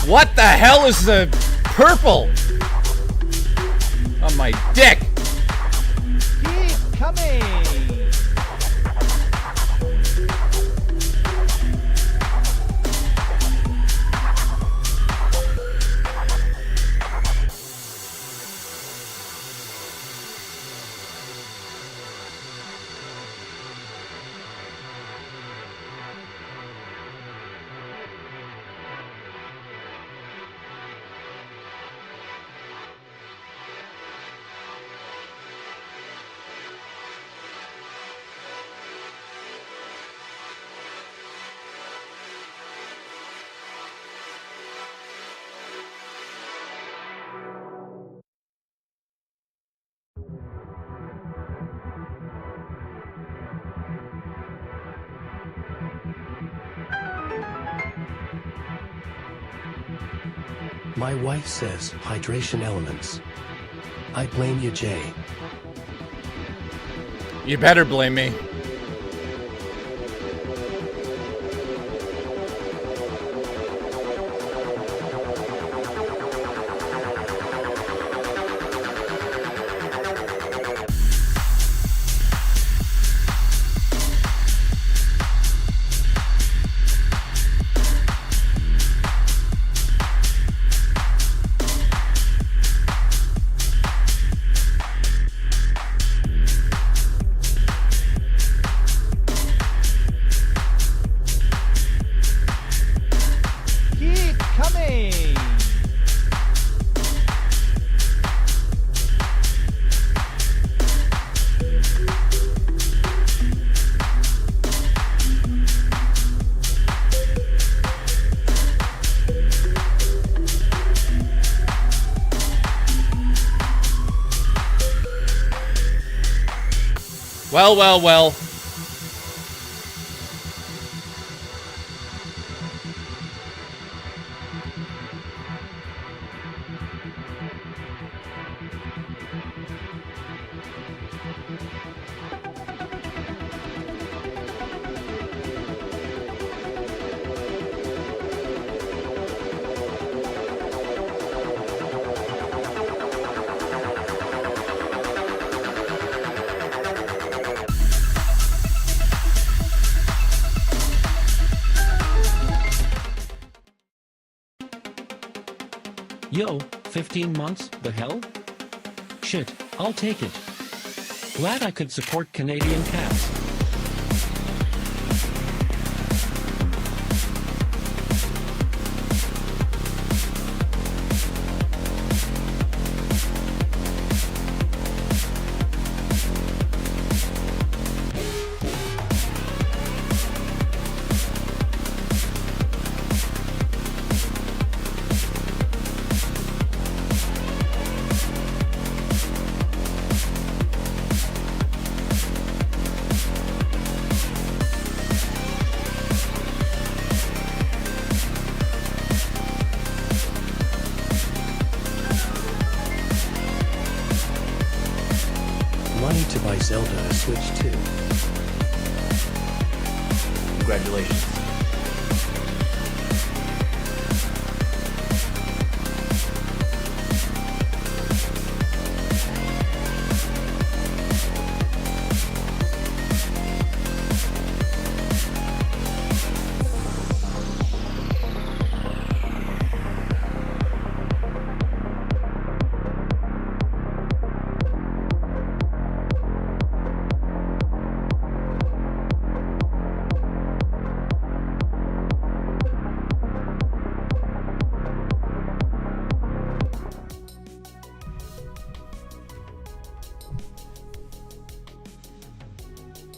What the hell is the purple on my dick? Keep coming. My wife says hydration elements. I blame you, Jay. You better blame me. Well. Yo, 15 months, the hell? Shit, I'll take it. Glad I could support Canadian cats. Money to buy Zelda a Switch too. Congratulations.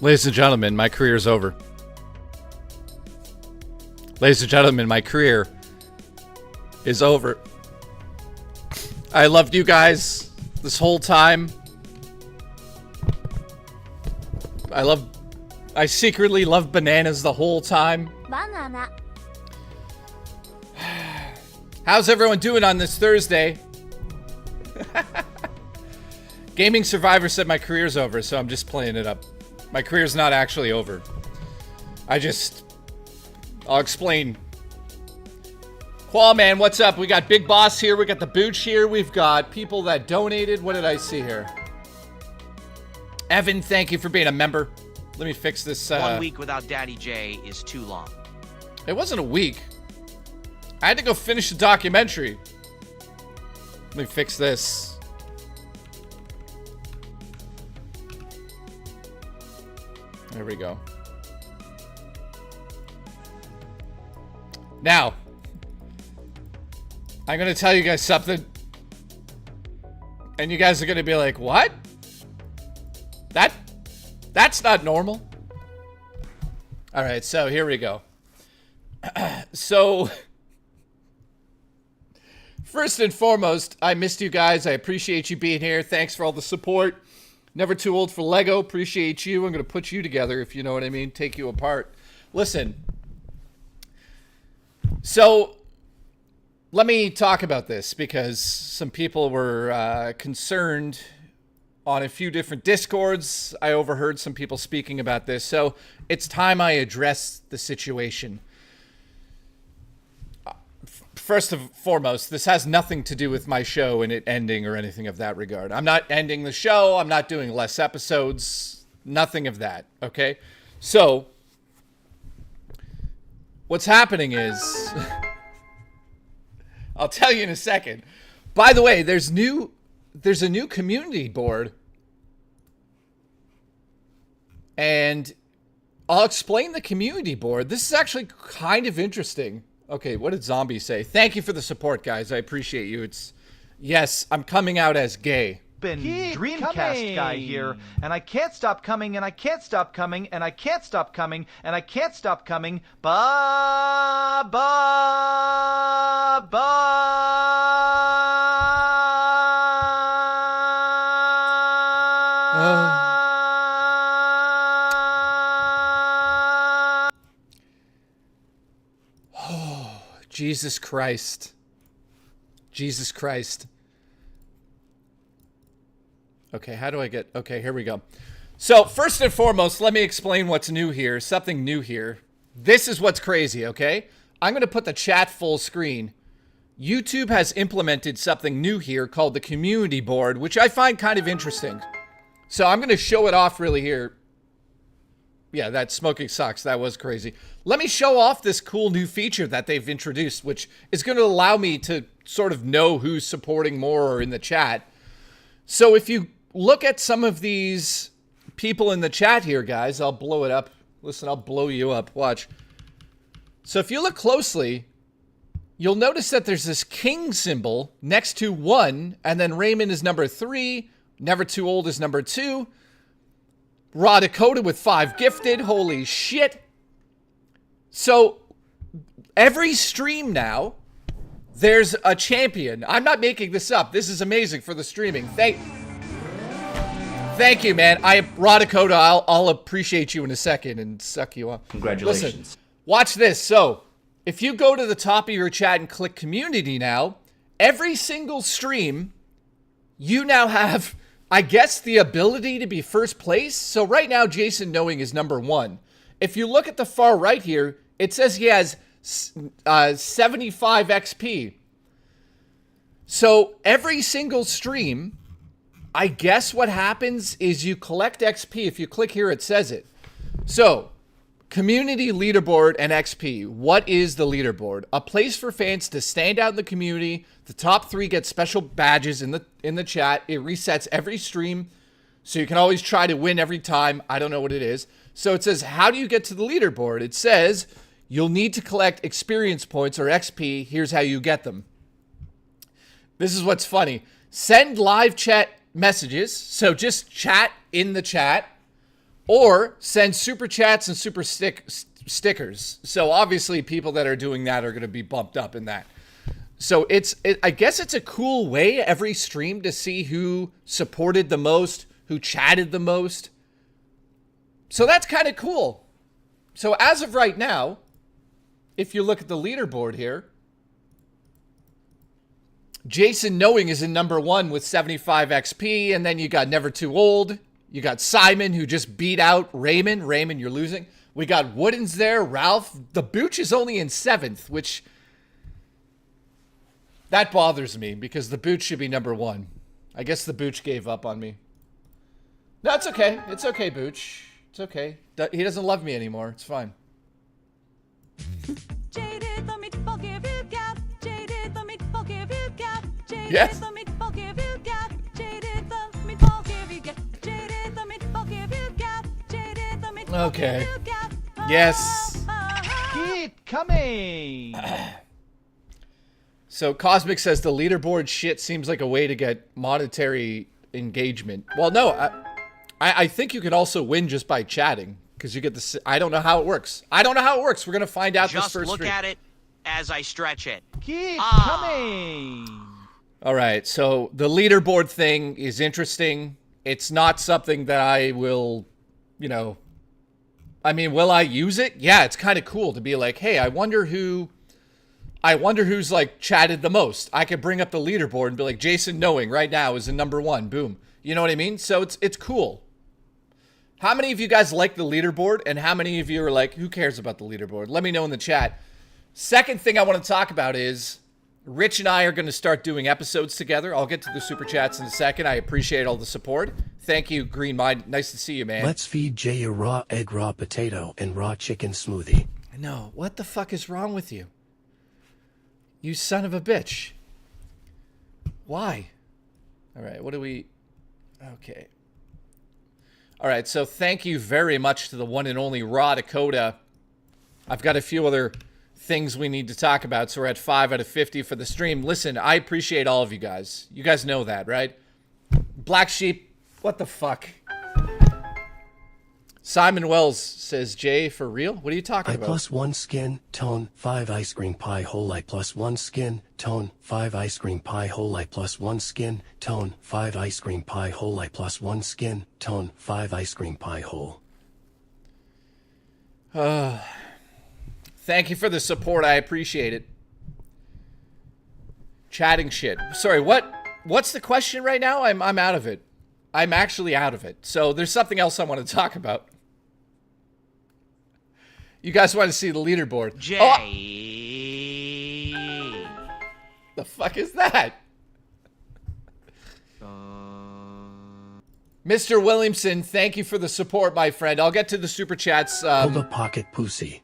Ladies and gentlemen, my career is over. Ladies and gentlemen, my career is over. I loved you guys this whole time. I secretly loved bananas the whole time. Banana. How's everyone doing on this Thursday? Gaming Survivor said my career's over, so I'm just playing it up. My career's not actually over. I'll explain Qual man, what's up? We got Big Boss here. We got the Booch here. We've got people that donated. What did I see here? Evan, thank you for being a member. Let me fix this. 1 week without Daddy J is too long. It wasn't a week. I had to go finish the documentary. Let me fix this. There we go. Now, I'm going to tell you guys something. And you guys are going to be like, what? That's not normal. All right, so here we go. So, first and foremost, I missed you guys. I appreciate you being here. Thanks for all the support. Never too old for Lego. Appreciate you. I'm going to put you together, if you know what I mean. Take you apart. Listen. So, let me talk about this because some people were concerned on a few different Discords. I overheard some people speaking about this. So, it's time I address the situation. First and foremost, this has nothing to do with my show and it ending or anything of that regard. I'm not ending the show. I'm not doing less episodes. Nothing of that, okay? So, what's happening is... I'll tell you in a second. By the way, there's a new community board. And I'll explain the community board. This is actually kind of interesting. Okay, what did Zombie say? Thank you for the support, guys. I appreciate you. Yes, I'm coming out as gay. Keep Dreamcast coming. Guy here, and I can't stop coming, and I can't stop coming, and I can't stop coming, and I can't stop coming. Ba ba ba. Jesus Christ. Jesus Christ. Okay, how do I get... Okay, here we go. So, first and foremost, let me explain what's new here. Something new here. This is what's crazy, okay? I'm going to put the chat full screen. YouTube has implemented something new here called the community board, which I find kind of interesting. So, I'm going to show it off really here. Yeah, that smoking sucks. That was crazy. Let me show off this cool new feature that they've introduced, which is going to allow me to sort of know who's supporting more or in the chat. So if you look at some of these people in the chat here, guys, I'll blow it up. Listen, I'll blow you up. Watch. So if you look closely, you'll notice that there's this king symbol next to 1, and then Raymond is number 3, Never Too Old is number 2, Raw Dakota with 5 gifted. Holy shit. So, every stream now, there's a champion. I'm not making this up. This is amazing for the streaming. Thank you, man. Raw Dakota, I'll appreciate you in a second and suck you up. Congratulations. Listen, watch this. So, if you go to the top of your chat and click community now, every single stream, you now have... I guess the ability to be first place. So right now, Jason Knowing is number 1. If you look at the far right here, it says he has 75 XP. So every single stream, I guess what happens is you collect XP. If you click here, it says it. So community leaderboard and XP. What is the leaderboard? A place for fans to stand out in the community. The top 3 get special badges in the chat. It resets every stream, so you can always try to win every time. I don't know what it is. So it says, how do you get to the leaderboard? It says, you'll need to collect experience points or XP. Here's how you get them. This is what's funny. Send live chat messages. So just chat in the chat. Or send super chats and super stickers. So obviously people that are doing that are going to be bumped up in that. So I guess it's a cool way every stream to see who supported the most, who chatted the most. So that's kind of cool. So as of right now, if you look at the leaderboard here, Jason Knowing is in number 1 with 75 XP, and then you got Never Too Old. You got Simon, who just beat out Raymond. Raymond, you're losing. We got Wooden's there. Ralph. The Booch is only in 7th, which That bothers me because the Booch should be number 1. I guess the Booch gave up on me. No, it's okay. It's okay, Booch. It's okay. He doesn't love me anymore. It's fine. Yes. Okay. Yes. Keep coming. So Cosmic says the leaderboard shit seems like a way to get monetary engagement. Well, no, I think you can also win just by chatting because you get the. I don't know how it works. I don't know how it works. We're gonna find out Just this first look stream. at it as I stretch it. Keep coming. All right, so the leaderboard thing is interesting. It's not something that I will, you know. I mean, will I use it? Yeah, it's kind of cool to be like, hey, I wonder who's like chatted the most. I could bring up the leaderboard and be like, Jason Knowing right now is in number 1. Boom. You know what I mean? So it's cool. How many of you guys like the leaderboard, and how many of you are like, who cares about the leaderboard? Let me know in the chat. Second thing I want to talk about is Rich and I are going to start doing episodes together. I'll get to the super chats in a second. I appreciate all the support. Thank you, Green Mind. Nice to see you, man. Let's feed Jay a raw egg, raw potato, and raw chicken smoothie. No, what the fuck is wrong with you? You son of a bitch. Why? All right, what do we... Okay. All right, so thank you very much to the one and only Raw Dakota. I've got a few other things we need to talk about, so we're at 5 out of 50 for the stream. Listen, I appreciate all of you guys. You guys know that, right? Black Sheep, what the fuck? Simon Wells says, Jay, for real? What are you talking about? +1 skin, tone, 5 ice cream pie whole. I +1 skin, tone, 5 ice cream pie whole. I +1 skin, tone, 5 ice cream pie whole. I +1 skin, tone, 5 ice cream pie whole. Thank you for the support. I appreciate it. Chatting shit. Sorry, what's the question right now? I'm out of it. I'm actually out of it. So there's something else I want to talk about. You guys want to see the leaderboard? Jay. The fuck is that? Mr. Williamson, thank you for the support, my friend. I'll get to the super chats. Hold a pocket pussy.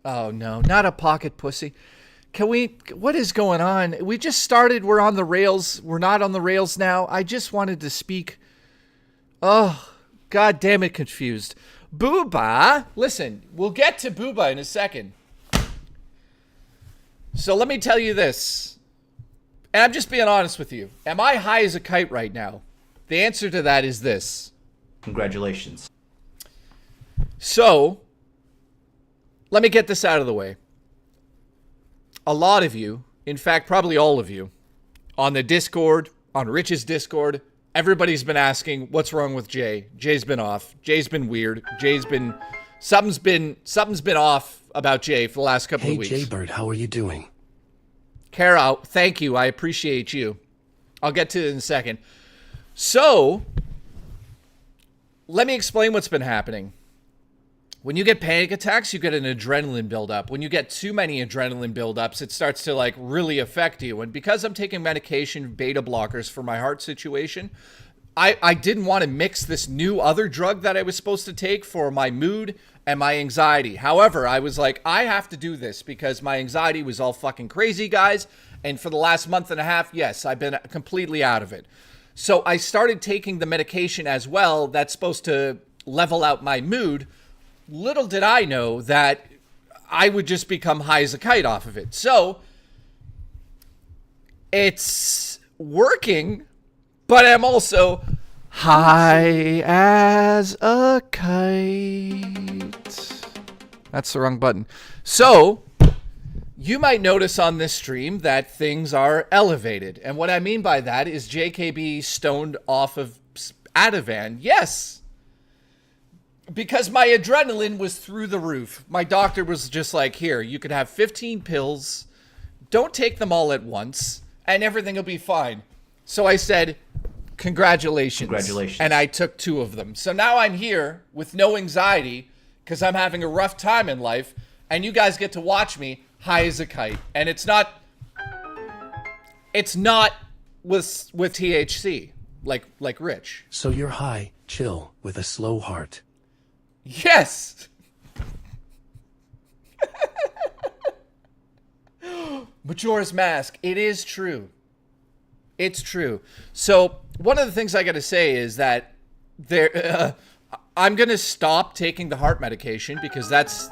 Oh, no, not a pocket pussy. Can we... What is going on? We just started. We're on the rails. We're not on the rails now. I just wanted to speak. Oh, God damn it, confused. Booba. Listen, we'll get to Booba in a second. So let me tell you this. And I'm just being honest with you. Am I high as a kite right now? The answer to that is this. Congratulations. So, let me get this out of the way. A lot of you, in fact, probably all of you, on the Discord, on Rich's Discord, everybody's been asking, what's wrong with Jay? Jay's been off. Jay's been weird. Something's been off about Jay for the last couple of weeks. Hey, Jaybird, how are you doing? Carol, thank you. I appreciate you. I'll get to it in a second. So, let me explain what's been happening. When you get panic attacks, you get an adrenaline buildup. When you get too many adrenaline buildups, it starts to like really affect you. And because I'm taking medication, beta blockers for my heart situation, I didn't want to mix this new other drug that I was supposed to take for my mood and my anxiety. However, I was like, I have to do this because my anxiety was all fucking crazy, guys. And for the last month and a half, yes, I've been completely out of it. So I started taking the medication as well that's supposed to level out my mood. Little did I know that I would just become high as a kite off of it. So it's working, but I'm also high as a kite. That's the wrong button. So you might notice on this stream that things are elevated. And what I mean by that is JKB stoned off of Ativan. Yes. Because my adrenaline was through the roof. My doctor was just like, here, you could have 15 pills. Don't take them all at once, and everything will be fine. So I said, congratulations. Congratulations. And I took 2 of them. So now I'm here with no anxiety because I'm having a rough time in life, and you guys get to watch me high as a kite. And it's not It's not with THC, like Rich. So you're high, chill, with a slow heart. Yes. Majora's Mask. It is true. It's true. So one of the things I got to say is that I'm gonna stop taking the heart medication because that's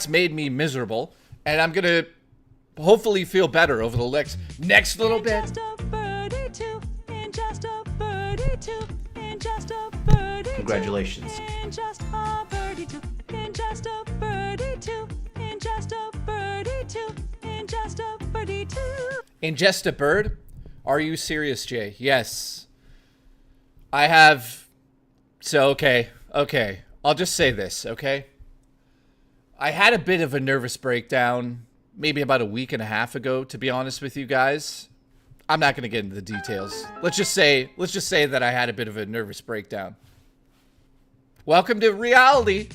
made me miserable, and I'm gonna hopefully feel better over the next little bit. Congratulations. Ingest a bird? Are you serious, Jay? Yes. I have. So, okay. I'll just say this, okay? I had a bit of a nervous breakdown maybe about a week and a half ago, to be honest with you guys. I'm not going to get into the details. Let's just say that I had a bit of a nervous breakdown. Welcome to reality.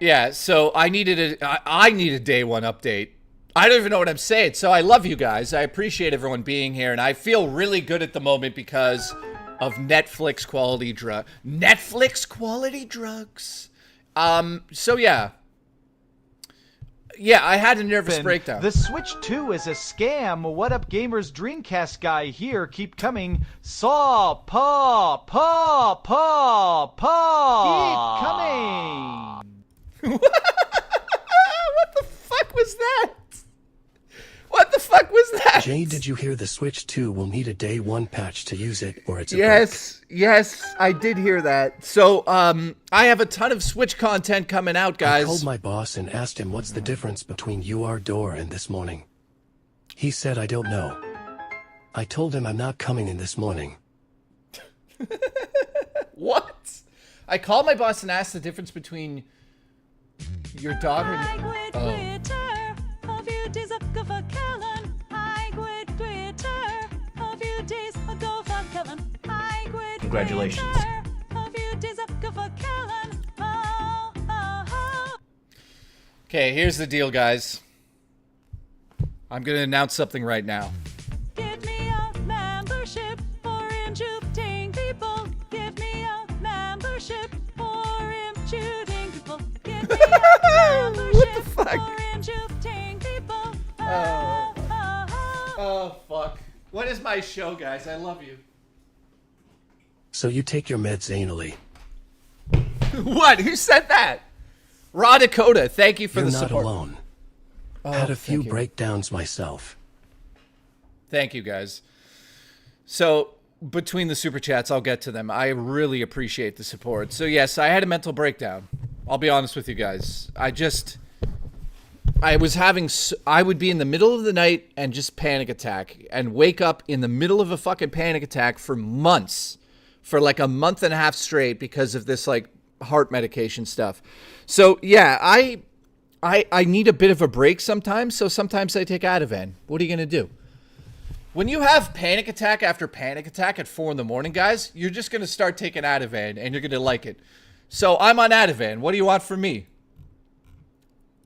Yeah, so I need a day one update. I don't even know what I'm saying. So I love you guys. I appreciate everyone being here, and I feel really good at the moment because of Netflix quality drugs. So yeah. Yeah, I had a nervous breakdown. The Switch 2 is a scam. What up, gamers? Dreamcast guy here. Keep coming. Saw, paw. Keep coming. What the fuck was that? What the fuck was that? Jay, did you hear the Switch 2 will need a day one patch to use it, or it's a Yes, I did hear that. So, I have a ton of Switch content coming out, guys. I called my boss and asked him what's the difference between your door and this morning. He said, I don't know. I told him I'm not coming in this morning. What? I called my boss and asked the difference between your daughter and... Congratulations. Okay, here's the deal, guys. I'm going to announce something right now. Give me a membership for shooting people. Give me a membership for shooting people. Give me a membership for shooting people. Oh, fuck. What is my show, guys? I love you. So you take your meds anally. What? Who said that? Raw Dakota, thank you for You're the not support. alone. Oh, Had a few thank you. breakdowns myself. Thank you, guys. So, between the super chats, I'll get to them. I really appreciate the support. So, yes, I had a mental breakdown. I'll be honest with you guys. I would be in the middle of the night and just panic attack and wake up in the middle of a fucking panic attack for months, for like a month and a half straight because of this like heart medication stuff. So, yeah, I need a bit of a break sometimes, so sometimes I take Ativan. What are you going to do? When you have panic attack after panic attack at 4 in the morning, guys, you're just going to start taking Ativan, and you're going to like it. So I'm on Ativan. What do you want from me?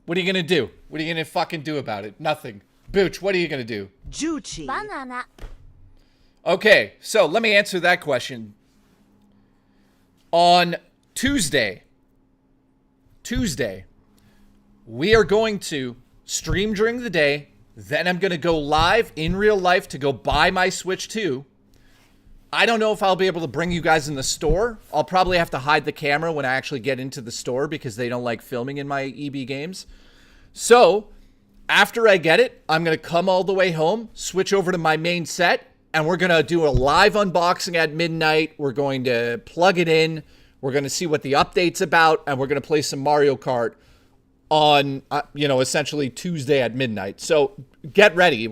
What are you going to do? What are you going to fucking do about it? Nothing. Booch, what are you going to do? Juchi. Banana. Okay, so let me answer that question. On Tuesday, we are going to stream during the day. Then I'm going to go live in real life to go buy my Switch 2. I don't know if I'll be able to bring you guys in the store. I'll probably have to hide the camera when I actually get into the store because they don't like filming in my EB games. So, after I get it, I'm going to come all the way home, switch over to my main set, and we're going to do a live unboxing at midnight. We're going to plug it in. We're going to see what the update's about, and we're going to play some Mario Kart on, essentially Tuesday at midnight. So get ready.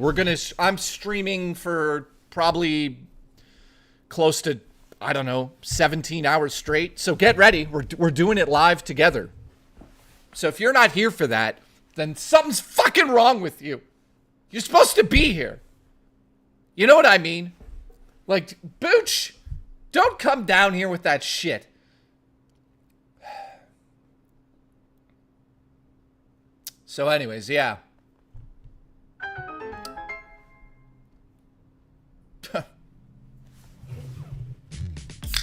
I'm streaming for probably close to, 17 hours straight. So get ready. We're doing it live together. So if you're not here for that, then something's fucking wrong with you. You're supposed to be here. You know what I mean? Like, Booch, don't come down here with that shit. So anyways, yeah.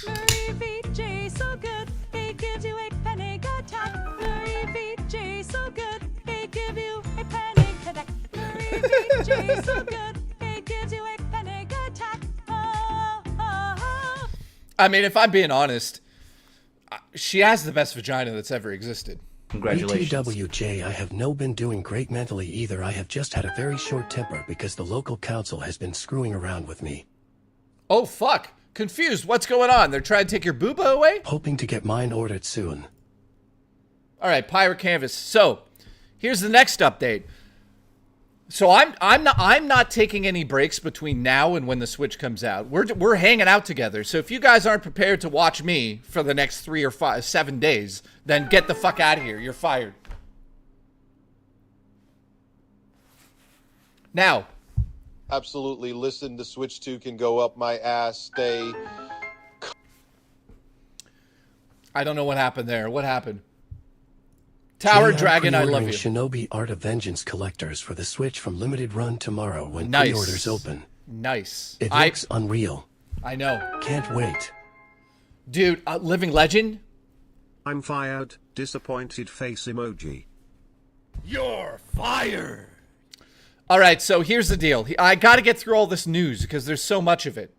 Murray VJ so good, he gives you a panic attack. Murray VJ so good, he gives you a panic attack. Murray VJ so good, he gives you a panic attack. Oh, oh, oh. I mean, if I'm being honest, she has the best vagina that's ever existed. Congratulations. BTWJ, I have no been doing great mentally either. I have just had a very short temper because the local council has been screwing around with me. Oh, fuck. Confused. What's going on? They're trying to take your booba away? Hoping to get mine ordered soon. All right, Pirate Canvas. So, here's the next update. So I'm not taking any breaks between now and when the Switch comes out. We're hanging out together. So if you guys aren't prepared to watch me for the next 3 or 7 days, then get the fuck out of here. You're fired. Now, Absolutely. Listen, the Switch 2 can go up my ass. Stay. I don't know what happened there. What happened? Tower Jay, Dragon, I love you. Shinobi Art of Vengeance collectors for the Switch from limited run tomorrow when Nice. pre-orders open. Nice. It looks unreal. I know. Can't wait. Dude, Living Legend? I'm fired. Disappointed face emoji. You're fired. All right, so here's the deal. I got to get through all this news because there's so much of it.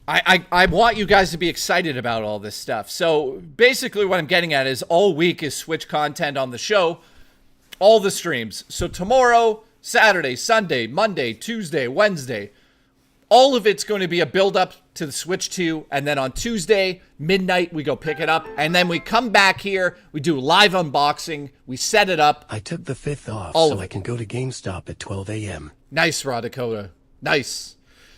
I want you guys to be excited about all this stuff. So basically what I'm getting at is all week is Switch content on the show, all the streams. So tomorrow, Saturday, Sunday, Monday, Tuesday, Wednesday, all of it's going to be a build up to the Switch 2. And then on Tuesday, midnight, we go pick it up. And then we come back here, we do live unboxing, we set it up. I took the 5th off All so of I it. can go to GameStop at 12 a.m. Nice, Raw Dakota. Nice.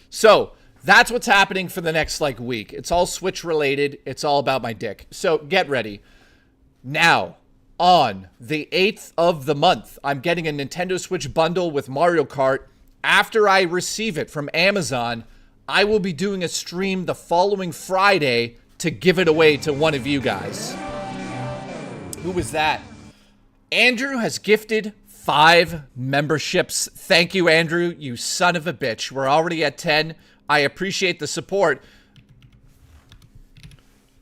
So that's what's happening for the next week. It's all Switch related. It's all about my dick. So get ready. Now, on the 8th of the month, I'm getting a Nintendo Switch bundle with Mario Kart. After I receive it from Amazon, I will be doing a stream the following Friday to give it away to one of you guys. Who was that? Andrew has gifted 5 memberships. Thank you, Andrew, you son of a bitch. We're already at 10. I appreciate the support.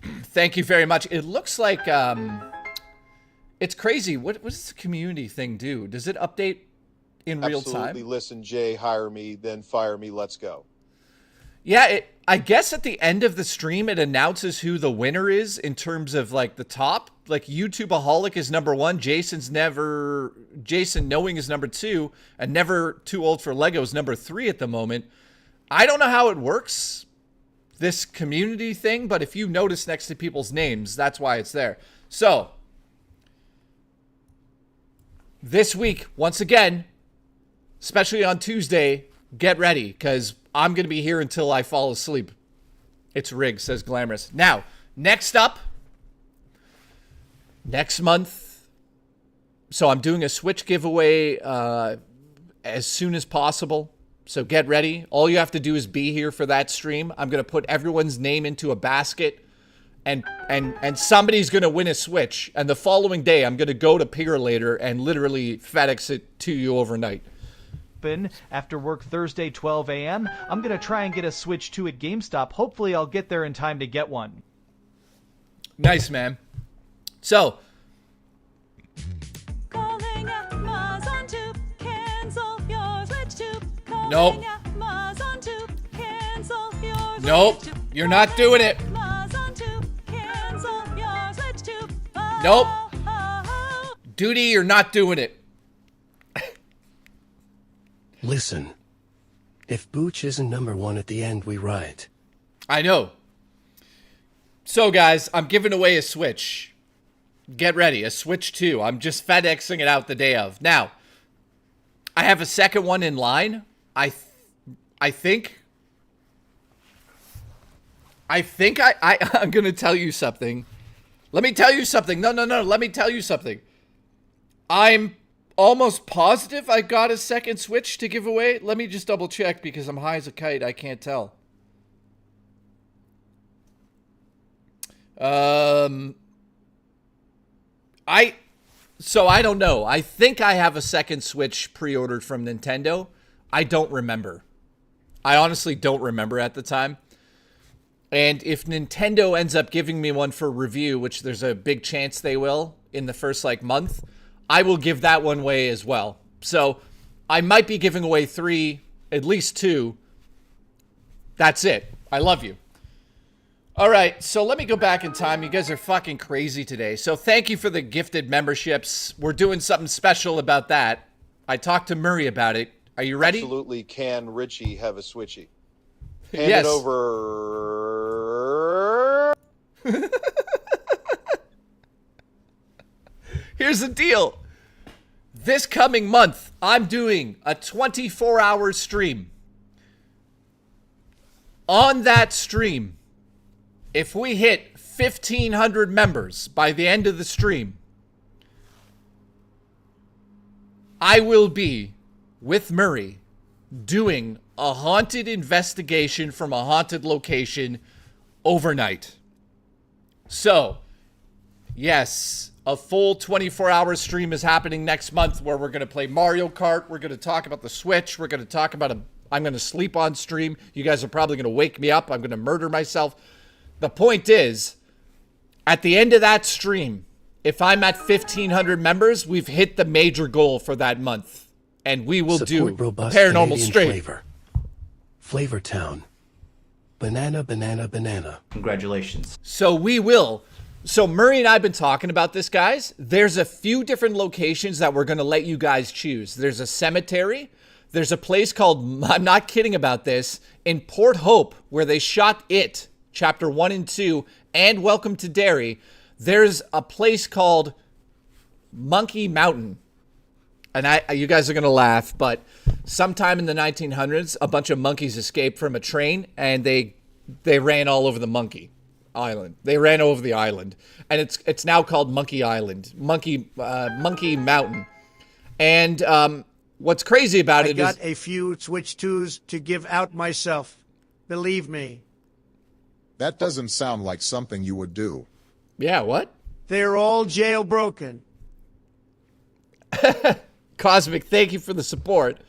Thank you very much. It looks like it's crazy. What does the community thing do? Does it update in real time? Absolutely. Listen, Jay, hire me, then fire me. Let's go. Yeah, I guess at the end of the stream, it announces who the winner is in terms of the top. YouTubeaholic is number 1. Jason Knowing is number 2. And Never Too Old for Lego is number 3 at the moment. I don't know how it works, this community thing, but if you notice next to people's names, that's why it's there. So, this week, once again, especially on Tuesday, get ready, because I'm going to be here until I fall asleep. It's rigged, says Glamorous. Now, next up, next month, so I'm doing a Switch giveaway as soon as possible. So get ready. All you have to do is be here for that stream. I'm going to put everyone's name into a basket, and somebody's going to win a Switch. And the following day, I'm going to go to Purelator and literally FedEx it to you overnight. After work Thursday, 12 a.m., I'm going to try and get a Switch 2 at GameStop. Hopefully I'll get there in time to get one. Nice, man. So, Calling Amazon to cancel your Switch 2. Nope. Amazon to cancel your Nope. Switch 2. You're not doing it. Amazon to cancel your Switch 2. Nope. Oh. Duty, you're not doing it. Listen. If Booch isn't number 1 at the end, we riot. I know. So, guys, I'm giving away a Switch. Get ready, a Switch 2. I'm just FedExing it out the day of. Now, I have a second one in line. I think I'm going to tell you something. Let me tell you something. No. Let me tell you something. I'm almost positive I got a second Switch to give away. Let me just double check because I'm high as a kite. I can't tell. So I don't know. I think I have a second Switch pre-ordered from Nintendo. I don't remember. I honestly don't remember at the time. And if Nintendo ends up giving me one for review, which there's a big chance they will in the first month, I will give that one away as well. So I might be giving away 3, at least 2. That's it. I love you. All right, so let me go back in time. You guys are fucking crazy today. So thank you for the gifted memberships. We're doing something special about that. I talked to Murray about it. Are you ready? Absolutely. Can Richie have a Switchy? Hand Yes. it over. Here's the deal. This coming month, I'm doing a 24-hour stream. On that stream, if we hit 1,500 members by the end of the stream, I will be, with Murray, doing a haunted investigation from a haunted location overnight. So, yes, a full 24-hour stream is happening next month where we're going to play Mario Kart. We're going to talk about the Switch. We're going to talk about I'm going to sleep on stream. You guys are probably going to wake me up. I'm going to murder myself. The point is, at the end of that stream, if I'm at 1,500 members, we've hit the major goal for that month. And we will Support do robust Paranormal Canadian Straight. flavor. Flavor Town. Banana, banana, banana. Congratulations. So we will. So Murray and I have been talking about this, guys. There's a few different locations that we're going to let you guys choose. There's a cemetery. There's a place called, I'm not kidding about this, in Port Hope, where they shot It, Chapter 1 and 2, and Welcome to Derry. There's a place called Monkey Mountain. And you guys are going to laugh, but sometime in the 1900s, a bunch of monkeys escaped from a train, and they ran all over the monkey island. They ran over the island, and it's now called Monkey Island, Monkey Mountain. And what's crazy about it is... I got a few Switch 2s to give out myself. Believe me. That doesn't sound like something you would do. Yeah, what? They're all jailbroken. Cosmic, thank you for the support.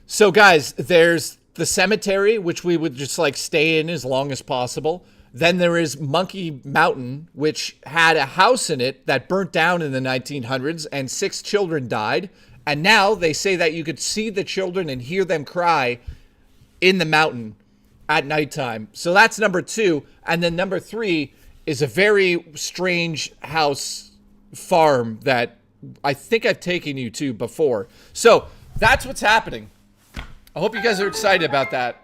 So, guys, there's the cemetery, which we would just stay in as long as possible. Then there is Monkey Mountain, which had a house in it that burnt down in the 1900s, and 6 children died. And now they say that you could see the children and hear them cry in the mountain at nighttime. So that's number 2. And then number 3 is a very strange house farm that I think I've taken you to before. So that's what's happening. I hope you guys are excited about that.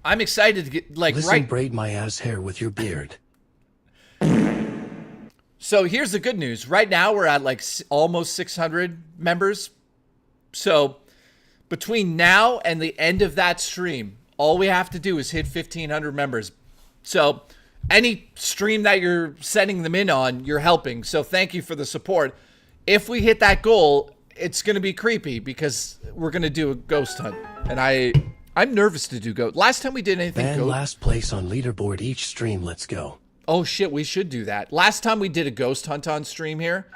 I'm excited to get Listen, braid my ass hair with your beard. So here's the good news. Right now we're at almost 600 members. So between now and the end of that stream, all we have to do is hit 1,500 members. So any stream that you're sending them in on, you're helping. So thank you for the support. If we hit that goal, it's going to be creepy because we're going to do a ghost hunt. And I'm nervous to do ghost. Last time we did anything And last place on leaderboard each stream. Let's go. Oh shit, we should do that. Last time we did a ghost hunt on stream here,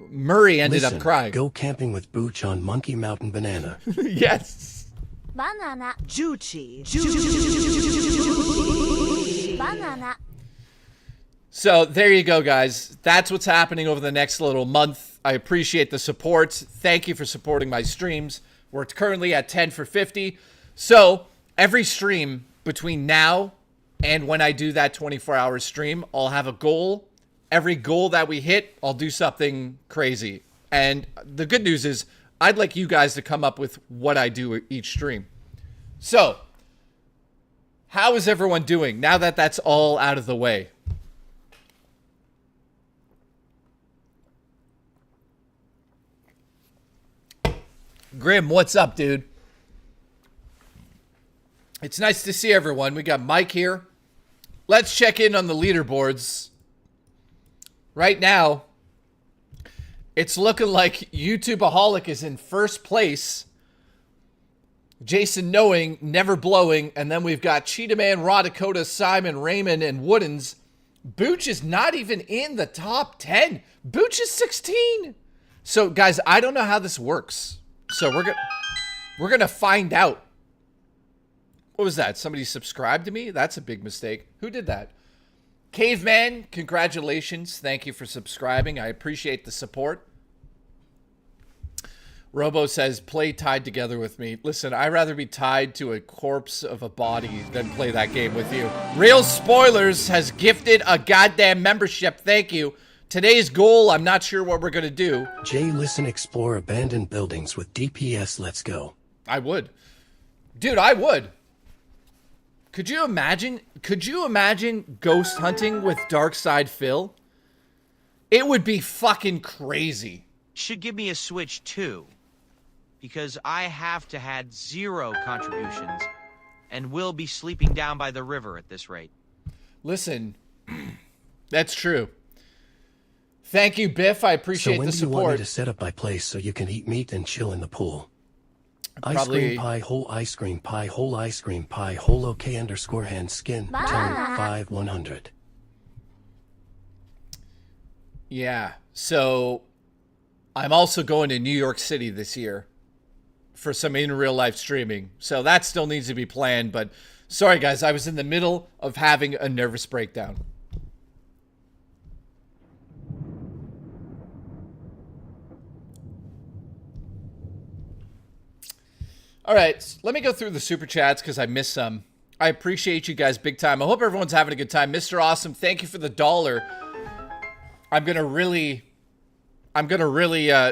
Murray ended up crying. Go camping with Booch on Monkey Mountain Banana. Yes. Banana. Juicy. Banana. So there you go, guys. That's what's happening over the next little month. I appreciate the support. Thank you for supporting my streams. We're currently at 10 for 50. So every stream between now and when I do that 24-hour stream, I'll have a goal. Every goal that we hit, I'll do something crazy. And the good news is I'd like you guys to come up with what I do each stream. So how is everyone doing now that that's all out of the way? Grim, what's up, dude? It's nice to see everyone. We got Mike here. Let's check in on the leaderboards. Right now, It's looking like YouTubeaholic is in first place. Jason Knowing, Never Blowing, and then we've got Cheetah Man, Raw Dakota, Simon, Raymond, and Woodens. Booch is not even in the top 10. Booch is 16. So, guys, I don't know how this works. So we're gonna find out. What was that? Somebody subscribed to me? That's a big mistake. Who did that? Caveman, congratulations. Thank you for subscribing. I appreciate the support. Robo says, play tied together with me. Listen, I'd rather be tied to a corpse of a body than play that game with you. Real Spoilers has gifted a goddamn membership. Thank you. Today's goal, I'm not sure what we're going to do. Jay, listen, explore abandoned buildings with DPS. Let's go. I would. Dude, I would. Could you imagine ghost hunting with Darkside Phil? It would be fucking crazy. Should give me a Switch too, because I have to had 0 contributions and will be sleeping down by the river at this rate. Listen, that's true. Thank you, Biff. I appreciate the support. So when do you want me to set up my place so you can eat meat and chill in the pool? Ice cream pie, whole ice cream pie, whole ice cream pie, whole OK underscore hand skin, tone 5 100. Yeah, so I'm also going to New York City this year for some in real life streaming. So that still needs to be planned. But sorry, guys, I was in the middle of having a nervous breakdown. All right, let me go through the super chats because I missed some. I appreciate you guys big time. I hope everyone's having a good time. Mr. Awesome, thank you for the $1. I'm gonna really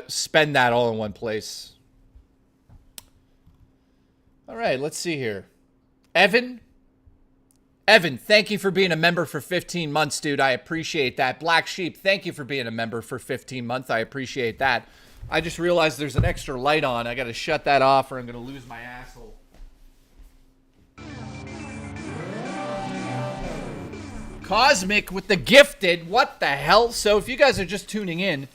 spend that all in one place. All right, let's see here. Evan, thank you for being a member for 15 months, dude. I appreciate that. Black Sheep, thank you for being a member for 15 months. I appreciate that. I just realized there's an extra light on. I got to shut that off or I'm going to lose my asshole. Cosmic with the gifted. What the hell? So if you guys are just tuning in,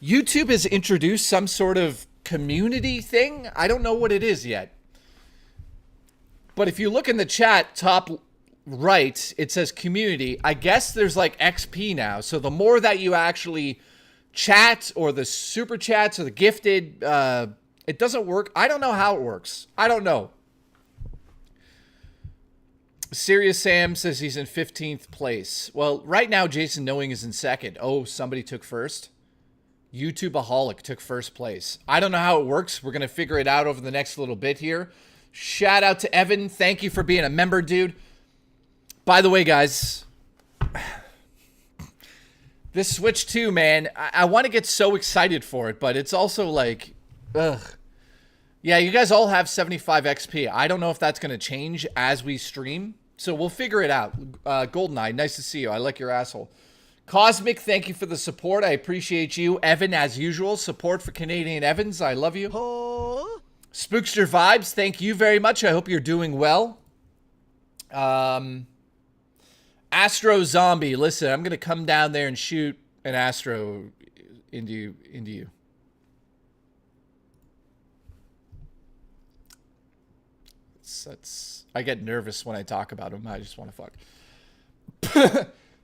YouTube has introduced some sort of community thing. I don't know what it is yet. But if you look in the chat, top right, it says community. I guess there's like XP now. So the more that you actually chat or the super chats or the gifted, it doesn't work. I don't know how it works. I don't know. Serious Sam says he's in 15th place. Well, right now Jason Knowing is in second. Oh, somebody took first. YouTubeaholic took first place. I don't know how it works. We're going to figure it out over the next little bit here. Shout out to Evan. Thank you for being a member, dude. By the way, guys, this Switch 2, man, I want to get so excited for it, but it's also like, ugh. Yeah, you guys all have 75 XP. I don't know if that's going to change as we stream, so we'll figure it out. Goldeneye, nice to see you. I like your asshole. Cosmic, thank you for the support. I appreciate you. Evan, as usual, support for Canadian Evans. I love you. Spookster Vibes, thank you very much. I hope you're doing well. Astro Zombie, listen, I'm going to come down there and shoot an Astro into you. I get nervous when I talk about him. I just want to fuck.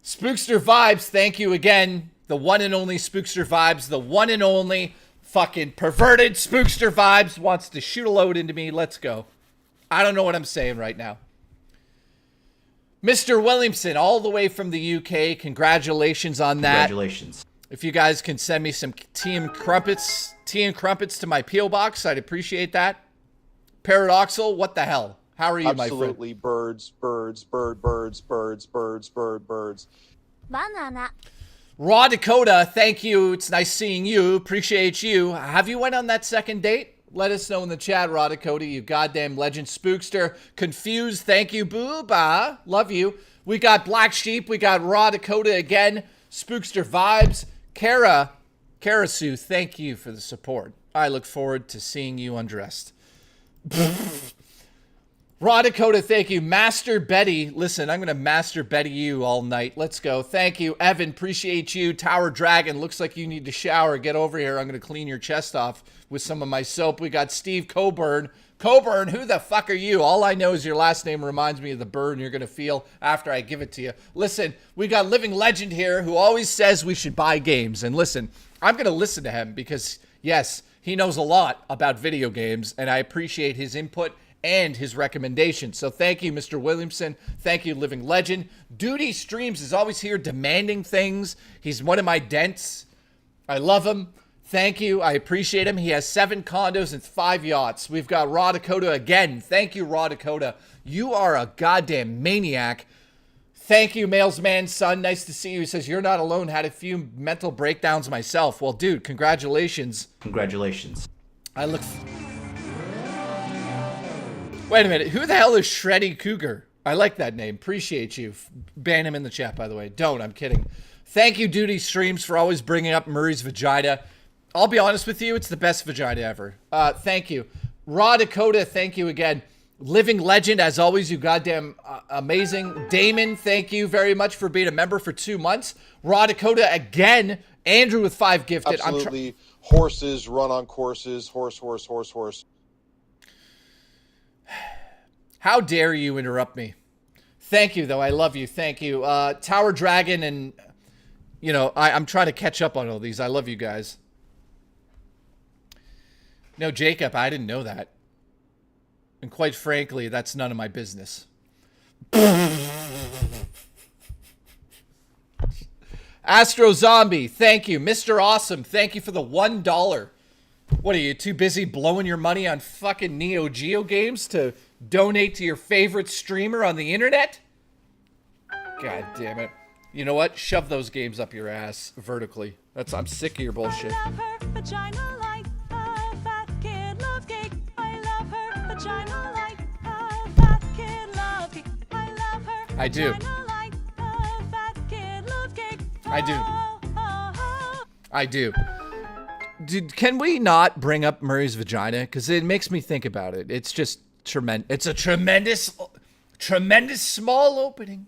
Spookster Vibes, thank you again. The one and only Spookster Vibes, the one and only fucking perverted Spookster Vibes wants to shoot a load into me. Let's go. I don't know what I'm saying right now. Mr. Williamson, all the way from the UK. Congratulations on that. Congratulations. If you guys can send me some tea and crumpets to my P.O. box, I'd appreciate that. Paradoxal, what the hell? How are you, my friend? Absolutely, birds. Banana. Raw Dakota, thank you. It's nice seeing you. Appreciate you. Have you went on that second date? Let us know in the chat, Raw Dakota, you goddamn legend. Spookster, Confused, thank you. Booba, love you. We got Black Sheep. We got Raw Dakota again. Spookster Vibes. Karasu, thank you for the support. I look forward to seeing you undressed. Raw Dakota, thank you. Master Betty, listen, I'm going to Master Betty you all night. Let's go. Thank you. Evan, appreciate you. Tower Dragon, looks like you need to shower. Get over here. I'm going to clean your chest off with some of my soap. We got Steve Coburn. Coburn, who the fuck are you? All I know is your last name reminds me of the burn you're going to feel after I give it to you. Listen, we got Living Legend here who always says we should buy games. And listen, I'm going to listen to him because, yes, he knows a lot about video games, and I appreciate his input and his recommendations. So thank you, Mr. Williamson. Thank you, Living Legend. Duty Streams is always here demanding things. He's one of my dents. I love him. Thank you. I appreciate him. He has 7 condos and 5 yachts. We've got Raw Dakota again. Thank you, Raw Dakota. You are a goddamn maniac. Thank you, Mailsman's son. Nice to see you. He says, you're not alone. Had a few mental breakdowns myself. Well, dude, congratulations. Congratulations. I look... Wait a minute. Who the hell is Shreddy Cougar? I like that name. Appreciate you. Ban him in the chat, by the way. Don't. I'm kidding. Thank you, Duty Streams, for always bringing up Murray's vagina. I'll be honest with you. It's the best vagina ever. Thank you. Raw Dakota, thank you again. Living Legend, as always, you goddamn amazing. Damon, thank you very much for being a member for 2 months. Raw Dakota again. Andrew with 5 gifted. Absolutely. Horses run on courses. Horse. How dare you interrupt me? Thank you, though. I love you. Thank you. Tower Dragon and, you know, I'm trying to catch up on all these. I love you guys. No, Jacob, I didn't know that. And quite frankly, that's none of my business. Astro Zombie, thank you. Mr. Awesome, thank you for the $1. What are you, too busy blowing your money on fucking Neo Geo games to donate to your favorite streamer on the internet? God damn it. You know what? Shove those games up your ass vertically. I'm sick of your bullshit. I love her vagina like a fat kid love cake. I love her vagina like a fat kid love cake. I love her I do. vagina like a fat kid love cake. I do. Oh, oh, oh. I do. Dude, can we not bring up Murray's vagina? Because it makes me think about it. It's just tremendous. It's a tremendous small opening.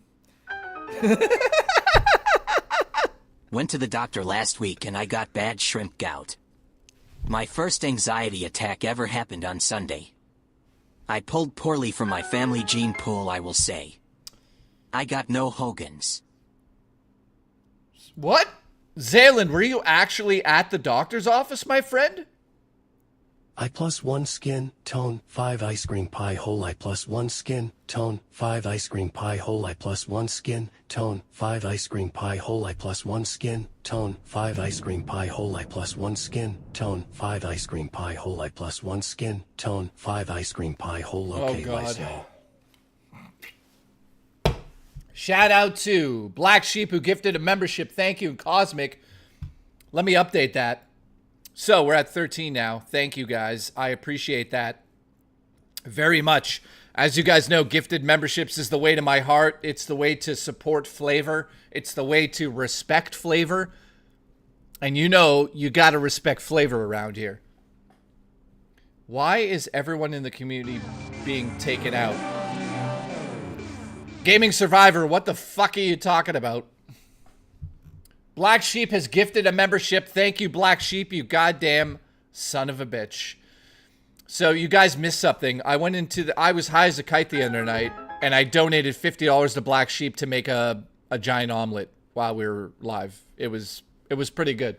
Went to the doctor last week and I got bad shrimp gout. My first anxiety attack ever happened on Sunday. I pulled poorly from my family gene pool, I will say. I got no Hogans. What? Zaylen, were you actually at the doctor's office, my friend? I plus 1 skin, tone, 5 ice cream pie whole I plus 1 skin, tone, 5 ice cream pie whole I plus 1 skin, tone, 5 ice cream pie whole I plus 1 skin, tone, 5 ice cream pie whole I plus 1 skin, tone, 5 ice cream pie whole I plus 1 skin, tone, 5 ice cream pie whole okay, God. Lysol. Shout out to Black Sheep who gifted a membership. Thank you, and Cosmic. Let me update that. So we're at 13 now. Thank you, guys. I appreciate that very much. As you guys know, gifted memberships is the way to my heart. It's the way to support Flavor. It's the way to respect Flavor. And you know you got to respect Flavor around here. Why is everyone in the community being taken out? Gaming Survivor, what the fuck are you talking about? Black Sheep has gifted a membership. Thank you, Black Sheep, you goddamn son of a bitch. So you guys missed something. I was high as a kite the other night, and I donated $50 to Black Sheep to make a giant omelet while we were live. It was pretty good.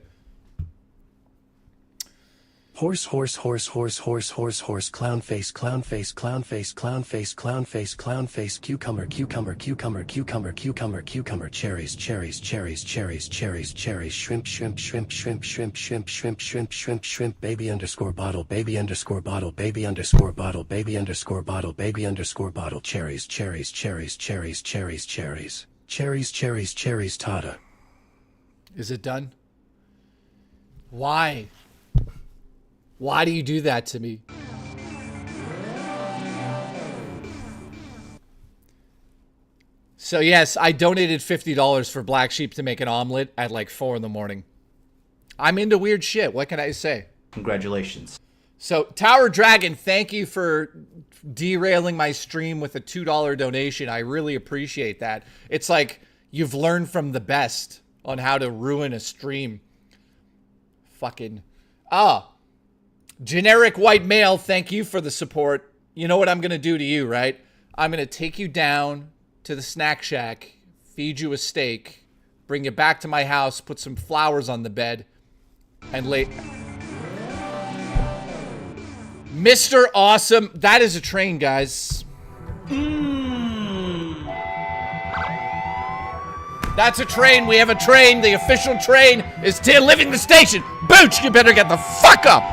Horse, horse, horse, horse, horse, horse, horse, clown face, clown face, clown face, clown face, clown face, clown face, cucumber, cucumber, cucumber, cucumber, cucumber, cucumber, cherries, cherries, cherries, cherries, cherries, cherries, shrimp, shrimp, shrimp, shrimp, shrimp, shrimp, shrimp, shrimp, shrimp, shrimp, baby underscore bottle, baby underscore bottle, baby underscore bottle, baby underscore bottle, baby underscore bottle, cherries, cherries, cherries, cherries, cherries, cherries, cherries, cherries, cherries, Tata. Is it done? Why? Why do you do that to me? So yes, I donated $50 for Black Sheep to make an omelet at like 4 in the morning. I'm into weird shit. What can I say? Congratulations. So, Tower Dragon, thank you for derailing my stream with a $2 donation. I really appreciate that. It's like you've learned from the best on how to ruin a stream. Fucking. Generic white male, thank you for the support. You know what I'm going to do to you, right? I'm going to take you down to the snack shack, feed you a steak, bring you back to my house, put some flowers on the bed, and lay... Mr. Awesome. That is a train, guys. That's a train. We have a train. The official train is still leaving the station. Booch, you better get the fuck up.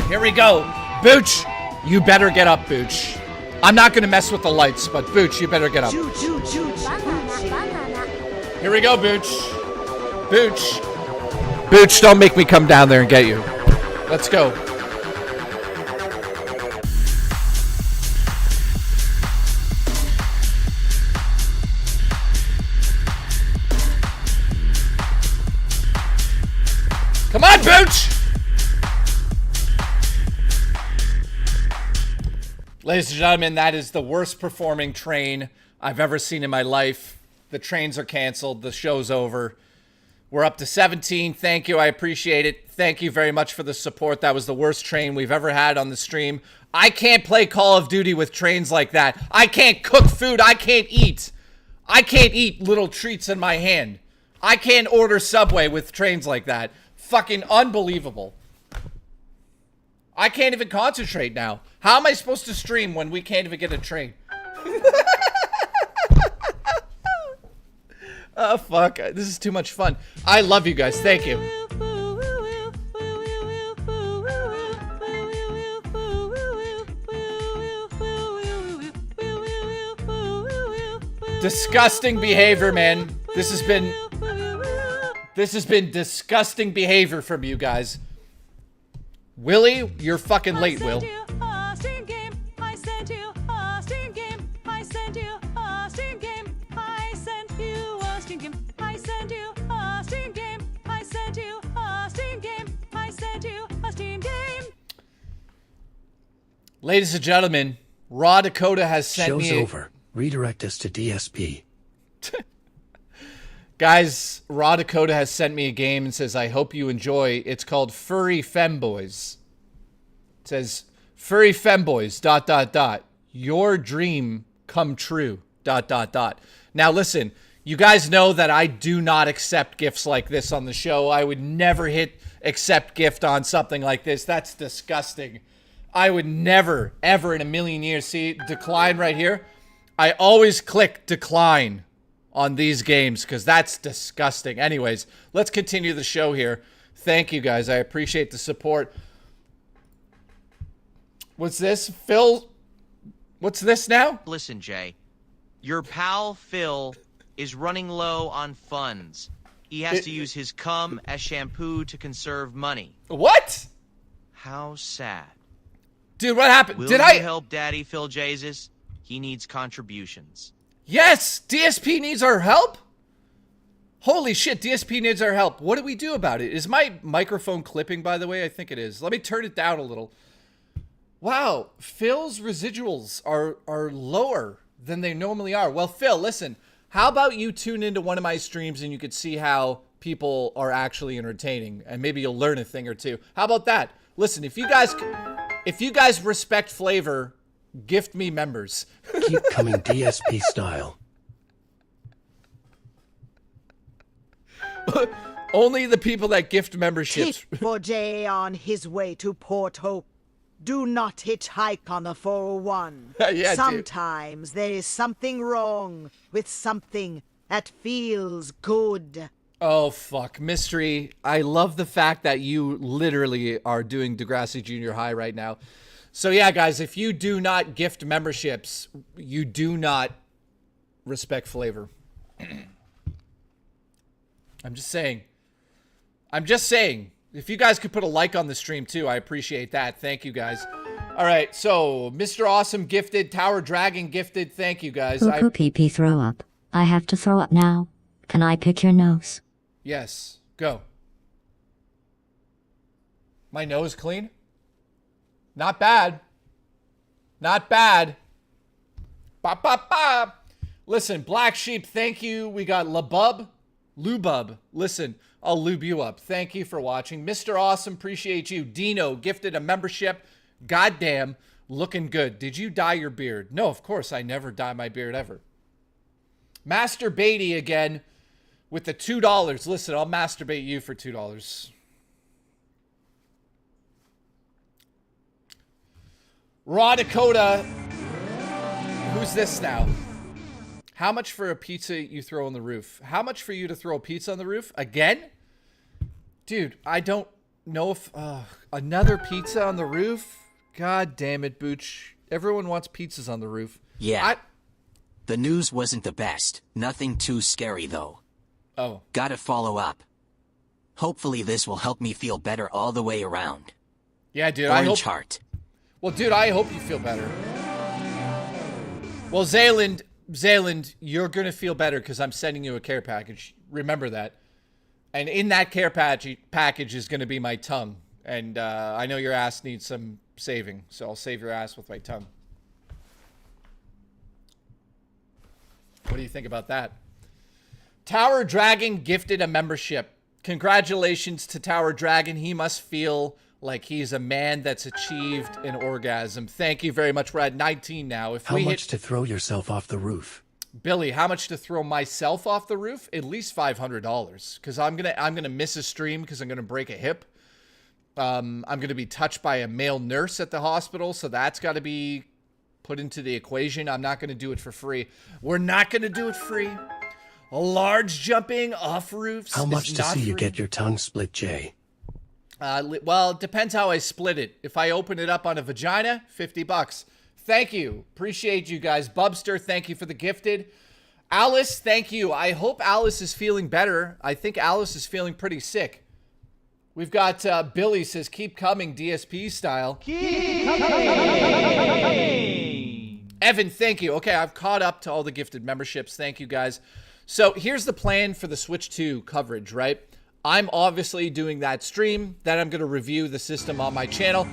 Here we go. Booch, you better get up, Booch. I'm not going to mess with the lights, but Booch, you better get up. Here we go, Booch. Booch. Booch, don't make me come down there and get you. Let's go. Come on, Booch! Ladies and gentlemen, that is the worst performing train I've ever seen in my life. The trains are canceled. The show's over. We're up to 17. Thank you. I appreciate it. Thank you very much for the support. That was the worst train we've ever had on the stream. I can't play Call of Duty with trains like that. I can't cook food. I can't eat. I can't eat little treats in my hand. I can't order Subway with trains like that. Fucking unbelievable. I can't even concentrate now. How am I supposed to stream when we can't even get a train? Oh, fuck. This is too much fun. I love you guys. Thank you. Disgusting behavior, man. This has been disgusting behavior from you guys. Willie, you're fucking late, Will. Ladies and gentlemen, Raw Dakota has sent me... Show's over. Redirect us to DSP. Guys, Raw Dakota has sent me a game and says, I hope you enjoy. It's called Furry Femboys. It says, Furry Femboys, ... Your dream come true, ... Now listen, you guys know that I do not accept gifts like this on the show. I would never hit accept gift on something like this. That's disgusting. I would never, ever in a million years, see decline right here. I always click decline on these games because that's disgusting. Anyways, let's continue the show here. Thank you guys. I appreciate the support. What's this? Phil? What's this now? Listen, Jay. Your pal Phil is running low on funds. He has to use his cum as shampoo to conserve money. What? How sad. Dude, what happened? Will Did you I help Daddy Phil Jesus? He needs contributions. Yes, DSP needs our help. Holy shit, DSP needs our help. What do we do about it? Is my microphone clipping, by the way? I think it is. Let me turn it down a little. Wow, Phil's residuals are lower than they normally are. Well, Phil, listen. How about you tune into one of my streams and you could see how people are actually entertaining and maybe you'll learn a thing or two. How about that? Listen, if you guys respect flavor, gift me members. Keep coming DSP style. Only the people that gift memberships. Tip for Jay on his way to Port Hope. Do not hitchhike on the 401. Yeah, sometimes there is something wrong with something that feels good. Oh, fuck. Mystery, I love the fact that you literally are doing Degrassi Junior High right now. So yeah, guys, if you do not gift memberships, you do not respect flavor. I'm just saying. If you guys could put a like on the stream too, I appreciate that. Thank you guys. All right, so Mr. Awesome gifted, Tower Dragon gifted. Thank you guys. Poo pee pee throw up. I have to throw up now. Can I pick your nose? Yes, go. My nose clean? Not bad. Not bad. Ba, ba, ba. Listen, Black Sheep, thank you. We got Lubub. Listen, I'll lube you up. Thank you for watching. Mr. Awesome, appreciate you. Dino gifted a membership. Goddamn, looking good. Did you dye your beard? No, of course, I never dye my beard ever. Master Beatty again with the $2. Listen, I'll masturbate you for $2. Raw Dakota. Who's this now? How much for a pizza you throw on the roof? How much for you to throw a pizza on the roof? Again? Dude, I don't know if... another pizza on the roof? God damn it, Booch. Everyone wants pizzas on the roof. Yeah. The news wasn't the best. Nothing too scary, though. Oh. Gotta follow up. Hopefully this will help me feel better all the way around. Yeah, dude, Orange heart. Well, dude, I hope you feel better. Well, Zayland, you're going to feel better because I'm sending you a care package. Remember that. And in that care package is going to be my tongue. And I know your ass needs some saving, so I'll save your ass with my tongue. What do you think about that? Tower Dragon gifted a membership. Congratulations to Tower Dragon. He must feel like he's a man that's achieved an orgasm. Thank you very much. We're at 19 now. If How much to throw yourself off the roof? Billy, how much to throw myself off the roof? At least $500, because I'm gonna miss a stream because I'm gonna break a hip. I'm gonna be touched by a male nurse at the hospital, so that's got to be put into the equation. I'm not gonna do it for free. We're not gonna do it free. Large jumping off roofs. How much to see free. you get your tongue split, Jay? Well, it depends how I split it. If I open it up on a vagina, $50. Thank you. Appreciate you guys. Bubster, thank you for the gifted. Alice, thank you. I hope Alice is feeling better. I think Alice is feeling pretty sick. We've got Billy says, keep coming, DSP style. Keep coming. Evan, thank you. Okay, I've caught up to all the gifted memberships. Thank you, guys. So here's the plan for the Switch 2 coverage, right? I'm obviously doing that stream. Then I'm going to review the system on my channel.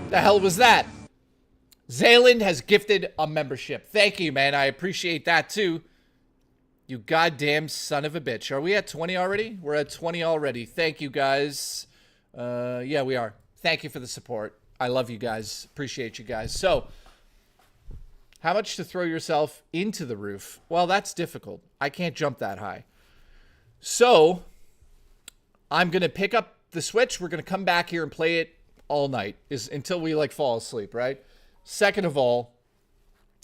The hell was that? Zayland has gifted a membership. Thank you, man. I appreciate that, too. You goddamn son of a bitch. Are we at 20 already? We're at 20 already. Thank you, guys. Yeah, we are. Thank you for the support. I love you guys. Appreciate you guys. So, how much to throw yourself into the roof? Well, that's difficult. I can't jump that high. So, I'm going to pick up the Switch. We're going to come back here and play it all night until we, fall asleep, right? Second of all,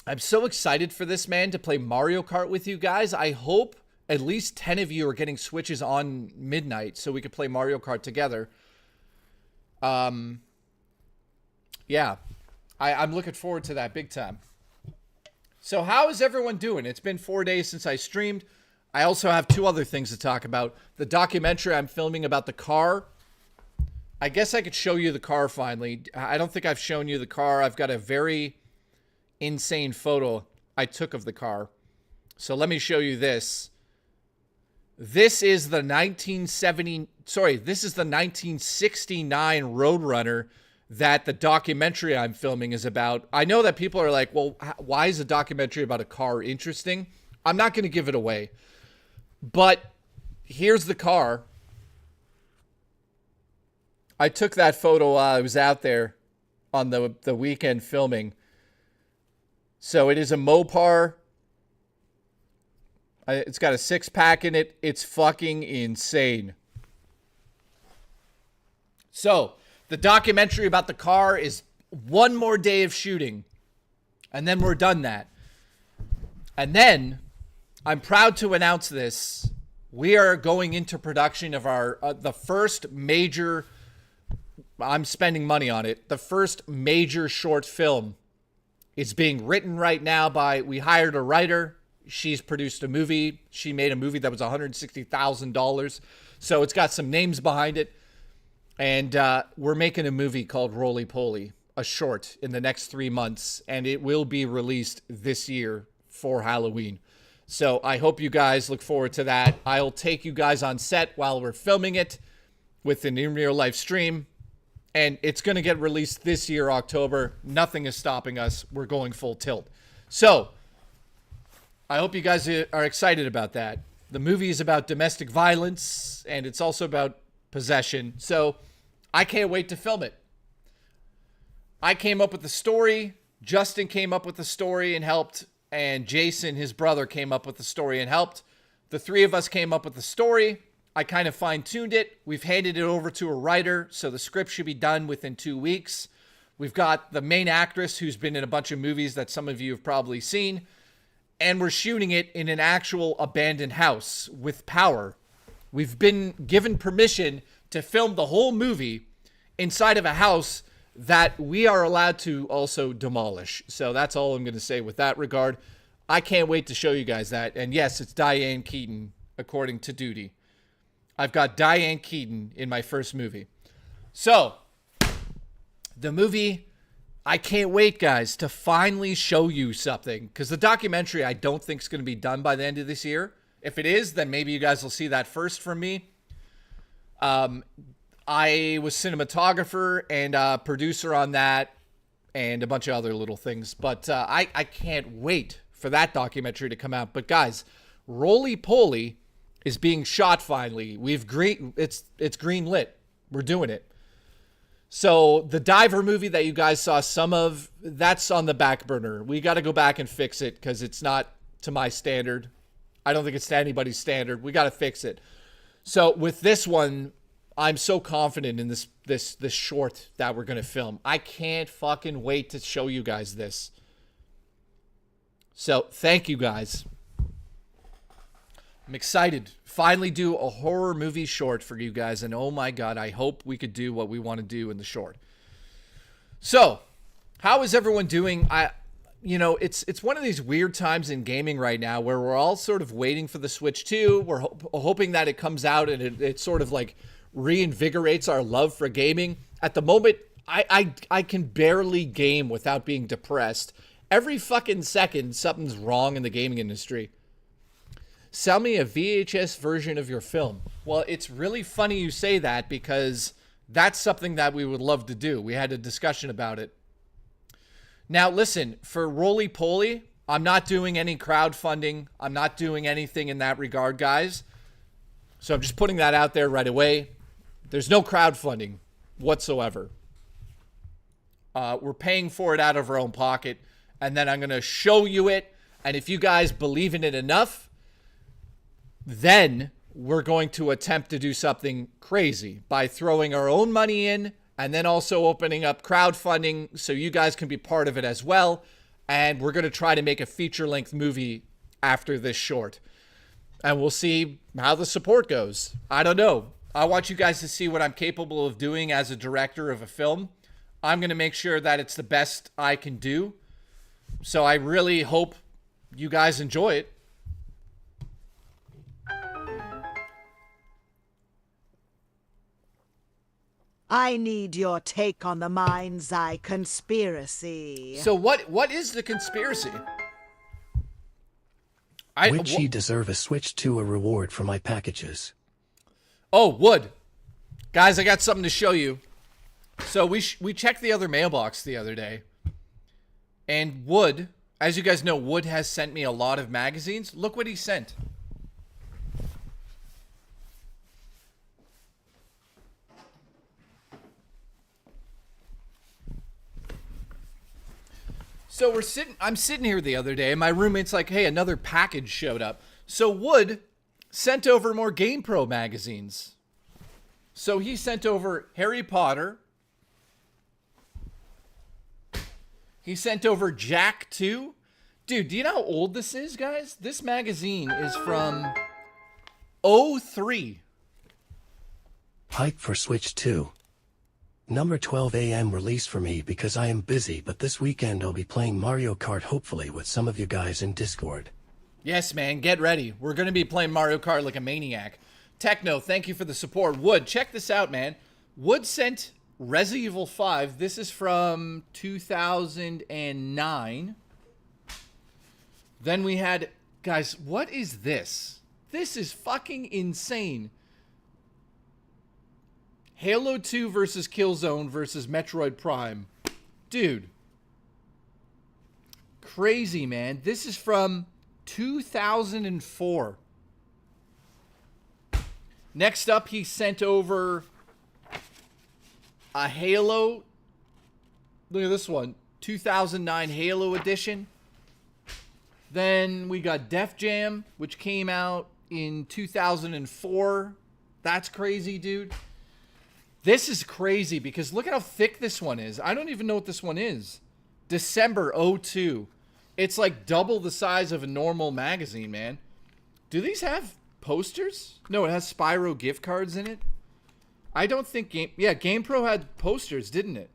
I'm so excited for this, man, to play Mario Kart with you guys. I hope at least 10 of you are getting Switches on midnight so we could play Mario Kart together. Yeah, I'm looking forward to that big time. So how is everyone doing? It's been 4 days since I streamed. I also have two other things to talk about. The documentary I'm filming about the car. I guess I could show you the car finally. I don't think I've shown you the car. I've got a very insane photo I took of the car. So let me show you this. This is the 1969 Roadrunner that the documentary I'm filming is about. I know that people are like, well, why is a documentary about a car interesting? I'm not going to give it away. But here's the car. I took that photo while I was out there on the weekend filming. So it is a Mopar. It's got a 6-pack in it. It's fucking insane. So the documentary about the car is one more day of shooting. And then we're done that. And then I'm proud to announce this. We are going into production of our the first major... I'm spending money on it. The first major short film is being written right now by... We hired a writer. She's produced a movie. She made a movie that was $160,000. So it's got some names behind it. And we're making a movie called Roly Poly, a short, in the next 3 months. And it will be released this year for Halloween. So I hope you guys look forward to that. I'll take you guys on set while we're filming it. with an in real life stream. And it's going to get released this year, October. Nothing is stopping us. We're going full tilt. So I hope you guys are excited about that. The movie is about domestic violence, and it's also about possession. So I can't wait to film it. I came up with the story. Justin came up with the story and helped. And Jason, his brother, came up with the story and helped. The three of us came up with the story. I kind of fine-tuned it. We've handed it over to a writer, so the script should be done within 2 weeks. We've got the main actress who's been in a bunch of movies that some of you have probably seen. And we're shooting it in an actual abandoned house with power. We've been given permission to film the whole movie inside of a house that we are allowed to also demolish. So that's all I'm going to say with that regard. I can't wait to show you guys that. And yes, it's Diane Keaton, according to duty. I've got Diane Keaton in my first movie. So, the movie, I can't wait, guys, to finally show you something. Because the documentary, I don't think is going to be done by the end of this year. If it is, then maybe you guys will see that first from me. I was cinematographer and producer on that and a bunch of other little things. But I can't wait for that documentary to come out. But, guys, Roly Poly is being shot finally. It's green lit. We're doing it. So the Diver movie that you guys saw some of, that's on the back burner. We got to go back and fix it because it's not to my standard. I don't think it's to anybody's standard. We got to fix it. So with this one, I'm so confident in this short that we're going to film. I can't fucking wait to show you guys this. So thank you guys. I'm excited. Finally do a horror movie short for you guys. And oh my God, I hope we could do what we want to do in the short. So, how is everyone doing? It's one of these weird times in gaming right now where we're all sort of waiting for the Switch 2. We're hoping that it comes out and it sort of like reinvigorates our love for gaming. At the moment, I can barely game without being depressed. Every fucking second, something's wrong in the gaming industry. Sell me a VHS version of your film. Well, it's really funny you say that because that's something that we would love to do. We had a discussion about it. Now, listen, for Roly Poly, I'm not doing any crowdfunding. I'm not doing anything in that regard, guys. So I'm just putting that out there right away. There's no crowdfunding whatsoever. We're paying for it out of our own pocket, and then I'm going to show you it. And if you guys believe in it enough, then we're going to attempt to do something crazy by throwing our own money in and then also opening up crowdfunding so you guys can be part of it as well. And we're going to try to make a feature-length movie after this short. And we'll see how the support goes. I don't know. I want you guys to see what I'm capable of doing as a director of a film. I'm going to make sure that it's the best I can do. So I really hope you guys enjoy it. I need your take on the Mind's Eye conspiracy. So what is the conspiracy? Would she deserve a Switch 2 a reward for my packages? Oh, would. Guys, I got something to show you. So we checked the other mailbox the other day. And Wood, as you guys know, Wood has sent me a lot of magazines. Look what he sent. So I'm sitting here the other day, and my roommate's like, hey, another package showed up. So Wood sent over more GamePro magazines. So he sent over Harry Potter. He sent over Jack 2. Dude, do you know how old this is, guys? This magazine is from 03. Hype for Switch 2. Number 12 a.m. release for me because I am busy, but this weekend I'll be playing Mario Kart hopefully with some of you guys in Discord. Yes, man, get ready. We're going to be playing Mario Kart like a maniac. Techno, thank you for the support. Wood, check this out, man. Wood sent Resident Evil 5. This is from 2009. Then we had... Guys, what is this? This is fucking insane. Halo 2 versus Killzone versus Metroid Prime. Dude. Crazy, man. This is from 2004. Next up, he sent over a Halo. Look at this one. 2009 Halo edition. Then we got Def Jam, which came out in 2004. That's crazy, dude. This is crazy because look at how thick this one is. I don't even know what this one is. December 02. It's like double the size of a normal magazine, man. Do these have posters? No, it has Spyro gift cards in it. I don't think GamePro had posters, didn't it?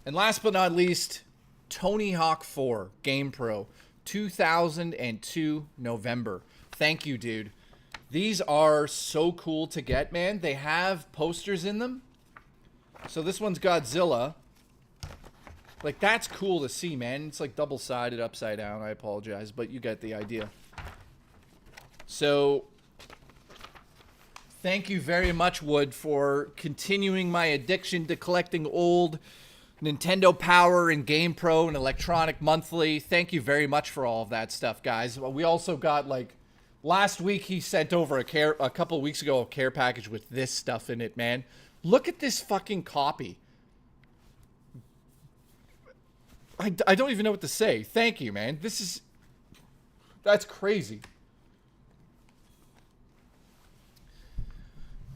And last but not least, Tony Hawk 4 GamePro 2002 November. Thank you, dude. These are so cool to get, man. They have posters in them. So this one's Godzilla. Like, that's cool to see, man. It's like double-sided, upside down. I apologize, but you get the idea. So, thank you very much, Wood, for continuing my addiction to collecting old Nintendo Power and GamePro and Electronic Monthly. Thank you very much for all of that stuff, guys. We also got, like, last week he sent over a couple of weeks ago, a care package with this stuff in it, man. Look at this fucking copy. I don't even know what to say. Thank you, man. That's crazy.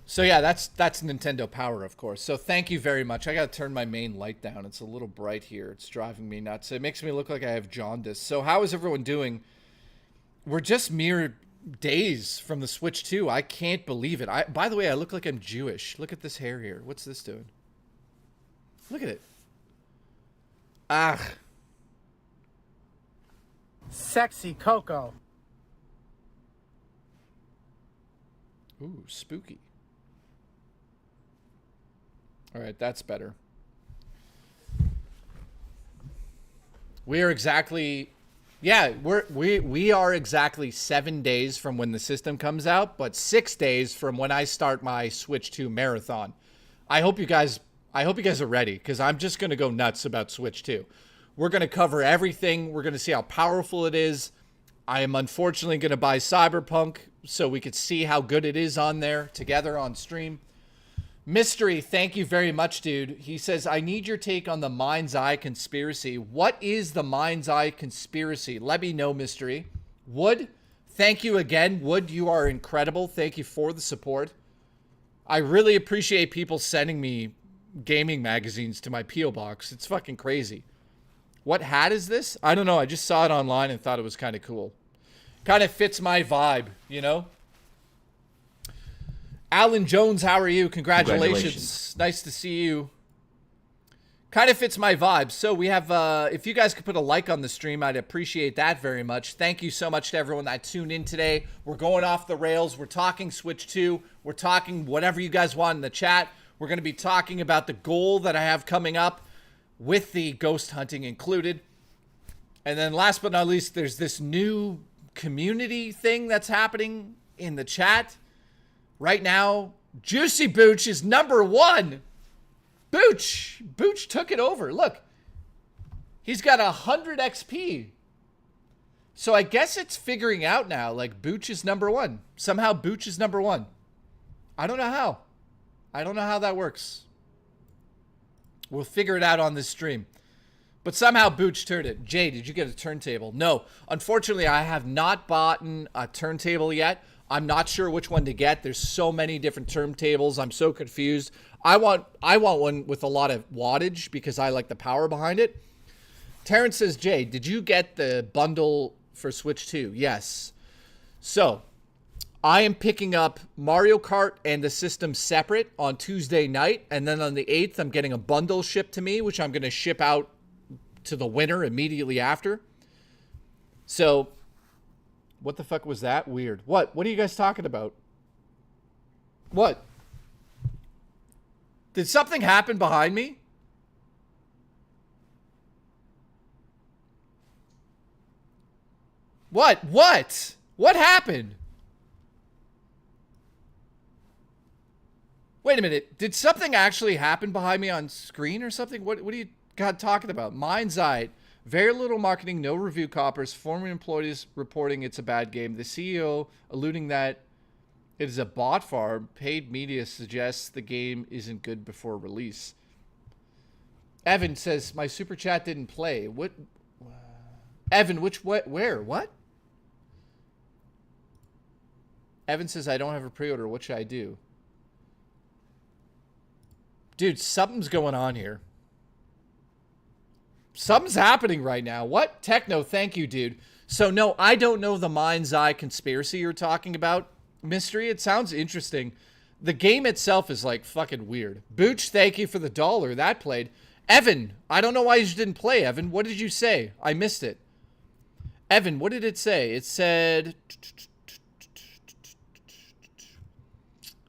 So yeah, that's Nintendo Power, of course. So thank you very much. I gotta turn my main light down. It's a little bright here. It's driving me nuts. It makes me look like I have jaundice. So how is everyone doing? We're just mere days from the Switch 2. I can't believe it. By the way, I look like I'm Jewish. Look at this hair here. What's this doing? Look at it. Ah. Sexy Coco. Ooh, spooky. All right, that's better. We are exactly, yeah, we are exactly 7 days from when the system comes out, but 6 days from when I start my Switch 2 marathon. I hope you guys are ready, because I'm just going to go nuts about Switch 2. We're going to cover everything. We're going to see how powerful it is. I am unfortunately going to buy Cyberpunk so we could see how good it is on there together on stream. Mystery, thank you very much, dude. He says, I need your take on the Mind's Eye conspiracy. What is the Mind's Eye conspiracy? Let me know, Mystery. Wood, thank you again. Wood, you are incredible. Thank you for the support. I really appreciate people sending me gaming magazines to my P.O. box. It's fucking crazy. What hat is this? I don't know. I just saw it online and thought it was kind of cool. Kind of fits my vibe, you know? Alan Jones, how are you? Congratulations. Nice to see you. Kind of fits my vibe. So we have, if you guys could put a like on the stream, I'd appreciate that very much. Thank you so much to everyone that tuned in today. We're going off the rails. We're talking Switch 2. We're talking whatever you guys want in the chat. We're going to be talking about the goal that I have coming up with the ghost hunting included. And then last but not least, there's this new community thing that's happening in the chat. Right now, Juicy Booch is #1. Booch took it over. Look, he's got 100 XP. So I guess it's figuring out now, like Booch is #1. Somehow Booch is #1. I don't know how. I don't know how that works. We'll figure it out on this stream. But somehow Booch turned it. Jay, did you get a turntable? No. Unfortunately, I have not bought a turntable yet. I'm not sure which one to get. There's so many different turntables. I'm so confused. I want one with a lot of wattage because I like the power behind it. Terrence says, Jay, did you get the bundle for Switch 2? Yes. So, I am picking up Mario Kart and the system separate on Tuesday night. And then on the 8th, I'm getting a bundle shipped to me, which I'm going to ship out to the winner immediately after. So, what the fuck was that? Weird. What are you guys talking about? What? Did something happen behind me? What? What happened? Wait a minute. Did something actually happen behind me on screen or something? What are you God talking about? Mind's Eye. Very little marketing, no review coppers. Former employees reporting it's a bad game. The CEO alluding that it is a bot farm. Paid media suggests the game isn't good before release. Evan says, my super chat didn't play. What? Evan, where? What? Evan says, I don't have a pre-order. What should I do? Dude, something's going on here. Something's happening right now. What? Techno, thank you, dude. So, no, I don't know the Mind's Eye conspiracy you're talking about. Mystery, it sounds interesting. The game itself is, like, fucking weird. Booch, thank you for the $1. That played. Evan, I don't know why you didn't play, Evan. What did you say? I missed it. Evan, what did it say? It said...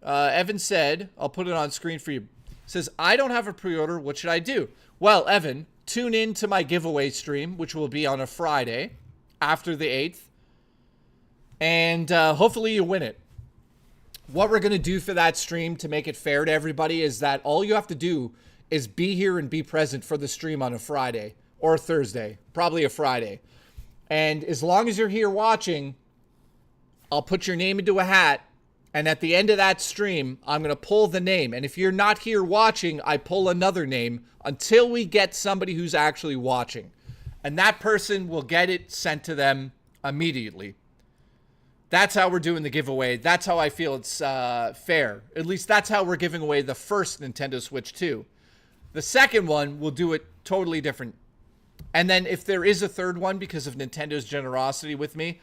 Evan said, I'll put it on screen for you. Says, I don't have a pre-order. What should I do? Well, Evan, tune in to my giveaway stream, which will be on a Friday after the 8th. And hopefully you win it. What we're going to do for that stream to make it fair to everybody is that all you have to do is be here and be present for the stream on a Friday or a Thursday, probably a Friday. And as long as you're here watching, I'll put your name into a hat. And at the end of that stream, I'm going to pull the name. And if you're not here watching, I pull another name until we get somebody who's actually watching. And that person will get it sent to them immediately. That's how we're doing the giveaway. That's how I feel it's fair. At least that's how we're giving away the first Nintendo Switch 2. The second one, we'll do it totally different. And then if there is a third one because of Nintendo's generosity with me,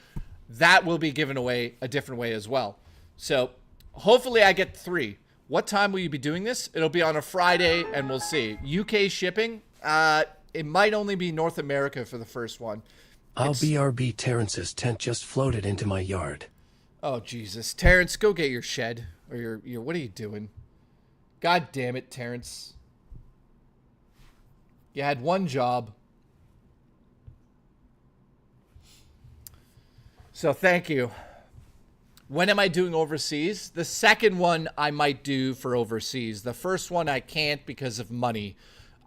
that will be given away a different way as well. So hopefully I get 3. What time will you be doing this? It'll be on a Friday and we'll see. UK shipping, it might only be North America for the first one. BRB Terrence's tent just floated into my yard. Oh, Jesus. Terrence, go get your shed. Or your what are you doing? God damn it, Terrence. You had one job. So thank you. When am I doing overseas? The second one I might do for overseas. The first one I can't because of money.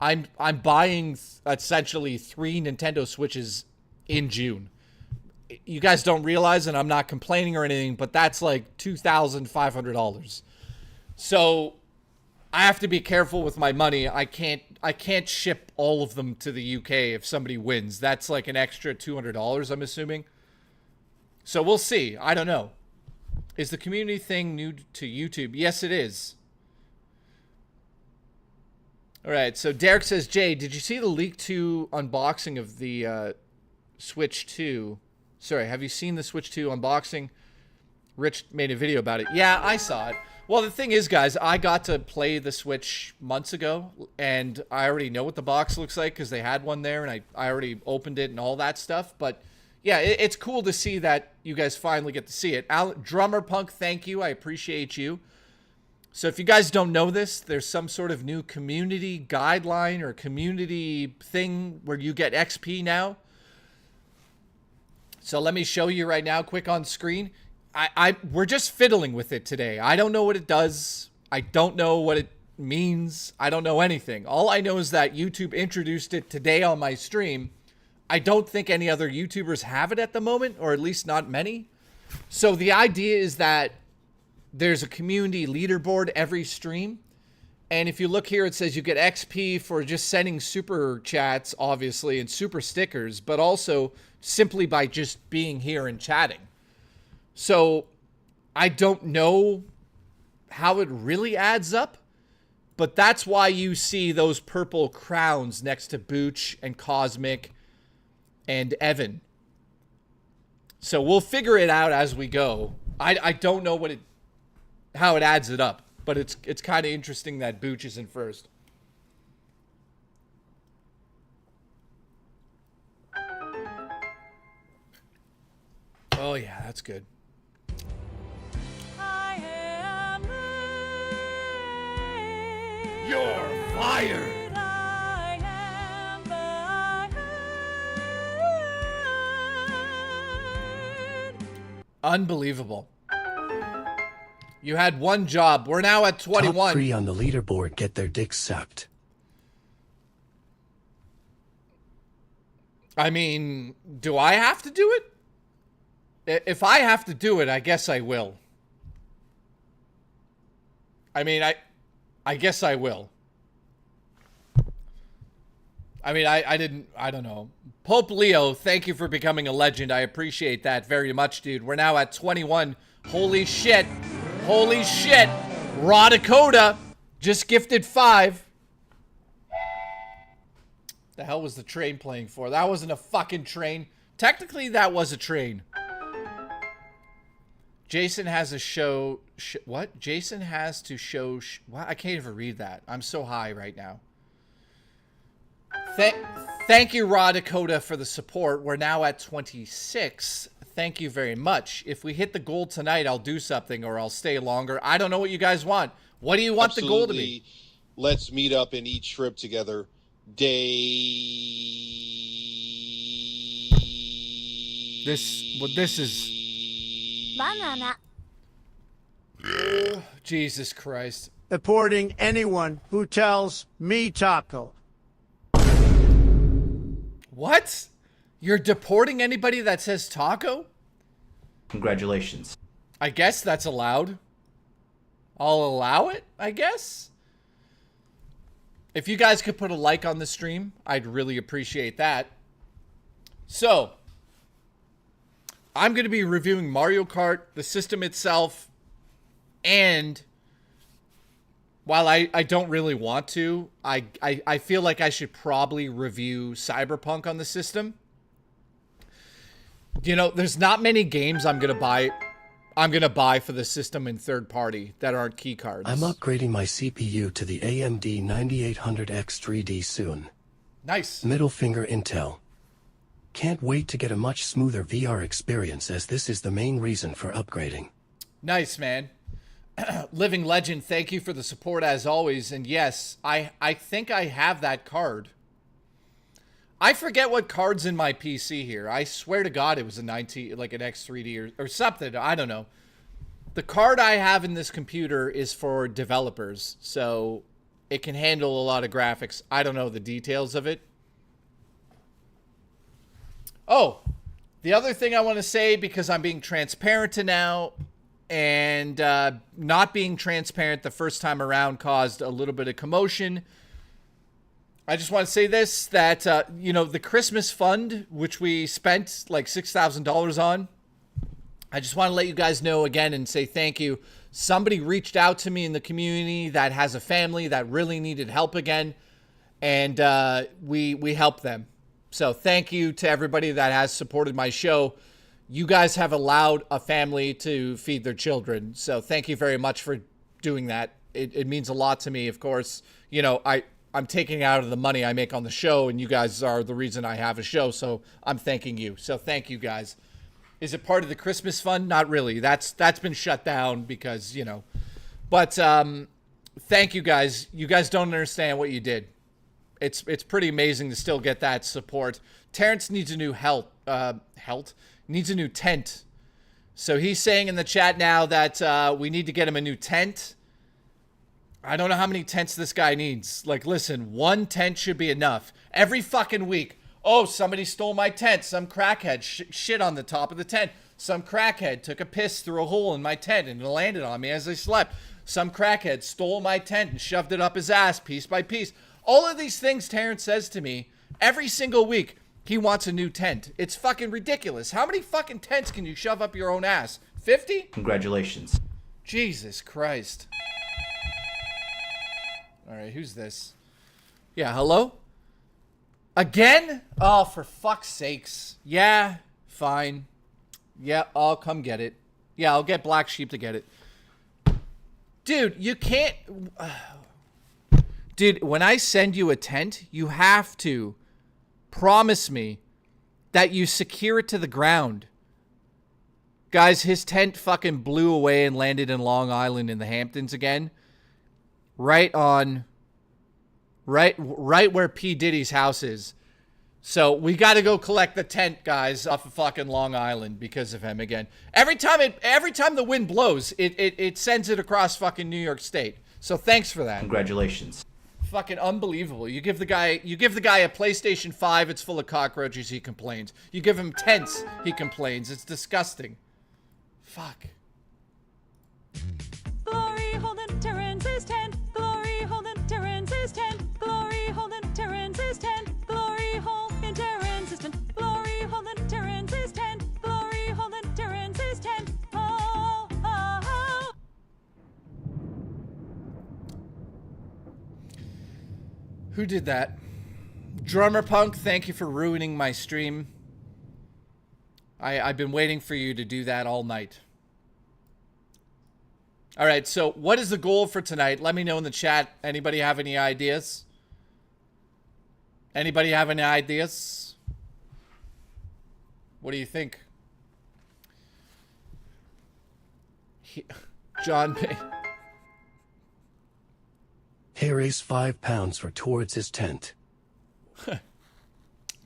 I'm buying essentially 3 Nintendo Switches in June. You guys don't realize, and I'm not complaining or anything, but that's like $2,500. So I have to be careful with my money. I can't ship all of them to the UK if somebody wins. That's like an extra $200, I'm assuming. So we'll see. I don't know. Is the community thing new to YouTube? Yes, it is. All right, so Derek says, Jay, did you see the Leak 2 unboxing of the Switch 2? Sorry, have you seen the Switch 2 unboxing? Rich made a video about it. Yeah, I saw it. Well, the thing is, guys, I got to play the Switch months ago, and I already know what the box looks like because they had one there, and I already opened it and all that stuff, but... yeah, it's cool to see that you guys finally get to see it. Drummer Punk, thank you. I appreciate you. So if you guys don't know this, there's some sort of new community guideline or community thing where you get XP now. So let me show you right now, quick on screen. We're just fiddling with it today. I don't know what it does. I don't know what it means. I don't know anything. All I know is that YouTube introduced it today on my stream. I don't think any other YouTubers have it at the moment, or at least not many. So the idea is that there's a community leaderboard every stream. And if you look here, it says you get XP for just sending super chats, obviously, and super stickers, but also simply by just being here and chatting. So I don't know how it really adds up, but that's why you see those purple crowns next to Booch and Cosmic and Evan. So we'll figure it out as we go. I don't know how it adds it up, but it's kind of interesting that Booch is in first. Oh yeah, that's good. I am You're fired. I am fired. Unbelievable. You had one job. We're now at 21. Top 3 on the leaderboard get their dicks sucked. I mean, do I have to do it? If I have to do it, I guess I will. I mean, I guess I will. I mean, I don't know. Pope Leo, thank you for becoming a legend. I appreciate that very much, dude. We're now at 21. Holy shit. Holy shit. Raw Dakota just gifted 5. The hell was the train playing for? That wasn't a fucking train. Technically, that was a train. Jason has a show. What? Jason has to show. What? I can't even read that. I'm so high right now. Thank you, Raw Dakota, for the support. We're now at 26. Thank you very much. If we hit the goal tonight, I'll do something or I'll stay longer. I don't know what you guys want. What do you want the goal to be? Let's meet up and eat shrimp together. This is Banana. Jesus Christ. Deporting anyone who tells me taco. What? You're deporting anybody that says taco? Congratulations. I guess that's allowed. I'll allow it, I guess. If you guys could put a like on the stream, I'd really appreciate that. So, I'm going to be reviewing Mario Kart, the system itself, and while I don't really want to, I feel like I should probably review Cyberpunk on the system. You know, there's not many games I'm going to buy for the system in third party that aren't key cards. I'm upgrading my CPU to the AMD 9800X 3D soon. Nice. Middle finger Intel. Can't wait to get a much smoother VR experience, as this is the main reason for upgrading. Nice, man. Living Legend, thank you for the support as always. And yes, I think I have that card. I forget what card's in my PC here. I swear to God it was a 90, like an X3D or something. I don't know. The card I have in this computer is for developers, so it can handle a lot of graphics. I don't know the details of it. Oh, the other thing I want to say, because I'm being transparent to now, and not being transparent the first time around caused a little bit of commotion. I just want to say this, that, you know, the Christmas fund, which we spent like $6,000 on, I just want to let you guys know again and say thank you. Somebody reached out to me in the community that has a family that really needed help again, and we helped them. So thank you to everybody that has supported my show. You guys have allowed a family to feed their children. So thank you very much for doing that. It means a lot to me, of course. You know, I'm taking out of the money I make on the show, and you guys are the reason I have a show, so I'm thanking you. So thank you, guys. Is it part of the Christmas fund? Not really. That's been shut down because, you know. But thank you, guys. You guys don't understand what you did. It's pretty amazing to still get that support. Terrence needs a new needs a new tent. So he's saying in the chat now that we need to get him a new tent. I don't know how many tents this guy needs. Like, listen, one tent should be enough. Every fucking week. Oh, somebody stole my tent. Some crackhead shit on the top of the tent. Some crackhead took a piss through a hole in my tent and it landed on me as I slept. Some crackhead stole my tent and shoved it up his ass piece by piece. All of these things Terrence says to me every single week. He wants a new tent. It's fucking ridiculous. How many fucking tents can you shove up your own ass? 50? Congratulations. Jesus Christ. All right, who's this? Yeah, hello? Again? Oh, for fuck's sakes. Yeah, fine. Yeah, I'll come get it. Yeah, I'll get Black Sheep to get it. Dude, you can't... Dude, when I send you a tent, you have to promise me that you secure it to the ground. Guys, his tent fucking blew away and landed in Long Island in the Hamptons again. Right where P. Diddy's house is. So we got to go collect the tent, guys, off of fucking Long Island because of him again. Every time the wind blows, it sends it across fucking New York State. So thanks for that. Congratulations. Fucking unbelievable. You give the guy a PlayStation 5, it's full of cockroaches, he complains. You give him tents, he complains. It's disgusting. Fuck. Glory hole in Terence's tent. Glory hole in Terence's tent. Glory hole in Terence's tent. Glory hole in Terence's tent. Glory hole in Terence's tent. Glory hole in Terence's tent. Oh, oh, oh. Who did that? Drummer Punk, thank you for ruining my stream. I've been waiting for you to do that all night. All right, so what is the goal for tonight? Let me know in the chat. Anybody have any ideas? Anybody have any ideas? What do you think? John Payne. He raised £5 for towards his tent.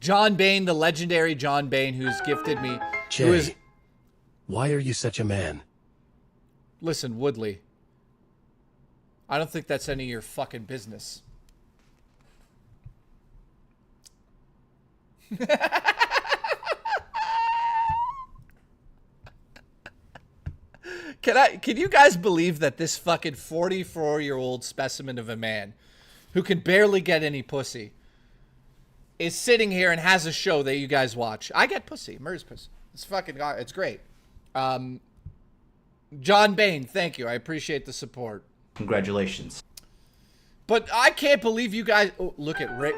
John Bain, the legendary John Bain, who's gifted me. Jay, why are you such a man? Listen, Woodley. I don't think that's any of your fucking business. Can you guys believe that this fucking 44-year-old specimen of a man who can barely get any pussy is sitting here and has a show that you guys watch? I get pussy. Murr's pussy. It's fucking, it's great. John Bain, thank you. I appreciate the support. Congratulations. But I can't believe you guys... Oh, look at Rick.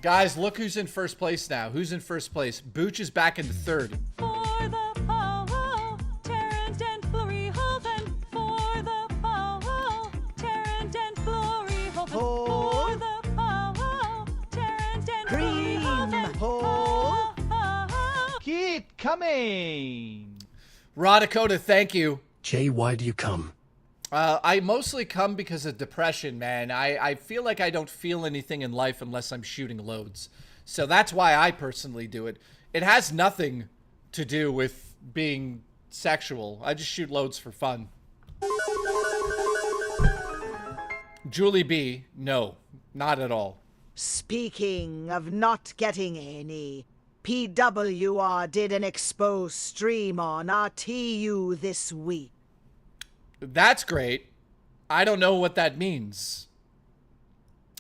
Guys, look who's in first place now. Who's in first place? Booch is back into third. For the power, Terrence and Glory Hoven. For the power, Terrence and Glory Hoven. For the power, Terrence and Glory Hoven. Keep coming. Radakota, thank you. Jay, why do you come? I mostly come because of depression, man. I feel like I don't feel anything in life unless I'm shooting loads. So that's why I personally do it. It has nothing to do with being sexual. I just shoot loads for fun. Julie B, no, not at all. Speaking of not getting any, PWR did an expose stream on RTU this week. That's great. I don't know what that means.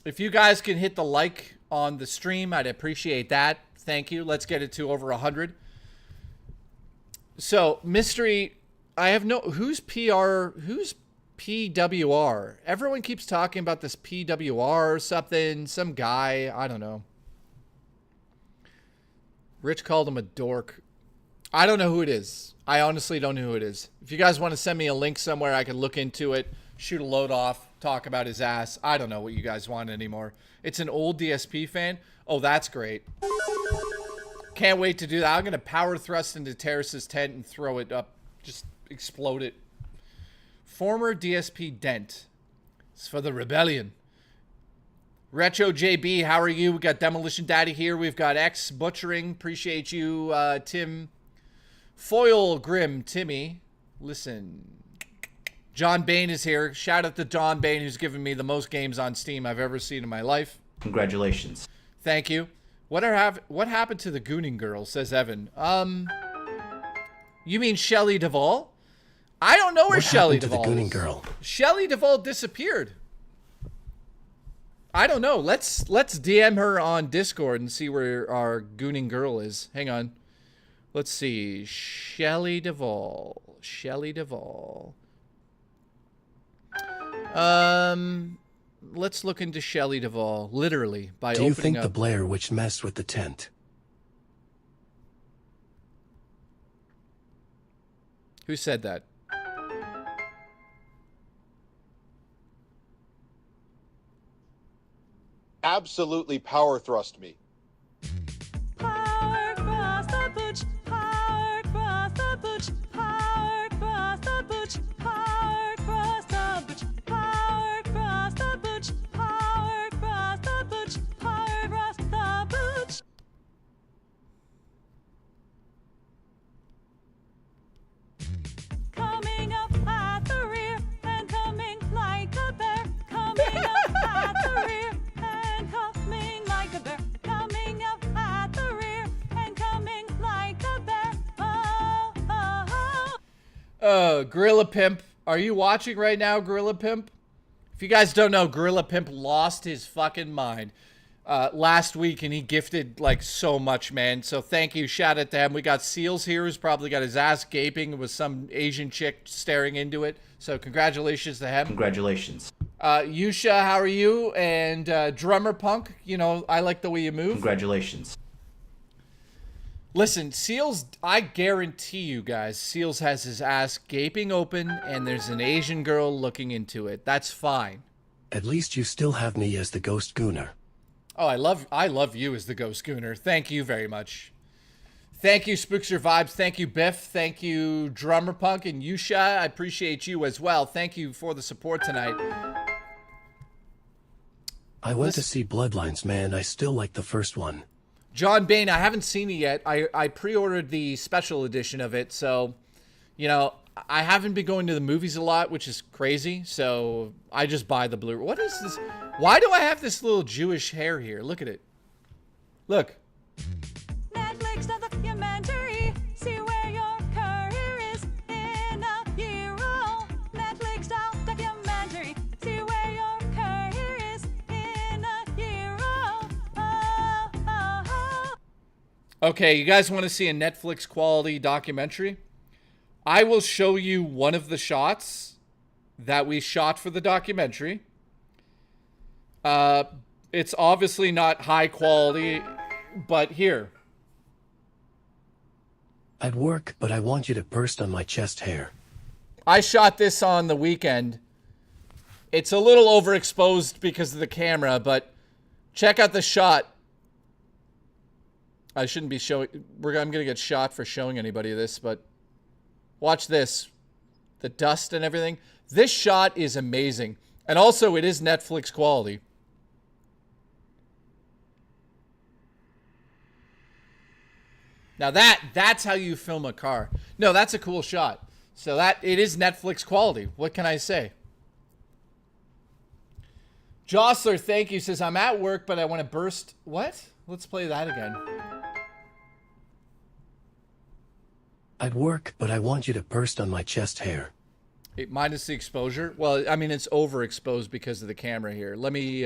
If you guys can hit the like on the stream, I'd appreciate that. Thank you. Let's get it to over 100. So, mystery, I have no... Who's PWR? Everyone keeps talking about this PWR or something. Some guy. I don't know. Rich called him a dork. I don't know who it is. I honestly don't know who it is. If you guys want to send me a link somewhere, I can look into it, shoot a load off, talk about his ass. I don't know what you guys want anymore. It's an old DSP fan. Oh, that's great. Can't wait to do that. I'm going to power thrust into Terrace's tent and throw it up. Just explode it. Former DSP Dent. It's for the rebellion. Retro JB, how are you? We got Demolition Daddy here. We've got X Butchering. Appreciate you, Tim. Foil Grim Timmy. Listen. John Bain is here. Shout out to John Bain, who's given me the most games on Steam I've ever seen in my life. Congratulations. Thank you. What happened to the Gooning Girl, says Evan. You mean Shelley Duvall? I don't know where Shelley Duvall is. The Gooning Girl? Shelley Duvall disappeared. I don't know. Let's DM her on Discord and see where our Gooning Girl is. Hang on. Let's see. Shelley Duvall. Shelley Duvall. Let's look into Shelley Duvall, literally, by opening up. Do you think the Blair Witch messed with the tent? Who said that? Absolutely power thrust me. Power cross the booch. Power cross the booch. Power cross the booch. Power cross the booch. Power cross the booch. Power cross the booch. Power cross the booch. Gorilla Pimp. Are you watching right now, Gorilla Pimp? If you guys don't know, Gorilla Pimp lost his fucking mind last week, and he gifted like so much, man. So thank you. Shout out to him. We got Seals here, who's probably got his ass gaping with some Asian chick staring into it. So congratulations to him. Congratulations. Yusha, how are you? And Drummer Punk, you know, I like the way you move. Congratulations. Listen, Seals, I guarantee you guys, Seals has his ass gaping open and there's an Asian girl looking into it. That's fine. At least you still have me as the Ghost Gooner. Oh, I love you as the Ghost Gooner. Thank you very much. Thank you, Spooks Your Vibes. Thank you, Biff. Thank you, Drummer Punk and Yusha. I appreciate you as well. Thank you for the support tonight. I went to see Bloodlines, man. I still like the first one. John Bain, I haven't seen it yet. I pre-ordered the special edition of it, so, you know, I haven't been going to the movies a lot, which is crazy, so I just buy the Blu-ray. What is this? Why do I have this little Jewish hair here? Look at it. Look. Netflix documentary. See where your career is in a year. Netflix documentary. See where your career is in a year. Okay, you guys want to see a Netflix quality documentary? I will show you one of the shots that we shot for the documentary. It's obviously not high quality, but here. I'd work, but I want you to burst on my chest hair. I shot this on the weekend. It's a little overexposed because of the camera, but check out the shot. I shouldn't be showing... I'm going to get shot for showing anybody this, but watch this. The dust and everything. This shot is amazing. And also, it is Netflix quality. Now that's how you film a car. No, that's a cool shot. So it is Netflix quality. What can I say? Jostler, thank you, says, I'm at work, but I want to burst... What? Let's play that again. I'd work, but I want you to burst on my chest hair. Minus the exposure? Well, I mean, it's overexposed because of the camera here. Let me...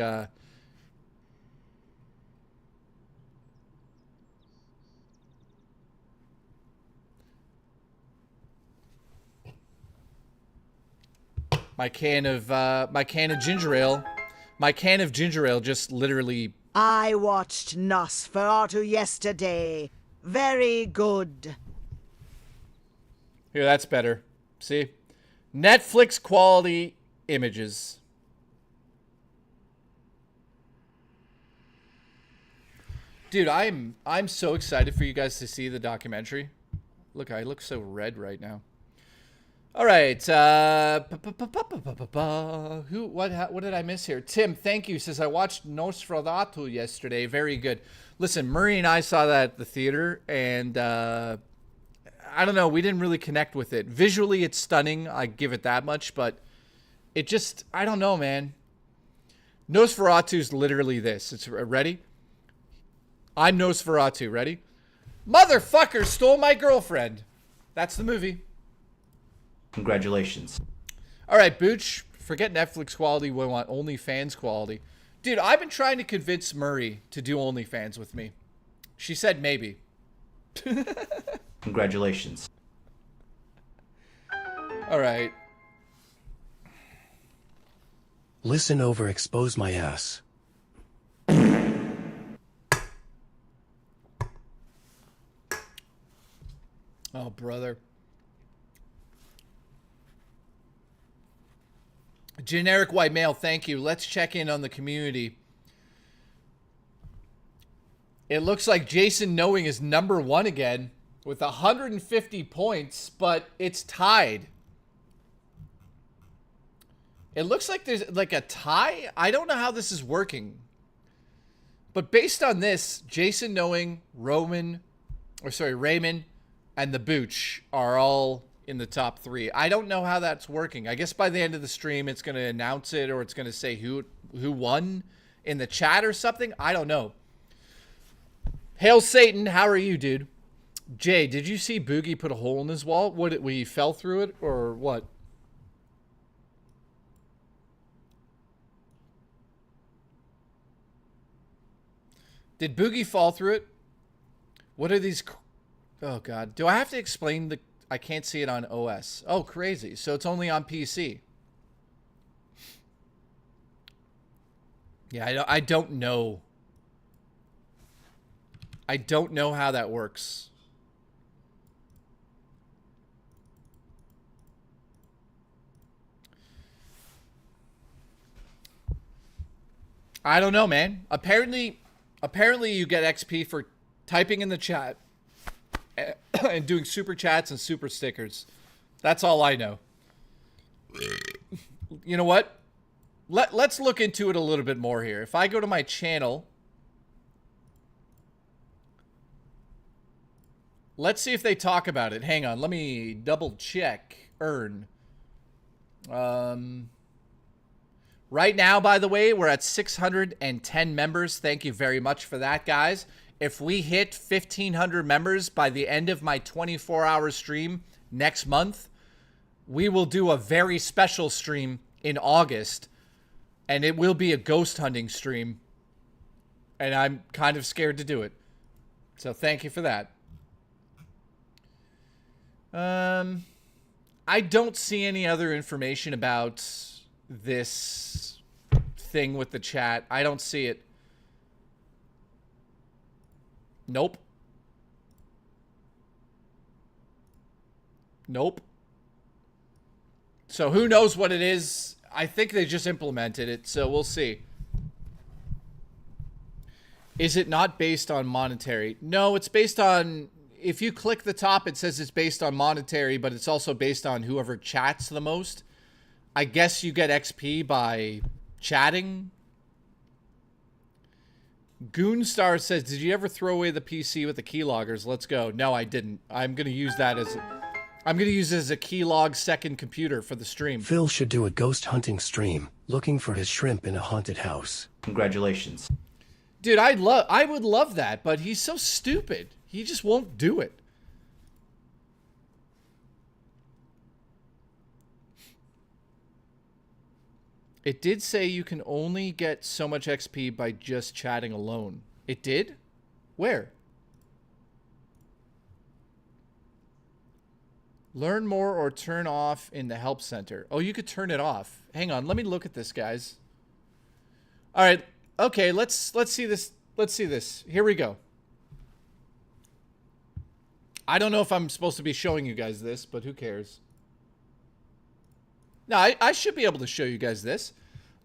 My can of ginger ale. My can of ginger ale just literally... I watched Nosferatu yesterday. Very good. Here, that's better. See? Netflix quality images. Dude, I'm so excited for you guys to see the documentary. Look, I look so red right now. All right. What did I miss here? Tim, thank you. Says, I watched Nosferatu yesterday. Very good. Listen, Murray and I saw that at the theater, and I don't know. We didn't really connect with it. Visually, it's stunning. I give it that much, but it just, I don't know, man. Nosferatu's literally this. It's ready? I'm Nosferatu. Ready? Motherfucker stole my girlfriend. That's the movie. Congratulations. All right, Booch. Forget Netflix quality. We want OnlyFans quality. Dude, I've been trying to convince Murray to do OnlyFans with me. She said maybe. Congratulations. All right. Listen, overexpose my ass. Oh, brother. Generic white male, thank you. Let's check in on the community. It looks like Jason Knowing is #1 again with 150 points, but it's tied. It looks like there's like a tie. I don't know how this is working. But based on this, Jason Knowing, Raymond, and the Booch are all in the top 3. I don't know how that's working. I guess by the end of the stream, it's going to announce it, or it's going to say who won in the chat or something. I don't know. Hail Satan, how are you, dude? Jay, did you see Boogie put a hole in his wall? We fell through it or what? Did Boogie fall through it? What are these? Oh, God. Do I have to explain the... I can't see it on OS. Oh, crazy. So it's only on PC. Yeah, I don't know. I don't know how that works. I don't know, man. Apparently you get XP for typing in the chat and doing super chats and super stickers. That's all I know. You know what? Let's look into it a little bit more here. If I go to my channel, let's see if they talk about it. Hang on, let me double check. Earn. Right now, by the way, we're at 610 members. Thank you very much for that, guys. If we hit 1,500 members by the end of my 24-hour stream next month, we will do a very special stream in August, and it will be a ghost hunting stream, and I'm kind of scared to do it. So thank you for that. I don't see any other information about this thing with the chat. I don't see it. Nope. Nope. So who knows what it is? I think they just implemented it, so we'll see. Is it not based on monetary? No, it's based on... If you click the top, it says it's based on monetary, but it's also based on whoever chats the most. I guess you get XP by chatting. Goonstar says, did you ever throw away the PC with the keyloggers? Let's go. No, I didn't. I'm going to use that as... I'm going to use it as a keylog second computer for the stream. Phil should do a ghost hunting stream, looking for his shrimp in a haunted house. Congratulations. Dude, I would love that, but he's so stupid. He just won't do it. It did say you can only get so much XP by just chatting alone. It did? Where? Learn more or turn off in the help center. Oh, you could turn it off. Hang on, let me look at this, guys. All right. Okay, let's see this. Let's see this. Here we go. I don't know if I'm supposed to be showing you guys this, but who cares? No, I should be able to show you guys this.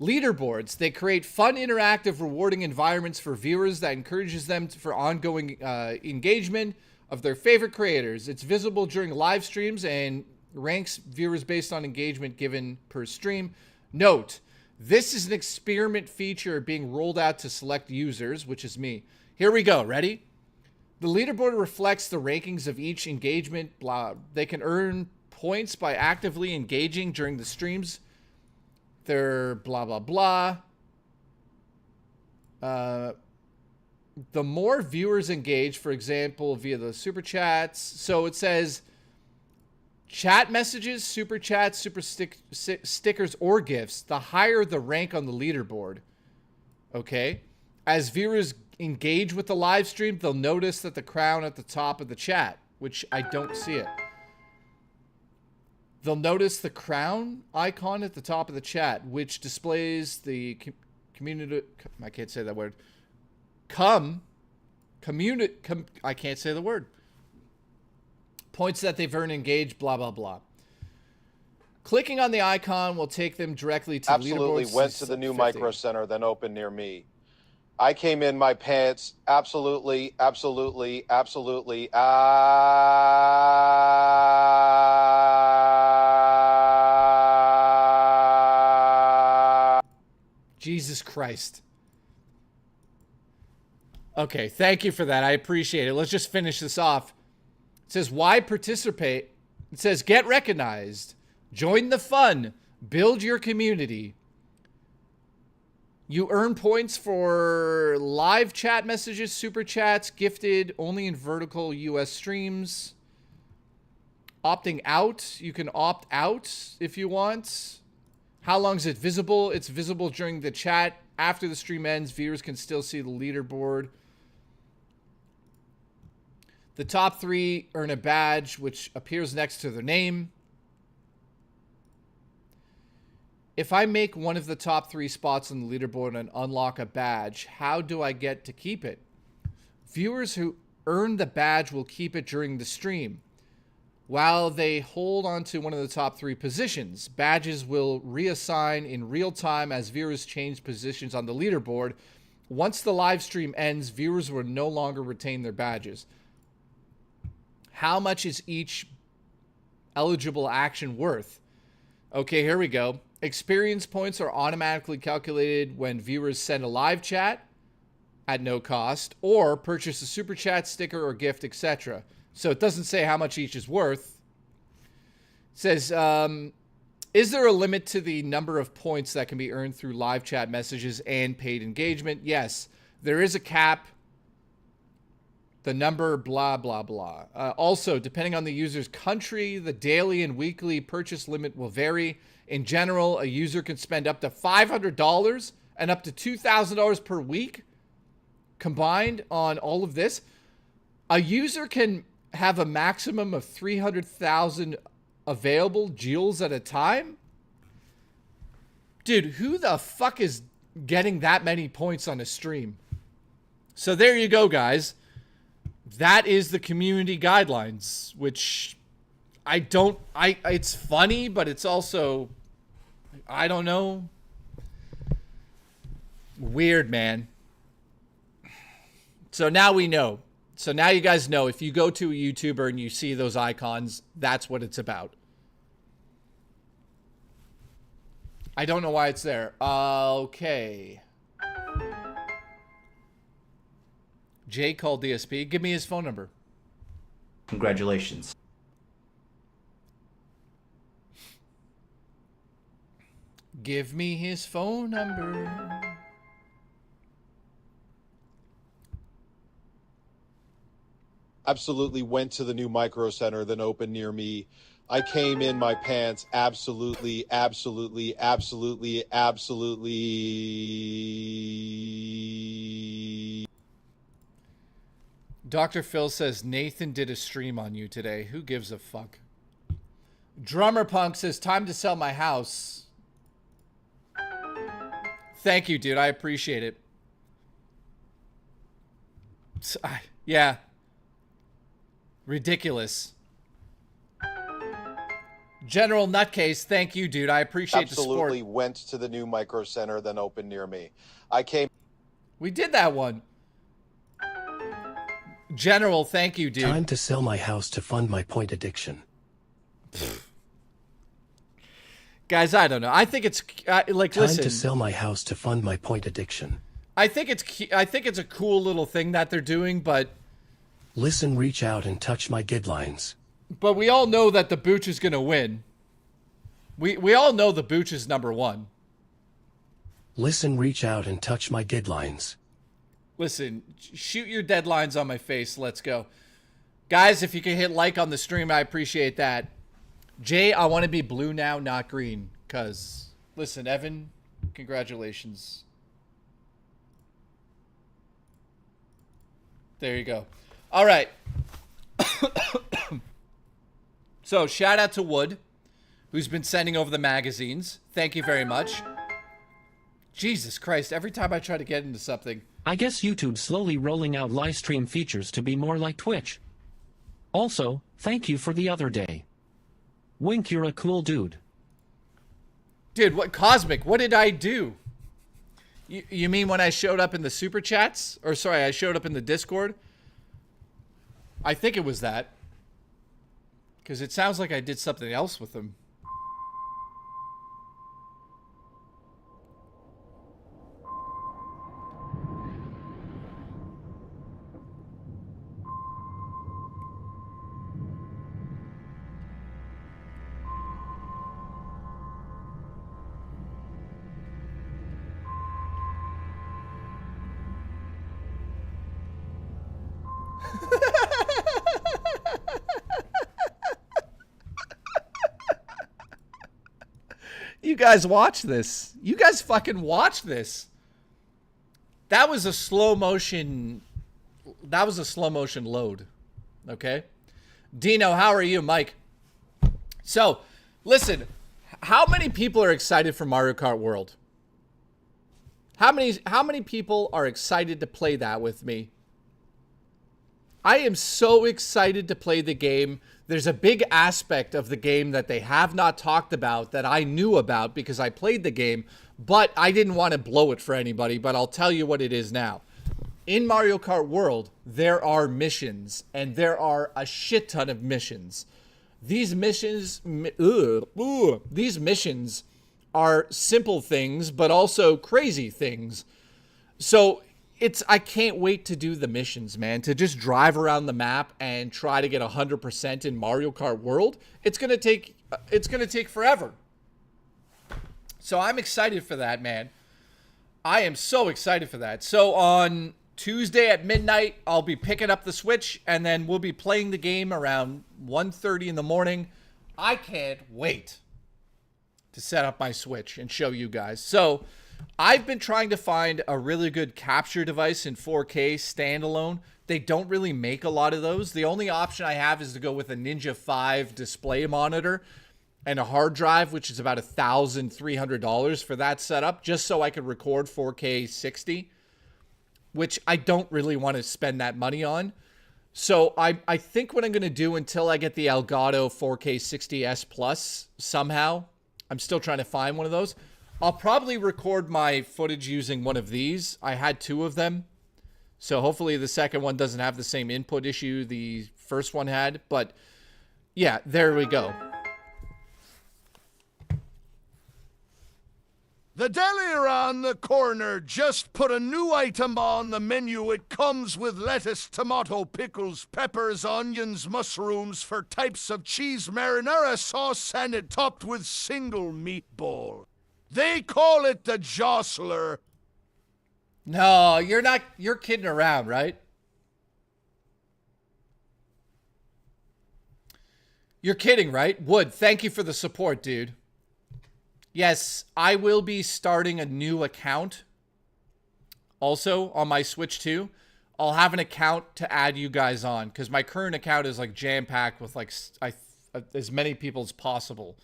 Leaderboards. They create fun, interactive, rewarding environments for viewers that encourages them for ongoing engagement of their favorite creators. It's visible during live streams and ranks viewers based on engagement given per stream. Note, this is an experiment feature being rolled out to select users, which is me. Here we go. Ready? The leaderboard reflects the rankings of each engagement. Blah. They can earn points by actively engaging during the streams. They're blah, blah, blah. The more viewers engage, for example, via the super chats. So it says chat messages, super chats, stickers, or gifts. The higher the rank on the leaderboard. Okay. As viewers engage with the live stream, they'll notice that the crown at the top of the chat, which I don't see it. They'll notice the crown icon at the top of the chat, which displays the community. I can't say that word. I can't say the word. Points that they've earned engaged, blah, blah, blah. Clicking on the icon will take them directly to Absolutely leaderboard. went to the new micro center, then opened near me. I came in my pants. Absolutely, absolutely, absolutely. Jesus Christ. Okay, thank you for that. I appreciate it. Let's just finish this off. It says, why participate? It says, get recognized. Join the fun. Build your community. You earn points for live chat messages, super chats, gifted only in vertical US streams. Opting out, you can opt out if you want. How long is it visible? It's visible during the chat. After the stream ends, viewers can still see the leaderboard. The top 3 earn a badge, which appears next to their name. If I make one of the top 3 spots on the leaderboard and unlock a badge, how do I get to keep it? Viewers who earn the badge will keep it during the stream. While they hold on to one of the top 3 positions, badges will reassign in real time as viewers change positions on the leaderboard. Once the live stream ends, viewers will no longer retain their badges. How much is each eligible action worth? Okay, here we go. Experience points are automatically calculated when viewers send a live chat at no cost or purchase a super chat, sticker, or gift, etc. So it doesn't say how much each is worth. It says, is there a limit to the number of points that can be earned through live chat messages and paid engagement? Yes, there is a cap. The number, blah, blah, blah. Also, depending on the user's country, the daily and weekly purchase limit will vary. In general, a user can spend up to $500 and up to $2,000 per week combined on all of this. A user can have a maximum of 300,000 available joules at a time? Dude, who the fuck is getting that many points on a stream? So there you go, guys. That is the community guidelines, which it's funny, but it's also, I don't know. Weird, man. So now we know. So now you guys know, if you go to a YouTuber and you see those icons, that's what it's about. I don't know why it's there. Okay. Jay called DSP. Give me his phone number. Congratulations. Give me his phone number. Absolutely went to the new micro center that opened near me. I came in my pants. Absolutely, absolutely, absolutely, absolutely. Dr. Phil says Nathan did a stream on you today. Who gives a fuck? Drummer Punk says time to sell my house. Thank you, dude. I appreciate it. Yeah. Ridiculous. General Nutcase, thank you, dude. I appreciate the support. Absolutely went to the new micro center that opened near me. I came. We did that one. General, thank you, dude. Time to sell my house to fund my point addiction. Guys, I don't know. I think it's like, Time listen. to sell my house to fund my point addiction. I think it's a cool little thing that they're doing, but listen, reach out and touch my guidelines. But we all know that the Booch is going to win. We all know the Booch is number one. Listen, reach out and touch my guidelines. Listen, shoot your deadlines on my face. Let's go. Guys, if you can hit like on the stream, I appreciate that. Jay, I want to be blue now, not green. Because, listen, Evan, congratulations. There you go. All right. So, shout out to Wood, who's been sending over the magazines. Thank you very much. Jesus Christ, every time I try to get into something. I guess YouTube's slowly rolling out live stream features to be more like Twitch. Also, thank you for the other day. Wink, you're a cool dude. Dude, what Cosmic? What did I do? You mean when I showed up in the super chats? Or sorry, I showed up in the Discord? I think it was that. Because it sounds like I did something else with them. You guys watch this. You guys fucking watch this. That was a slow motion. That was a slow motion load. Okay. Dino, how are you? Mike. So, listen. How many people are excited for Mario Kart World? How many people are excited to play that with me? I am so excited to play the game. There's a big aspect of the game that they have not talked about that I knew about because I played the game, but I didn't want to blow it for anybody, but I'll tell you what it is now. In Mario Kart World, there are missions, and there are a shit ton of missions. These missions, these missions are simple things, but also crazy things. So I can't wait to do the missions, man. To just drive around the map and try to get 100% in Mario Kart World. It's gonna take forever. So I'm excited for that, man. I am so excited for that. So on Tuesday at midnight, I'll be picking up the Switch, and then we'll be playing the game around 1:30 in the morning. I can't wait to set up my Switch and show you guys. So I've been trying to find a really good capture device in 4K standalone. They don't really make a lot of those. The only option I have is to go with a Ninja 5 display monitor and a hard drive, which is about $1,300 for that setup, just so I could record 4K 60, which I don't really want to spend that money on. So I think what I'm going to do until I get the Elgato 4K 60S Plus somehow, I'm still trying to find one of those, I'll probably record my footage using one of these. I had two of them, so hopefully the second one doesn't have the same input issue the first one had. But yeah, there we go. The deli around the corner just put a new item on the menu. It comes with lettuce, tomato, pickles, peppers, onions, mushrooms for types of cheese, marinara sauce, and it topped with single meatball. They call it the Jostler. No, you're kidding around, right? You're kidding, right? Wood, thank you for the support, dude. Yes, I will be starting a new account also on my Switch too. I'll have an account to add you guys on because my current account is like jam-packed with like as many people as possible.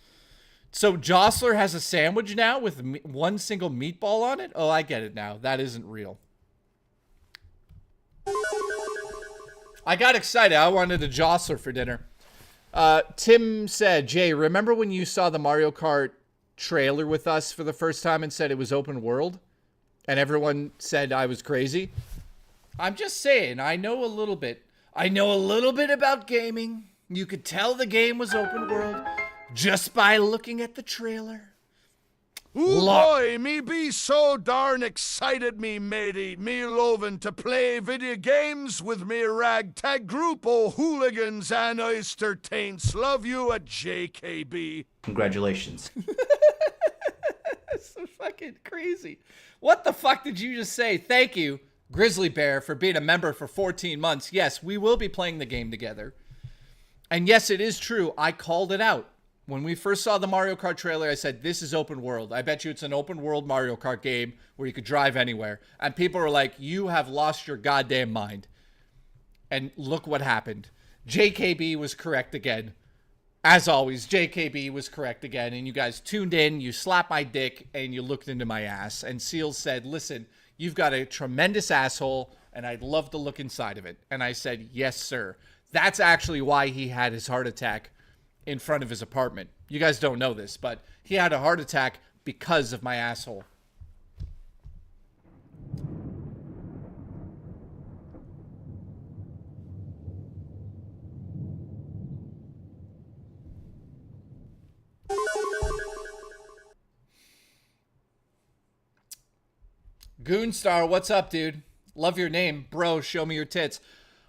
So Jostler has a sandwich now with one single meatball on it? Oh, I get it now. That isn't real. I got excited. I wanted a Jostler for dinner. Tim said, Jay, remember when you saw the Mario Kart trailer with us for the first time and said it was open world? And everyone said I was crazy? I'm just saying, I know a little bit. I know a little bit about gaming. You could tell the game was open world just by looking at the trailer. Ooh boy, me be so darn excited, me matey, me lovin' to play video games with me ragtag group o' hooligans and oyster taints. Love you at JKB. Congratulations. That's so fucking crazy. What the fuck did you just say? Thank you, Grizzly Bear, for being a member for 14 months. Yes, we will be playing the game together. And yes, it is true. I called it out. When we first saw the Mario Kart trailer, I said, this is open world. I bet you it's an open world Mario Kart game where you could drive anywhere. And people were like, you have lost your goddamn mind. And look what happened. JKB was correct again. As always, JKB was correct again. And you guys tuned in, you slapped my dick, and you looked into my ass. And Seals said, listen, you've got a tremendous asshole, and I'd love to look inside of it. And I said, yes, sir. That's actually why he had his heart attack in front of his apartment. You guys don't know this, but he had a heart attack because of my asshole. Goonstar, what's up, dude? Love your name. Bro, show me your tits.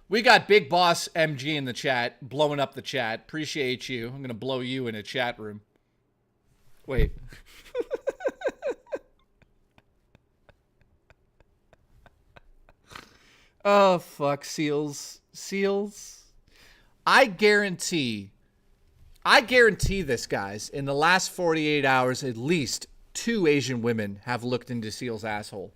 We got Big Boss MG in the chat, blowing up the chat. Appreciate you. I'm going to blow you in a chat room. Wait. Oh, fuck, Seals. Seals. I guarantee this, guys, in the last 48 hours, at least 2 Asian women have looked into Seal's asshole.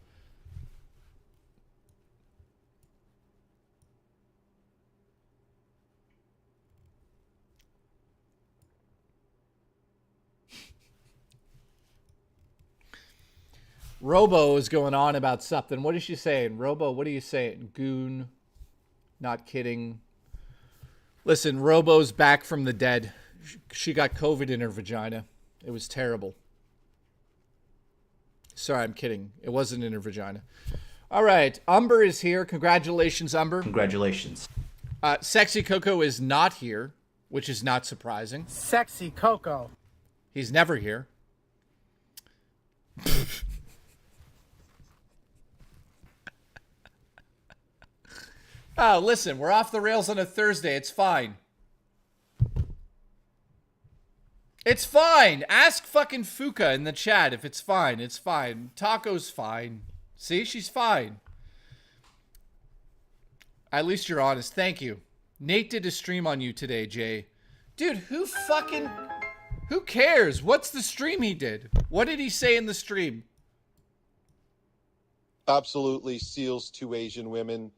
Robo is going on about something. What is she saying? Robo, what are you saying? Goon. Not kidding. Listen, Robo's back from the dead. She got COVID in her vagina. It was terrible. Sorry, I'm kidding. It wasn't in her vagina. All right. Umber is here. Congratulations, Umber. Congratulations. Sexy Coco is not here, which is not surprising. Sexy Coco. He's never here. Oh, listen, we're off the rails on a Thursday. It's fine. It's fine. Ask fucking Fuka in the chat if it's fine. It's fine. Taco's fine. See, she's fine. At least you're honest. Thank you. Nate did a stream on you today, Jay. Dude, who cares? What's the stream he did? What did he say in the stream? Absolutely Seals 2 Asian women.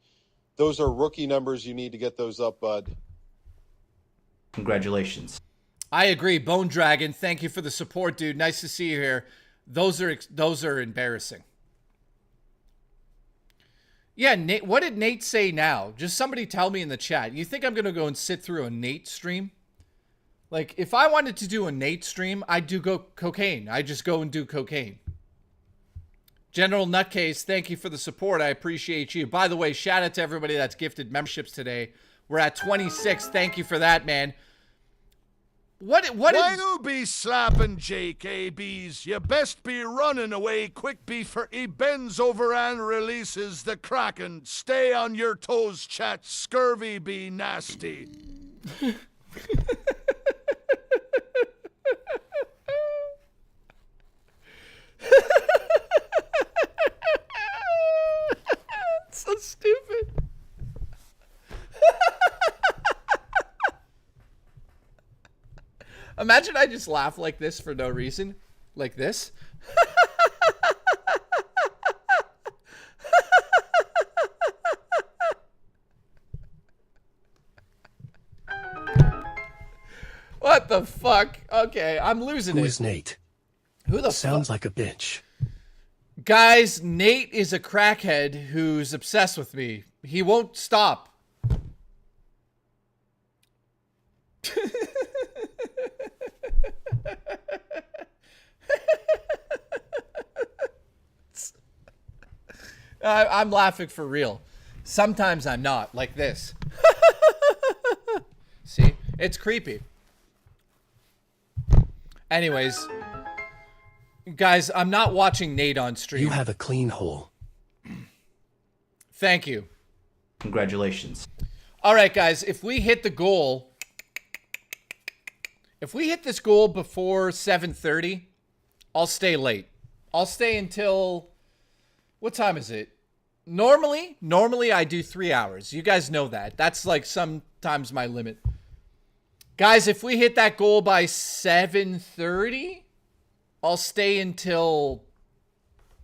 Those are rookie numbers. You need to get those up, bud. Congratulations. I agree. Bone Dragon, thank you for the support, dude. Nice to see you here. Those are embarrassing. Yeah, Nate, what did Nate say now? Just somebody tell me in the chat. You think I'm going to go and sit through a Nate stream? Like, if I wanted to do a Nate stream, I'd do cocaine. I just go and do cocaine. General Nutcase, thank you for the support. I appreciate you. By the way, shout out to everybody that's gifted memberships today. We're at 26. Thank you for that, man. Why you be slapping JKBs? You best be running away quick before he bends over and releases the Kraken. Stay on your toes, chat. Scurvy be nasty. So stupid. Imagine I just laugh like this for no reason. Like this. What the fuck? Okay, I'm losing it. Who is Nate? Who the Sounds like a bitch. Guys, Nate is a crackhead who's obsessed with me. He won't stop. I'm laughing for real. Sometimes I'm not, like this. See? It's creepy. Anyways, guys, I'm not watching Nate on stream. You have a clean hole. Thank you. Congratulations. All right, guys, if we hit the goal, if we hit this goal before 7:30, I'll stay late. I'll stay until, what time is it? Normally I do 3 hours. You guys know that. That's like sometimes my limit. Guys, if we hit that goal by 7:30, I'll stay until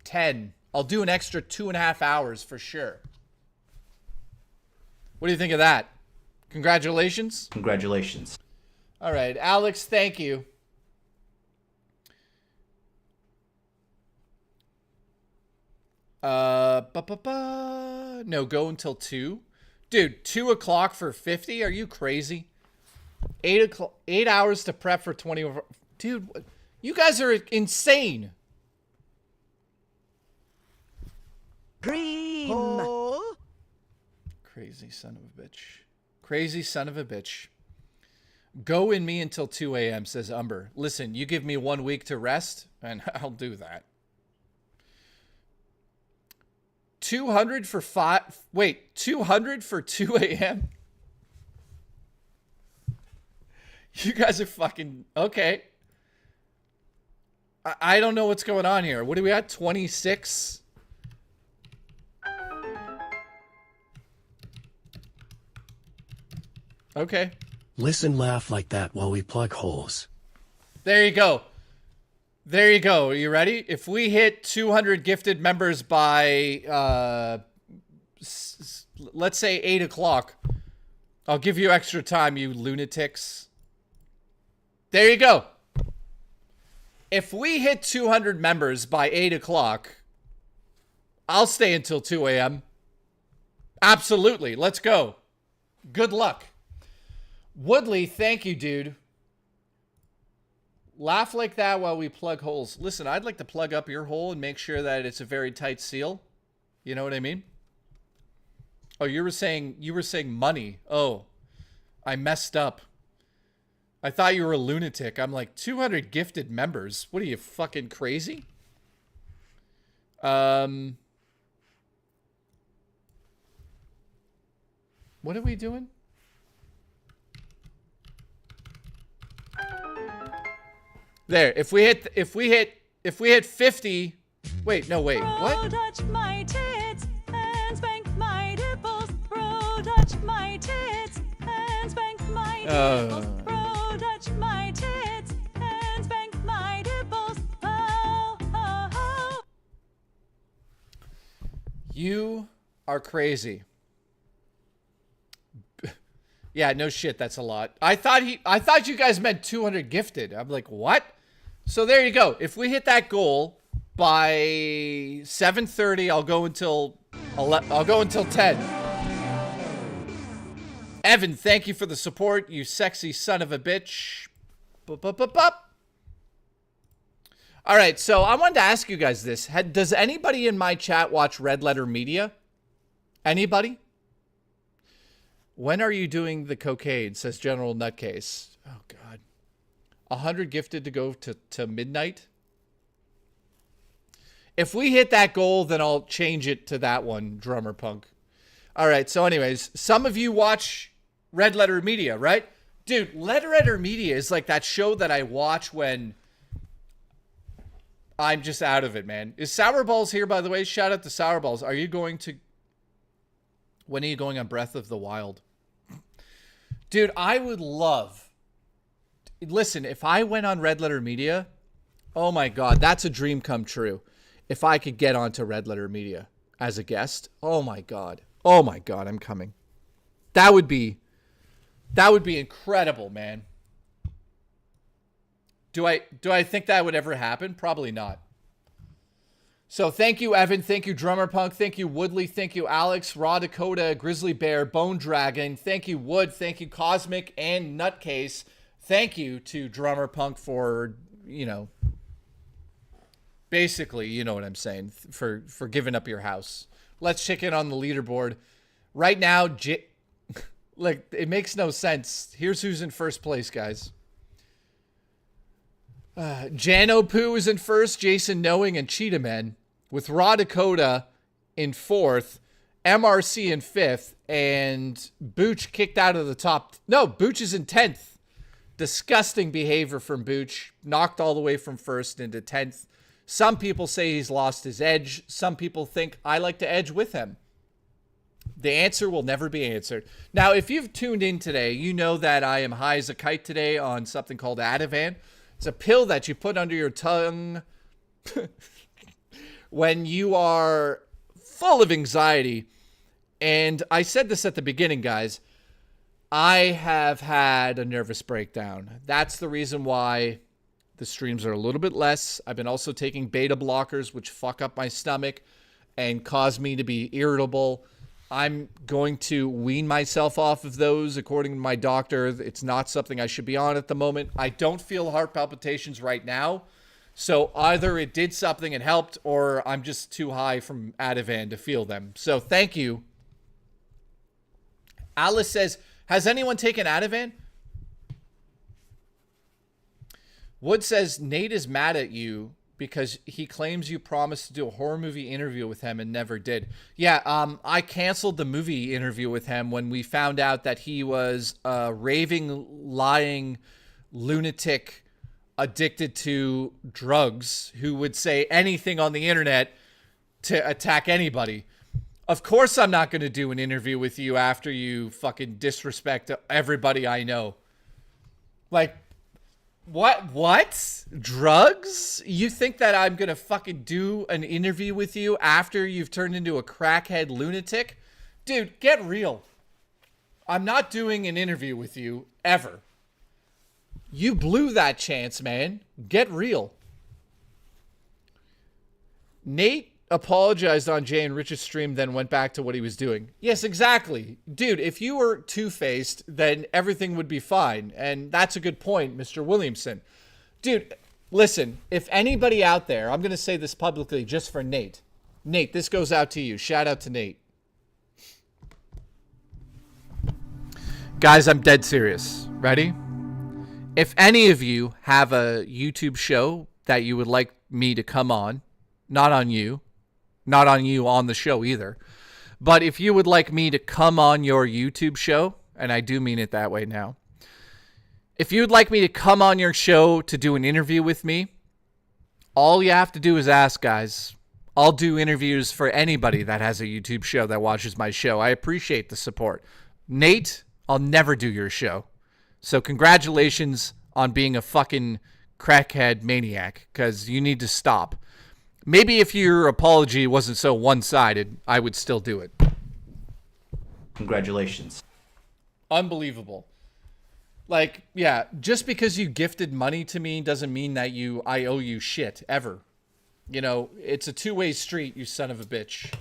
10. I'll do an extra 2.5 hours for sure. What do you think of that? Congratulations? Congratulations. All right, Alex, thank you. No, go until 2. Dude, 2 o'clock for 50? Are you crazy? 8 hours to prep for 20. Dude, you guys are insane. Cream. Crazy son of a bitch. Crazy son of a bitch. Go in me until 2 a.m., says Umber. Listen, you give me 1 week to rest, and I'll do that. 200 for 5. Wait, 200 for 2 a.m.? You guys are fucking... Okay. I don't know what's going on here. What are we at? 26? Okay. Listen, laugh like that while we plug holes. There you go. There you go. Are you ready? If we hit 200 gifted members by, let's say 8 o'clock, I'll give you extra time, you lunatics. There you go. If we hit 200 members by 8 o'clock, I'll stay until 2 a.m. Absolutely. Let's go. Good luck. Woodley, thank you, dude. Laugh like that while we plug holes. Listen, I'd like to plug up your hole and make sure that it's a very tight seal. You know what I mean? Oh, you were saying money. Oh, I messed up. I thought you were a lunatic. I'm like, 200 gifted members. What are you, fucking crazy? What are we doing? There. If we hit 50. Wait, no, wait. What? Touch my tits and spank my nipples. Bro, touch my tits and spank my nipples. Bro, touch my tits and spank my nipples. Oh, oh, oh. You are crazy. Yeah, no shit, that's a lot. I thought you guys meant 200 gifted. I'm like, what? So there you go. If we hit that goal by 7:30, I'll go until 10. Evan, thank you for the support, you sexy son of a bitch. All right, so I wanted to ask you guys this. Does anybody in my chat watch Red Letter Media? Anybody? When are you doing the cocaine, says General Nutcase. Oh, God. 100 gifted to go to midnight? If we hit that goal, then I'll change it to that one, Drummer Punk. All right, so anyways, some of you watch Red Letter Media, right? Dude, Red Letter Media is like that show that I watch when I'm just out of it, man. Is Sour Balls here, by the way? Shout out to Sour Balls. Are you going to... When are you going on Breath of the Wild? Dude, I would love... Listen, if I went on Red Letter Media, oh my God, that's a dream come true. If I could get onto Red Letter Media as a guest, oh my God. Oh my God, I'm coming. That would be incredible, man. Do I think that would ever happen? Probably not. So thank you, Evan. Thank you, Drummer Punk. Thank you, Woodley. Thank you, Alex, Raw Dakota, Grizzly Bear, Bone Dragon. Thank you, Wood. Thank you, Cosmic and Nutcase. Thank you to Drummer Punk for, you know, basically, you know what I'm saying, for giving up your house. Let's check in on the leaderboard. Right now, like, it makes no sense. Here's who's in first place, guys. Jano Poo is in first, Jason Knowing and Cheetah Men, with Raw Dakota in fourth, MRC in fifth, and Booch kicked out of the top. No, Booch is in 10th. Disgusting behavior from Booch. Knocked all the way from first into 10th. Some people say he's lost his edge. Some people think I like to edge with him. The answer will never be answered. Now, if you've tuned in today, you know that I am high as a kite today on something called Ativan. It's a pill that you put under your tongue when you are full of anxiety. And I said this at the beginning, guys. I have had a nervous breakdown. That's the reason why the streams are a little bit less. I've been also taking beta blockers, which fuck up my stomach and cause me to be irritable. I'm going to wean myself off of those, according to my doctor. It's not something I should be on at the moment. I don't feel heart palpitations right now. So either it did something and helped, or I'm just too high from Ativan to feel them. So thank you. Alice says, has anyone taken Ativan? Wood says, Nate is mad at you because he claims you promised to do a horror movie interview with him and never did. Yeah, I canceled the movie interview with him when we found out that he was a raving, lying lunatic addicted to drugs who would say anything on the internet to attack anybody. Of course I'm not going to do an interview with you after you fucking disrespect everybody I know. Like, what? Drugs? You think that I'm going to fucking do an interview with you after you've turned into a crackhead lunatic? Dude, get real. I'm not doing an interview with you ever. You blew that chance, man. Get real. Nate apologized on Jay and Rich's stream, then went back to what he was doing. Yes, exactly. Dude, if you were two-faced, then everything would be fine. And that's a good point, Mr. Williamson. Dude, listen, if anybody out there, I'm going to say this publicly just for Nate. Nate, this goes out to you. Shout out to Nate. Guys, I'm dead serious. Ready? If any of you have a YouTube show that you would like me to come on, not on you on the show either, but if you would like me to come on your YouTube show, and I do mean it that way now, if you'd like me to come on your show to do an interview with me, all you have to do is ask, guys. I'll do interviews for anybody that has a YouTube show that watches my show. I appreciate the support. Nate, I'll never do your show. So congratulations on being a fucking crackhead maniac, because you need to stop. Maybe if your apology wasn't so one-sided, I would still do it. Congratulations. Unbelievable. Like, yeah, just because you gifted money to me doesn't mean that I owe you shit, ever. You know, it's a two-way street, you son of a bitch.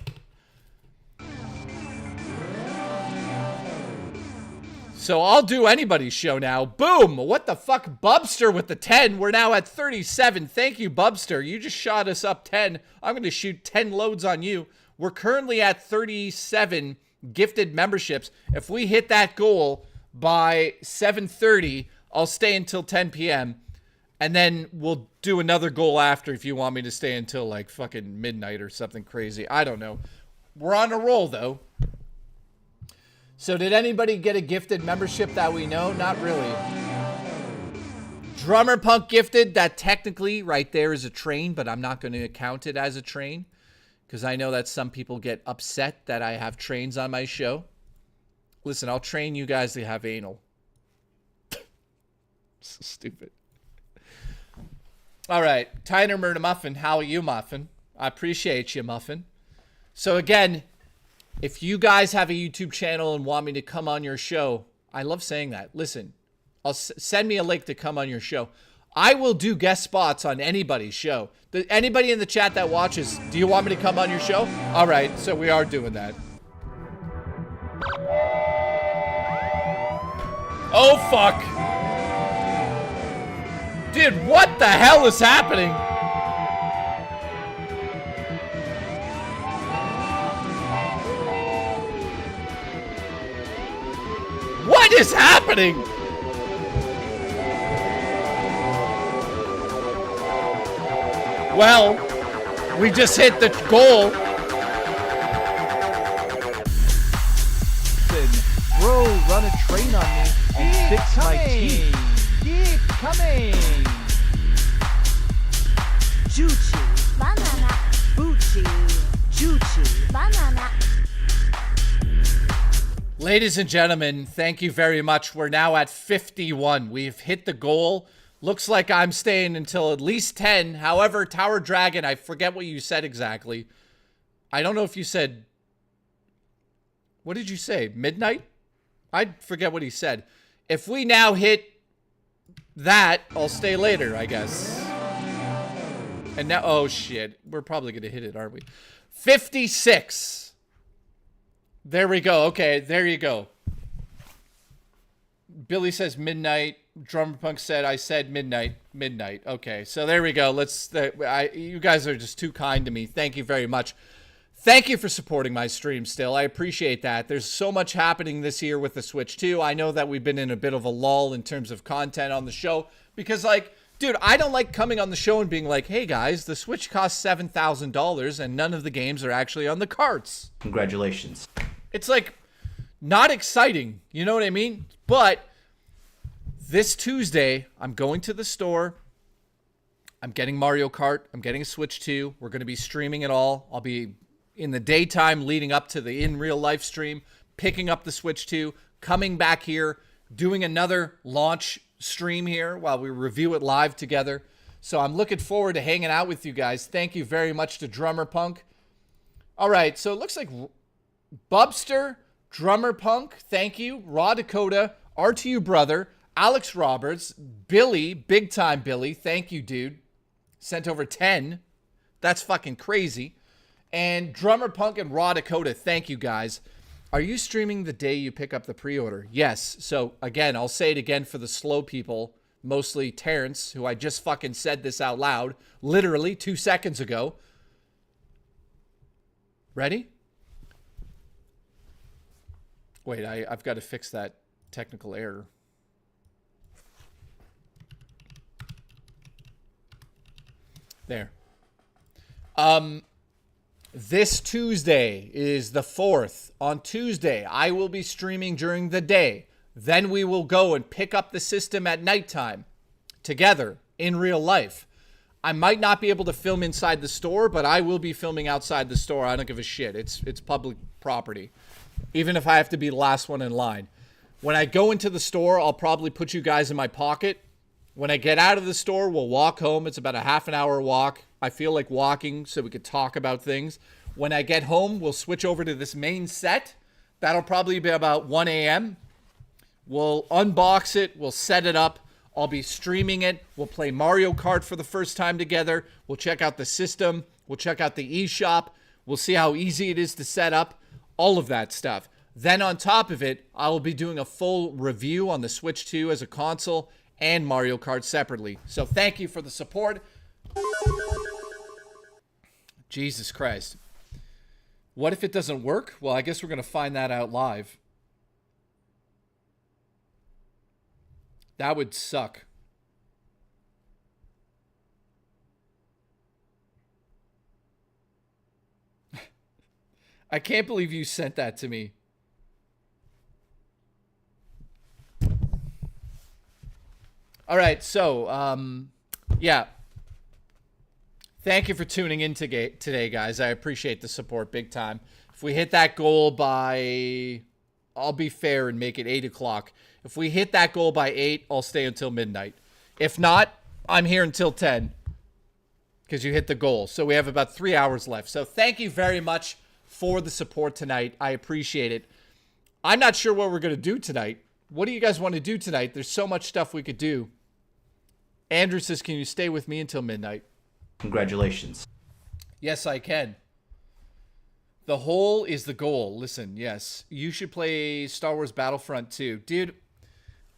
So I'll do anybody's show now. Boom! What the fuck? Bubster with the 10. We're now at 37. Thank you, Bubster. You just shot us up 10. I'm going to shoot 10 loads on you. We're currently at 37 gifted memberships. If we hit that goal by 7:30, I'll stay until 10 p.m. And then we'll do another goal after if you want me to stay until like fucking midnight or something crazy. I don't know. We're on a roll, though. So did anybody get a gifted membership that we know? Not really. Drummer Punk gifted. That technically right there is a train, but I'm not going to count it as a train because I know that some people get upset that I have trains on my show. Listen, I'll train you guys to have anal. So stupid. All right. Tyner Murder Muffin, how are you, Muffin? I appreciate you, Muffin. So again, if you guys have a YouTube channel and want me to come on your show, I love saying that. Listen, send me a link to come on your show. I will do guest spots on anybody's show. Anybody in the chat that watches, do you want me to come on your show? All right, so we are doing that. Oh, fuck. Dude, what the hell is happening? What is happening? Well, we just hit the goal. Bro, run a train on me and fix my teeth. Keep coming. Juchi, banana, Bucci, Juchi, banana. Ladies and gentlemen, thank you very much. We're now at 51. We've hit the goal. Looks like I'm staying until at least 10. However, Tower Dragon, I forget what you said exactly. I don't know if you said... What did you say? Midnight? I forget what he said. If we now hit that, I'll stay later, I guess. And now... Oh, shit. We're probably going to hit it, aren't we? 56. There we go. Okay, there you go. Billy says midnight. Drummer Punk said, I said midnight. Midnight. Okay, so there we go. You guys are just too kind to me. Thank you very much. Thank you for supporting my stream still. I appreciate that. There's so much happening this year with the Switch 2. I know that we've been in a bit of a lull in terms of content on the show because, like, dude, I don't like coming on the show and being like, hey, guys, the Switch costs $7,000 and none of the games are actually on the carts. Congratulations. It's, like, not exciting. You know what I mean? But this Tuesday, I'm going to the store. I'm getting Mario Kart. I'm getting a Switch 2. We're going to be streaming it all. I'll be in the daytime leading up to the in real life stream, picking up the Switch 2, coming back here, doing another launch stream here while we review it live together. So I'm looking forward to hanging out with you guys. Thank you very much to Drummer Punk. All right, so it looks like Bubster, Drummer Punk, thank you, Raw Dakota, RTU Brother, Alex Roberts, Billy, Big Time Billy, thank you, dude. Sent over 10. That's fucking crazy. And Drummer Punk and Raw Dakota, thank you guys. Are you streaming the day you pick up the pre-order? Yes. So again, I'll say it again for the slow people, mostly Terrence, who I just fucking said this out loud, literally 2 seconds ago. Ready? Wait, I've got to fix that technical error. There. This Tuesday is the 4th. On Tuesday, I will be streaming during the day. Then we will go and pick up the system at nighttime together in real life. I might not be able to film inside the store, but I will be filming outside the store. I don't give a shit. It's public property. Even if I have to be the last one in line. When I go into the store, I'll probably put you guys in my pocket. When I get out of the store, we'll walk home. It's about a half an hour walk. I feel like walking so we could talk about things. When I get home, we'll switch over to this main set. That'll probably be about 1 a.m. We'll unbox it. We'll set it up. I'll be streaming it. We'll play Mario Kart for the first time together. We'll check out the system. We'll check out the eShop. We'll see how easy it is to set up. All of that stuff. Then on top of it, I will be doing a full review on the Switch 2 as a console and Mario Kart separately. So thank you for the support. Jesus Christ. What if it doesn't work? Well, I guess we're going to find that out live. That would suck. I can't believe you sent that to me. All right, so, yeah. Thank you for tuning in today, guys. I appreciate the support big time. If we hit that goal by... I'll be fair and make it 8 o'clock. If we hit that goal by 8, I'll stay until midnight. If not, I'm here until 10. Because you hit the goal. So we have about 3 hours left. So thank you very much for the support tonight. I appreciate it. I'm not sure what we're going to do tonight. What do you guys want to do tonight? There's so much stuff we could do. Andrew says, can you stay with me until midnight? Congratulations. Yes, I can. The hole is the goal. Listen, yes. You should play Star Wars Battlefront 2. Dude,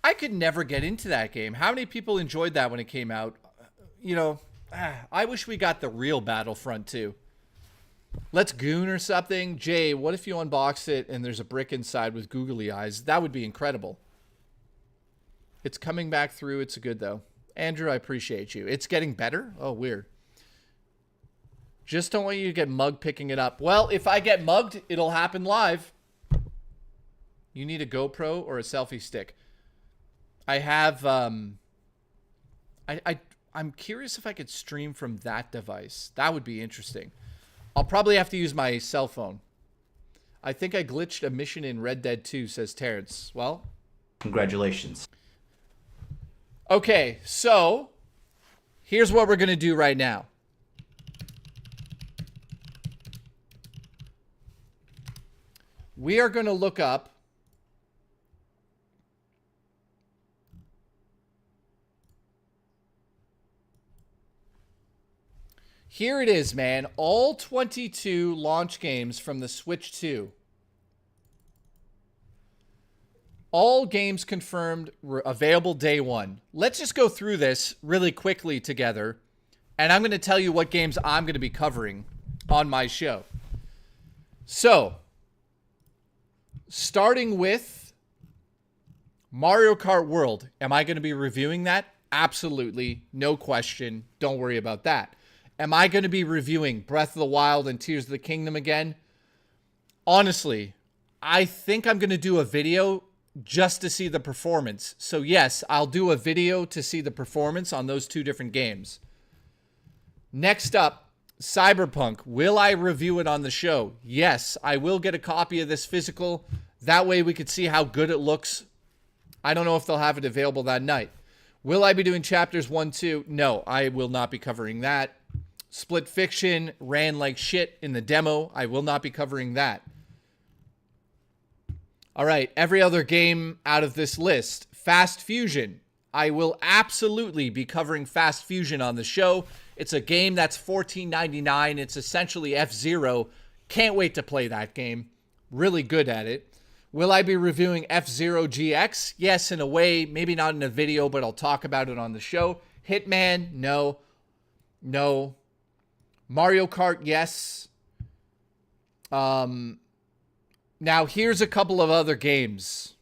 I could never get into that game. How many people enjoyed that when it came out? You know, I wish we got the real Battlefront 2. Let's goon or something. Jay, what if you unbox it and there's a brick inside with googly eyes? That would be incredible. It's coming back through. It's good, though. Andrew, I appreciate you. It's getting better? Oh, weird. Just don't want you to get mugged picking it up. Well, if I get mugged, it'll happen live. You need a GoPro or a selfie stick. I have, I'm curious if I could stream from that device. That would be interesting. I'll probably have to use my cell phone. I think I glitched a mission in Red Dead 2, says Terrence. Well, congratulations. Okay, so here's what we're going to do right now. We are going to look up here it is, man. All 22 launch games from the Switch 2. All games confirmed available day one. Let's just go through this really quickly together. And I'm going to tell you what games I'm going to be covering on my show. So, starting with Mario Kart World. Am I going to be reviewing that? Absolutely. No question. Don't worry about that. Am I going to be reviewing Breath of the Wild and Tears of the Kingdom again? Honestly, I think I'm going to do a video just to see the performance. So yes, I'll do a video to see the performance on those two different games. Next up, Cyberpunk, will I review it on the show? Yes, I will get a copy of this physical. That way we could see how good it looks. I don't know if they'll have it available that night. Will I be doing chapters 1, 2? No, I will not be covering that. Split Fiction ran like shit in the demo. I will not be covering that. All right, every other game out of this list. Fast Fusion. I will absolutely be covering Fast Fusion on the show. It's a game that's $14.99. It's essentially F-Zero. Can't wait to play that game. Really good at it. Will I be reviewing F-Zero GX? Yes, in a way. Maybe not in a video, but I'll talk about it on the show. Hitman? No. No. Mario Kart? Yes. Now, here's a couple of other games.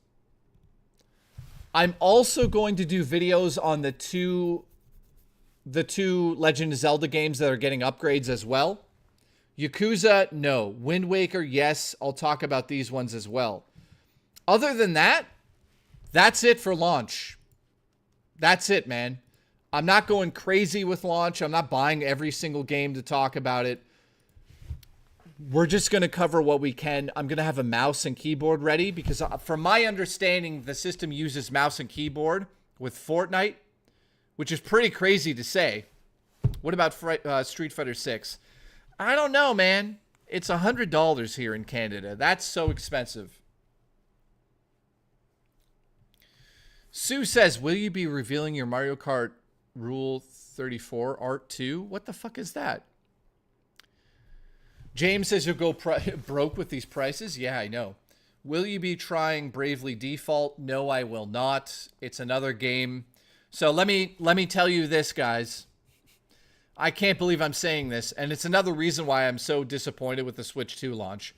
I'm also going to do videos on the two Legend of Zelda games that are getting upgrades as well. Yakuza, no. Wind Waker, yes. I'll talk about these ones as well. Other than that, that's it for launch. That's it, man. I'm not going crazy with launch. I'm not buying every single game to talk about it. We're just going to cover what we can. I'm going to have a mouse and keyboard ready because from my understanding, the system uses mouse and keyboard with Fortnite, which is pretty crazy to say. What about Street Fighter 6? I don't know, man. It's $100 here in Canada. That's so expensive. Sue says, will you be revealing your Mario Kart Rule 34 Art 2? What the fuck is that? James says you'll go broke with these prices. Yeah, I know. Will you be trying Bravely Default? No, I will not. It's another game. So let me tell you this, guys. I can't believe I'm saying this, and it's another reason why I'm so disappointed with the Switch 2 launch.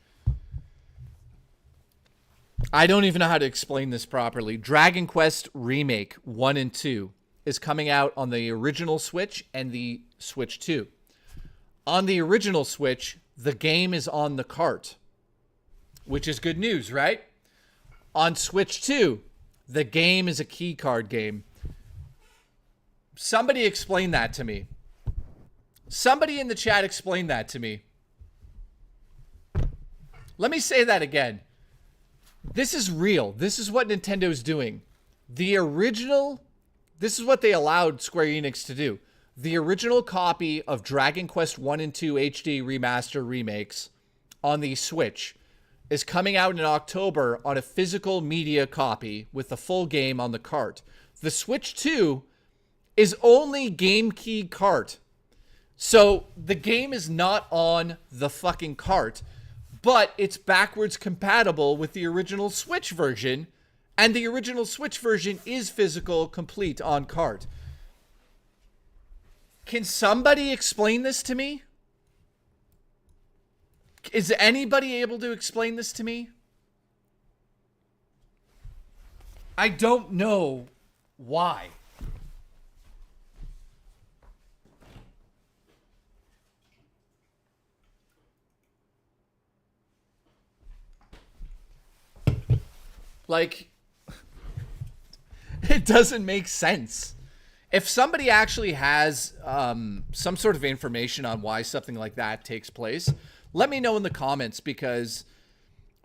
I don't even know how to explain this properly. Dragon Quest Remake 1 and 2 is coming out on the original Switch and the Switch 2. On the original Switch, the game is on the cart, which is good news, right? On Switch 2, the game is a key card game. Somebody explain that to me. Somebody in the chat explain that to me. Let me say that again. This is real. This is what Nintendo's doing. The original, this is what they allowed Square Enix to do. The original copy of Dragon Quest 1 and 2 HD Remaster remakes on the Switch is coming out in October on a physical media copy with the full game on the cart. The Switch 2 is only game key cart. So the game is not on the fucking cart, but it's backwards compatible with the original Switch version, and the original Switch version is physical, complete on cart. Can somebody explain this to me? Is anybody able to explain this to me? I don't know why. Like, it doesn't make sense. If somebody actually has some sort of information on why something like that takes place, let me know in the comments, because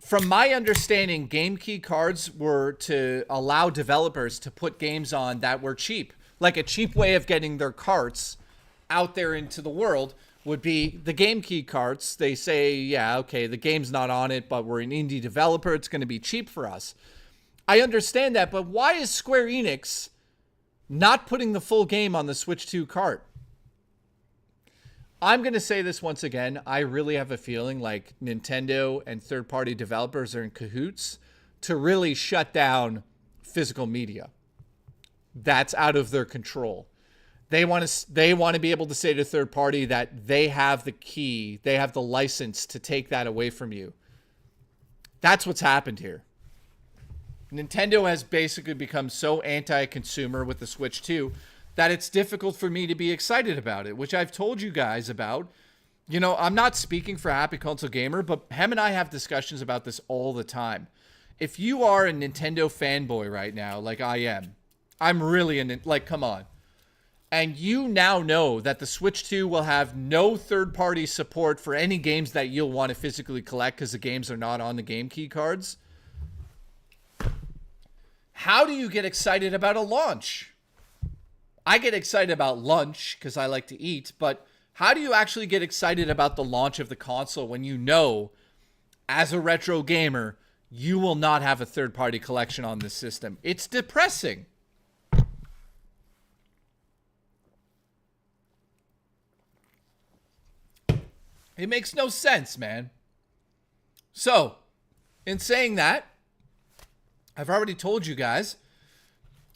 from my understanding, game key cards were to allow developers to put games on that were cheap. Like a cheap way of getting their carts out there into the world would be the game key carts. They say, yeah, okay, the game's not on it, but we're an indie developer. It's going to be cheap for us. I understand that, but why is Square Enix not putting the full game on the Switch 2 cart? I'm going to say this once again. I really have a feeling like Nintendo and third-party developers are in cahoots to really shut down physical media. That's out of their control. They want to be able to say to third party that they have the key, they have the license to take that away from you. That's what's happened here. Nintendo has basically become so anti-consumer with the Switch 2 that it's difficult for me to be excited about it, which I've told you guys about. You know, I'm not speaking for Happy Console Gamer, but Hem and I have discussions about this all the time. If you are a Nintendo fanboy right now, like I am, I'm really like, come on. and you now know that the Switch 2 will have no third-party support for any games that you'll want to physically collect because the games are not on the game key cards, how do you get excited about a launch? I get excited about lunch because I like to eat, but how do you actually get excited about the launch of the console when you know, as a retro gamer, you will not have a third-party collection on this system? It's depressing. It makes no sense, man. So, in saying that, I've already told you guys,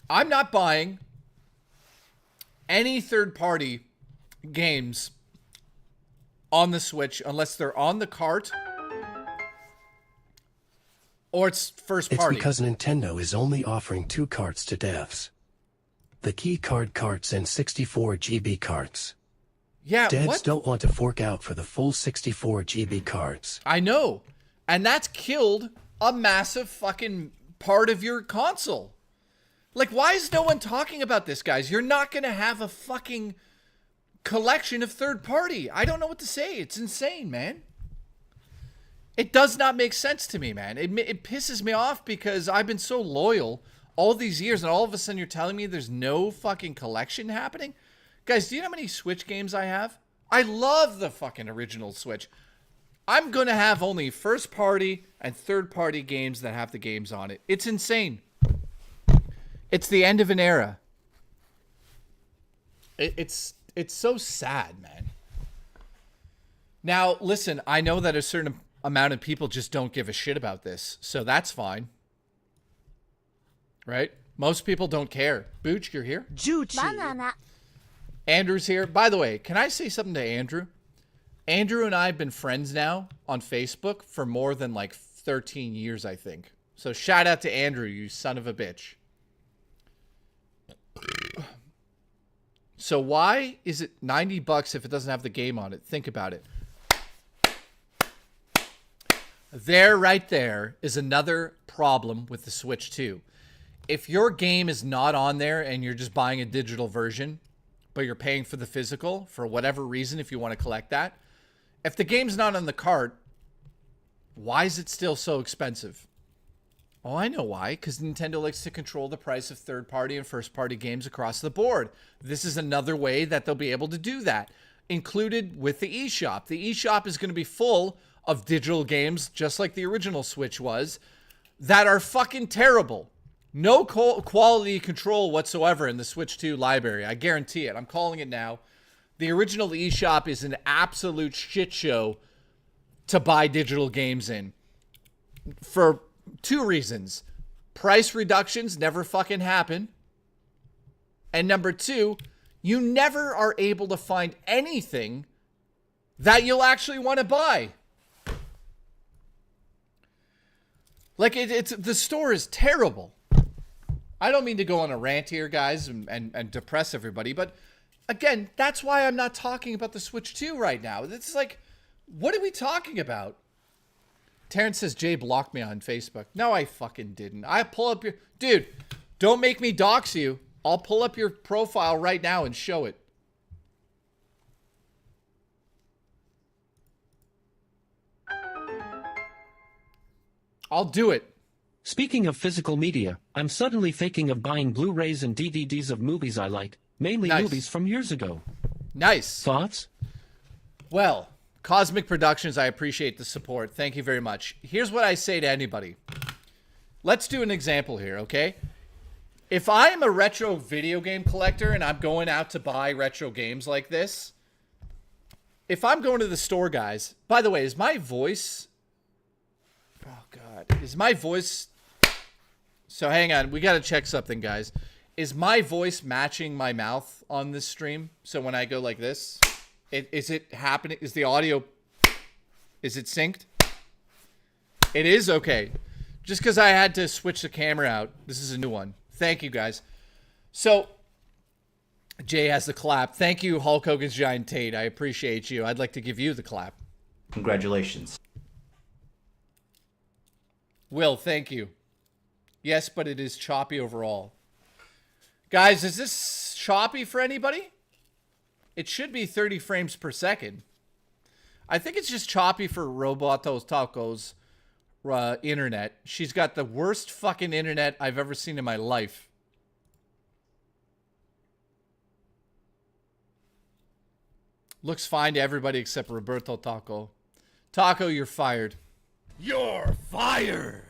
I'm not buying any third-party games on the Switch unless they're on the cart or it's first party. It's because Nintendo is only offering 2 carts to devs. The key card carts and 64 GB carts. Yeah, devs what? don't want to fork out for the full 64 GB cards. I know. And that's killed a massive fucking part of your console. Like, why is no one talking about this, guys? You're not going to have a fucking collection of third party. I don't know what to say. It's insane, man. It does not make sense to me, man. It pisses me off because I've been so loyal all these years, and all of a sudden you're telling me there's no fucking collection happening? Guys, do you know how many Switch games I have? I love the fucking original Switch. I'm going to have only first party and third party games that have the games on it. It's insane. It's the end of an era. It's so sad, man. Now, listen, I know that a certain amount of people just don't give a shit about this, so that's fine. Right? Most people don't care. Booch, you're here? Banana. Andrew's here. By the way, can I say something to Andrew? Andrew and I have been friends now on Facebook for more than like 13 years, I think. So shout out to Andrew, you son of a bitch. So why is it $90 if it doesn't have the game on it? Think about it. There, right there, is another problem with the Switch 2. If your game is not on there and you're just buying a digital version, but you're paying for the physical for whatever reason, if you want to collect that, if the game's not on the cart, why is it still so expensive? Oh, I know why. Because Nintendo likes to control the price of third-party and first-party games across the board. This is another way that they'll be able to do that, included with the eShop. The eShop is going to be full of digital games, just like the original Switch was, that are fucking terrible. No quality control whatsoever in the Switch 2 library. I guarantee it. I'm calling it now. The original eShop is an absolute shit show to buy digital games in. For 2 reasons. Price reductions never fucking happen. And number 2, you never are able to find anything that you'll actually want to buy. Like, it's the store is terrible. I don't mean to go on a rant here, guys, and depress everybody, but again, that's why I'm not talking about the Switch 2 right now. It's like, what are we talking about? Terrence says Jay blocked me on Facebook. No, I fucking didn't. I pull up your... Dude, don't make me dox you. I'll pull up your profile right now and show it. I'll do it. Speaking of physical media, I'm suddenly thinking of buying Blu-rays and DVDs of movies I liked, mainly movies from years ago. Nice. Thoughts? Well, Cosmic Productions, I appreciate the support. Thank you very much. Here's what I say to anybody. Let's do an example here, okay? If I'm a retro video game collector and I'm going out to buy retro games like this, if I'm going to the store, guys, by the way, is my voice... Oh, God. Is my voice... So hang on. We got to check something, guys. Is my voice matching my mouth on this stream? So when I go like this, is it happening? Is the audio... Is it synced? It is? Okay. Just because I had to switch the camera out. This is a new one. Thank you, guys. So, Jay has the clap. Thank you, Hulk Hogan's Giant Tate. I appreciate you. I'd like to give you the clap. Congratulations. Will, thank you. Yes, but it is choppy overall. Guys, is this choppy for anybody? It should be 30 frames per second. I think it's just choppy for Robotos Tacos internet. She's got the worst fucking internet I've ever seen in my life. Looks fine to everybody except Roberto Taco. Taco, you're fired. You're fired.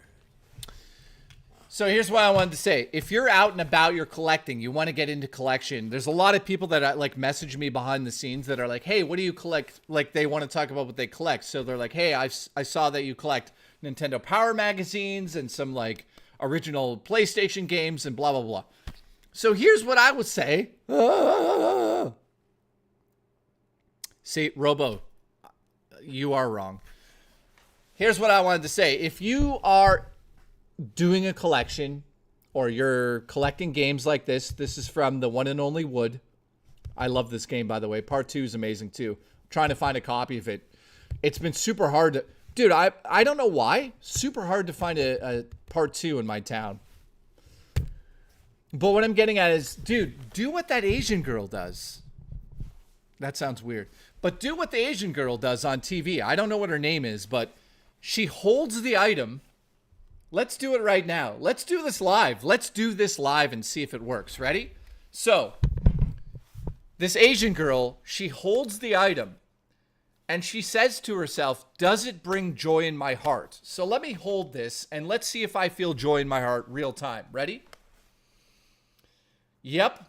So here's what I wanted to say. If you're out and about, you're collecting, you want to get into collection, there's a lot of people that like message me behind the scenes that are like, hey, what do you collect? Like they want to talk about what they collect. So they're like, hey, I saw that you collect Nintendo Power magazines and some like original PlayStation games and blah, blah, blah. So here's what I would say. See, Robo, you are wrong. Here's what I wanted to say. If you are doing a collection or you're collecting games like this is from the one and only Wood. I love this game, by the way. Part 2 is amazing too. I'm trying to find a copy of it. It's been super hard to, dude, I don't know why. Super hard to find a part 2 in my town. But what I'm getting at is, dude, do what that Asian girl does. That sounds weird. But do what the Asian girl does on TV. I don't know what her name is, but she holds the item. Let's do it right now. Let's do this live. Let's do this live and see if it works. Ready? So, this Asian girl, she holds the item and she says to herself, does it bring joy in my heart? So let me hold this and let's see if I feel joy in my heart real time. Ready? Yep.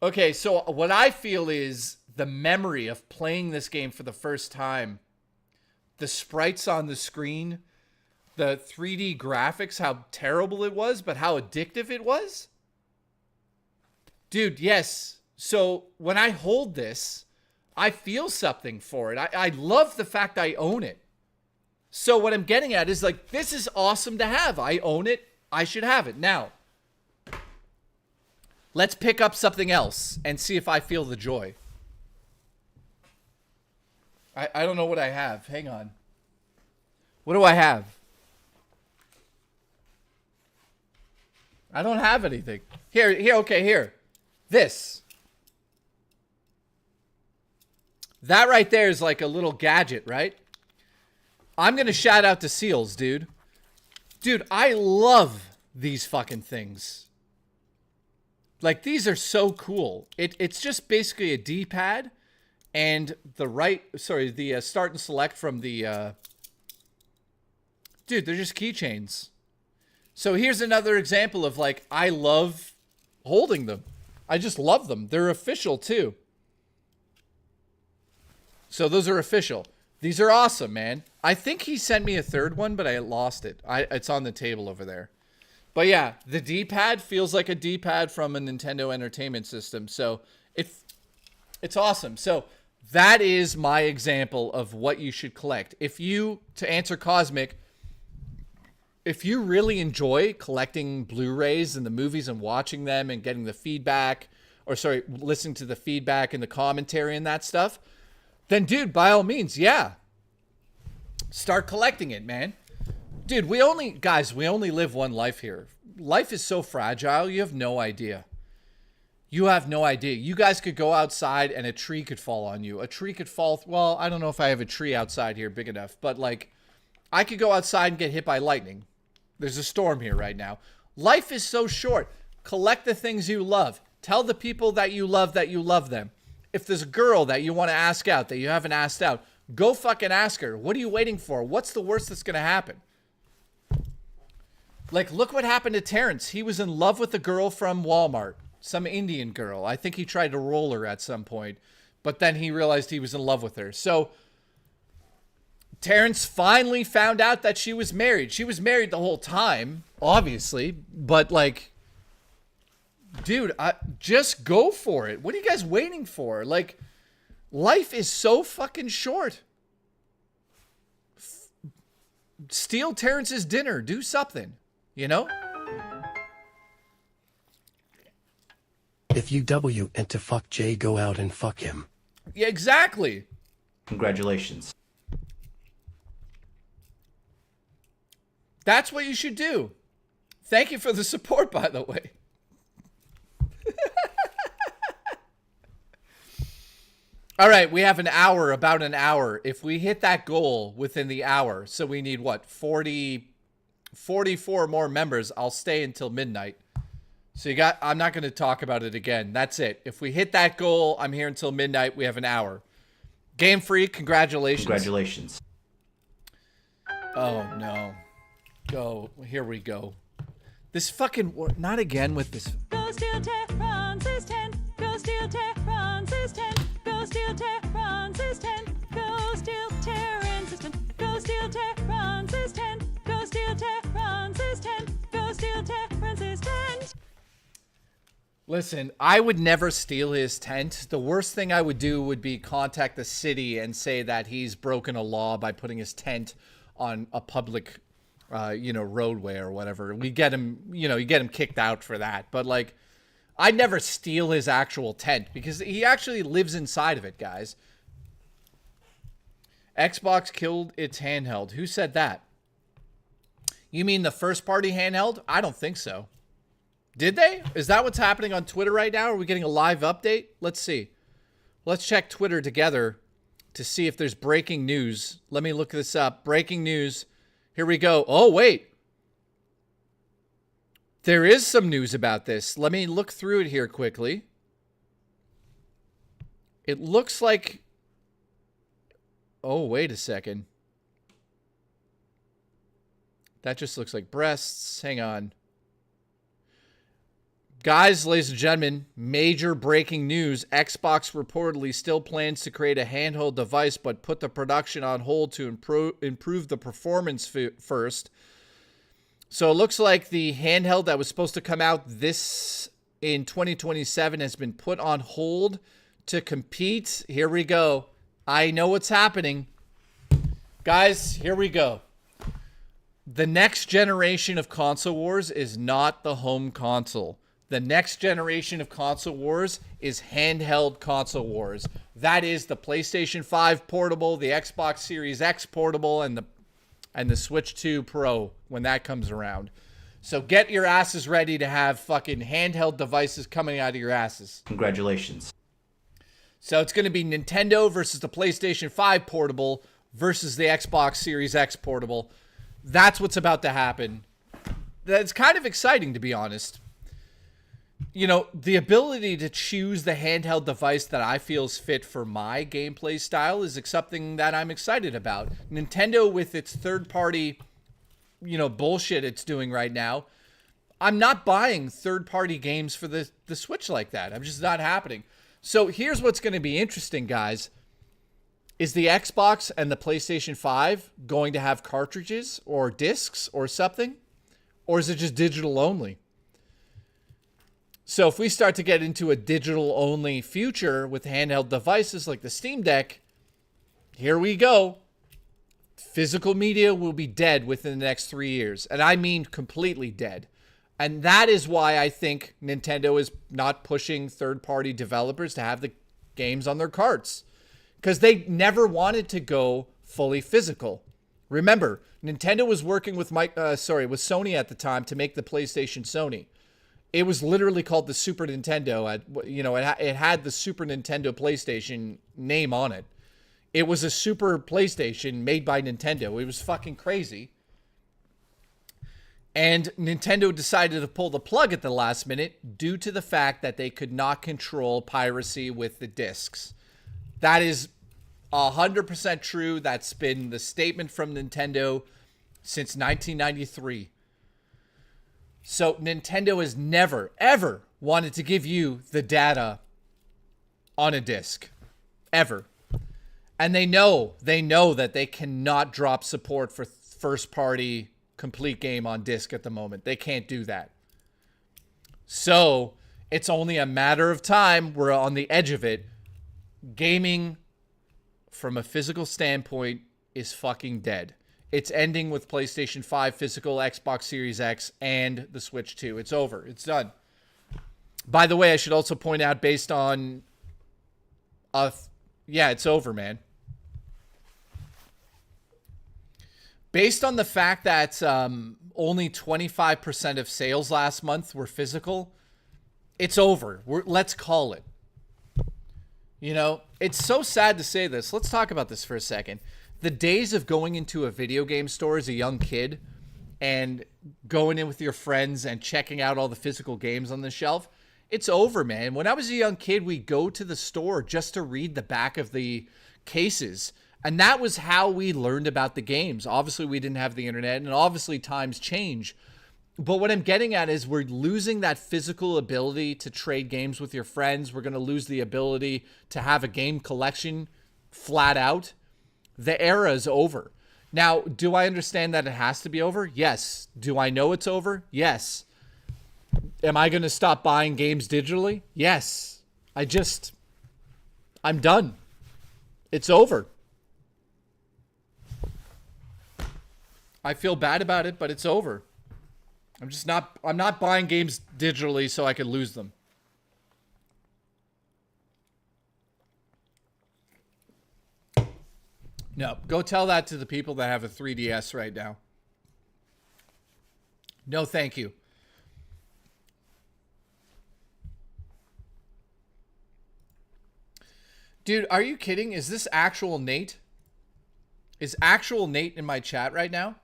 Okay, so what I feel is the memory of playing this game for the first time. The sprites on the screen, the 3D graphics, how terrible it was, but how addictive it was. Dude, yes. So when I hold this, I feel something for it. I love the fact I own it. So what I'm getting at is like, this is awesome to have. I own it. I should have it. Now, let's pick up something else and see if I feel the joy. I don't know what I have. Hang on. What do I have? I don't have anything. Here, okay, here. This. That right there is like a little gadget, right? I'm going to shout out to Seals, dude. Dude, I love these fucking things. Like, these are so cool. It's just basically a D-pad and the start and select from the... Dude, they're just keychains. So here's another example of like, I love holding them. I just love them. They're official too. So those are official. These are awesome, man. I think he sent me a third one, but I lost it. It's on the table over there. But yeah, the D-pad feels like a D-pad from a Nintendo Entertainment System. So it's awesome. So that is my example of what you should collect. If you, to answer Cosmic, if you really enjoy collecting Blu-rays and the movies and watching them and getting the feedback, or sorry, listening to the feedback and the commentary and that stuff, then dude, by all means, yeah. Start collecting it, man. Dude, we only live one life here. Life is so fragile, you have no idea. You have no idea. You guys could go outside and a tree could fall on you. A tree could fall, well, I don't know if I have a tree outside here big enough, but like, I could go outside and get hit by lightning. There's a storm here right now. Life is so short. Collect the things you love. Tell the people that you love them. If there's a girl that you want to ask out that you haven't asked out, go fucking ask her. What are you waiting for? What's the worst that's going to happen? Like, look what happened to Terrence. He was in love with a girl from Walmart. Some Indian girl. I think he tried to roll her at some point. But then he realized he was in love with her. So Terrence finally found out that she was married. She was married the whole time, obviously. But, like, dude, just go for it. What are you guys waiting for? Like, life is so fucking short. Steal Terrence's dinner. Do something, you know? If you W and to fuck Jay, go out and fuck him. Yeah, exactly. Congratulations. That's what you should do. Thank you for the support, by the way. All right, we have an hour, about an hour. If we hit that goal within the hour, so we need what, 44 more members, I'll stay until midnight. So I'm not going to talk about it again. That's it. If we hit that goal, I'm here until midnight. We have an hour. Game Freak, congratulations. Congratulations. Oh, no. Go. Here we go. This fucking... Not again with this... Go steal Tehran's 10. Go steal Tehran's 10. Go steal Tehran's 10. Go steal Tehran's 10. Go steal Tehran's 10. Go steal Tehran's 10. Go steal Tehran's 10. Listen, I would never steal his tent. The worst thing I would do would be contact the city and say that he's broken a law by putting his tent on a public, roadway or whatever. We get him, you get him kicked out for that. But like, I'd never steal his actual tent because he actually lives inside of it, guys. Xbox killed its handheld. Who said that? You mean the first party handheld? I don't think so. Did they? Is that what's happening on Twitter right now? Are we getting a live update? Let's see. Let's check Twitter together to see if there's breaking news. Let me look this up. Breaking news. Here we go. Oh, wait. There is some news about this. Let me look through it here quickly. It looks like... Oh, wait a second. That just looks like breasts. Hang on. Guys, ladies and gentlemen, major breaking news. Xbox reportedly still plans to create a handheld device, but put the production on hold to improve the performance first. So it looks like the handheld that was supposed to come out in 2027 has been put on hold to compete. Here we go. I know what's happening. Guys, here we go. The next generation of console wars is not the home console. The next generation of console wars is handheld console wars. That is the PlayStation 5 portable, the Xbox Series X portable, and the Switch 2 Pro when that comes around. So get your asses ready to have fucking handheld devices coming out of your asses. Congratulations. So it's going to be Nintendo versus the PlayStation 5 portable versus the Xbox Series X portable. That's what's about to happen. That's kind of exciting, to be honest. You know, the ability to choose the handheld device that I feel is fit for my gameplay style is something that I'm excited about. Nintendo, with its third-party, bullshit it's doing right now, I'm not buying third-party games for the Switch like that. I'm just not happening. So here's what's going to be interesting, guys. Is the Xbox and the PlayStation 5 going to have cartridges or discs or something? Or is it just digital only? So if we start to get into a digital-only future with handheld devices like the Steam Deck, here we go. Physical media will be dead within the next 3 years. And I mean completely dead. And that is why I think Nintendo is not pushing third-party developers to have the games on their carts. Because they never wanted to go fully physical. Remember, Nintendo was working with Sony at the time to make the PlayStation Sony. It was literally called the Super Nintendo. It had the Super Nintendo PlayStation name on it. It was a Super PlayStation made by Nintendo. It was fucking crazy. And Nintendo decided to pull the plug at the last minute due to the fact that they could not control piracy with the discs. That is 100% true. That's been the statement from Nintendo since 1993. So Nintendo has never, ever wanted to give you the data on a disc. Ever. And they know that they cannot drop support for first-party complete game on disc at the moment. They can't do that. So it's only a matter of time. We're on the edge of it. Gaming, from a physical standpoint, is fucking dead. It's ending with PlayStation 5 physical, Xbox Series X, and the Switch 2. It's over. It's done. By the way, I should also point out, based on... it's over, man. Based on the fact that only 25% of sales last month were physical, it's over. Let's call it. You know, it's so sad to say this. Let's talk about this for a second. The days of going into a video game store as a young kid and going in with your friends and checking out all the physical games on the shelf, it's over, man. When I was a young kid, we'd go to the store just to read the back of the cases. And that was how we learned about the games. Obviously, we didn't have the internet, and obviously times change. But what I'm getting at is we're losing that physical ability to trade games with your friends. We're going to lose the ability to have a game collection flat out. The era is over. Now, do I understand that it has to be over? Yes. Do I know it's over? Yes. Am I going to stop buying games digitally? Yes. I'm done. It's over. I feel bad about it, but it's over. I'm not buying games digitally so I can lose them. No, go tell that to the people that have a 3DS right now. No, thank you. Dude, are you kidding? Is this actual Nate? Is actual Nate in my chat right now?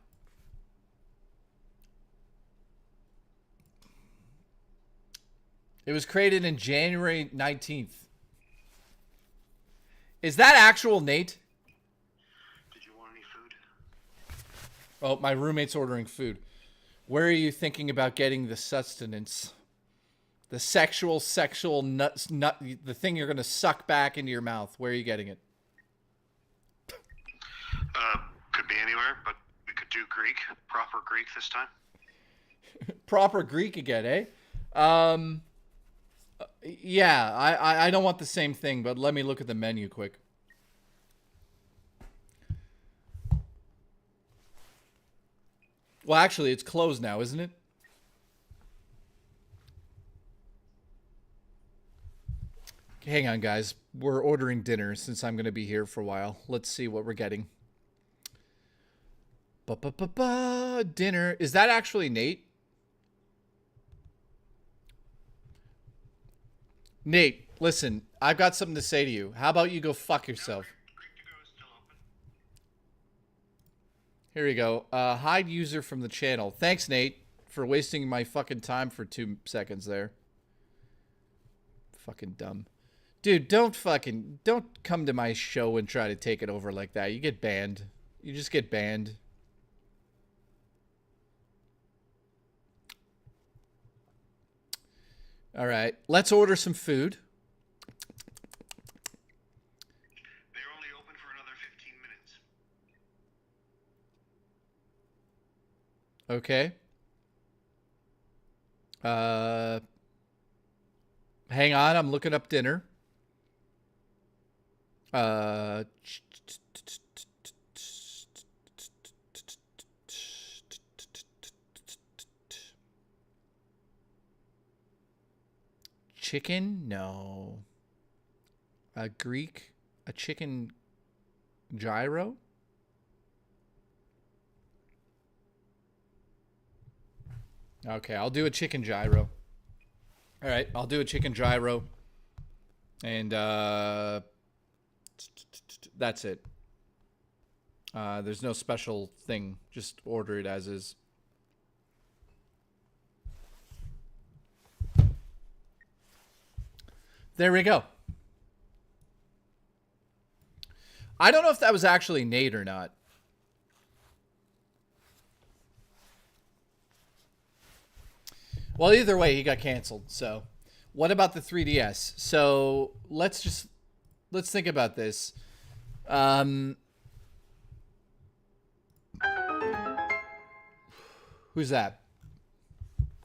It was created in January 19th. Is that actual Nate? Did you want any food? Oh, my roommate's ordering food. Where are you thinking about getting the sustenance? The sexual nut, the thing you're going to suck back into your mouth. Where are you getting it? Could be anywhere, but we could do Greek. Proper Greek this time. Proper Greek again, eh? Yeah, I don't want the same thing, but let me look at the menu quick. Well, actually, it's closed now, isn't it? Hang on, guys. We're ordering dinner since I'm going to be here for a while. Let's see what we're getting. Dinner. Is that actually Nate? Nate, listen, I've got something to say to you. How about you go fuck yourself? Here we go. Hide user from the channel. Thanks, Nate, for wasting my fucking time for 2 seconds there. Fucking dumb. Dude, don't come to my show and try to take it over like that. You get banned. You just get banned. All right, let's order some food. They're only open for another 15 minutes. Okay. Hang on, I'm looking up dinner. Chicken? No. A chicken gyro? Okay, I'll do a chicken gyro. All right, I'll do a chicken gyro. And that's it. There's no special thing. Just order it as is. There we go. I don't know if that was actually Nate or not. Well, either way, he got canceled. So, what about the 3DS? So, let's think about this. Who's that?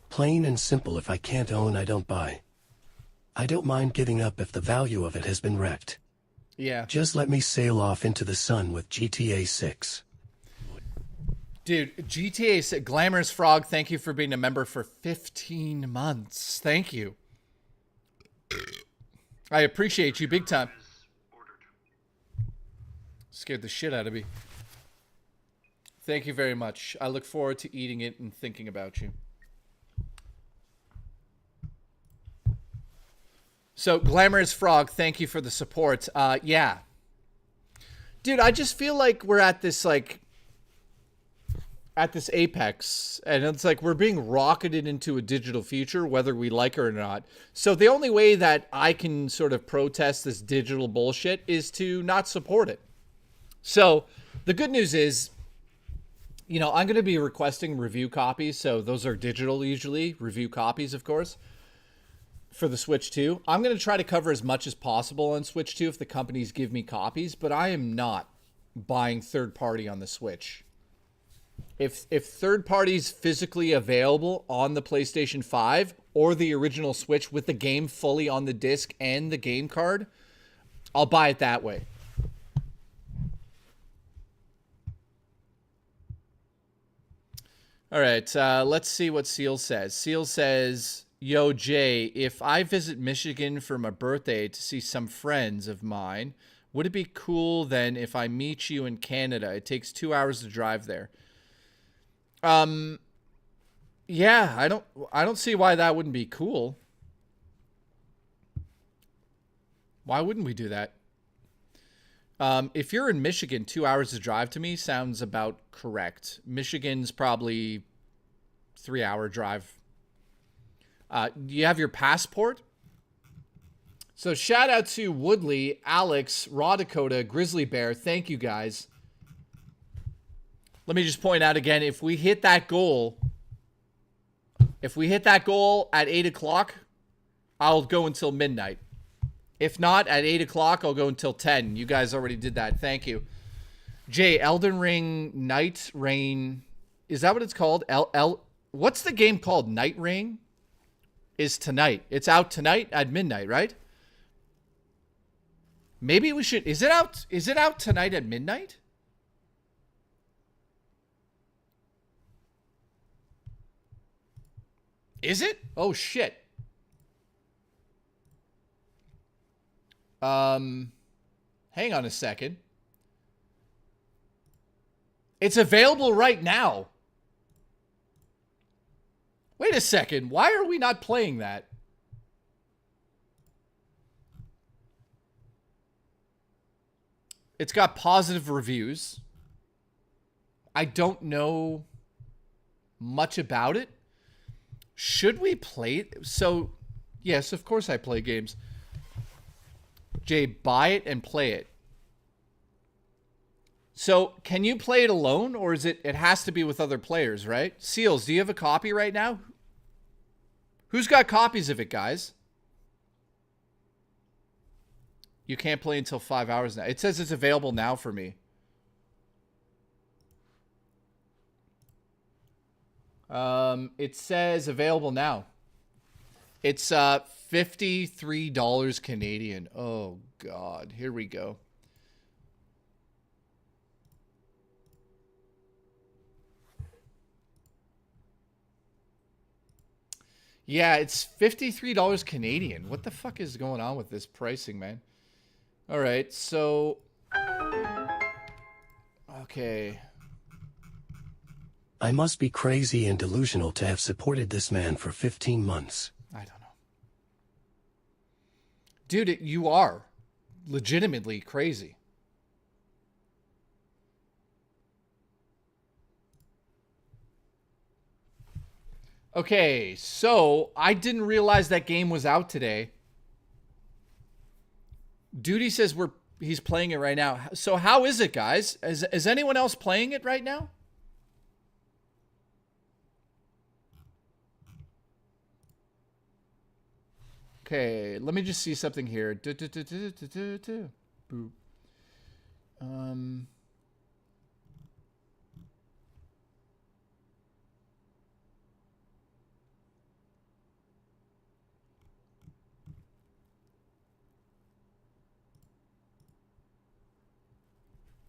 Plain and simple. If I can't own, I don't buy. I don't mind giving up if the value of it has been wrecked. Yeah. Just let me sail off into the sun with GTA 6. Dude, GTA 6, Glamorous Frog, thank you for being a member for 15 months. Thank you. I appreciate you big time. Scared the shit out of me. Thank you very much. I look forward to eating it and thinking about you. So, Glamorous Frog, thank you for the support. Yeah. Dude, I just feel like we're at this, like, at this apex, and it's like we're being rocketed into a digital future, whether we like it or not. So the only way that I can sort of protest this digital bullshit is to not support it. So the good news is, you know, I'm going to be requesting review copies. So those are digital usually, review copies, of course, for the Switch 2. I'm going to try to cover as much as possible on Switch 2 if the companies give me copies, but I am not buying third party on the Switch. If third parties physically available on the PlayStation 5 or the original Switch with the game fully on the disc and the game card, I'll buy it that way. All right, let's see what Seal says. Seal says, yo, Jay, if I visit Michigan for my birthday to see some friends of mine, would it be cool then if I meet you in Canada? It takes 2 hours to drive there. Yeah, I don't see why that wouldn't be cool. Why wouldn't we do that? If you're in Michigan, 2 hours to drive to me sounds about correct. Michigan's probably 3-hour drive. Do you have your passport? So shout out to Woodley, Alex, Raw Dakota, Grizzly Bear. Thank you guys. Let me just point out again, if we hit that goal at 8 o'clock, I'll go until midnight. If not, at 8 o'clock, I'll go until 10. You guys already did that. Thank you. Jay, Elden Ring Night Rain. Is that what it's called? What's the game called? Night Rain? Is tonight. It's out tonight at midnight, right? Maybe we should... Is it out tonight at midnight? Is it? Oh, shit. Hang on a second. It's available right now. Wait a second. Why are we not playing that? It's got positive reviews. I don't know much about it. Should we play it? So, yes, of course I play games. Jay, buy it and play it. So, can you play it alone, or is it has to be with other players, right? Seals, do you have a copy right now? Who's got copies of it, guys? You can't play until 5 hours now. It says it's available now for me. It says available now. It's $53 Canadian. Oh God, here we go. Yeah, it's $53 Canadian. What the fuck is going on with this pricing, man? All right, so okay. I must be crazy and delusional to have supported this man for 15 months. I don't know. Dude, you are legitimately crazy. Okay, so I didn't realize that game was out today. Duty says he's playing it right now. So how is it, guys? Is anyone else playing it right now? Okay, let me just see something here. Boop.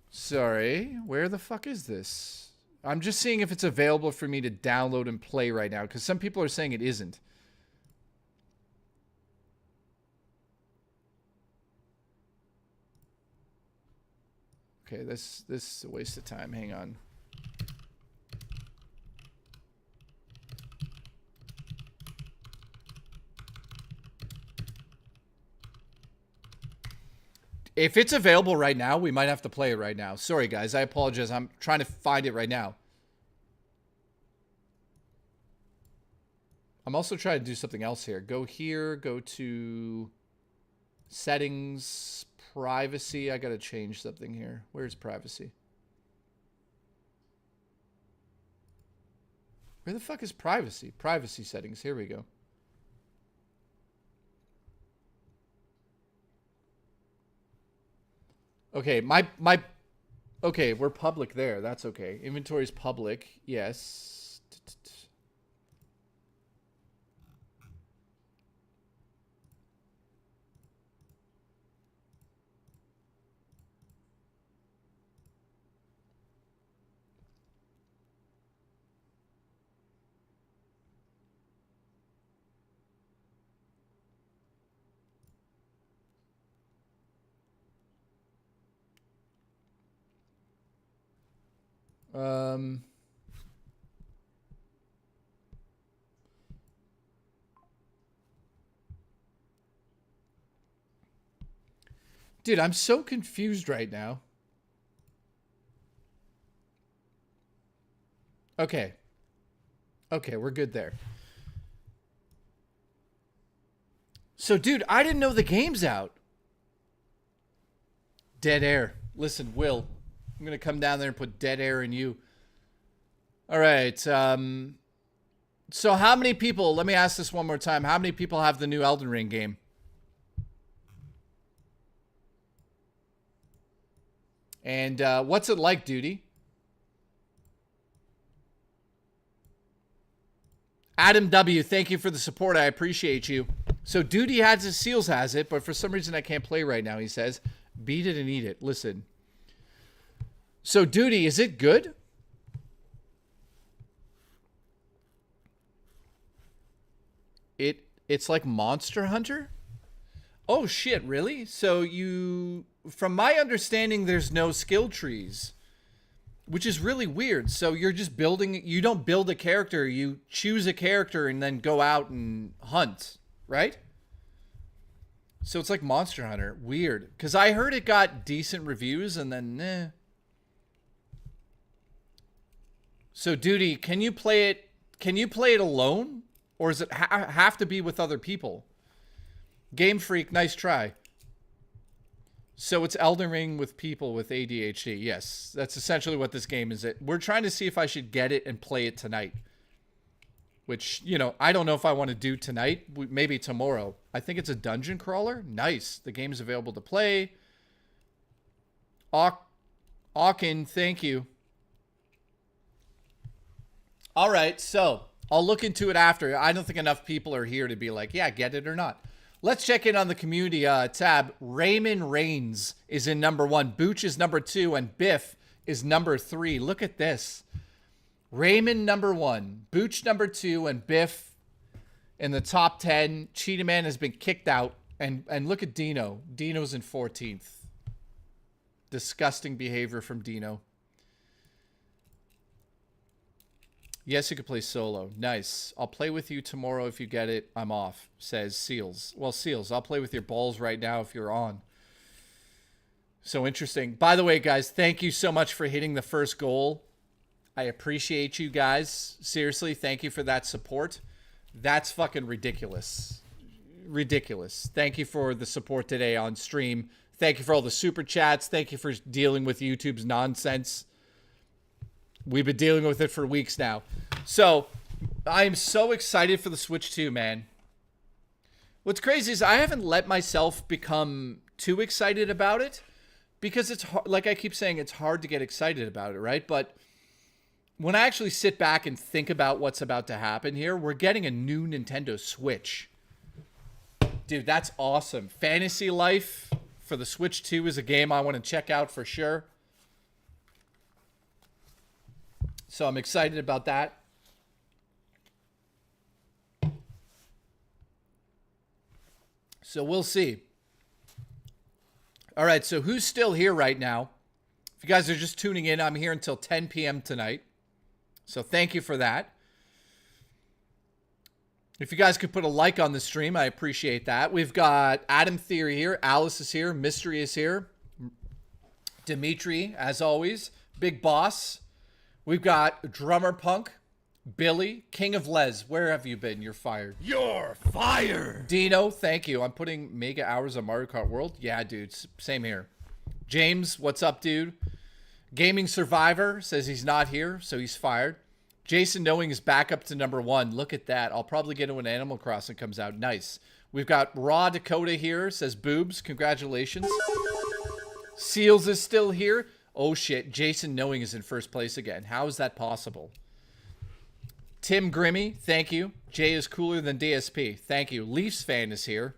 Sorry, where the fuck is this? I'm just seeing if it's available for me to download and play right now, because some people are saying it isn't. Okay, this is a waste of time. Hang on. If it's available right now, we might have to play it right now. Sorry, guys. I apologize. I'm trying to find it right now. I'm also trying to do something else here. Go here. Go to settings, privacy. I got to change something here. Where's privacy? Where the fuck is privacy? Privacy settings. Here we go. Okay, okay, we're public there. That's okay. Inventory's public. Yes. Dude, I'm so confused right now. Okay. Okay, we're good there. So, dude, I didn't know the game's out. Dead air. Listen, Will, I'm going to come down there and put dead air in you. All right. So how many people, let me ask this one more time. How many people have the new Elden Ring game? And what's it like, Duty? Adam W., thank you for the support. I appreciate you. So Duty has his Seals has it, but for some reason I can't play right now, he says. Beat it and eat it. Listen. So Duty, is it good? It's like Monster Hunter? Oh shit, really? So you, from my understanding, there's no skill trees, which is really weird. So you're just building, you don't build a character, you choose a character and then go out and hunt, right? So it's like Monster Hunter. Weird. Because I heard it got decent reviews and then, eh. So Duty, can you play it alone? Or does it have to be with other people? Game Freak, nice try. So it's Elden Ring with people with ADHD. Yes, that's essentially what this game is. We're trying to see if I should get it and play it tonight. Which, you know, I don't know if I want to do tonight. Maybe tomorrow. I think it's a dungeon crawler. Nice. The game is available to play. Akin, thank you. All right, so I'll look into it after. I don't think enough people are here to be like, yeah, get it or not. Let's check in on the community tab. Raymond Reigns is in #1. Booch is #2. And Biff is #3. Look at this. Raymond #1. Booch #2. And Biff in the top 10. Cheetah Man has been kicked out. And look at Dino. Dino's in 14th. Disgusting behavior from Dino. Yes, you could play solo. Nice. I'll play with you tomorrow if you get it. I'm off, says Seals. Well, Seals, I'll play with your balls right now if you're on. So interesting. By the way, guys, thank you so much for hitting the first goal. I appreciate you guys. Seriously, thank you for that support. That's fucking ridiculous. Ridiculous. Thank you for the support today on stream. Thank you for all the super chats. Thank you for dealing with YouTube's nonsense. We've been dealing with it for weeks now. So, I'm so excited for the Switch 2, man. What's crazy is I haven't let myself become too excited about it because it's hard, like I keep saying, it's hard to get excited about it, right? But when I actually sit back and think about what's about to happen here, we're getting a new Nintendo Switch. Dude, that's awesome. Fantasy Life for the Switch 2 is a game I want to check out for sure. So I'm excited about that. So we'll see. All right, so who's still here right now? If you guys are just tuning in, I'm here until 10 p.m. tonight. So thank you for that. If you guys could put a like on the stream, I appreciate that. We've got Adam Theory here. Alice is here. Mystery is here. Dimitri, as always. Big Boss. We've got Drummer Punk. Billy. King of Les. Where have you been? You're fired. You're fired. Dino, thank you. I'm putting mega hours on Mario Kart World. Yeah, dude. Same here. James, what's up, dude? Gaming Survivor says he's not here, so he's fired. Jason Knowing is back up to number 1. Look at that. I'll probably get it when Animal Crossing comes out. Nice. We've got Raw Dakota here. Says boobs. Congratulations. Seals is still here. Oh, shit. Jason Knowing is in first place again. How is that possible? Tim Grimmy, thank you. Jay is cooler than DSP. Thank you. Leafs fan is here.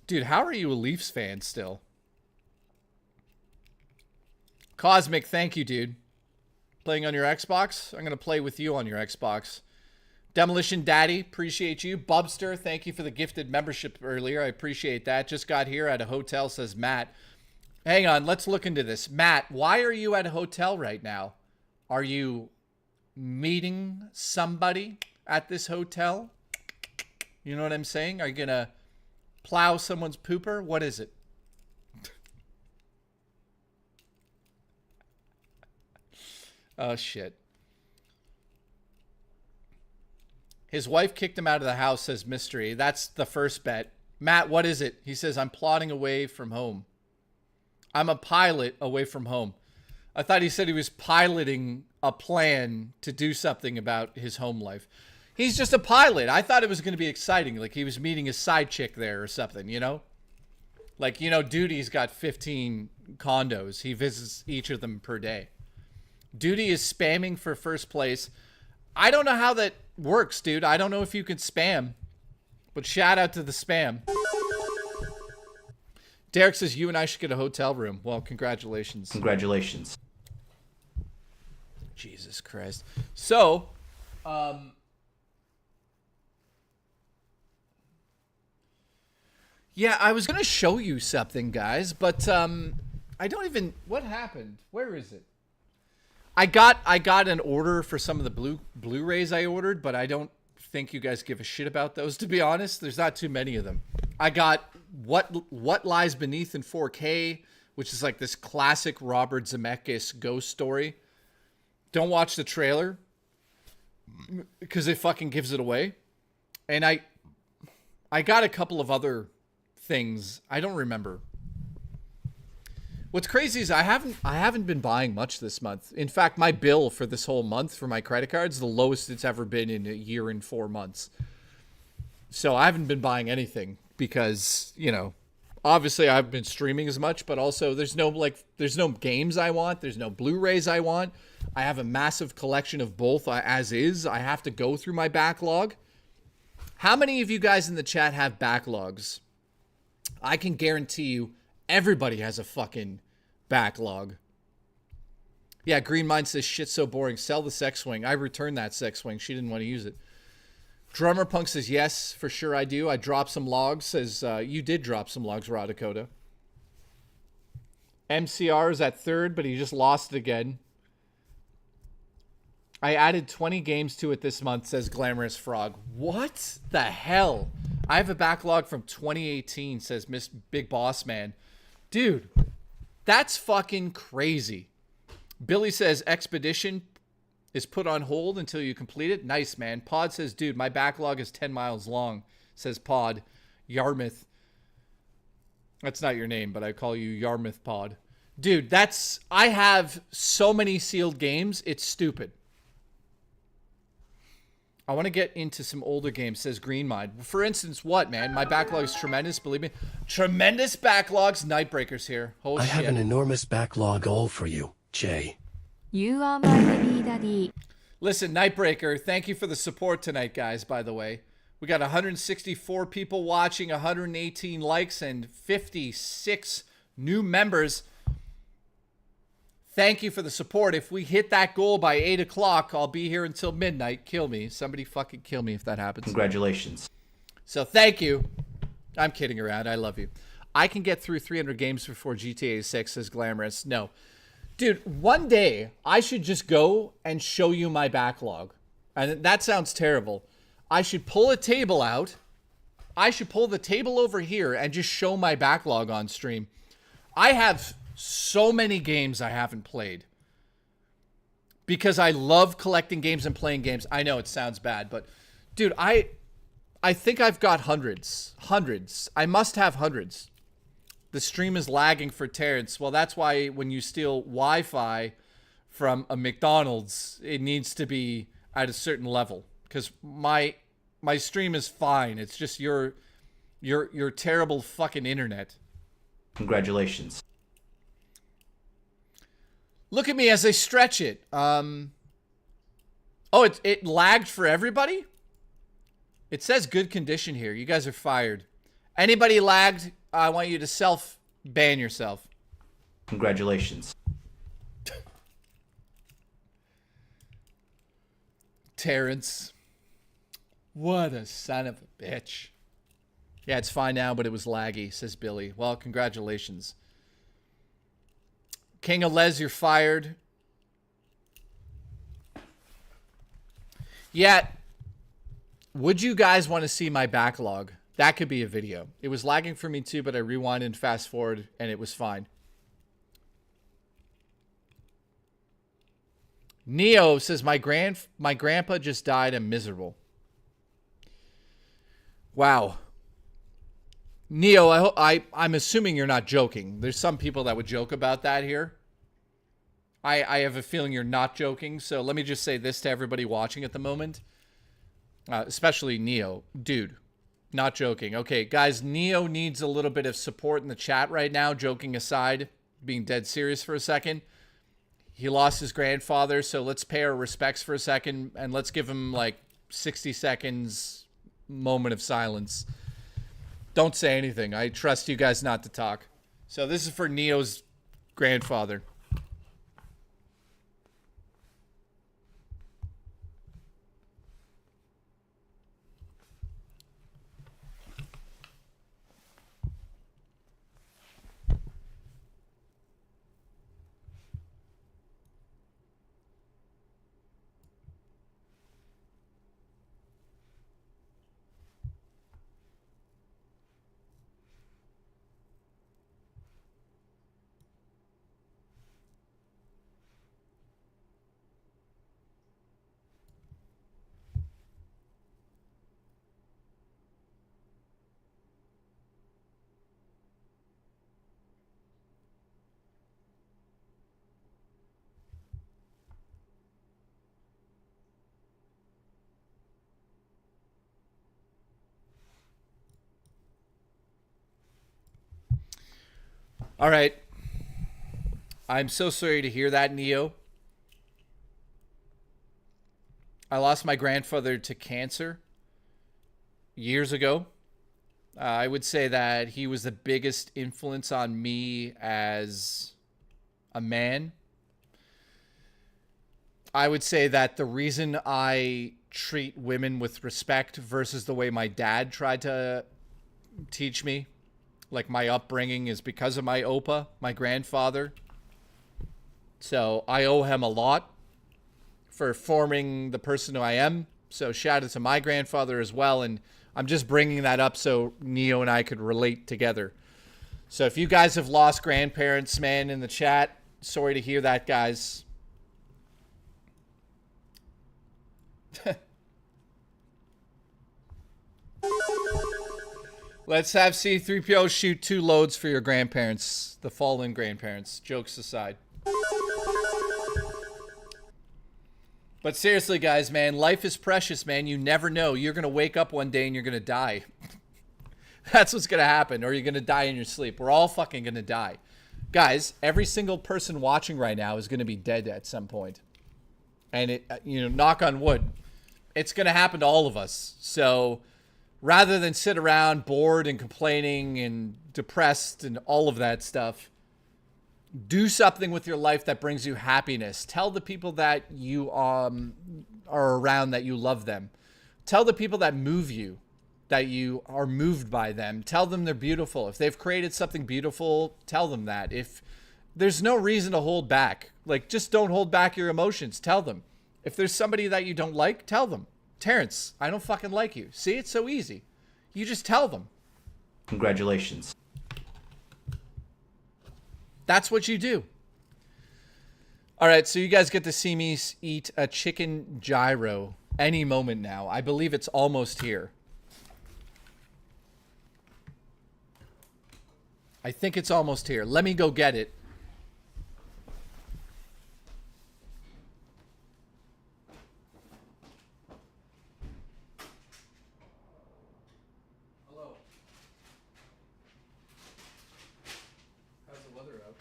Dude, how are you a Leafs fan still? Cosmic, thank you, dude. Playing on your Xbox? I'm going to play with you on your Xbox. Demolition Daddy, appreciate you. Bubster, thank you for the gifted membership earlier. I appreciate that. Just got here at a hotel, says Matt. Hang on, let's look into this. Matt, why are you at a hotel right now? Are you meeting somebody at this hotel? You know what I'm saying? Are you going to plow someone's pooper? What is it? Oh, shit. His wife kicked him out of the house, says Mystery. That's the first bet. Matt, what is it? He says, I'm plotting away from home. I'm a pilot away from home. I thought he said he was piloting a plan to do something about his home life. He's just a pilot. I thought it was going to be exciting. Like he was meeting a side chick there or something, you know? Like, you know, Duty's got 15 condos. He visits each of them per day. Duty is spamming for first place. I don't know how that works, dude. I don't know if you can spam. But shout out to the spam. Derek says you and I should get a hotel room. Well, congratulations. Congratulations. Jesus Christ. So, yeah, I was going to show you something, guys, but I don't even... What happened? Where is it? I got an order for some of the Blu-rays I ordered, but I don't think you guys give a shit about those, to be honest. There's not too many of them. I got What Lies Beneath in 4K, which is like this classic Robert Zemeckis ghost story. Don't watch the trailer because it fucking gives it away. And I got a couple of other things. I don't remember. What's crazy is I haven't been buying much this month. In fact, my bill for this whole month for my credit card is the lowest it's ever been in a year and 4 months. So I haven't been buying anything because, you know, obviously I've been streaming as much, but also there's no games I want. There's no Blu-rays I want. I have a massive collection of both as is. I have to go through my backlog. How many of you guys in the chat have backlogs? I can guarantee you everybody has a fucking backlog. Yeah, Green Mind says, shit's so boring. Sell the sex swing. I returned that sex swing. She didn't want to use it. Drummer Punk says, yes, for sure I do. I dropped some logs. Says, you did drop some logs, Raw Dakota. MCR is at third, but he just lost it again. I added 20 games to it this month, says Glamorous Frog. What the hell? I have a backlog from 2018, says Miss Big Boss Man. Dude, that's fucking crazy. Billy says Expedition is put on hold until you complete it. Nice, man. Pod says, dude, my backlog is 10 miles long, says Pod. Yarmouth. That's not your name, but I call you Yarmouth Pod. Dude, I have so many sealed games, it's stupid. I want to get into some older games, says Green Mind. For instance, what, man? My backlog is tremendous, believe me. Tremendous backlogs. Nightbreaker's here. Oh, I shit. have an enormous backlog all for you, Jay. You are my baby daddy. Listen, Nightbreaker, thank you for the support tonight, guys, by the way. We got 164 people watching, 118 likes, and 56 new members. Thank you for the support. If we hit that goal by 8 o'clock, I'll be here until midnight. Kill me. Somebody fucking kill me if that happens. Congratulations. So thank you. I'm kidding around. I love you. I can get through 300 games before GTA 6, says Glamorous. No. Dude, one day I should just go and show you my backlog. And that sounds terrible. I should pull a table out. I should pull the table over here and just show my backlog on stream. I have so many games I haven't played. Because I love collecting games and playing games. I know it sounds bad, but dude, I think I've got hundreds. Hundreds. I must have hundreds. The stream is lagging for Terrence. Well, that's why when you steal Wi-Fi from a McDonald's, it needs to be at a certain level. Because my stream is fine. It's just your terrible fucking internet. Congratulations. Look at me as I stretch it. Oh, it lagged for everybody? It says good condition here. You guys are fired. Anybody lagged, I want you to self-ban yourself. Congratulations. Terrence. What a son of a bitch. Yeah, it's fine now, but it was laggy, says Billy. Well, congratulations. King of Les, you're fired. Yeah. Would you guys want to see my backlog? That could be a video. It was lagging for me too, but I rewind and fast forward and it was fine. Neo says, my grandpa just died. I'm miserable. Wow. Neo, I'm assuming you're not joking. There's some people that would joke about that here. I have a feeling you're not joking. So let me just say this to everybody watching at the moment. Especially Neo. Dude, not joking. Okay, guys, Neo needs a little bit of support in the chat right now. Joking aside, being dead serious for a second. He lost his grandfather, so let's pay our respects for a second. And let's give him like 60 seconds moment of silence. Don't say anything. I trust you guys not to talk. So this is for Neo's grandfather. All right. I'm so sorry to hear that, Neo. I lost my grandfather to cancer years ago. I would say that he was the biggest influence on me as a man. I would say that the reason I treat women with respect versus the way my dad tried to teach me, like my upbringing, is because of my Opa, my grandfather. So I owe him a lot for forming the person who I am. So shout out to my grandfather as well. And I'm just bringing that up so Neo and I could relate together. So if you guys have lost grandparents, man, in the chat, sorry to hear that, guys. Let's have C3PO shoot 2 loads for your grandparents, the fallen grandparents. Jokes aside. But seriously, guys, man, life is precious, man. You never know. You're going to wake up one day and you're going to die. That's what's going to happen. Or you're going to die in your sleep. We're all fucking going to die. Guys, every single person watching right now is going to be dead at some point. And, knock on wood, it's going to happen to all of us. So rather than sit around bored and complaining and depressed and all of that stuff, do something with your life that brings you happiness. Tell the people that you are around that you love them. Tell the people that move you that you are moved by them. Tell them they're beautiful. If they've created something beautiful, tell them that. If there's no reason to hold back, like, just don't hold back your emotions. Tell them. If there's somebody that you don't like, tell them. Terrence, I don't fucking like you. See, it's so easy. You just tell them. Congratulations. That's what you do. All right, so you guys get to see me eat a chicken gyro any moment now. I believe it's almost here. I think it's almost here. Let me go get it. Hello. How's the weather out?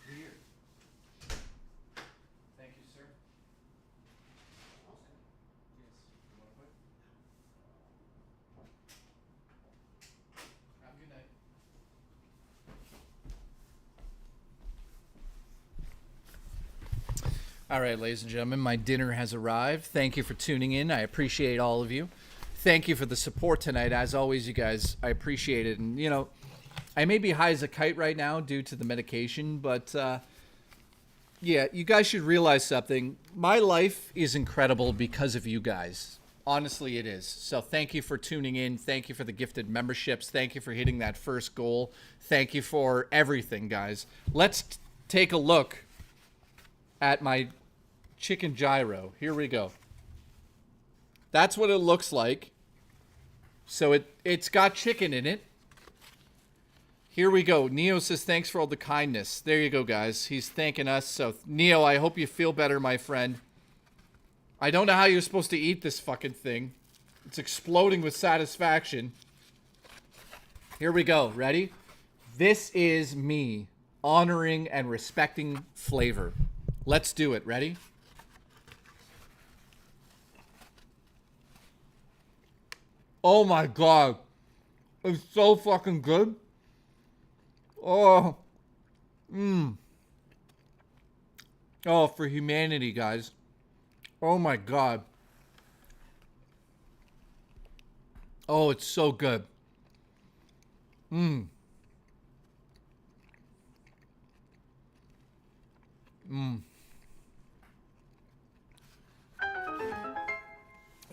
Weird. Thank you, sir. Have a good night. All right, ladies and gentlemen, my dinner has arrived. Thank you for tuning in. I appreciate all of you. Thank you for the support tonight. As always, you guys, I appreciate it. And, you know, I may be high as a kite right now due to the medication, but, yeah, you guys should realize something. My life is incredible because of you guys. Honestly, it is. So thank you for tuning in. Thank you for the gifted memberships. Thank you for hitting that first goal. Thank you for everything, guys. Let's take a look at my chicken gyro. Here we go. That's what it looks like. So it's got chicken in it. Here we go. Neo says, thanks for all the kindness. There you go, guys. He's thanking us. So, Neo, I hope you feel better, my friend. I don't know how you're supposed to eat this fucking thing. It's exploding with satisfaction. Here we go. Ready? This is me honoring and respecting flavor. Let's do it. Ready? Oh my god. It's so fucking good. Oh. Oh, for humanity, guys. Oh my god. Oh, it's so good.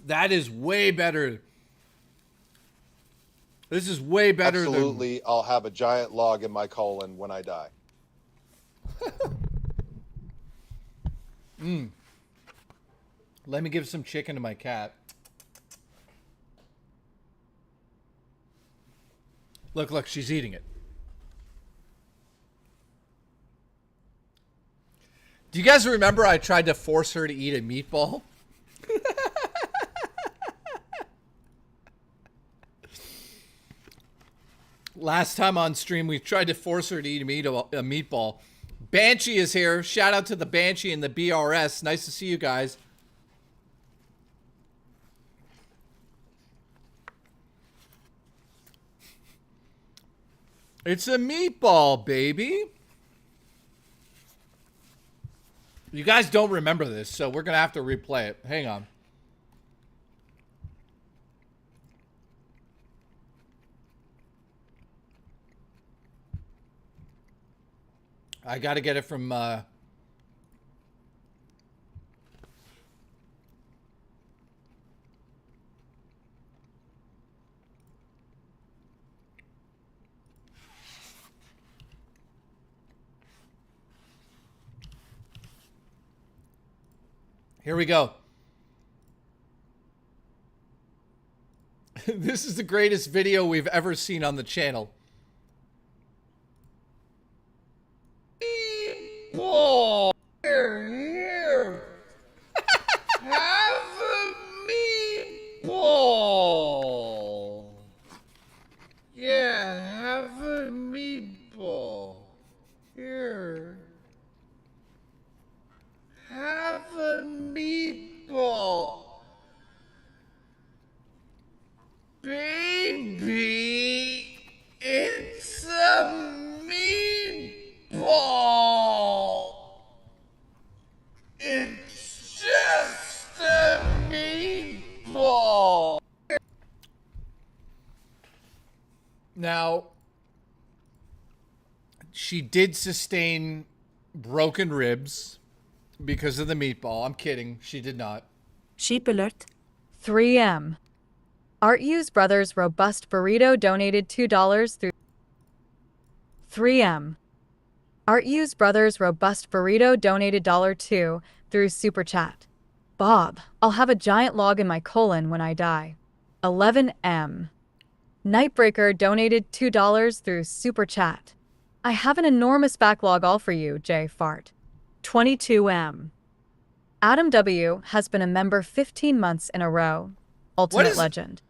That is way better. This is way better than... Absolutely, I'll have a giant log in my colon when I die. Let me give some chicken to my cat. Look, look, she's eating it. Do you guys remember I tried to force her to eat a meatball? Last time on stream, we tried to force her to eat a meatball. Banshee is here. Shout out to the Banshee and the BRS. Nice to see you guys. It's a meatball, baby. You guys don't remember this, so we're going to have to replay it. Hang on. I got to get it from... Here we go. This is the greatest video we've ever seen on the channel. Meatball! Here! Have a meatball! Yeah, have a meatball. Here. Have a meatball. Baby, it's a meatball. It's just a meatball. Now, she did sustain broken ribs. Because of the meatball. I'm kidding. She did not. Sheep alert. 3M. Art Hughes Brothers Robust Burrito donated $2 through 3M. Art Hughes Brothers Robust Burrito donated $2 through Super Chat. Bob, I'll have a giant log in my colon when I die. 11M. Nightbreaker donated $2 through Super Chat. I have an enormous backlog all for you, J Fart. 22M. Adam W. has been a member 15 months in a row. Ultimate legend.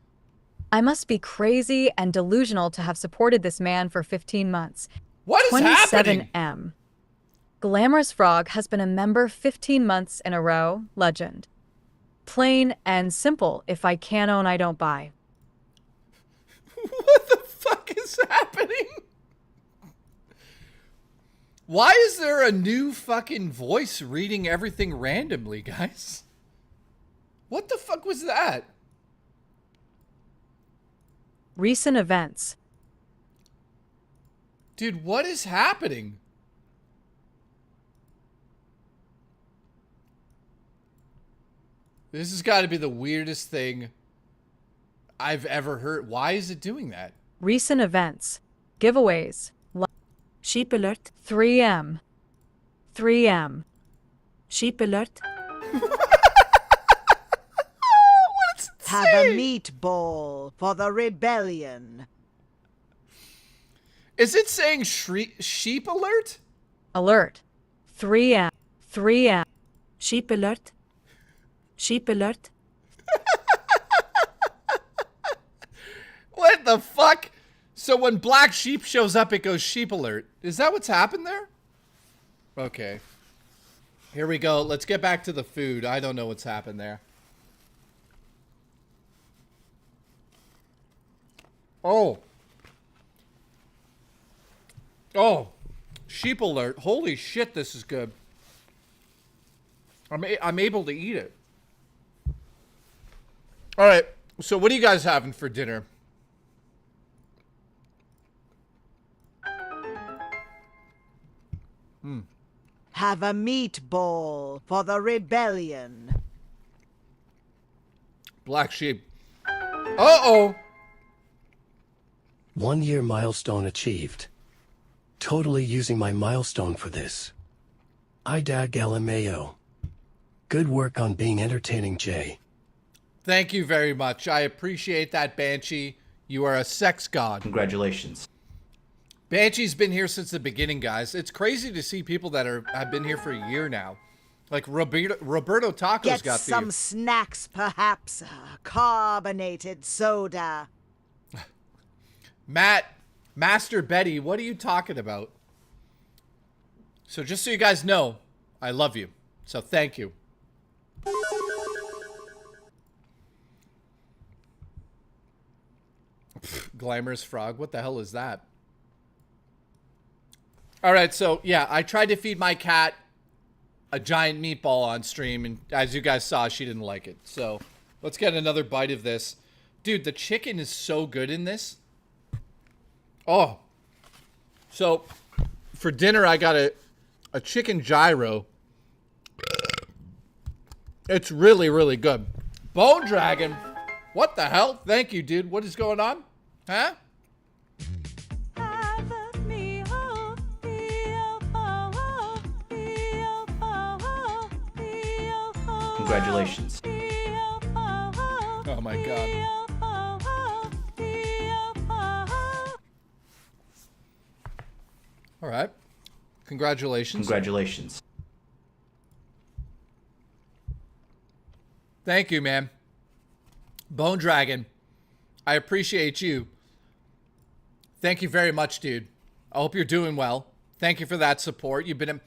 I must be crazy and delusional to have supported this man for 15 months. What is happening? 27M. Glamorous Frog has been a member 15 months in a row. Legend. Plain and simple. If I can't own, I don't buy. What the fuck is happening? Why is there a new fucking voice reading everything randomly, guys? What the fuck was that? Recent events. Dude, what is happening? This has got to be the weirdest thing I've ever heard. Why is it doing that? Recent events. Giveaways. Sheep alert. 3M. 3M. Sheep alert. Have a meatball for the rebellion. Is it saying sheep alert? Alert. 3M. 3M. Sheep alert. Sheep alert. What the fuck? So when black sheep shows up, it goes sheep alert. Is that what's happened there? Okay. Here we go. Let's get back to the food. I don't know what's happened there. Oh. Oh. Sheep alert. Holy shit, this is good. I'm able to eat it. All right. So what are you guys having for dinner? Have a meatball for the rebellion. Black sheep. Uh-oh. 1 year milestone achieved. Totally using my milestone for this. Idag LMAO. Good work on being entertaining, Jay. Thank you very much. I appreciate that, Banshee. You are a sex god. Congratulations. Banshee's been here since the beginning, guys. It's crazy to see people that have been here for a year now. Like Roberto Tacos Get got some snacks, perhaps. Carbonated soda. Master Betty, what are you talking about? So just so you guys know, I love you. So thank you. Glamorous frog. What the hell is that? All right, so yeah, I tried to feed my cat a giant meatball on stream, and as you guys saw, she didn't like it. So let's get another bite of this. Dude, the chicken is so good in this. Oh. So for dinner, I got a chicken gyro. It's really, really good. Bone Dragon. What the hell? Thank you, dude. What is going on? Huh? Congratulations. Oh my god. All right. Congratulations. Congratulations. Thank you, man. Bone Dragon. I appreciate you. Thank you very much, dude. I hope you're doing well. Thank you for that support. You've been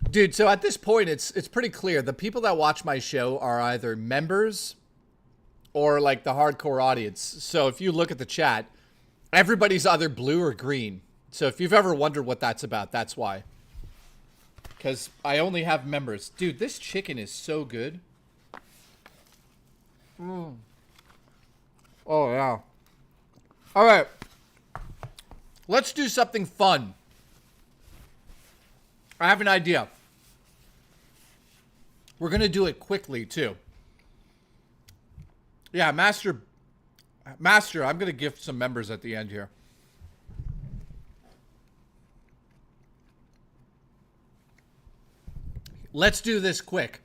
Dude, so at this point, it's pretty clear. The people that watch my show are either members or like the hardcore audience. So if you look at the chat, everybody's either blue or green. So if you've ever wondered what that's about, that's why. Because I only have members. Dude, this chicken is so good. Oh, yeah. All right. Let's do something fun. I have an idea. We're going to do it quickly, too. Yeah, Master, I'm going to gift some members at the end here. Let's do this quick.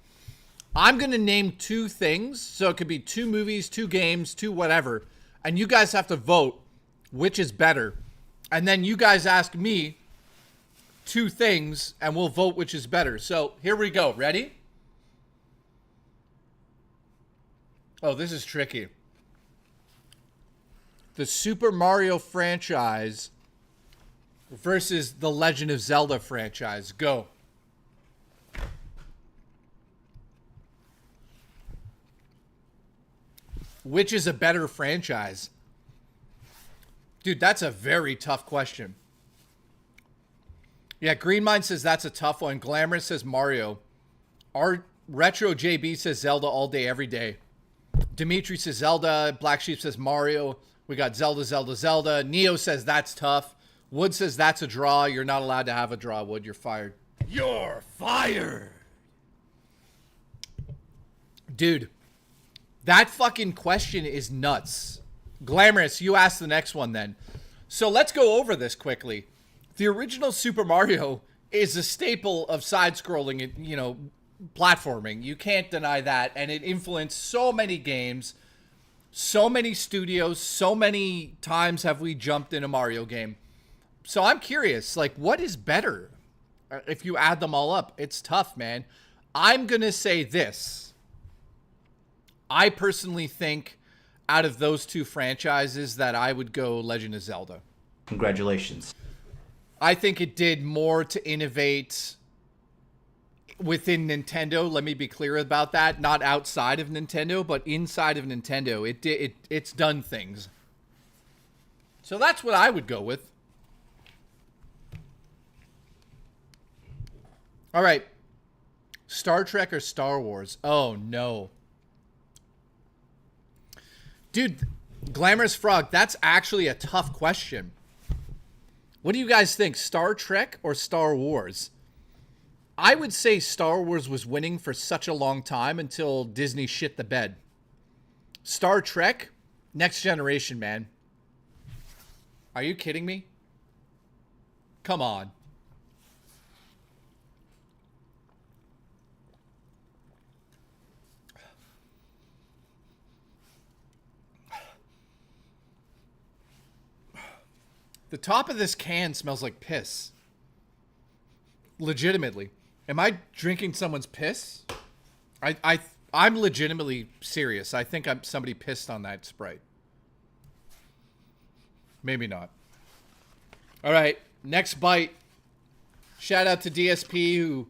I'm going to name 2 things. So it could be 2 movies, 2 games, 2 whatever. And you guys have to vote which is better. And then you guys ask me 2 things and we'll vote which is better. So here we go. Ready? Oh, this is tricky. The Super Mario franchise versus the Legend of Zelda franchise. Go. Which is a better franchise? Dude, that's a very tough question. Yeah, Green Mind says that's a tough one. Glamorous says Mario. Our Retro JB says Zelda all day, every day. Dimitri says Zelda. Black Sheep says Mario. We got Zelda, Zelda, Zelda. Neo says that's tough. Wood says that's a draw. You're not allowed to have a draw, Wood. You're fired. You're fired. Dude, that fucking question is nuts. Glamorous, you ask the next one then. So let's go over this quickly. The original Super Mario is a staple of side-scrolling, you know, platforming. You can't deny that. And it influenced so many games, so many studios, so many times have we jumped in a Mario game. So I'm curious, like, what is better? If you add them all up, it's tough, man. I'm going to say this. I personally think out of those 2 franchises that I would go Legend of Zelda. Congratulations. I think it did more to innovate within Nintendo. Let me be clear about that. Not outside of Nintendo, but inside of Nintendo. It's done things. So that's what I would go with. All right. Star Trek or Star Wars? Oh, no. Dude, Glamorous Frog, that's actually a tough question. What do you guys think? Star Trek or Star Wars? I would say Star Wars was winning for such a long time until Disney shit the bed. Star Trek, next generation, man. Are you kidding me? Come on. The top of this can smells like piss. Legitimately. Am I drinking someone's piss? I'm legitimately serious. I think somebody pissed on that Sprite. Maybe not. All right, next bite. Shout out to DSP who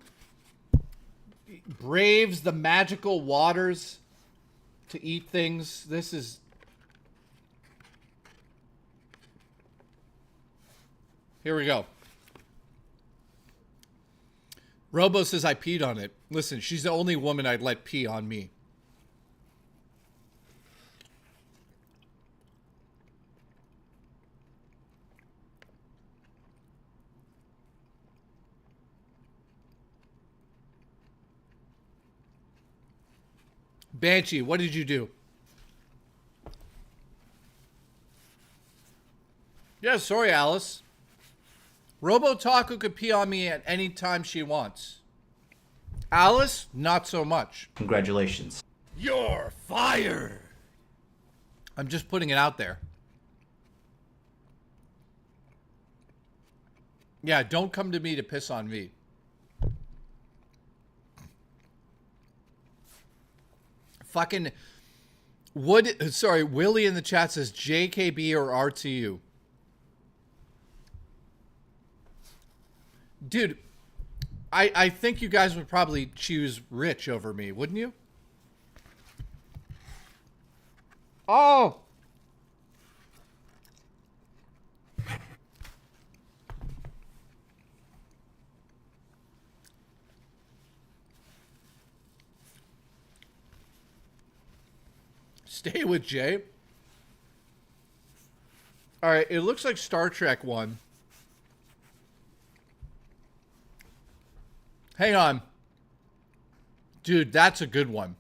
braves the magical waters to eat things. This is... Here we go. Robo says I peed on it. Listen, she's the only woman I'd let pee on me. Banshee, what did you do? Yeah, sorry, Alice. Robo Taco could pee on me at any time she wants. Alice, not so much. Congratulations. You're fired. I'm just putting it out there. Yeah, don't come to me to piss on me. Fucking Wood, sorry, Willie in the chat says JKB or RTU. Dude, I think you guys would probably choose Rich over me, wouldn't you? Oh! Stay with Jay. All right, it looks like Star Trek won. Hang on. Dude, that's a good one.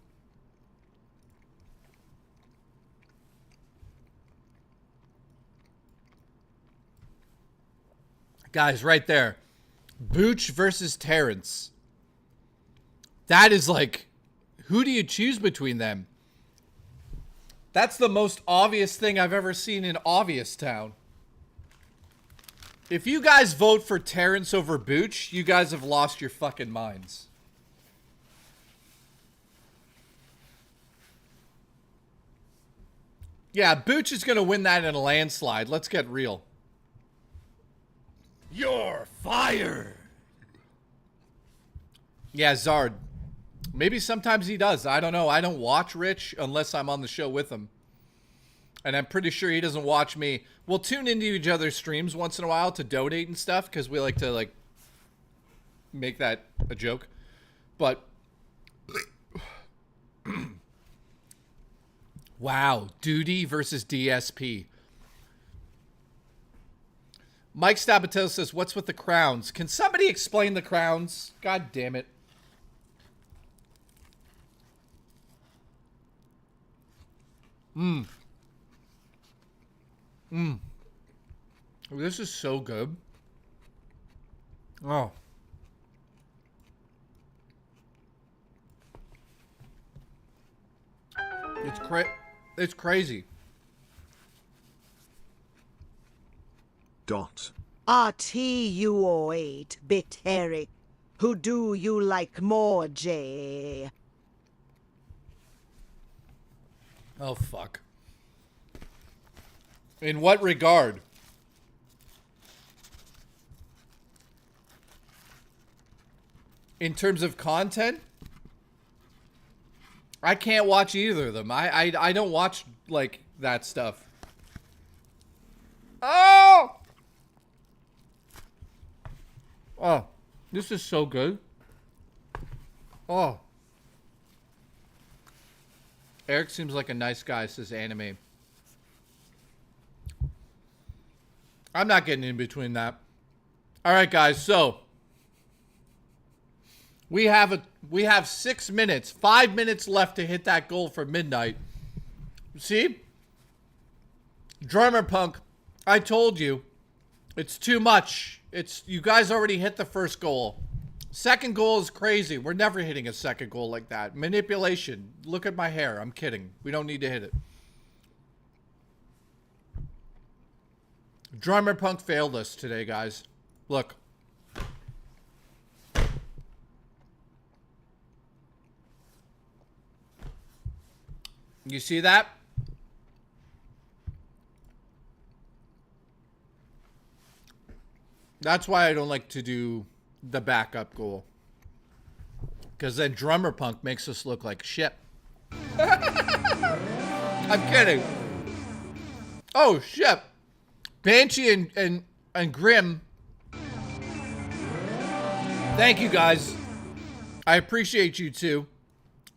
Guys, right there. Booch versus Terrence. That is like, who do you choose between them? That's the most obvious thing I've ever seen in Obvious Town. If you guys vote for Terrence over Booch, you guys have lost your fucking minds. Yeah, Booch is going to win that in a landslide. Let's get real. You're fired. Yeah, Zard. Maybe sometimes he does. I don't know. I don't watch Rich unless I'm on the show with him. And I'm pretty sure he doesn't watch me. We'll tune into each other's streams once in a while to donate and stuff because we like to, like, make that a joke. But, wow. Duty versus DSP. Mike Stabatel says, what's with the crowns? Can somebody explain the crowns? God damn it. This is so good. Oh. It's crazy. RTU08 bit Eric. Who do you like more, Jay? Oh, fuck. In what regard? In terms of content? I can't watch either of them. I don't watch, like, that stuff. Oh! Oh, this is so good. Oh. Eric seems like a nice guy, says Anime. I'm not getting in between that. All right, guys. So we have 6 minutes, 5 minutes left to hit that goal for midnight. See? Drummer Punk, I told you. It's too much. You guys already hit the first goal. Second goal is crazy. We're never hitting a second goal like that. Manipulation. Look at my hair. I'm kidding. We don't need to hit it. Drummer Punk failed us today, guys. Look. You see that? That's why I don't like to do the backup goal. Because then Drummer Punk makes us look like shit. I'm kidding. Oh, shit. Banshee and Grim. Thank you, guys. I appreciate you, too.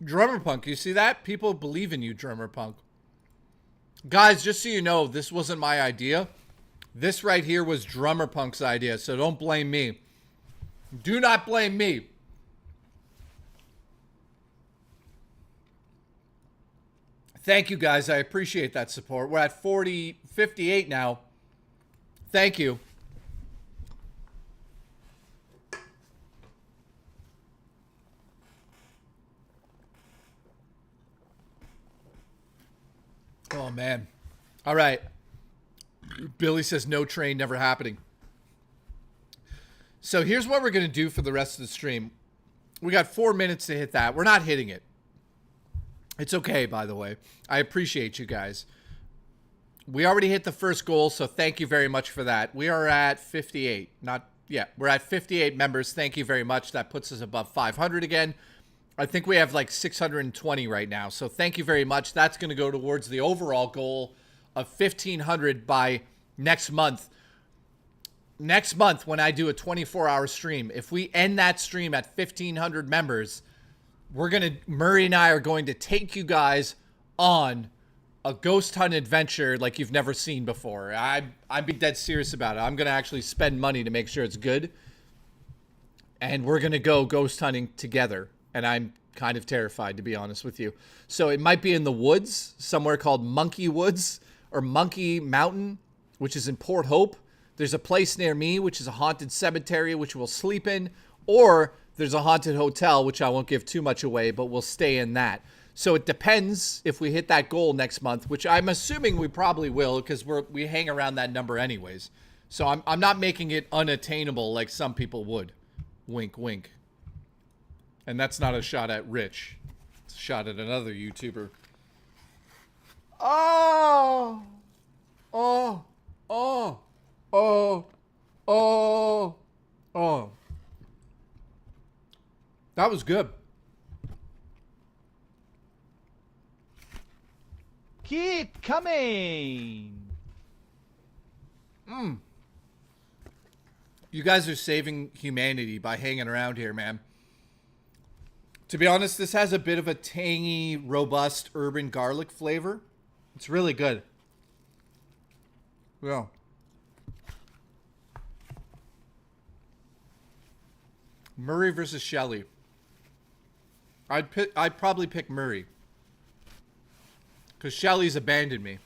Drummer Punk, you see that? People believe in you, Drummer Punk. Guys, just so you know, this wasn't my idea. This right here was Drummer Punk's idea, so don't blame me. Do not blame me. Thank you, guys. I appreciate that support. We're at 58 now. Thank you. Oh, man. All right. Billy says no train, never happening. So here's what we're going to do for the rest of the stream. We got 4 minutes to hit that. We're not hitting it. It's okay, by the way. I appreciate you guys. We already hit the first goal, so thank you very much for that. We are at 58. We're at 58 members. Thank you very much. That puts us above 500 again. I think we have like 620 right now. So thank you very much. That's going to go towards the overall goal of 1,500 by next month. Next month, when I do a 24-hour stream, if we end that stream at 1,500 members, Murray and I are going to take you guys on a ghost hunt adventure like you've never seen before. I'm being dead serious about it. I'm going to actually spend money to make sure it's good. And we're going to go ghost hunting together. And I'm kind of terrified, to be honest with you. So it might be in the woods, somewhere called Monkey Woods or Monkey Mountain, which is in Port Hope. There's a place near me, which is a haunted cemetery, which we'll sleep in. Or there's a haunted hotel, which I won't give too much away, but we'll stay in that. So it depends if we hit that goal next month, which I'm assuming we probably will, because we hang around that number anyways. So I'm not making it unattainable like some people would. Wink, wink. And that's not a shot at Rich. It's a shot at another YouTuber. Oh! Oh! Oh! Oh! Oh! Oh! That was good. Keep coming. You guys are saving humanity by hanging around here, man. To be honest, this has a bit of a tangy, robust urban garlic flavor. It's really good. Yeah. Murray versus Shelley. I'd probably pick Murray. Because Shelley's abandoned me.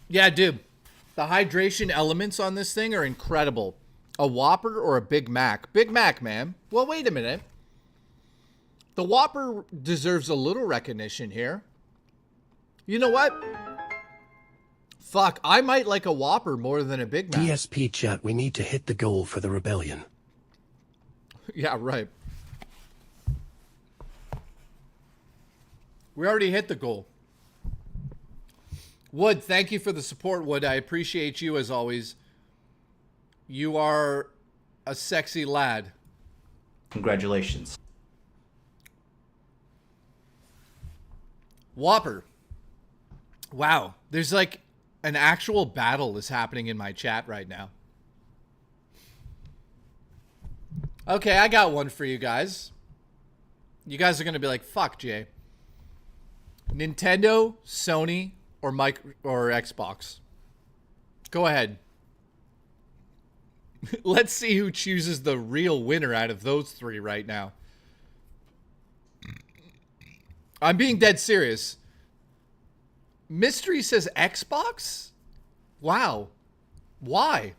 Yeah, dude. The hydration elements on this thing are incredible. A Whopper or a Big Mac? Big Mac, man. Well, wait a minute. The Whopper deserves a little recognition here. You know what? Fuck, I might like a Whopper more than a Big Mac. DSP chat, we need to hit the goal for the rebellion. Yeah, right. We already hit the goal. Wood, thank you for the support, Wood. I appreciate you as always. You are a sexy lad. Congratulations. Whopper. Wow. There's like an actual battle is happening in my chat right now. Okay, I got one for you guys. You guys are going to be like, fuck, Jay. Nintendo, Sony, or Xbox? Go ahead. Let's see who chooses the real winner out of those three right now. I'm being dead serious. Mystery says Xbox? Wow. Why?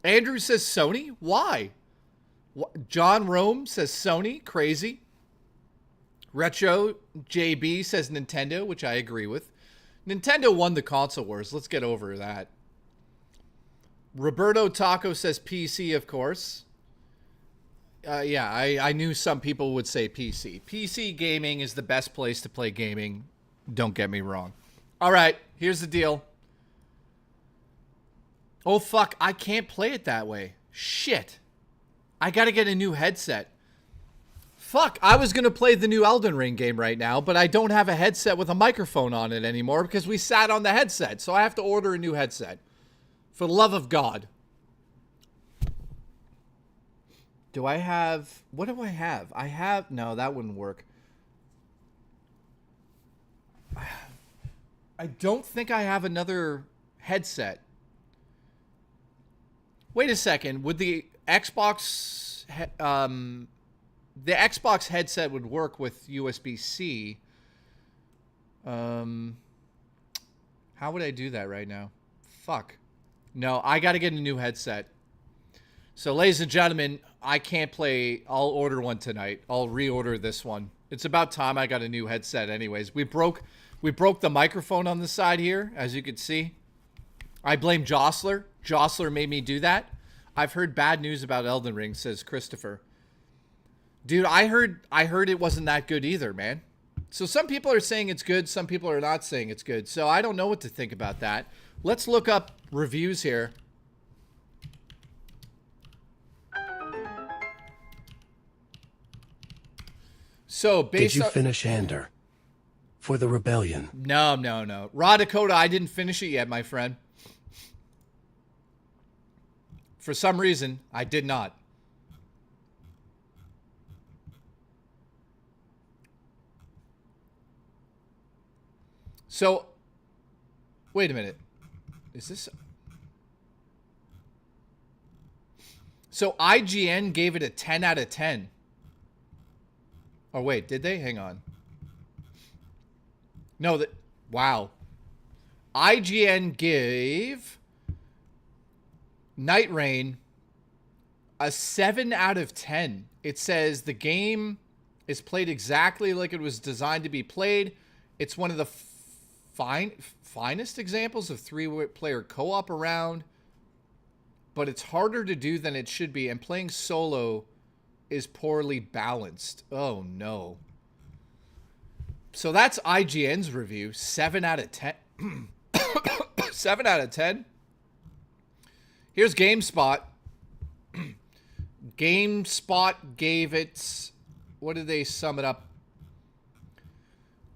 Andrew says Sony? Why? John Rome says Sony? Crazy. Retro JB says Nintendo, which I agree with. Nintendo won the console wars. Let's get over that. Roberto Taco says PC, of course. Yeah, I knew some people would say PC. PC gaming is the best place to play gaming. Don't get me wrong. All right, here's the deal. Oh, fuck, I can't play it that way. Shit. I gotta get a new headset. Fuck, I was gonna play the new Elden Ring game right now, but I don't have a headset with a microphone on it anymore because we sat on the headset, so I have to order a new headset. For the love of God. Do I have... What do I have? I have... No, that wouldn't work. I don't think I have another headset. Wait a second. Would the Xbox... the Xbox headset would work with USB-C. How would I do that right now? Fuck. No, I got to get a new headset. So, ladies and gentlemen, I can't play. I'll order one tonight. I'll reorder this one. It's about time I got a new headset anyways. We broke the microphone on the side here, as you can see. I blame Jostler. Jostler made me do that. I've heard bad news about Elden Ring, says Christopher. Dude, I heard it wasn't that good either, man. So some people are saying it's good, some people are not saying it's good. So I don't know what to think about that. Let's look up reviews here. So Did you finish Ander? For the rebellion. No. Raw Dakota, I didn't finish it yet, my friend. For some reason, I did not. So, wait a minute. Is this... So IGN gave it a 10 out of 10. Oh, wait, did they? Hang on. No, that... Wow. IGN gave Night Rain a 7 out of 10. It says the game is played exactly like it was designed to be played. It's one of the finest examples of three-player co-op around, but it's harder to do than it should be, and playing solo is poorly balanced. Oh, no. So that's IGN's review. 7 out of 10. 7 out of 10. Here's GameSpot. GameSpot gave it... What did they sum it up?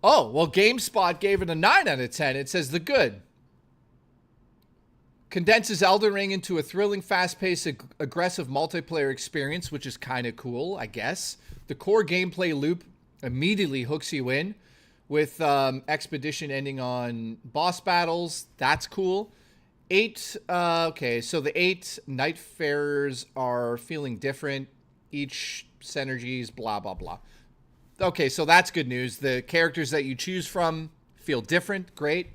Oh, well, GameSpot gave it a 9 out of 10. It says The Good. Condenses Elden Ring into a thrilling, fast-paced, aggressive multiplayer experience, which is kind of cool, I guess. The core gameplay loop immediately hooks you in, with Expedition ending on boss battles. That's cool. Okay, so the 8 Nightfarers are feeling different. Each synergies, blah, blah, blah. Okay, so that's good news. The characters that you choose from feel different. Great.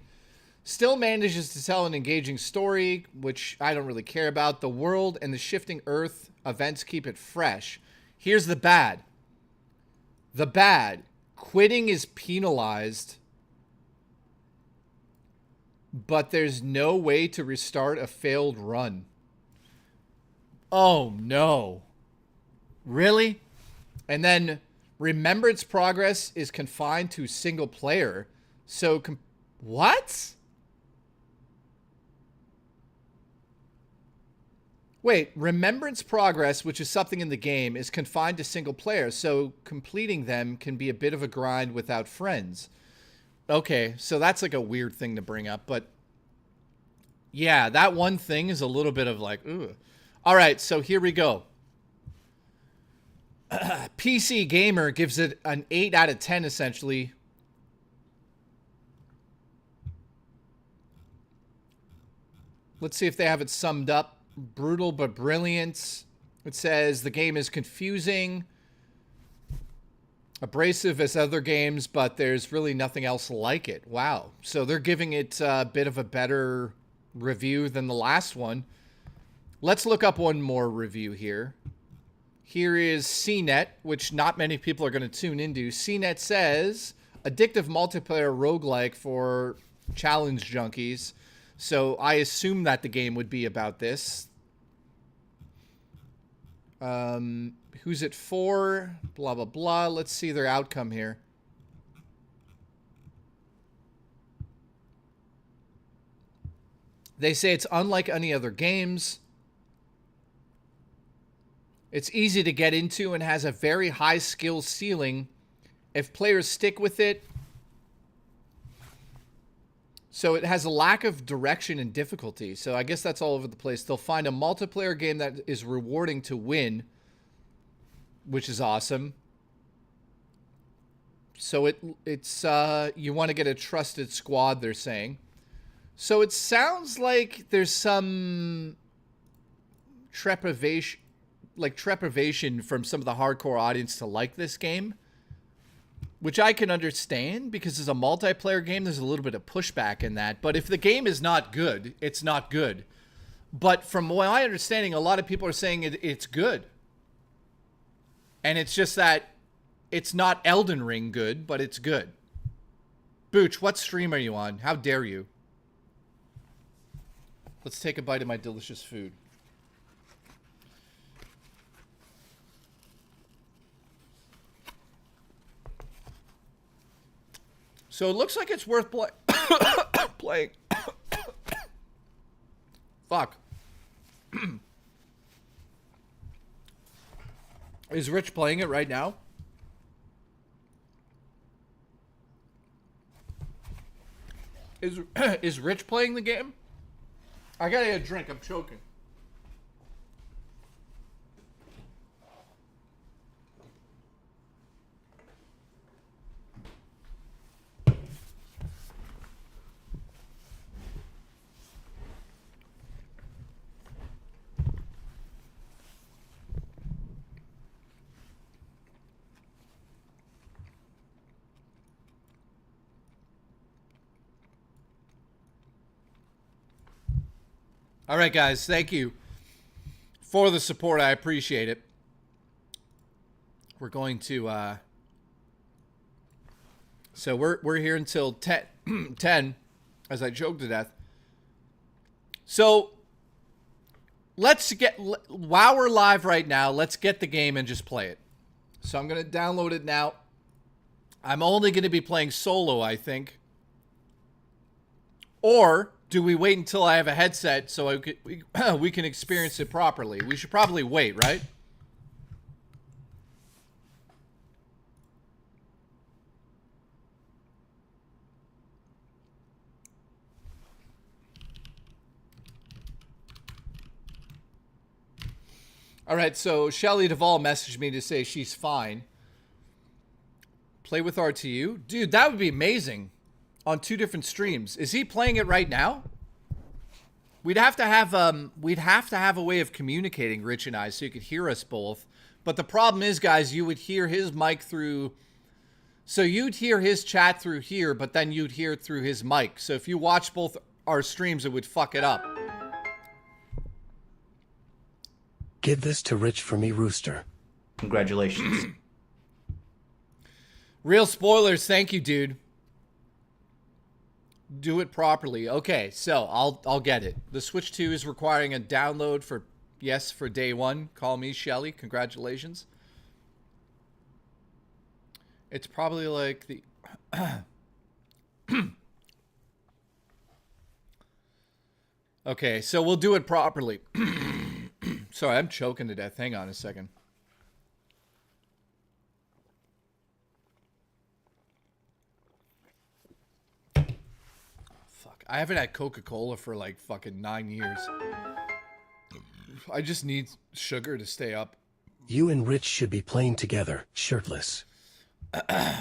Still manages to tell an engaging story, which I don't really care about. The world and the shifting Earth events keep it fresh. Here's the bad. The bad. Quitting is penalized, but there's no way to restart a failed run. Oh, no. Really? And then Remembrance progress is confined to single player. So, what? Wait, Remembrance progress, which is something in the game, is confined to single player. So completing them can be a bit of a grind without friends. Okay, so that's like a weird thing to bring up. But yeah, that one thing is a little bit of like, ugh. All right, so here we go. PC Gamer gives it an 8 out of 10, essentially. Let's see if they have it summed up. Brutal but brilliant. It says the game is confusing, abrasive as other games, but there's really nothing else like it. Wow. So they're giving it a bit of a better review than the last one. Let's look up one more review here. Here is CNET, which not many people are going to tune into. CNET says, addictive multiplayer roguelike for challenge junkies. So I assume that the game would be about this. Who's it for? Blah, blah, blah. Let's see their outcome here. They say it's unlike any other games. It's easy to get into and has a very high skill ceiling if players stick with it. So it has a lack of direction and difficulty. So I guess that's all over the place. They'll find a multiplayer game that is rewarding to win, which is awesome. So it's you want to get a trusted squad, they're saying. So it sounds like there's some trepidation from some of the hardcore audience to like this game, which I can understand because as a multiplayer game, there's a little bit of pushback in that. But if the game is not good, it's not good. But from my understanding, a lot of people are saying it's good. And it's just that it's not Elden Ring good, but it's good. Booch, what stream are you on? How dare you? Let's take a bite of my delicious food. So it looks like it's worth playing. Fuck. Is Rich playing it right now? Is Rich playing the game? I gotta get a drink. I'm choking. All right, guys. Thank you for the support. I appreciate it. We're going to... So we're here until 10, as I choke to death. So while we're live right now, let's get the game and just play it. So I'm going to download it now. I'm only going to be playing solo, I think. Or do we wait until I have a headset so we can experience it properly? We should probably wait, right? All right, so Shelly Duvall messaged me to say she's fine. Play with RTU? Dude, that would be amazing. On 2 different streams. Is he playing it right now? We'd have to have a way of communicating, Rich and I, so you could hear us both. But the problem is, guys, you would hear his mic through... So you'd hear his chat through here, but then you'd hear it through his mic. So if you watch both our streams, it would fuck it up. Give this to Rich for me, Rooster. Congratulations. Real spoilers, thank you, dude. Do it properly. Okay, so I'll get it. The Switch 2 is requiring a download for day 1. Call me Shelly. Congratulations. It's probably like the Okay, so we'll do it properly. Sorry, I'm choking to death. Hang on a second. Fuck. I haven't had Coca-Cola for like fucking 9 years. I just need sugar to stay up. You and Rich should be playing together, shirtless.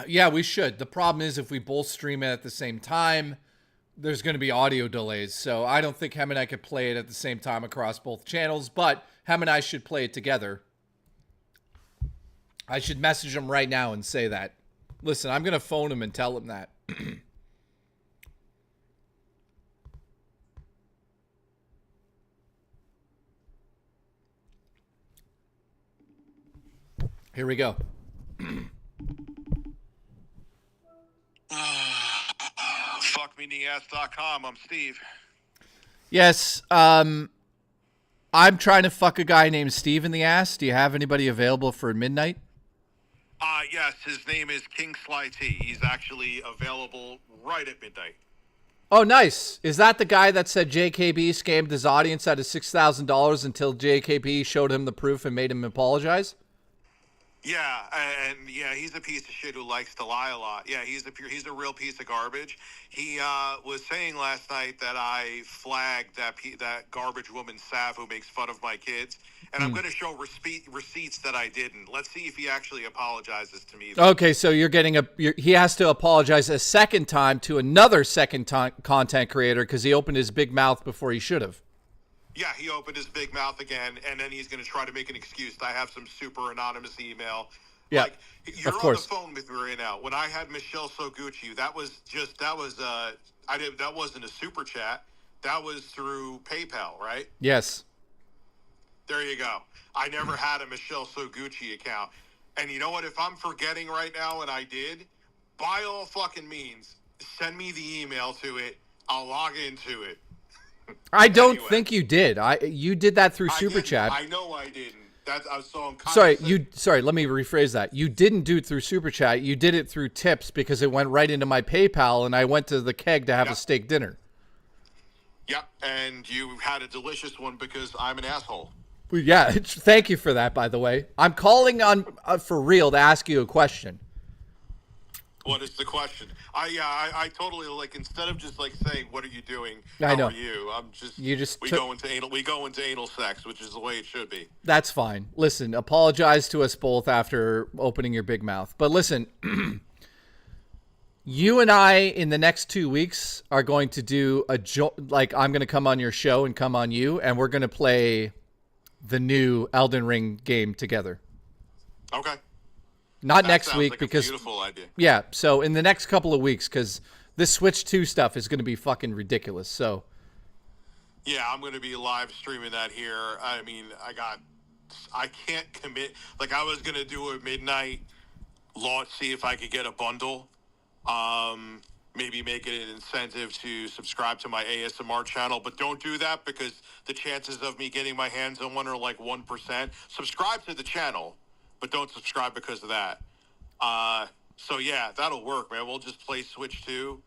Yeah, we should. The problem is if we both stream it at the same time, there's going to be audio delays. So I don't think Hem and I could play it at the same time across both channels, but Hem and I should play it together. I should message him right now and say that. Listen, I'm going to phone him and tell him that. Here we go. Fuckmeinatheass.com. I'm Steve. Yes, I'm trying to fuck a guy named Steve in the ass. Do you have anybody available for midnight? Yes, his name is King Sly T. He's actually available right at midnight. Oh, nice. Is that the guy that said JKB scammed his audience out of $6,000 until JKB showed him the proof and made him apologize? Yeah, and yeah, he's a piece of shit who likes to lie a lot. Yeah, he's a real piece of garbage. He was saying last night that I flagged that garbage woman Sav who makes fun of my kids, and I'm going to show receipts that I didn't. Let's see if he actually apologizes to me. Okay, so he has to apologize a second time to another content creator because he opened his big mouth before he should have. Yeah, he opened his big mouth again, and then he's going to try to make an excuse. I have some super anonymous email. Yeah, like, you're of course. on the phone with me right now. When I had Michelle Soguchi, that wasn't a super chat. That was through PayPal, right? Yes. There you go. I never had a Michelle Soguchi account. And you know what? If I'm forgetting right now, and I did, by all fucking means, send me the email to it. I'll log into it. I don't think you did. You did that through Super Chat. I know I didn't. Sorry, let me rephrase that. You didn't do it through Super Chat. You did it through tips because it went right into my PayPal, and I went to the keg to have a steak dinner. Yep, and you had a delicious one because I'm an asshole. Yeah, thank you for that, by the way. I'm calling on for real to ask you a question. What is the question? I totally, like, instead of just like saying, "What are you doing? I know. How are you?" We go into anal sex, which is the way it should be. That's fine. Listen, apologize to us both after opening your big mouth. But listen, you and I in the next 2 weeks are going to do I'm going to come on your show and come on you, and we're going to play the new Elden Ring game together. Okay. Not next week like because a beautiful idea. Yeah, so in the next couple of weeks because this Switch 2 stuff is going to be fucking ridiculous. So Yeah, I'm going to be live streaming that here. I mean, I can't commit. Like, I was going to do a midnight launch, see if I could get a bundle. Maybe make it an incentive to subscribe to my ASMR channel, but don't do that because the chances of me getting my hands on one are like 1%. Subscribe to the channel, but don't subscribe because of that. So yeah, that'll work, man. We'll just play Switch 2.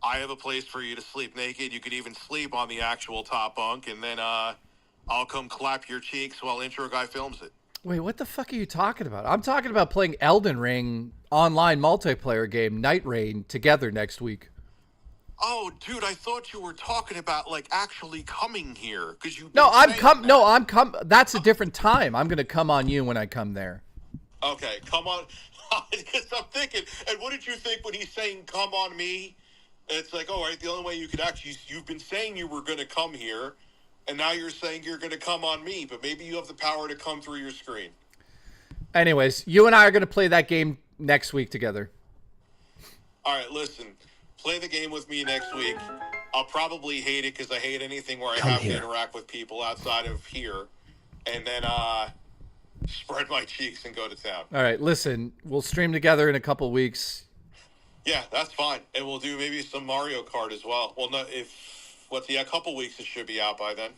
I have a place for you to sleep naked. You could even sleep on the actual top bunk, and then I'll come clap your cheeks while Intro Guy films it. Wait, what the fuck are you talking about? I'm talking about playing Elden Ring online multiplayer game Night Rain together next week. Oh, dude, I thought you were talking about like actually coming here because you. No, I'm come. That's a different time. I'm gonna come on you when I come there. Okay, come on. Because I'm thinking, and what did you think when he's saying "come on me"? It's like, all right, the only way you could actually, you've been saying you were going to come here, and now you're saying you're going to come on me, but maybe you have the power to come through your screen. Anyways, you and I are going to play that game next week together. All right, listen, play the game with me next week. I'll probably hate it because I hate anything where I have to interact with people outside of here, and then spread my cheeks and go to town. All right, listen, we'll stream together in a couple weeks. Yeah, that's fine. And we'll do maybe some Mario Kart as well. Well, no, a couple weeks it should be out by then.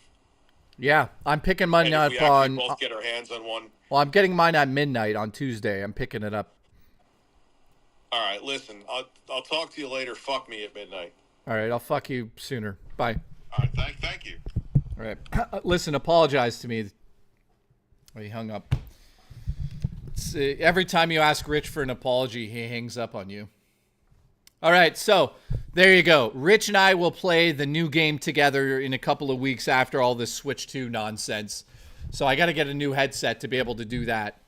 Yeah, I'm picking mine up on. Both get our hands on one. Well, I'm getting mine at midnight on Tuesday. I'm picking it up. All right, listen, I'll talk to you later. Fuck me at midnight. All right, I'll fuck you sooner. Bye. All right, thank you. All right, listen, apologize to me. Oh, he hung up. Every time you ask Rich for an apology, he hangs up on you. All right, so there you go. Rich and I will play the new game together in a couple of weeks after all this Switch 2 nonsense. So I got to get a new headset to be able to do that.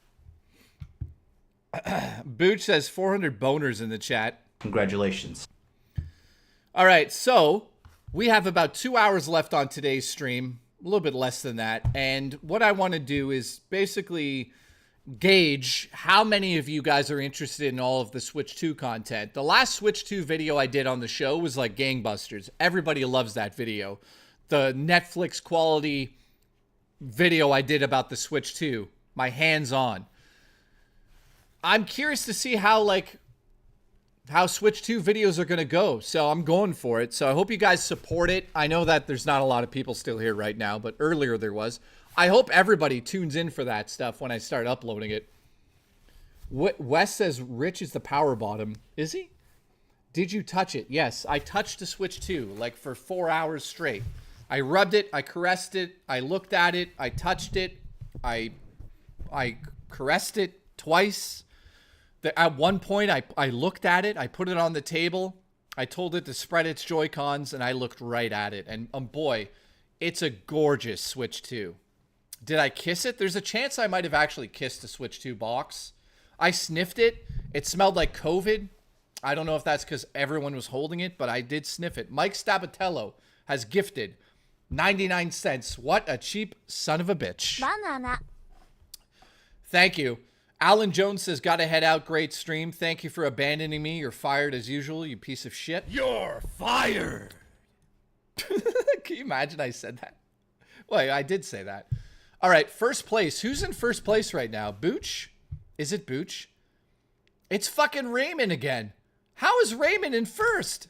Booch says 400 boners in the chat. Congratulations. All right, so we have about 2 hours left on today's stream, a little bit less than that. And what I want to do is basically gauge how many of you guys are interested in all of the Switch 2 content. The last Switch 2 video I did on the show was like gangbusters. Everybody loves that video. The Netflix quality video I did about the Switch 2, my hands on. I'm curious to see how Switch 2 videos are going to go. So I'm going for it. So I hope you guys support it. I know that there's not a lot of people still here right now, but earlier there was. I hope everybody tunes in for that stuff when I start uploading it. Wes says Rich is the power bottom. Is he? Did you touch it? Yes, I touched the Switch 2 like for 4 hours straight. I rubbed it, I caressed it, I looked at it, I touched it, I caressed it twice. At one point, I looked at it, I put it on the table, I told it to spread its Joy-Cons, and I looked right at it. And boy, it's a gorgeous Switch 2. Did I kiss it? There's a chance I might have actually kissed the Switch 2 box. I sniffed it. It smelled like COVID. I don't know if that's because everyone was holding it, but I did sniff it. Mike Stabatello has gifted 99 cents. What a cheap son of a bitch. Banana. Thank you. Alan Jones says, gotta head out. Great stream. Thank you for abandoning me. You're fired as usual, you piece of shit. You're fired. Can you imagine I said that? Well, I did say that. All right, first place. Who's in first place right now? Booch? Is it Booch? It's fucking Raymond again. How is Raymond in first?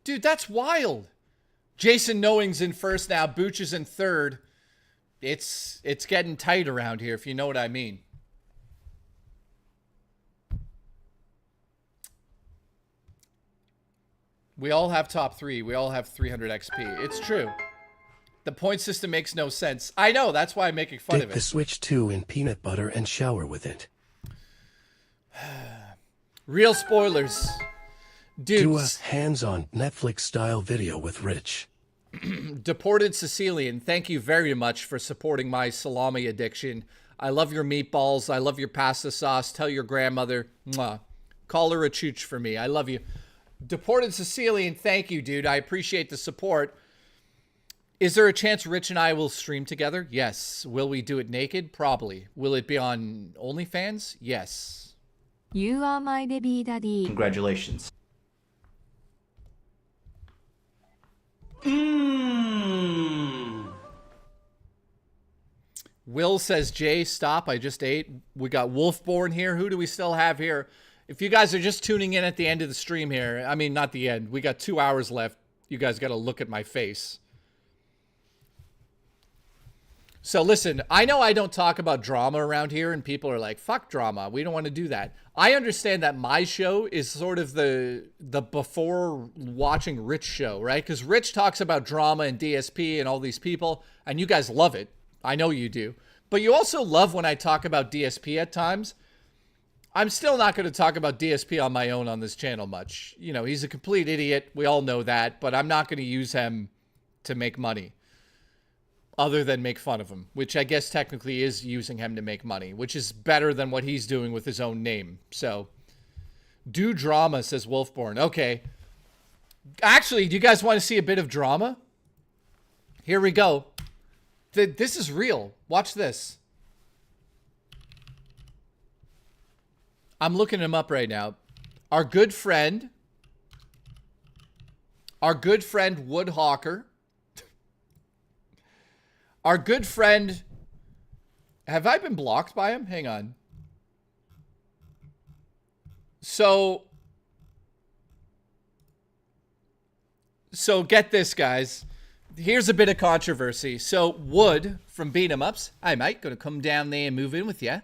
Dude, that's wild. Jason Knowing's in first now. Booch is in third. It's getting tight around here, if you know what I mean. We all have top 3. We all have 300 XP. It's true. The point system makes no sense. I know, that's why I'm making fun Dip of it. the Switch 2 in peanut butter and shower with it. Real spoilers. Dudes. Do a hands-on Netflix-style video with Rich. Deported Sicilian, thank you very much for supporting my salami addiction. I love your meatballs. I love your pasta sauce. Tell your grandmother. Mwah. Call her a chooch for me. I love you. Deported Sicilian, thank you, dude. I appreciate the support. Is there a chance Rich and I will stream together? Yes. Will we do it naked? Probably. Will it be on OnlyFans? Yes. You are my baby daddy. Congratulations. Will says, Jay, stop. I just ate. We got Wolfborn here. Who do we still have here? If you guys are just tuning in at the end of the stream here, I mean, not the end. We got 2 hours left. You guys got to look at my face. So listen, I know I don't talk about drama around here, and people are like, fuck drama. We don't want to do that. I understand that my show is sort of the before watching Rich show, right? Because Rich talks about drama and DSP and all these people, and you guys love it. I know you do. But you also love when I talk about DSP at times. I'm still not going to talk about DSP on my own on this channel much. You know, he's a complete idiot. We all know that. But I'm not going to use him to make money. Other than make fun of him. Which I guess technically is using him to make money. Which is better than what he's doing with his own name. So, do drama, says Wolfborn. Okay. Actually, do you guys want to see a bit of drama? Here we go. This is real. Watch this. I'm looking him up right now. Our good friend Woodhawker. Our good friend. Have I been blocked by him? Hang on. So get this, guys. Here's a bit of controversy. So Wood from Beat 'em Ups. Hi, mate. Gonna come down there and move in with you.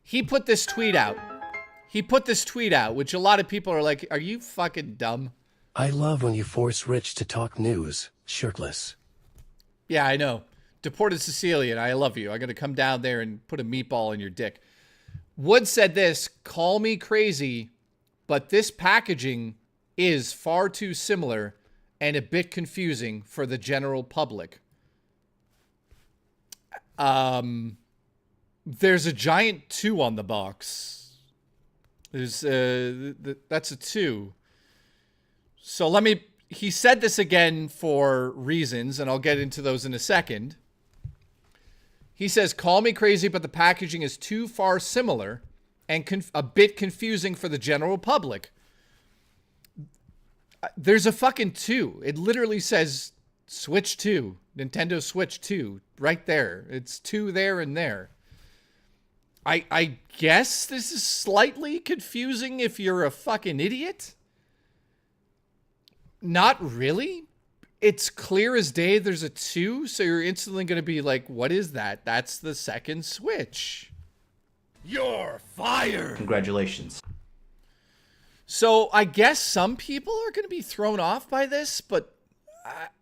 He put this tweet out. Which a lot of people are like, are you fucking dumb? I love when you force Rich to talk news, shirtless. Yeah, I know. Deported Sicilian, I love you. I'm going to come down there and put a meatball in your dick. Wood said this, call me crazy, but this packaging is far too similar and a bit confusing for the general public. There's a giant 2 on the box. There's that's a 2. So he said this again for reasons, and I'll get into those in a second. He says, call me crazy, but the packaging is too far similar and a bit confusing for the general public. There's a fucking 2. It literally says Switch 2, Nintendo Switch 2, right there. It's 2 there and there. I guess this is slightly confusing if you're a fucking idiot. Not really. It's clear as day there's a 2, so you're instantly going to be like, what is that? That's the second Switch. You're fired! Congratulations. So I guess some people are going to be thrown off by this, but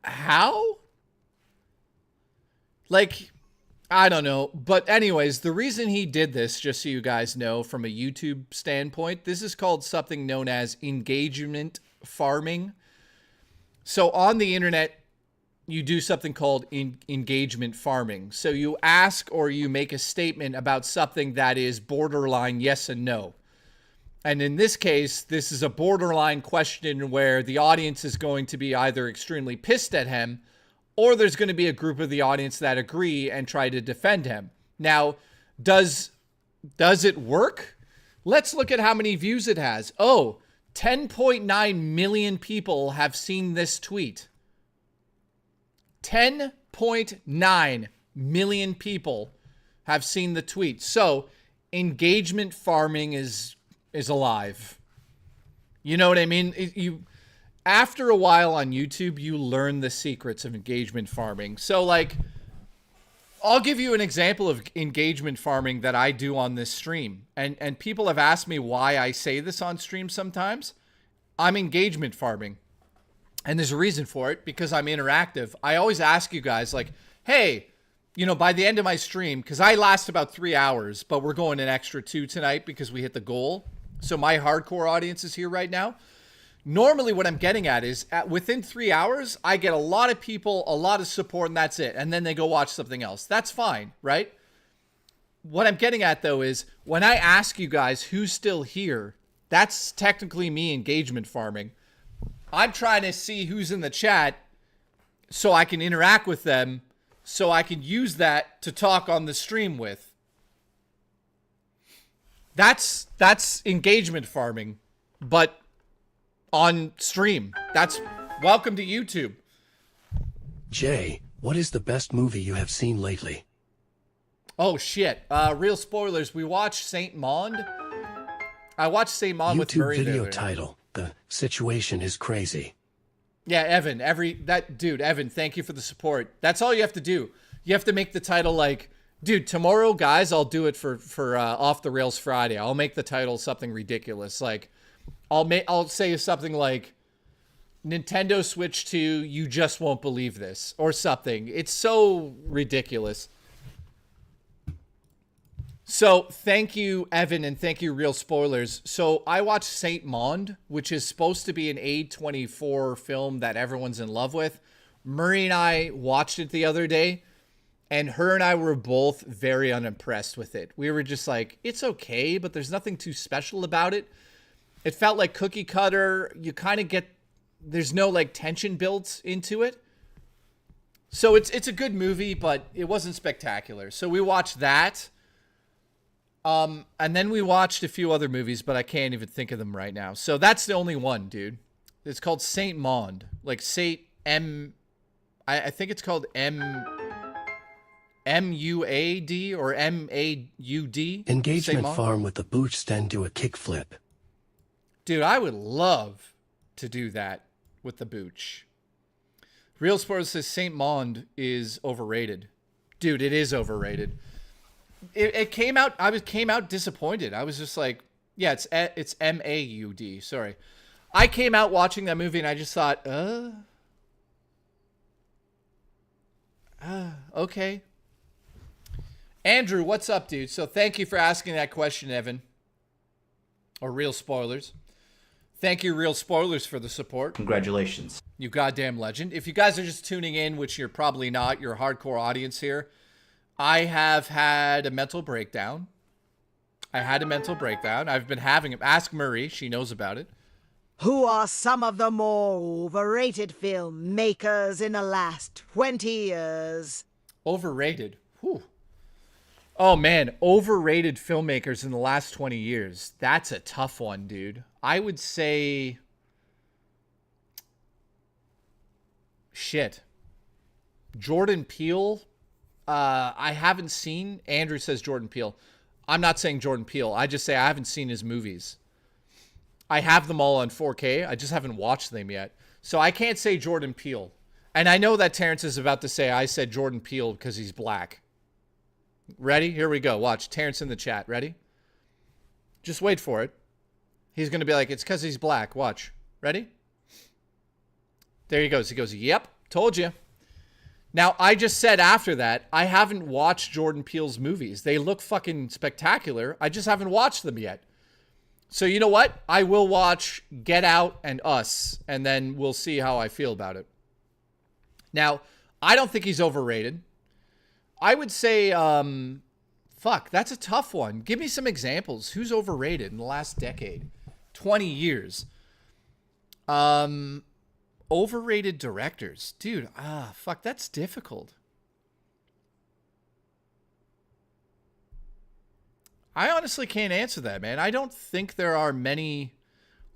how? Like, I don't know. But anyways, the reason he did this, just so you guys know, from a YouTube standpoint, this is called something known as engagement farming. So on the internet, you do something called engagement farming. So you ask or you make a statement about something that is borderline yes and no. And in this case, this is a borderline question where the audience is going to be either extremely pissed at him, or there's going to be a group of the audience that agree and try to defend him. Now, does it work? Let's look at how many views it has. Oh, 10.9 million people have seen this tweet. 10.9 million people have seen the tweet. So, engagement farming is alive. You know what I mean? After a while on YouTube, you learn the secrets of engagement farming. So, like, I'll give you an example of engagement farming that I do on this stream. And people have asked me why I say this on stream sometimes. I'm engagement farming. And there's a reason for it, because I'm interactive. I always ask you guys, like, hey, you know, by the end of my stream, because I last about 3 hours, but we're going an extra 2 tonight because we hit the goal. So my hardcore audience is here right now. Normally what I'm getting at is within 3 hours, I get a lot of people, a lot of support, and that's it. And then they go watch something else. That's fine, right? What I'm getting at, though, is when I ask you guys who's still here, that's technically me engagement farming. I'm trying to see who's in the chat so I can interact with them, so I can use that to talk on the stream with. That's engagement farming, but on stream. That's welcome to YouTube. Jay, what is the best movie you have seen lately? Oh, shit. Real spoilers. We watched Saint Mond. I watched Saint Mond with YouTube Murray video there. title. The situation is crazy. Yeah, Evan. Evan, thank you for the support. That's all you have to do. You have to make the title like, dude, tomorrow, guys, I'll do it for Off the Rails Friday. I'll make the title something ridiculous. Like, I'll say something like, Nintendo Switch 2, you just won't believe this, or something. It's so ridiculous. So thank you, Evan, and thank you, Real Spoilers. So I watched Saint Mond, which is supposed to be an A24 film that everyone's in love with. Murray and I watched it the other day, and her and I were both very unimpressed with it. We were just like, it's okay, but there's nothing too special about it. It felt like cookie cutter. You kind of get, there's no like tension built into it. So it's a good movie, but it wasn't spectacular. So we watched that. And then we watched a few other movies, but I can't even think of them right now. So that's the only one, dude. It's called Saint Mond. Like Saint M... I think it's called M-U-A-D or M-A-U-D. Engagement farm with the booch then do a kickflip. Dude, I would love to do that with the booch. Real Sports says Saint Mond is overrated. Dude, it is overrated. It came out. I came out disappointed. I was just like, yeah, it's M-A-U-D. Sorry, I came out watching that movie and I just thought, okay. Andrew, what's up, dude? So thank you for asking that question, Evan. Or Real Spoilers. Thank you, Real Spoilers, for the support. Congratulations. You goddamn legend. If you guys are just tuning in, which you're probably not, you're a hardcore audience here. I have had a mental breakdown. I've been having it. Ask Murray. She knows about it. Who are some of the more overrated filmmakers in the last 20 years? Overrated. Whew. Oh, man. Overrated filmmakers in the last 20 years. That's a tough one, dude. I would say... Shit. Jordan Peele... I haven't seen... Andrew says Jordan Peele. I'm not saying Jordan Peele. I just say I haven't seen his movies. I have them all on 4K. I just haven't watched them yet. So I can't say Jordan Peele. And I know that Terrence is about to say I said Jordan Peele because he's black. Ready? Here we go. Watch. Terrence in the chat. Ready? Just wait for it. He's going to be like, it's because he's black. Watch. Ready? There he goes. He goes, yep. Told you. Now, I just said after that, I haven't watched Jordan Peele's movies. They look fucking spectacular. I just haven't watched them yet. So you know what? I will watch Get Out and Us, and then we'll see how I feel about it. Now, I don't think he's overrated. I would say, fuck, that's a tough one. Give me some examples. Who's overrated in the last decade? 20 years. Overrated directors. Dude, fuck, that's difficult. I honestly can't answer that, man. I don't think there are many...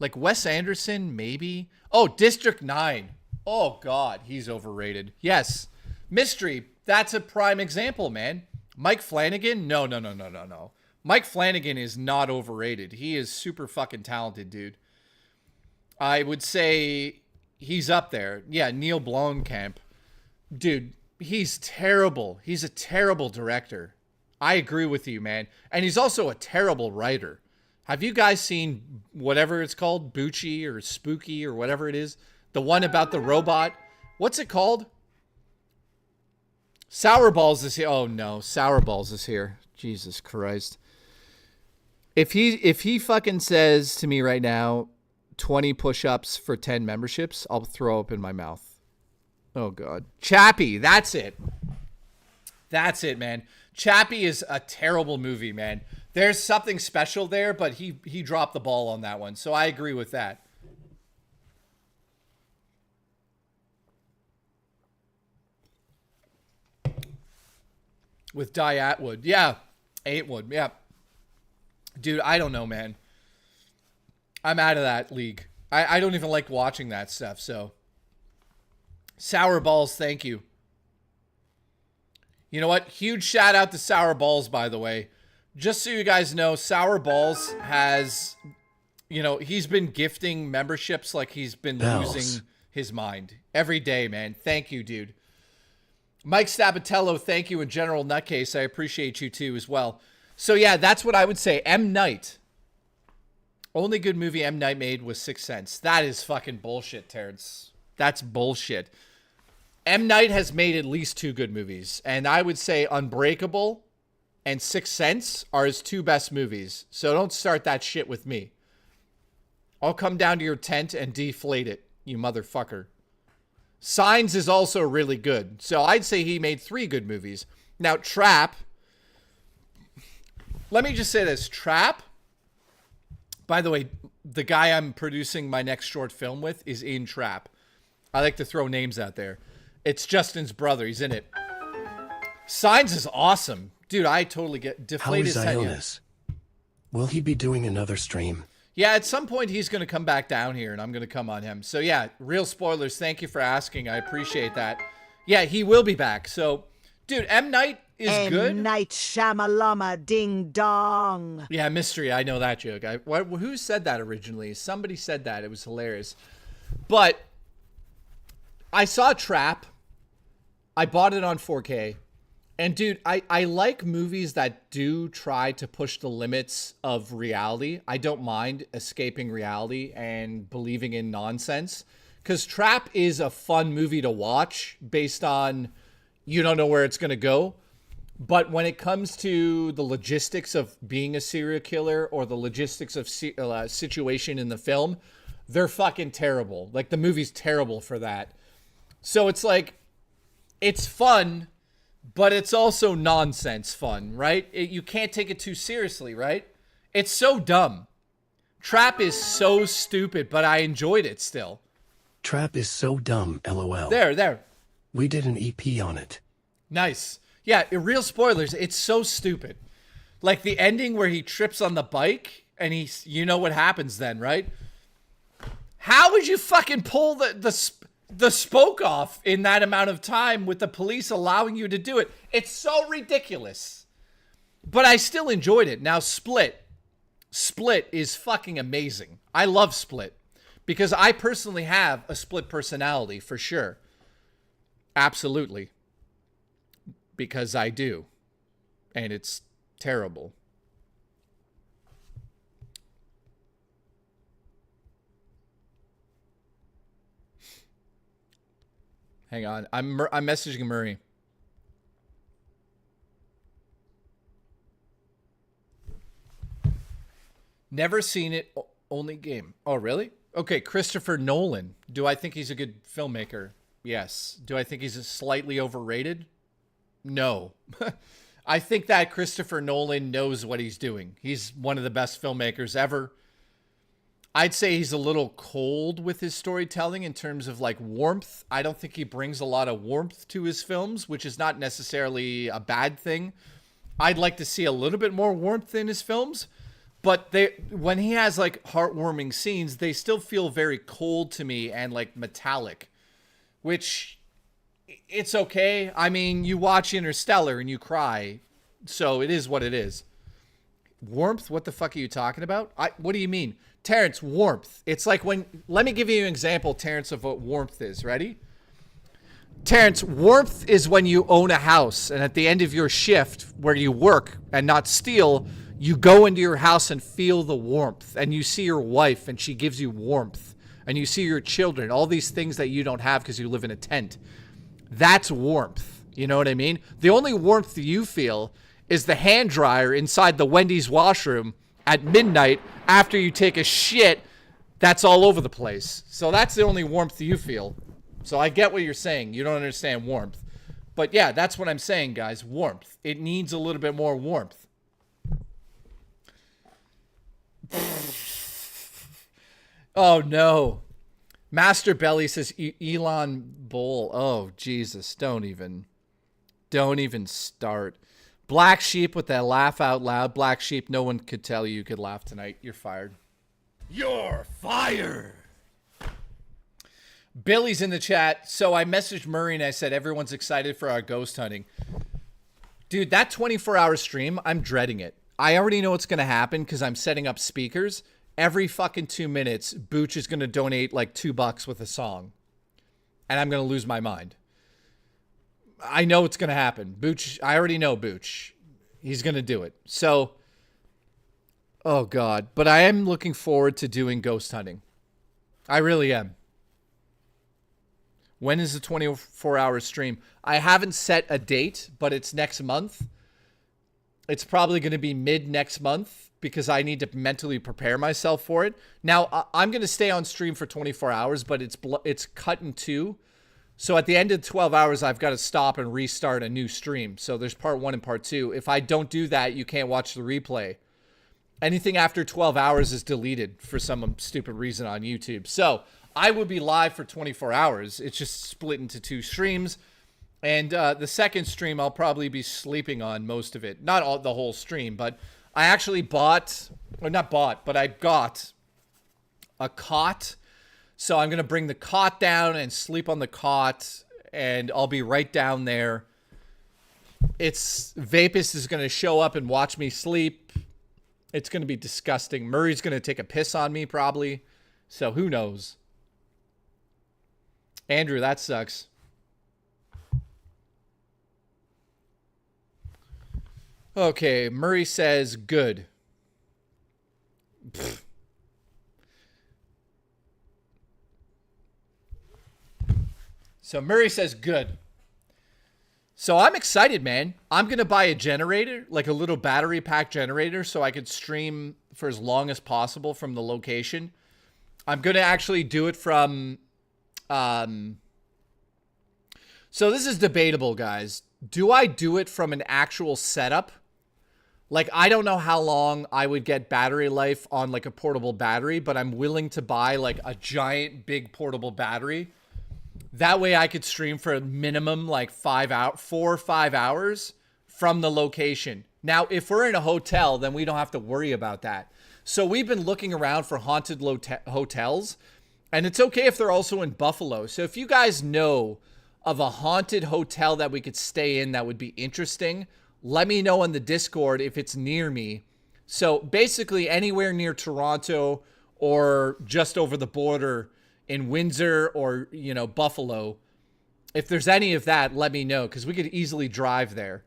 Like Wes Anderson, maybe. Oh, District 9. Oh, God, he's overrated. Yes. Mystery, that's a prime example, man. Mike Flanagan? No. Mike Flanagan is not overrated. He is super fucking talented, dude. I would say... He's up there. Yeah, Neil Blomkamp. Dude, he's terrible. He's a terrible director. I agree with you, man. And he's also a terrible writer. Have you guys seen whatever it's called? Bucci or Spooky or whatever it is? The one about the robot? What's it called? Sour Balls is here. Oh, no. Sour Balls is here. Jesus Christ. If he fucking says to me right now, 20 push-ups for 10 memberships, I'll throw up in my mouth. Oh, God. Chappie, that's it. That's it, man. Chappie is a terrible movie, man. There's something special there, but he dropped the ball on that one, so I agree with that. With Di Atwood. Yeah. Atwood, yeah. Dude, I don't know, man. I'm out of that league. I don't even like watching that stuff, so. Sour Balls, thank you. You know what? Huge shout out to Sour Balls, by the way. Just so you guys know, Sour Balls has, you know, he's been gifting memberships like he's been losing his mind every day, man. Thank you, dude. Mike Stabatello, thank you. And General Nutcase, I appreciate you too as well. So yeah, that's what I would say. M. Night. Only good movie M. Night made was Sixth Sense. That is fucking bullshit, Terrence. That's bullshit. M. Night has made at least 2 good movies. And I would say Unbreakable and Sixth Sense are his 2 best movies. So don't start that shit with me. I'll come down to your tent and deflate it, you motherfucker. Signs is also really good. So I'd say he made 3 good movies. Now, Trap. Let me just say this. Trap. By the way, the guy I'm producing my next short film with is in Trap. I like to throw names out there. It's Justin's brother. He's in it. Signs is awesome. Dude, I totally get deflated. How is Ionis? Will he be doing another stream? Yeah, at some point he's going to come back down here and I'm going to come on him. So yeah, real spoilers. Thank you for asking. I appreciate that. Yeah, he will be back. So, dude, M. Night is good. M. Night Shyamalama Ding Dong. Yeah, mystery. I know that joke. Who said that originally? Somebody said that. It was hilarious. But I saw Trap. I bought it on 4K. And dude, I like movies that do try to push the limits of reality. I don't mind escaping reality and believing in nonsense. Because Trap is a fun movie to watch based on you don't know where it's going to go. But when it comes to the logistics of being a serial killer or the logistics of situation in the film, they're fucking terrible. Like, the movie's terrible for that. So it's like, it's fun, but it's also nonsense fun, right? You can't take it too seriously, right? It's so dumb. Trap is so stupid, but I enjoyed it still. Trap is so dumb, LOL. There. We did an EP on it. Nice. Yeah, real spoilers. It's so stupid. Like the ending where he trips on the bike and you know what happens then, right? How would you fucking pull the spoke off in that amount of time with the police allowing you to do it? It's so ridiculous. But I still enjoyed it. Now, Split is fucking amazing. I love Split because I personally have a split personality for sure. Absolutely. Because I do. And it's terrible. Hang on. I'm messaging Murray. Never seen it. Only game. Oh, really? Okay. Christopher Nolan. Do I think he's a good filmmaker? Yes. Do I think he's slightly overrated? No. I think that Christopher Nolan knows what he's doing. He's one of the best filmmakers ever. I'd say he's a little cold with his storytelling in terms of like warmth. I don't think he brings a lot of warmth to his films, which is not necessarily a bad thing. I'd like to see a little bit more warmth in his films, but when he has like heartwarming scenes, they still feel very cold to me and like metallic, which it's okay. I mean, you watch Interstellar and you cry, so it is what it is. Warmth? What the fuck are you talking about? What do you mean? Terrence, warmth. It's like when... Let me give you an example, Terrence, of what warmth is. Ready? Terrence, warmth is when you own a house, and at the end of your shift, where you work and not steal, you go into your house and feel the warmth, and you see your wife, and she gives you warmth, and you see your children, all these things that you don't have because you live in a tent. That's warmth. You know what I mean? The only warmth you feel is the hand dryer inside the Wendy's washroom at midnight after you take a shit that's all over the place. So that's the only warmth you feel. So I get what you're saying. You don't understand warmth. But yeah, that's what I'm saying, guys. Warmth. It needs a little bit more warmth. Oh, no. Master Belly says Elon Bowl. Oh, Jesus. Don't even start. Black Sheep with that laugh out loud. Black Sheep, no one could tell you could laugh tonight. You're fired. You're fired. Billy's in the chat. So I messaged Murray and I said, everyone's excited for our ghost hunting. Dude, that 24-hour stream, I'm dreading it. I already know what's going to happen because I'm setting up speakers. Every fucking 2 minutes, Booch is going to donate like $2 with a song. And I'm going to lose my mind. I know it's going to happen. Booch, I already know Booch. He's going to do it. So, oh God. But I am looking forward to doing ghost hunting. I really am. When is the 24-hour stream? I haven't set a date, but it's next month. It's probably going to be mid next month because I need to mentally prepare myself for it. Now, I'm going to stay on stream for 24 hours, but it's cut in two. So at the end of 12 hours, I've got to stop and restart a new stream. So there's part 1 and part 2. If I don't do that, you can't watch the replay. Anything after 12 hours is deleted for some stupid reason on YouTube. So I would be live for 24 hours. It's just split into 2 streams. And the second stream, I'll probably be sleeping on most of it. Not all the whole stream, but I actually bought, or not bought, but I got a cot. So I'm going to bring the cot down and sleep on the cot, and I'll be right down there. Vapus is going to show up and watch me sleep. It's going to be disgusting. Murray's going to take a piss on me probably. So who knows? Andrew, that sucks. Okay, Murray says good. Pfft. So Murray says good. So I'm excited, man. I'm going to buy a generator, like a little battery pack generator, so I could stream for as long as possible from the location. I'm going to actually do it from... So this is debatable, guys. Do I do it from an actual setup? Like, I don't know how long I would get battery life on like a portable battery, but I'm willing to buy like a giant big portable battery. That way I could stream for a minimum like 4 or 5 hours from the location. Now, if we're in a hotel, then we don't have to worry about that. So we've been looking around for haunted hotels, and it's okay if they're also in Buffalo. So if you guys know of a haunted hotel that we could stay in that would be interesting, let me know on the Discord if it's near me. So basically anywhere near Toronto or just over the border in Windsor or, you know, Buffalo. If there's any of that, let me know because we could easily drive there.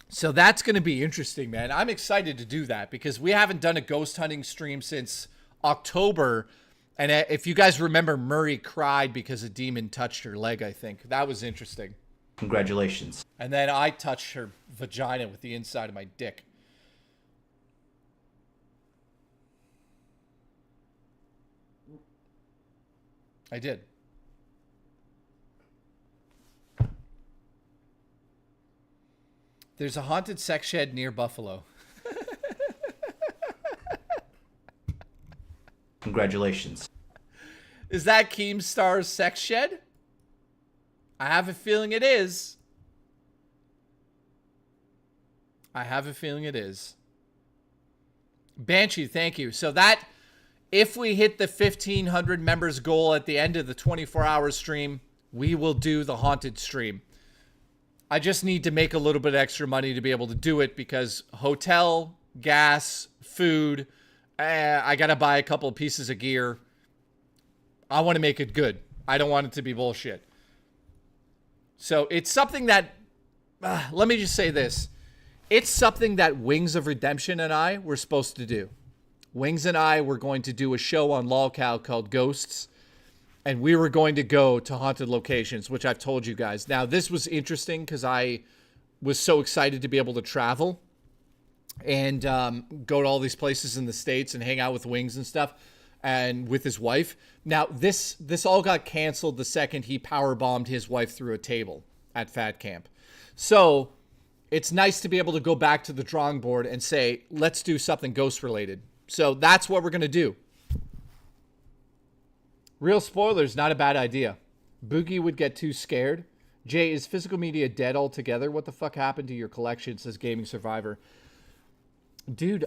So that's going to be interesting, man. I'm excited to do that because we haven't done a ghost hunting stream since October. And if you guys remember, Murray cried because a demon touched her leg, I think. That was interesting. Congratulations. And then I touched her vagina with the inside of my dick. I did. There's a haunted sex shed near Buffalo. Congratulations. Is that Keemstar's sex shed? I have a feeling it is. I have a feeling it is. Banshee, thank you. So that, if we hit the 1,500 members goal at the end of the 24-hour stream, we will do the haunted stream. I just need to make a little bit extra money to be able to do it because hotel, gas, food, I got to buy a couple of pieces of gear. I want to make it good. I don't want it to be bullshit. So it's something that, let me just say this. It's something that Wings of Redemption and I were supposed to do. Wings and I were going to do a show on LolCal called Ghosts. And we were going to go to haunted locations, which I've told you guys. Now, this was interesting because I was so excited to be able to travel and go to all these places in the States and hang out with Wings and stuff and with his wife. Now, this all got canceled the second he powerbombed his wife through a table at Fat Camp. So it's nice to be able to go back to the drawing board and say, let's do something ghost related. So that's what we're going to do. Real spoilers, not a bad idea. Boogie would get too scared. Jay, is physical media dead altogether? What the fuck happened to your collection, says Gaming Survivor. Dude,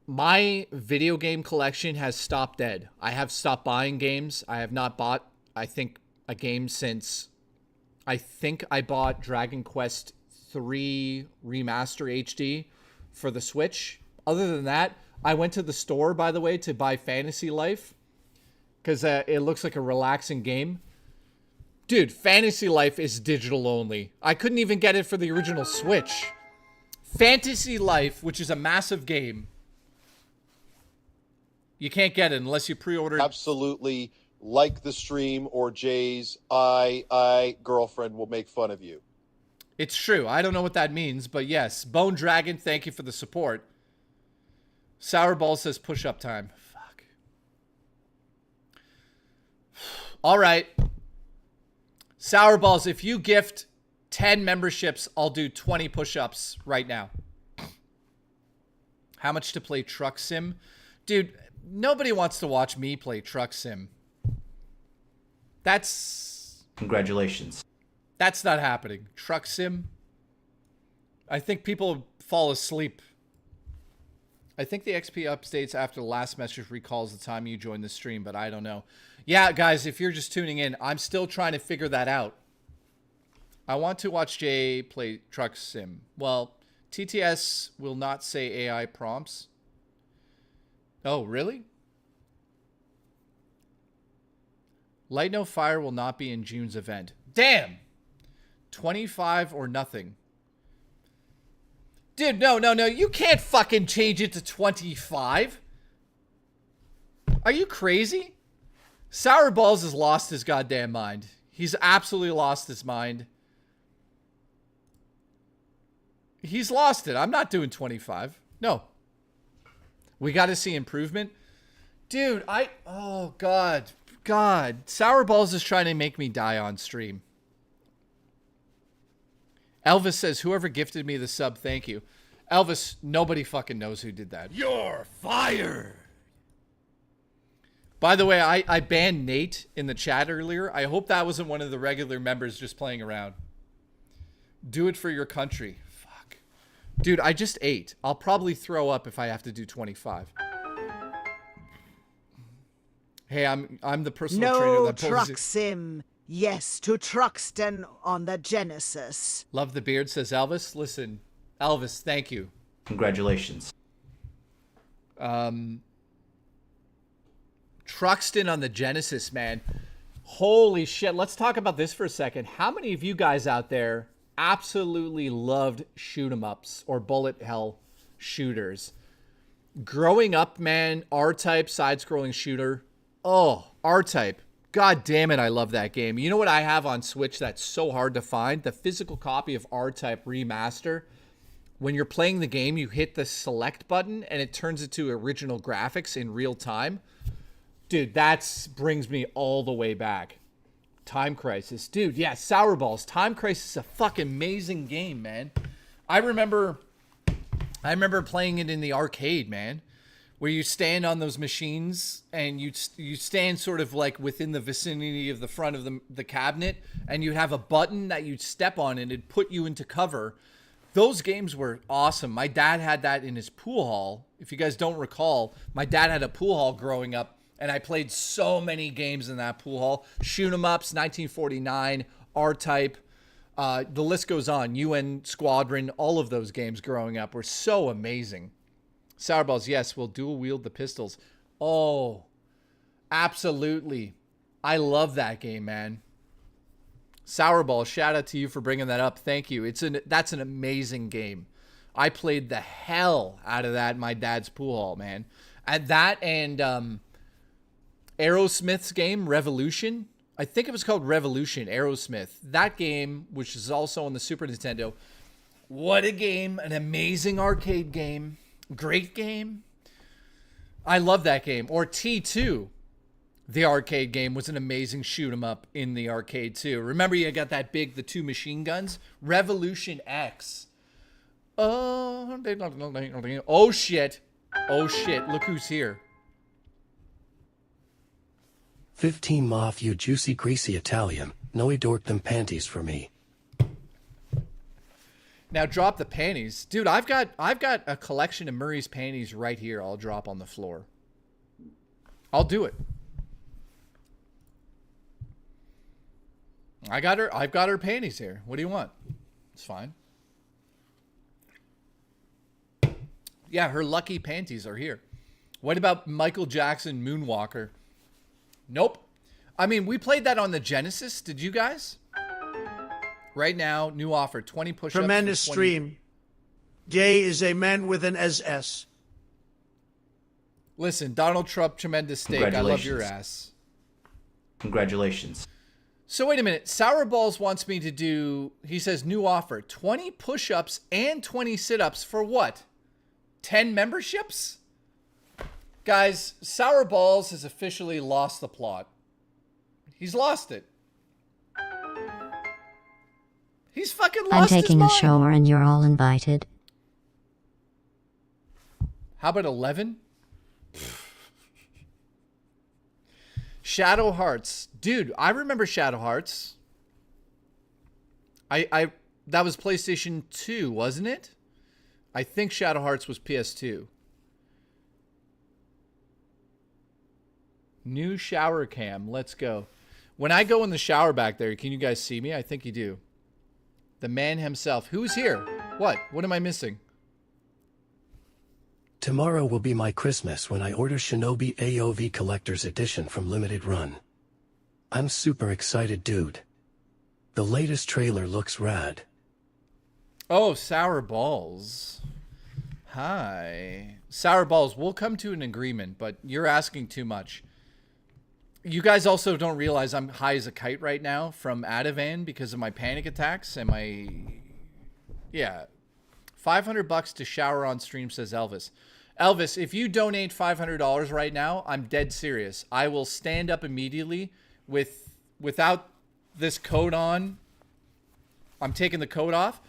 my video game collection has stopped dead. I have stopped buying games. I have not bought, I think, a game since I think I bought Dragon Quest 3 Remaster HD for the Switch. Other than that, I went to the store, by the way, to buy Fantasy Life because it looks like a relaxing game. Dude, Fantasy Life is digital only. I couldn't even get it for the original Switch. Fantasy Life, which is a massive game, you can't get it unless you pre-order. Absolutely, like the stream or Jay's, I girlfriend will make fun of you. It's true. I don't know what that means, but yes. Bone Dragon, thank you for the support. Sourball says push-up time. Fuck. All right. Sourballs, if you gift 10 memberships, I'll do 20 push-ups right now. How much to play Truck Sim? Dude, nobody wants to watch me play Truck Sim. Congratulations. That's not happening. Truck Sim? I think people fall asleep. I think the XP updates after the last message recalls the time you joined the stream, but I don't know. Yeah, guys, if you're just tuning in, I'm still trying to figure that out. I want to watch Jay play Truck Sim. Well, TTS will not say AI prompts. Oh, really? Light No Fire will not be in June's event. Damn! 25 or nothing. Dude, no. You can't fucking change it to 25. Are you crazy? Sourballs has lost his goddamn mind. He's absolutely lost his mind. He's lost it. I'm not doing 25. No. We got to see improvement. Dude, oh, God. Sourballs is trying to make me die on stream. Elvis says, whoever gifted me the sub, thank you. Elvis, nobody fucking knows who did that. You're fired. By the way, I banned Nate in the chat earlier. I hope that wasn't one of the regular members just playing around. Do it for your country. Fuck. Dude, I just ate. I'll probably throw up if I have to do 25. Hey, I'm the personal trainer No that pulls Truck you. Sim. Yes to Truxton on the Genesis. Love the beard, says Elvis. Listen, Elvis, thank you. Congratulations. Truxton on the Genesis, man. Holy shit. Let's talk about this for a second. How many of you guys out there absolutely loved shoot 'em ups or bullet hell shooters? Growing up, man, R-Type side-scrolling shooter. Oh, R-Type. God damn it, I love that game. You know what I have on Switch that's so hard to find? The physical copy of R-Type Remaster. When you're playing the game, you hit the select button and it turns it to original graphics in real time. Dude, that brings me all the way back. Time Crisis. Dude, yeah, Sourballs. Time Crisis is a fucking amazing game, man. I remember playing it in the arcade, man. Where you stand on those machines and you stand sort of like within the vicinity of the front of the cabinet, and you'd have a button that you'd step on and it'd put you into cover. Those games were awesome. My dad had that in his pool hall. If you guys don't recall, my dad had a pool hall growing up, and I played so many games in that pool hall. Shoot 'em ups, 1949, R-Type, the list goes on. UN Squadron, all of those games growing up were so amazing. Sourballs, yes, we'll dual wield the pistols. Oh, absolutely. I love that game, man. Sourball, shout out to you for bringing that up. Thank you. That's an amazing game. I played the hell out of that in my dad's pool hall, man. At that and Aerosmith's game, Revolution. I think it was called Revolution, Aerosmith. That game, which is also on the Super Nintendo. What a game. An amazing arcade game. Great game. I love that game. Or T2, the arcade game, was an amazing shoot 'em up in the arcade too. Remember you got the two machine guns? Revolution X. Oh shit. Oh shit. Look who's here. 15 Moff, you juicy greasy Italian. No, he dorked them panties for me. Now drop the panties. Dude, I've got a collection of Murray's panties right here. I'll drop on the floor. I'll do it. I've got her panties here. What do you want? It's fine. Yeah, her lucky panties are here. What about Michael Jackson Moonwalker? Nope. I mean, we played that on the Genesis. Did you guys? Right now, new offer, 20 push-ups. Tremendous stream. Gay is a man with an SS. Listen, Donald Trump, tremendous steak. I love your ass. Congratulations. So wait a minute. Sour Balls wants me to do, he says, new offer, 20 push-ups and 20 sit-ups for what? 10 memberships? Guys, Sour Balls has officially lost the plot. He's lost it. He's fucking lost I'm taking his a mind. shower and you're all invited. How about 11? Shadow Hearts. Dude, I remember Shadow Hearts. That was PlayStation 2, wasn't it? I think Shadow Hearts was PS2. New shower cam. Let's go. When I go in the shower back there, can you guys see me? I think you do. The man himself. Who's here? What? What am I missing? Tomorrow will be my Christmas when I order Shinobi AOV Collector's Edition from Limited Run. I'm super excited, dude. The latest trailer looks rad. Oh, Sour Balls. Hi. Sour Balls, we'll come to an agreement, but you're asking too much. You guys also don't realize I'm high as a kite right now from Ativan because of my panic attacks and my... Yeah. $500 to shower on stream, says Elvis. Elvis, if you donate $500 right now, I'm dead serious. I will stand up immediately without this coat on. I'm taking the coat off.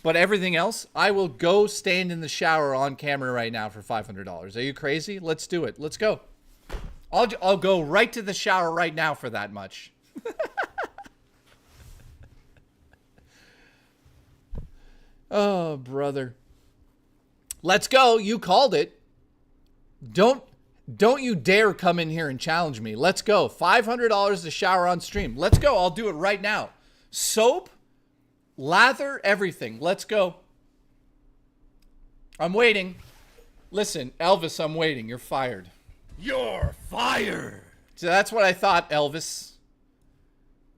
But everything else, I will go stand in the shower on camera right now for $500. Are you crazy? Let's do it. Let's go. I'll go right to the shower right now for that much. Oh, brother. Let's go. You called it. Don't you dare come in here and challenge me. Let's go. $500 to shower on stream. Let's go. I'll do it right now. Soap, lather, everything. Let's go. I'm waiting. Listen, Elvis, I'm waiting. You're fired. You're fired. So that's what I thought, Elvis.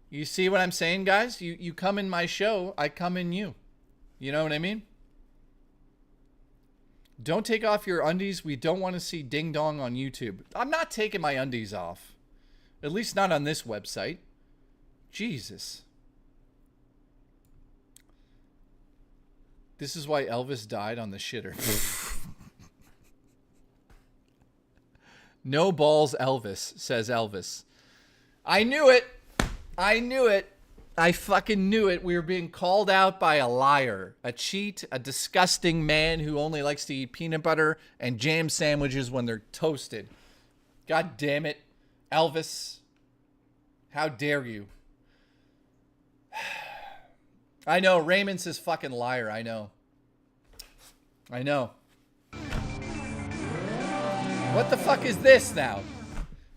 You see what I'm saying, guys? You come in my show, I come in you. You know what I mean? Don't take off your undies. We don't want to see ding dong on YouTube. I'm not taking my undies off. At least not on this website. Jesus. This is why Elvis died on the shitter. No balls, Elvis, says Elvis. I knew it. I knew it. I fucking knew it. We were being called out by a liar, a cheat, a disgusting man who only likes to eat peanut butter and jam sandwiches when they're toasted. God damn it. Elvis. How dare you? I know. Raymond says fucking liar. I know. I know. What the fuck is this now?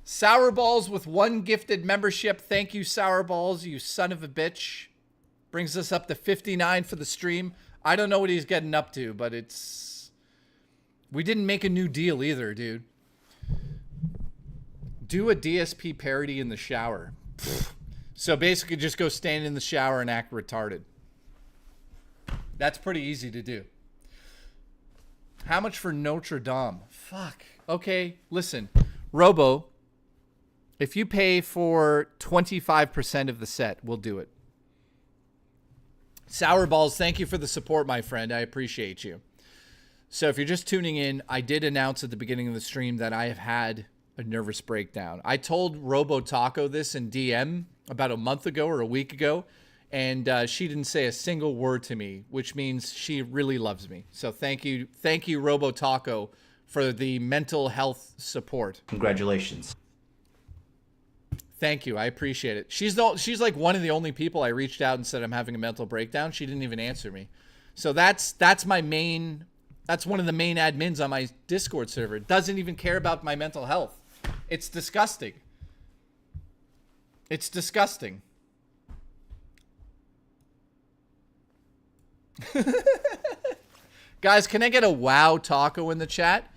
Sour Balls with 1 gifted membership. Thank you, Sour Balls, you son of a bitch. Brings us up to 59 for the stream. I don't know what he's getting up to, but it's... We didn't make a new deal either, dude. Do a DSP parody in the shower. So basically just go stand in the shower and act retarded. That's pretty easy to do. How much for Notre Dame? Fuck. Okay, listen. Robo, if you pay for 25% of the set, we'll do it. Sour Balls, thank you for the support, my friend. I appreciate you. So if you're just tuning in, I did announce at the beginning of the stream that I have had a nervous breakdown. I told Robo Taco this in DM about a month ago or a week ago, and she didn't say a single word to me, which means she really loves me. So thank you, Robo Taco, for the mental health support. Congratulations. Thank you. I appreciate it. She's like one of the only people I reached out and said I'm having a mental breakdown. She didn't even answer me. So that's one of the main admins on my Discord server. Doesn't even care about my mental health. It's disgusting. It's disgusting. Guys, can I get a wow taco in the chat?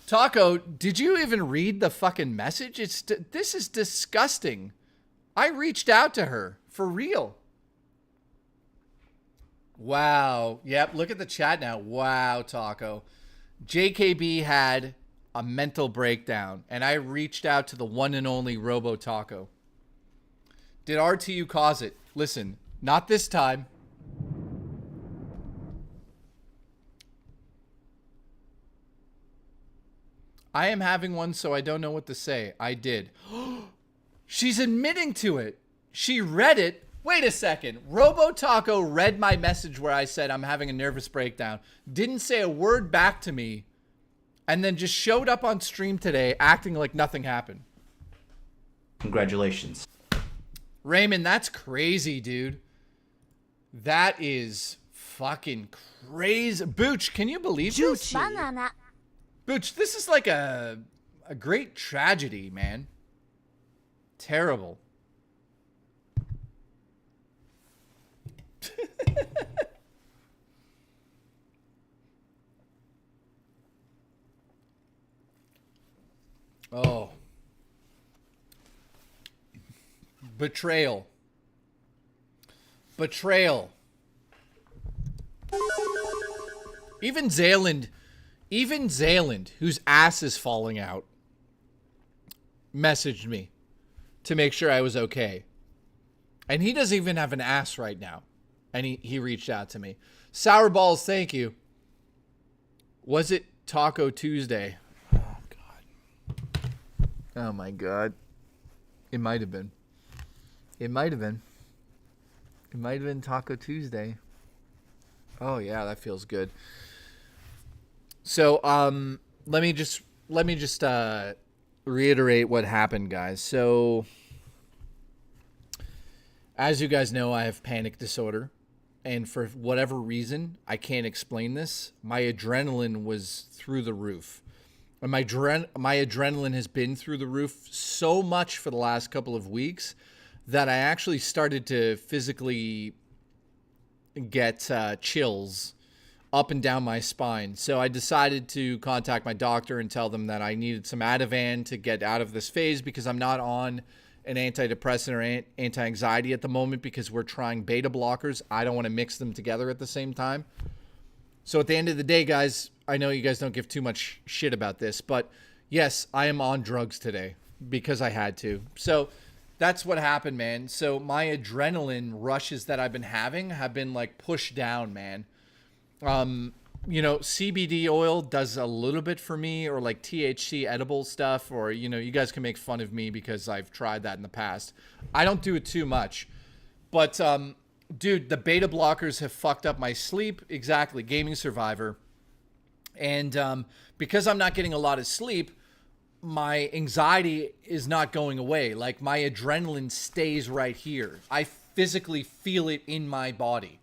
Taco, did you even read the fucking message? This is disgusting. I reached out to her. For real. Wow. Yep, look at the chat now. Wow, Taco. JKB had a mental breakdown, and I reached out to the one and only Robo Taco. Did RTU cause it? Listen, not this time. I am having one, so I don't know what to say. I did. She's admitting to it. She read it. Wait a second. Robo Taco read my message where I said I'm having a nervous breakdown. Didn't say a word back to me. And then just showed up on stream today acting like nothing happened. Congratulations. Raymond, that's crazy, dude. That is fucking crazy. Booch, can you believe this? Banana. Booch, this is like a great tragedy, man. Terrible. Oh. Betrayal. Betrayal. Even Zayland, whose ass is falling out, messaged me to make sure I was okay. And he doesn't even have an ass right now. And he reached out to me. Sour Balls, thank you. Was it Taco Tuesday? Oh, God. Oh, my God. It might have been. It might have been. It might have been Taco Tuesday. Oh, yeah, that feels good. So, let me just reiterate what happened, guys. So, as you guys know, I have panic disorder, and for whatever reason, I can't explain this. My adrenaline was through the roof, and my adrenaline has been through the roof so much for the last couple of weeks that I actually started to physically get chills up and down my spine. So I decided to contact my doctor and tell them that I needed some Ativan to get out of this phase because I'm not on an antidepressant or anti-anxiety at the moment because we're trying beta blockers. I don't want to mix them together at the same time. So at the end of the day, guys, I know you guys don't give too much shit about this, but yes, I am on drugs today because I had to. So that's what happened, man. So my adrenaline rushes that I've been having have been like pushed down, man. You know, CBD oil does a little bit for me, or like THC edible stuff, or, you know, you guys can make fun of me because I've tried that in the past. I don't do it too much, but, dude, the beta blockers have fucked up my sleep. Exactly. Gaming Survivor. And, because I'm not getting a lot of sleep, my anxiety is not going away. Like, my adrenaline stays right here. I physically feel it in my body.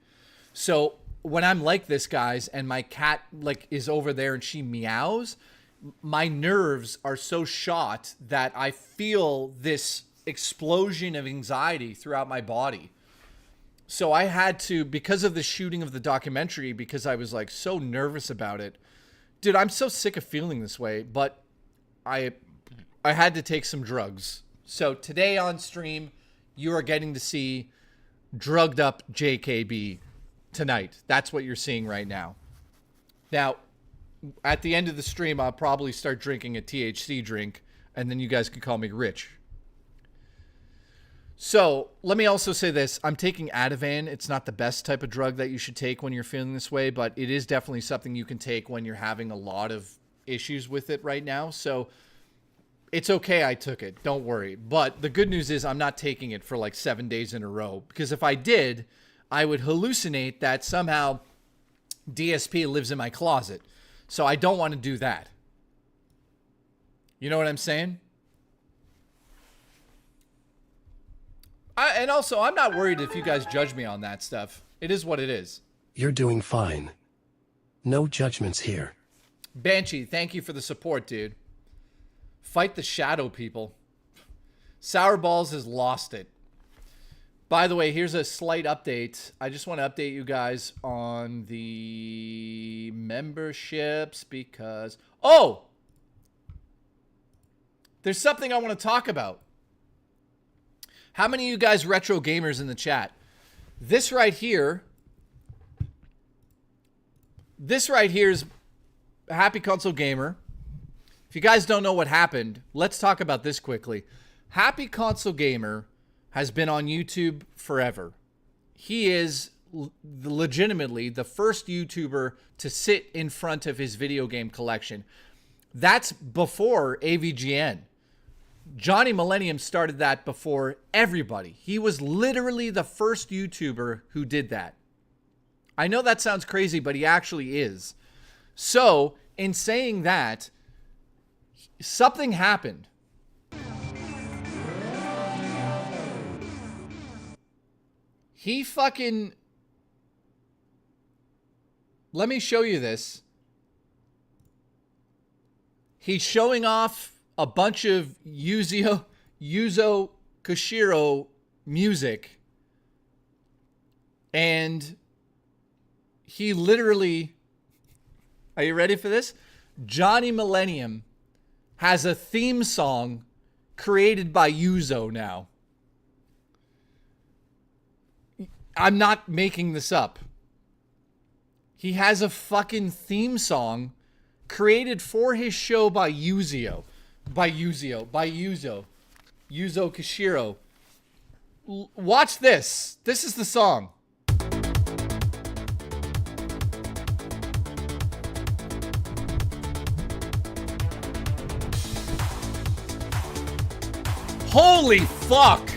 So when I'm like this, guys, and my cat like is over there and she meows, my nerves are so shot that I feel this explosion of anxiety throughout my body. So I had to, because of the shooting of the documentary, because I was like so nervous about it, dude, I'm so sick of feeling this way, but I had to take some drugs. So today on stream, you are getting to see drugged up JKB tonight. That's what you're seeing right now. Now, at the end of the stream, I'll probably start drinking a THC drink, and then you guys can call me Rich. So let me also say this. I'm taking Ativan. It's not the best type of drug that you should take when you're feeling this way, but it is definitely something you can take when you're having a lot of issues with it right now. So it's okay I took it. Don't worry. But the good news is I'm not taking it for like 7 days in a row, because if I did, I would hallucinate that somehow DSP lives in my closet. So I don't want to do that. You know what I'm saying? And also, I'm not worried if you guys judge me on that stuff. It is what it is. You're doing fine. No judgments here. Banshee, thank you for the support, dude. Fight the shadow, people. Sour Balls has lost it. By the way, here's a slight update. I just want to update you guys on the memberships because... Oh! There's something I want to talk about. How many of you guys retro gamers in the chat? This right here is Happy Console Gamer. If you guys don't know what happened, let's talk about this quickly. Happy Console Gamer has been on YouTube forever. He is legitimately the first YouTuber to sit in front of his video game collection. That's before AVGN. Johnny Millennium started that before everybody. He was literally the first YouTuber who did that. I know that sounds crazy, but he actually is. So, in saying that, something happened. He fucking... Let me show you this. He's showing off a bunch of Yuzo Koshiro music. And he literally... Are you ready for this? Johnny Millennium has a theme song created by Yuzo now. I'm not making this up. He has a fucking theme song created for his show by Yuzo Koshiro. Watch this. This is the song. Holy fuck!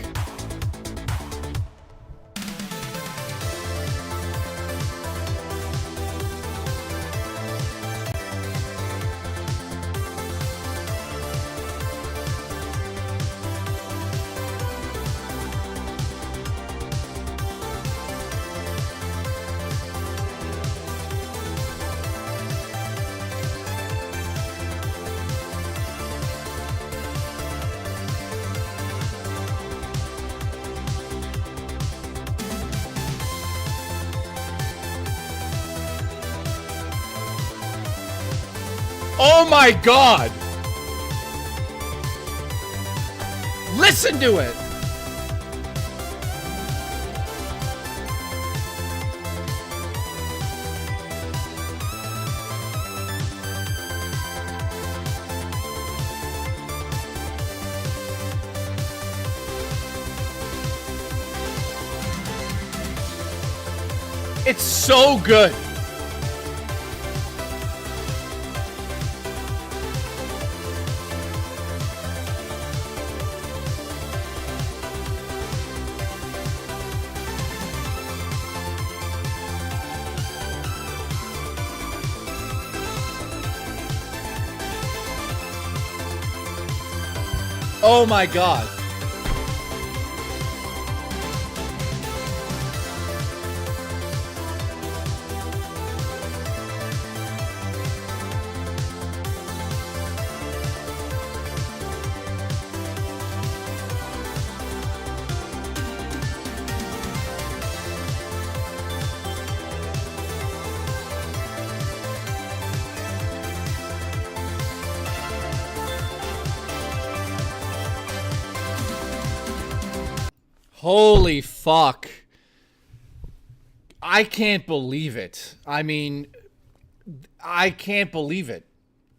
Oh my God! Listen to it! It's so good. Oh my God. Holy fuck. I can't believe it. I mean, I can't believe it.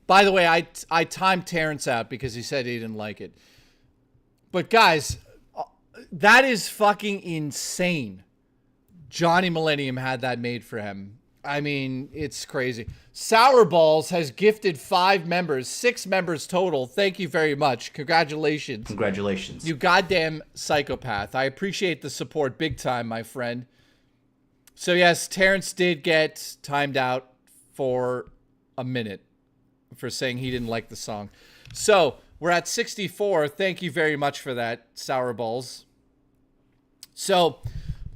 By the way, I timed Terrence out because he said he didn't like it. But guys, that is fucking insane. Johnny Millennium had that made for him. I mean, it's crazy. Sour Balls has gifted 5 members, 6 members total. Thank you very much. Congratulations. Congratulations. You goddamn psychopath. I appreciate the support big time, my friend. So yes, Terrence did get timed out for a minute for saying he didn't like the song. So we're at 64. Thank you very much for that, Sour Balls. So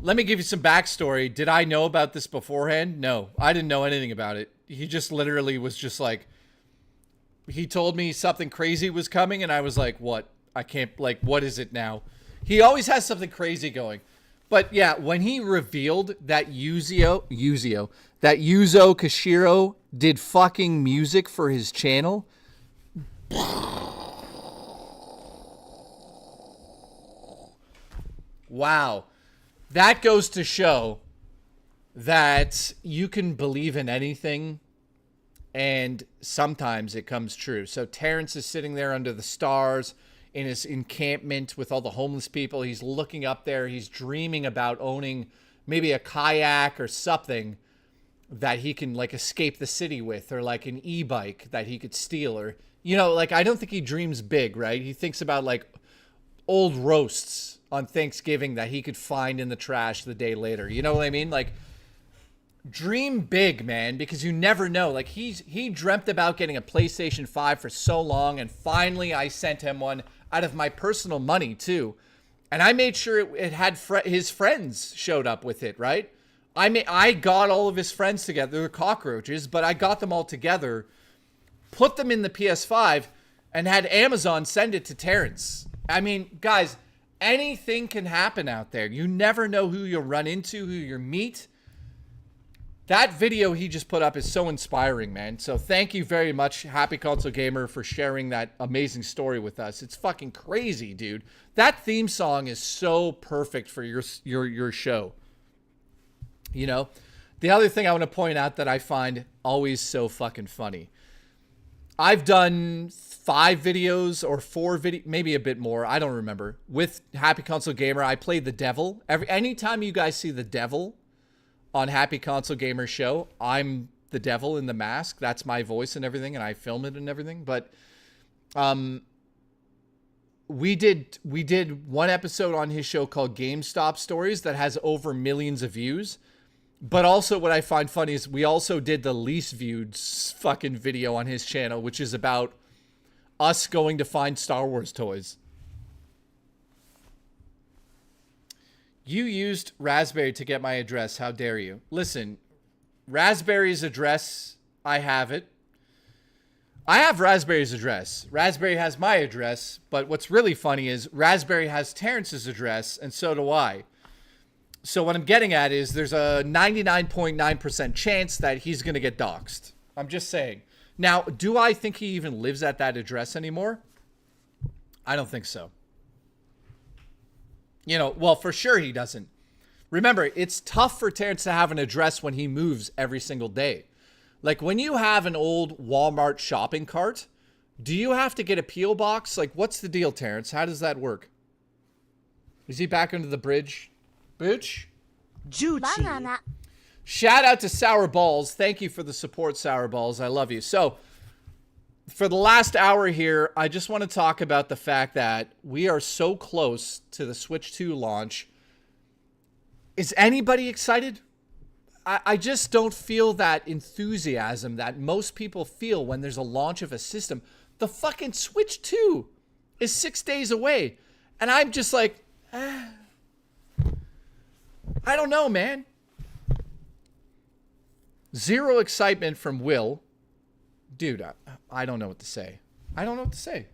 let me give you some backstory. Did I know about this beforehand? No, I didn't know anything about it. He just literally was just like, he told me something crazy was coming and I was like, what? I can't, like, what is it now? He always has something crazy going. But yeah, when he revealed that Yuzo Koshiro did fucking music for his channel. Wow. That goes to show that you can believe in anything and sometimes it comes true. So Terrence is sitting there under the stars in his encampment with all the homeless people. He's looking up there. He's dreaming about owning maybe a kayak or something that he can like escape the city with, or like an e-bike that he could steal, or, you know, like, I don't think he dreams big, right? He thinks about like old roasts on Thanksgiving that he could find in the trash the day later. You know what I mean? Like, dream big, man, because you never know. Like, he dreamt about getting a PlayStation 5 for so long, and finally I sent him one out of my personal money too. And I made sure it had his friends showed up with it, right? I got all of his friends together, the cockroaches, but I got them all together, put them in the PS5, and had Amazon send it to Terrence. I mean, guys, anything can happen out there. You never know who you'll run into, who you'll meet. That video he just put up is so inspiring, man. So thank you very much, Happy Console Gamer, for sharing that amazing story with us. It's fucking crazy, dude. That theme song is so perfect for your show. You know, the other thing I want to point out that I find always so fucking funny. I've done 5 videos or 4 videos, maybe a bit more, I don't remember, with Happy Console Gamer. I played the devil. Anytime you guys see the devil on Happy Console Gamer show, I'm the devil in the mask. That's my voice and everything, and I film it and everything. But we did one episode on his show called GameStop Stories that has over millions of views. But also what I find funny is we also did the least viewed fucking video on his channel, which is about us going to find Star Wars toys. You used Raspberry to get my address. How dare you? Listen, Raspberry's address, I have it. I have Raspberry's address. Raspberry has my address, but what's really funny is Raspberry has Terrence's address, and so do I. So what I'm getting at is there's a 99.9% chance that he's going to get doxxed. I'm just saying. Now, do I think he even lives at that address anymore? I don't think so. You know, well, for sure he doesn't. Remember, it's tough for Terrence to have an address when he moves every single day. Like, when you have an old Walmart shopping cart, do you have to get a P.O. box? Like, what's the deal, Terrence? How does that work? Is he back under the bridge? Booch? Juchi. Shout out to Sour Balls. Thank you for the support, Sour Balls. I love you. So, for the last hour here, I just want to talk about the fact that we are so close to the Switch 2 launch. Is anybody excited? I just don't feel that enthusiasm that most people feel when there's a launch of a system. The fucking Switch 2 is 6 days away. And I'm just like, I don't know, man. Zero excitement from Will. Dude, I don't know what to say. I don't know what to say.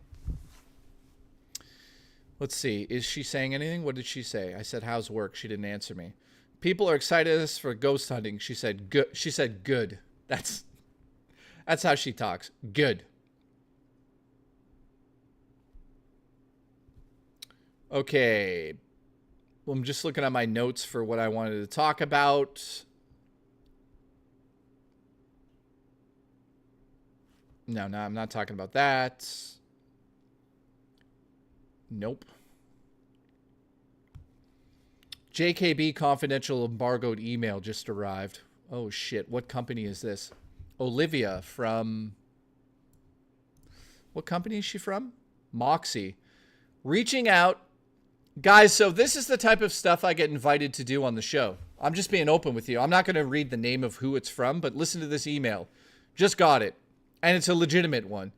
Let's see. Is she saying anything? What did she say? I said, how's work? She didn't answer me. People are excited for ghost hunting. She said, good. She said, good. That's how she talks. Good. Okay. Well, I'm just looking at my notes for what I wanted to talk about. No, I'm not talking about that. Nope. JKB confidential embargoed email just arrived. Oh, shit. What company is this? Olivia from... What company is she from? Moxie. Reaching out. Guys, so this is the type of stuff I get invited to do on the show. I'm just being open with you. I'm not going to read the name of who it's from, but listen to this email. Just got it. And it's a legitimate one.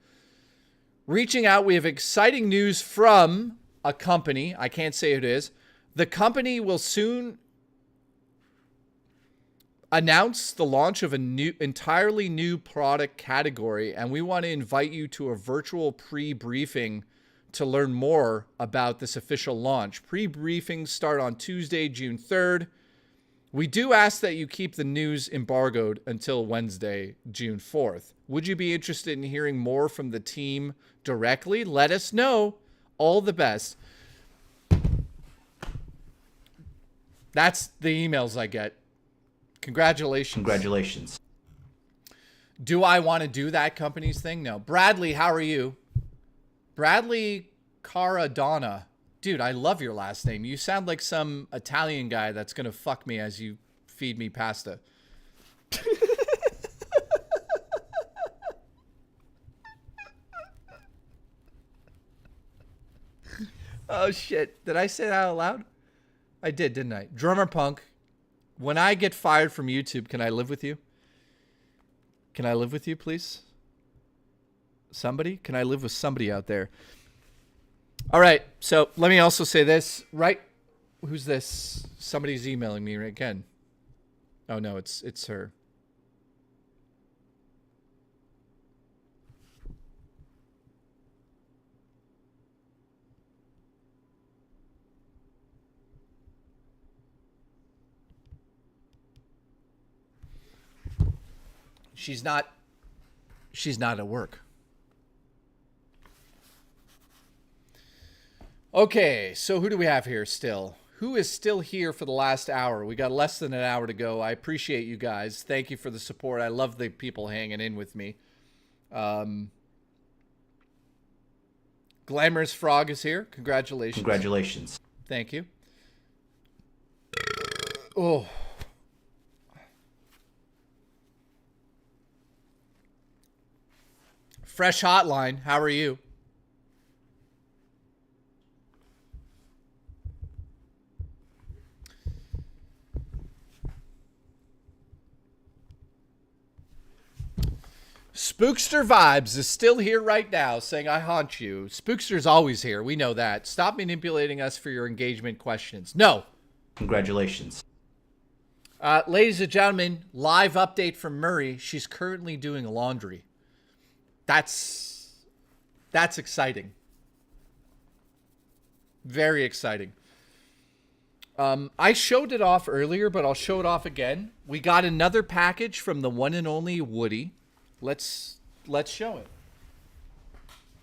Reaching out, we have exciting news from a company. I can't say who it is. The company will soon announce the launch of a entirely new product category, and we want to invite you to a virtual pre-briefing to learn more about this official launch. Pre-briefings start on Tuesday, June 3rd. We do ask that you keep the news embargoed until Wednesday, June 4th. Would you be interested in hearing more from the team directly? Let us know. All the best. That's the emails I get. Congratulations. Congratulations. Do I want to do that company's thing? No. Bradley, how are you? Bradley Caradonna. Dude, I love your last name. You sound like some Italian guy that's going to fuck me as you feed me pasta. Oh, shit. Did I say that out loud? I did, didn't I? Drummer Punk, when I get fired from YouTube, can I live with you? Can I live with you, please? Somebody? Can I live with somebody out there? All right, so let me also say this, right? Who's this? Somebody's emailing me again. Oh, no, it's her. She's not at work. Okay, so who do we have here still? Who is still here for the last hour? We got less than an hour to go. I appreciate you guys. Thank you for the support. I love the people hanging in with me. Glamorous Frog is here. Congratulations. Congratulations. Thank you. Oh. Fresh Hotline, how are you? Spookster Vibes is still here right now saying, I haunt you. Spookster's always here. We know that. Stop manipulating us for your engagement questions. No. Congratulations. Ladies and gentlemen, live update from Murray. She's currently doing laundry. That's exciting. Very exciting. I showed it off earlier, but I'll show it off again. We got another package from the one and only Woody. Let's show it.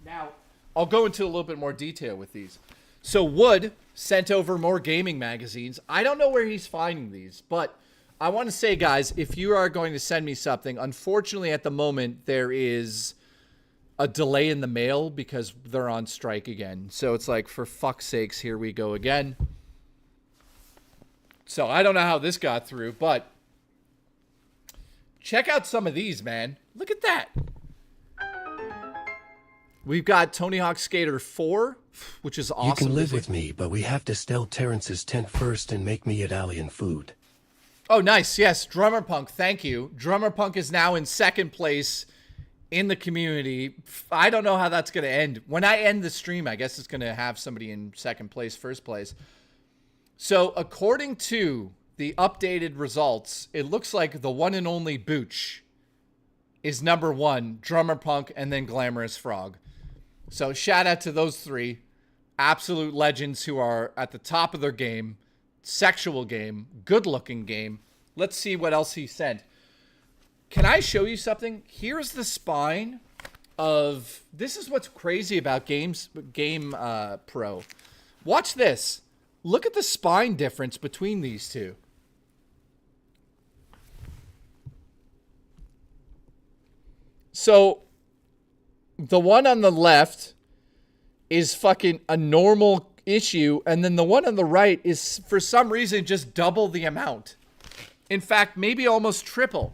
Now, I'll go into a little bit more detail with these. So Wood sent over more gaming magazines. I don't know where he's finding these, but I want to say, guys, if you are going to send me something, unfortunately at the moment there is a delay in the mail because they're on strike again. So it's like, for fuck's sakes, here we go again. So I don't know how this got through, but check out some of these, man. Look at that. We've got Tony Hawk Skater 4, which is awesome. You can live with me, but we have to steal Terrence's tent first and make me Italian food. Oh, nice. Yes, Drummer Punk, thank you. Drummer Punk is now in second place in the community. I don't know how that's going to end. When I end the stream, I guess it's going to have somebody in second place, first place. So according to the updated results, it looks like the one and only Booch is number one, Drummer Punk, and then Glamorous Frog. So shout out to those three absolute legends who are at the top of their game, sexual game, good-looking game. Let's see what else he sent. Can I show you something? Here's the spine of... This is what's crazy about Game Pro. Watch this. Look at the spine difference between these two. So, the one on the left is fucking a normal issue, and then the one on the right is, for some reason, just double the amount. In fact, maybe almost triple.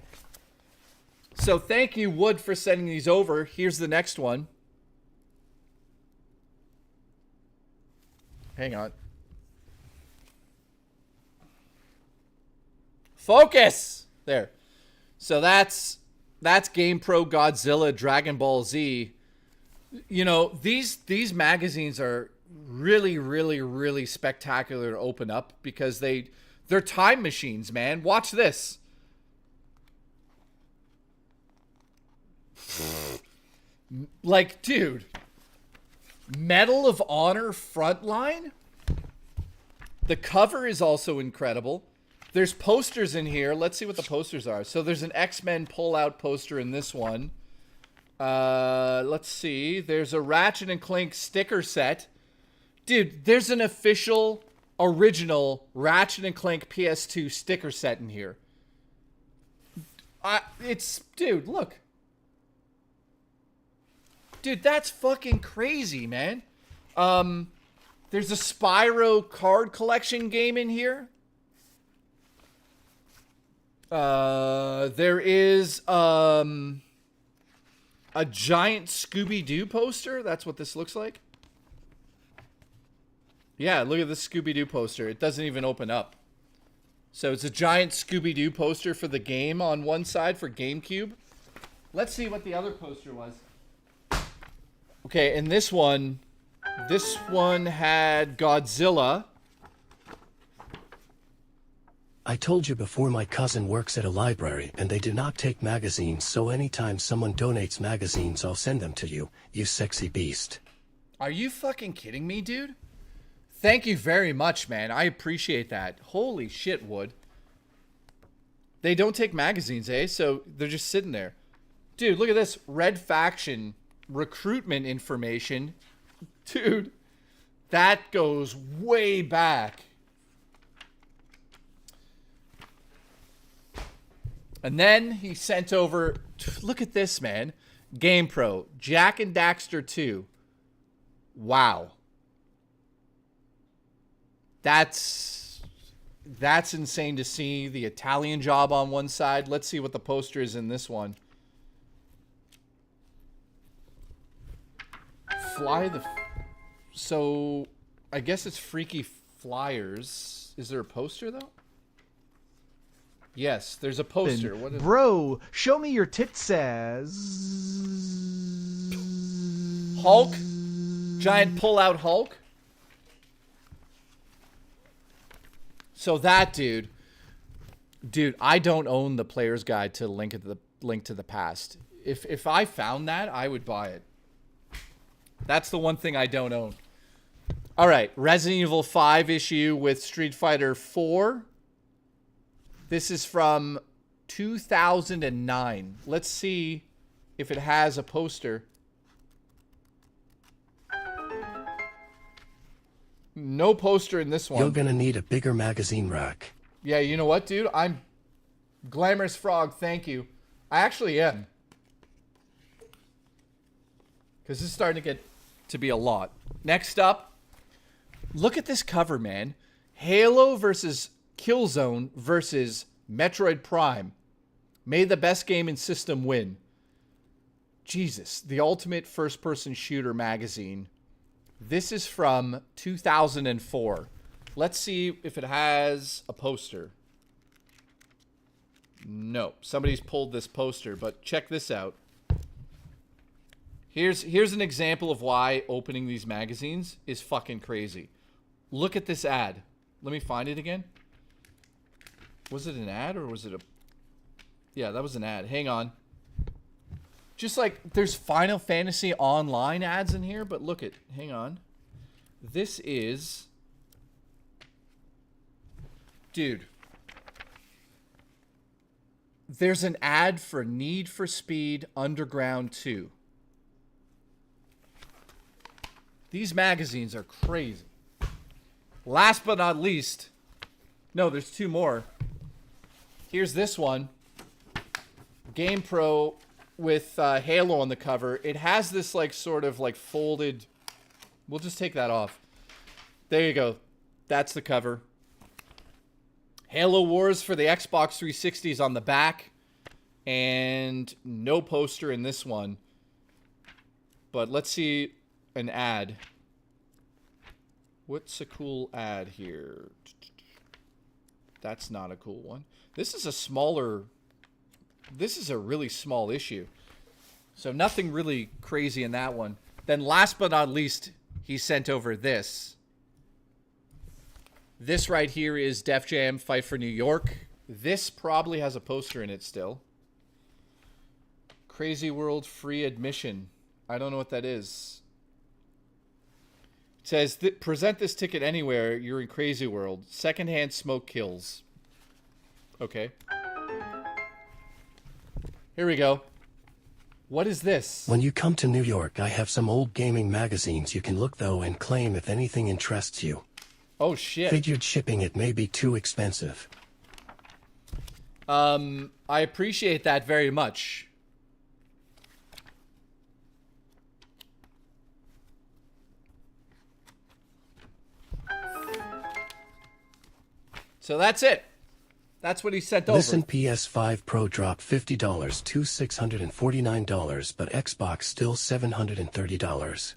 So thank you, Wood, for sending these over. Here's the next one. Hang on. Focus! There. So that's Game Pro, Godzilla, Dragon Ball Z. You know, these magazines are really, really, really spectacular to open up because they're time machines, man. Watch this. Like, dude. Medal of Honor Frontline. The cover is also incredible. There's posters in here. Let's see what the posters are. So there's an X-Men pull-out poster in this one. Let's see. There's a Ratchet and Clank sticker set. Dude, there's an official, original Ratchet and Clank PS2 sticker set in here. Dude, look. Dude, that's fucking crazy, man. There's a Spyro card collection game in here. There is a giant Scooby-Doo poster. That's what this looks like. Yeah, look at this Scooby-Doo poster. It doesn't even open up. So it's a giant Scooby-Doo poster for the game on one side for GameCube. Let's see what the other poster was. Okay, and this one had Godzilla. I told you before, my cousin works at a library and they do not take magazines, so anytime someone donates magazines, I'll send them to you, you sexy beast. Are you fucking kidding me, dude? Thank you very much, man. I appreciate that. Holy shit, Wood. They don't take magazines, eh? So they're just sitting there. Dude, look at this. Red Faction recruitment information. Dude, that goes way back. And then he sent over, look at this, man. GamePro, Jak and Daxter 2. Wow. That's insane to see. The Italian Job on one side. Let's see what the poster is in this one. So, I guess it's Freaky Flyers. Is there a poster, though? Yes, there's a poster. What is Bro, show me your tit says. Hulk? Giant pull-out Hulk? So that dude, I don't own the player's guide to Link to the Past. If I found that, I would buy it. That's the one thing I don't own. All right, Resident Evil 5 issue with Street Fighter 4. This is from 2009. Let's see if it has a poster. No poster in this one. You're gonna need a bigger magazine rack. Yeah, you know what, dude? I'm Glamorous Frog, thank you. I actually am. Because this is starting to get to be a lot. Next up, look at this cover, man. Halo versus Killzone versus Metroid Prime. May the best game in system win. Jesus, the ultimate first-person shooter magazine. This is from 2004. Let's see if it has a poster. No, somebody's pulled this poster, but check this out. Here's an example of why opening these magazines is fucking crazy. Look at this ad. Let me find it again. Was it an ad or was it a... Yeah, that was an ad. Hang on. Just like there's Final Fantasy Online ads in here, but look at... Hang on. This is... Dude. There's an ad for Need for Speed Underground 2. These magazines are crazy. Last but not least... No, there's two more. Here's this one. GamePro with Halo on the cover. It has this like sort of like folded... We'll just take that off. There you go. That's the cover. Halo Wars for the Xbox 360 is on the back. And no poster in this one. But let's see an ad. What's a cool ad here? That's not a cool one. This is a smaller... This is a really small issue. So nothing really crazy in that one. Then last but not least, he sent over this. This right here is Def Jam Fight for New York. This probably has a poster in it still. Crazy World Free Admission. I don't know what that is. Says, present this ticket anywhere. You're in crazy world. Secondhand smoke kills. Okay. Here we go. What is this? When you come to New York, I have some old gaming magazines you can look though and claim if anything interests you. Oh, shit. Figured shipping it may be too expensive. I appreciate that very much. So that's it. That's what he sent over. Listen, PS5 Pro dropped $50 to $649, but Xbox still $730.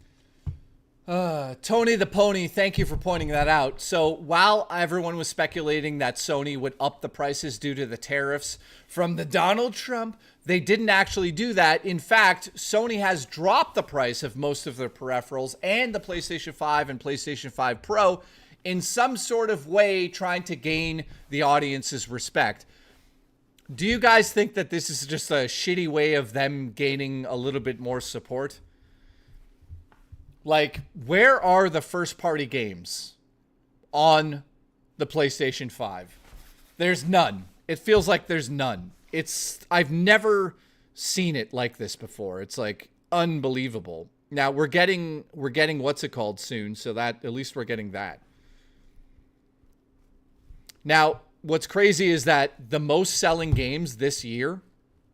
Tony the Pony, thank you for pointing that out. So while everyone was speculating that Sony would up the prices due to the tariffs from the Donald Trump, they didn't actually do that. In fact, Sony has dropped the price of most of their peripherals and the PlayStation 5 and PlayStation 5 Pro in some sort of way, trying to gain the audience's respect. Do you guys think that this is just a shitty way of them gaining a little bit more support? Like, where are the first-party games on the PlayStation 5? There's none. It feels like there's none. I've never seen it like this before. It's like unbelievable. Now we're getting what's it called soon, so that at least we're getting that. Now, what's crazy is that the most selling games this year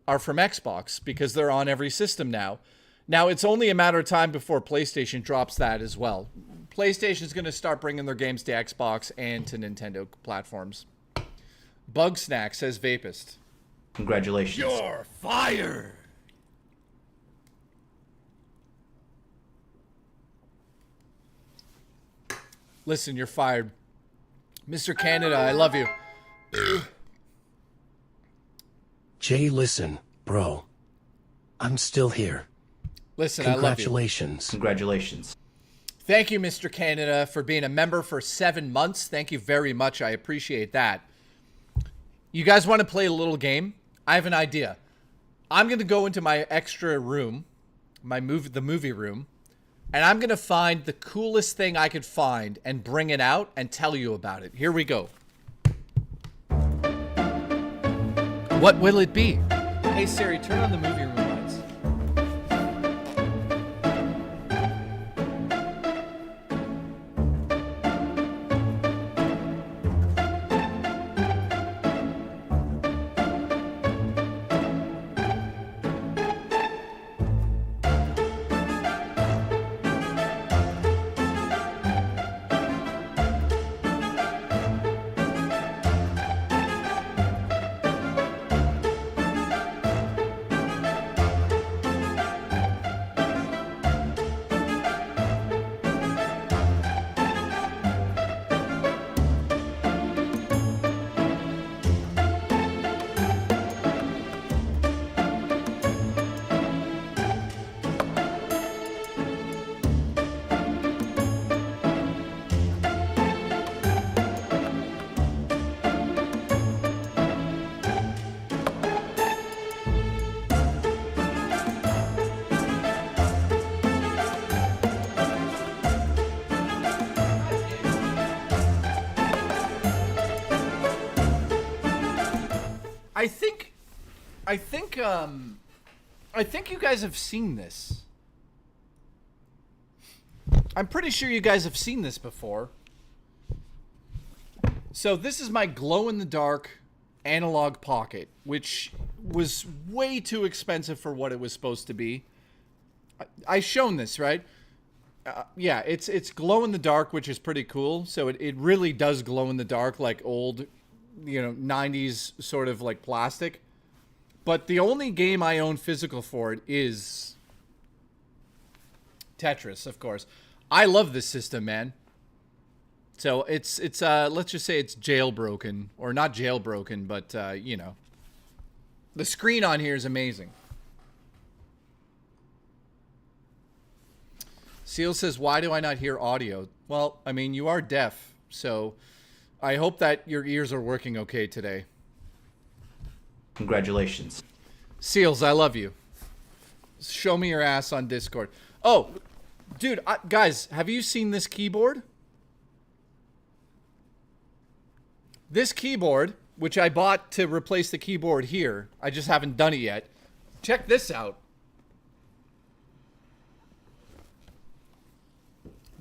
are from Xbox because they're on every system now. Now, it's only a matter of time before PlayStation drops that as well. PlayStation's going to start bringing their games to Xbox and to Nintendo platforms. Bug Snack says Vapist. Congratulations. You're fired. Listen, you're fired. Mr. Canada, I love you. Jay, listen, bro. I'm still here. Listen, I love you. Congratulations. Congratulations. Thank you, Mr. Canada, for being a member for 7 months. Thank you very much. I appreciate that. You guys want to play a little game? I have an idea. I'm going to go into my extra room, the movie room, and I'm going to find the coolest thing I could find and bring it out and tell you about it. Here we go. What will it be? Hey, Siri, turn on the movie room lights. I think you guys have seen this. I'm pretty sure you guys have seen this before. So this is my glow-in-the-dark analog pocket, which was way too expensive for what it was supposed to be. I've shown this, right? Yeah, it's glow-in-the-dark, which is pretty cool. So it really does glow in the dark like old, 90s sort of like plastic. But the only game I own physical for it is Tetris, of course. I love this system, man. So it's let's just say it's jailbroken, or not jailbroken, but the screen on here is amazing. Seal says, "Why do I not hear audio?" Well, I mean, you are deaf, so I hope that your ears are working okay today. Congratulations. Seals, I love you. Show me your ass on Discord. Oh, Dude, guys, have you seen this keyboard? This keyboard, which I bought to replace the keyboard here, I just haven't done it yet. Check this out.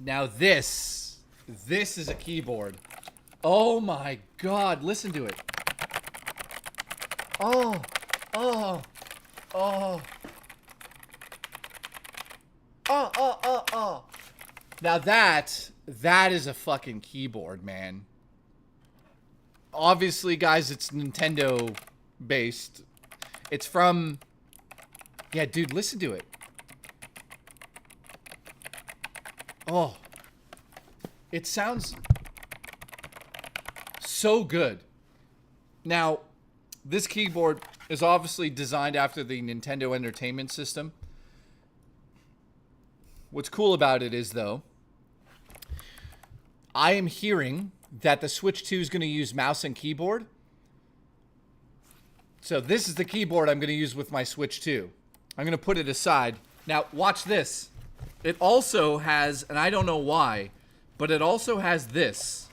Now this is a keyboard. Oh my God, listen to it. Oh, oh, oh. Oh. Now that is a fucking keyboard, man. Obviously, guys, it's Nintendo based. It's from... Yeah, dude, listen to it. Oh. It sounds so good. Now, this keyboard is obviously designed after the Nintendo Entertainment System. What's cool about it is, though, I am hearing that the Switch 2 is going to use mouse and keyboard. So this is the keyboard I'm going to use with my Switch 2. I'm going to put it aside. Now, watch this. It also has, and I don't know why, but it also has this.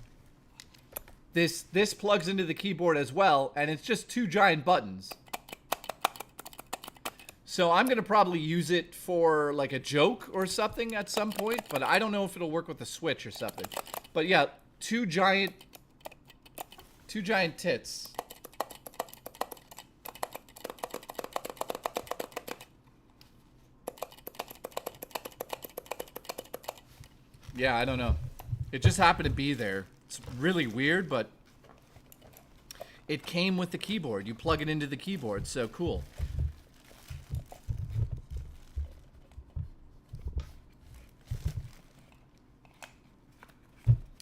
This plugs into the keyboard as well, and it's just 2 giant buttons. So I'm going to probably use it for like a joke or something at some point, but I don't know if it'll work with the Switch or something. But yeah, two giant tits. Yeah, I don't know. It just happened to be there. It's really weird, but it came with the keyboard. You plug it into the keyboard, so cool.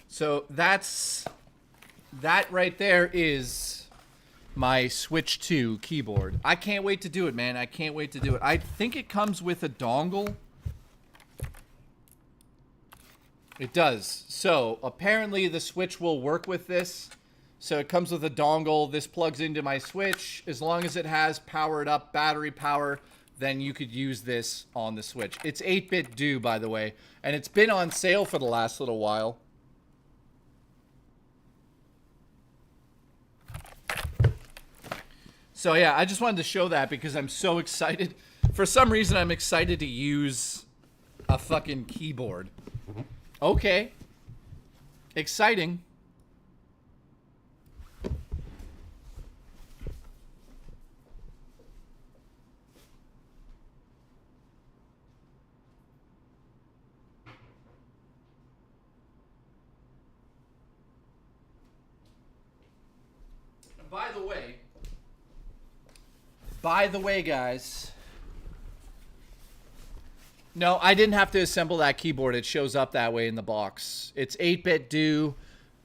So that right there is my Switch 2 keyboard. I can't wait to do it, man. I can't wait to do it. I think it comes with a dongle. It does. So apparently the Switch will work with this. So it comes with a dongle. This plugs into my Switch. As long as it has powered up battery power, then you could use this on the Switch. It's 8-bit due, by the way. And it's been on sale for the last little while. So yeah, I just wanted to show that because I'm so excited. For some reason, I'm excited to use a fucking keyboard. Okay. Exciting. By the way, guys. No, I didn't have to assemble that keyboard. It shows up that way in the box. It's 8-bit due.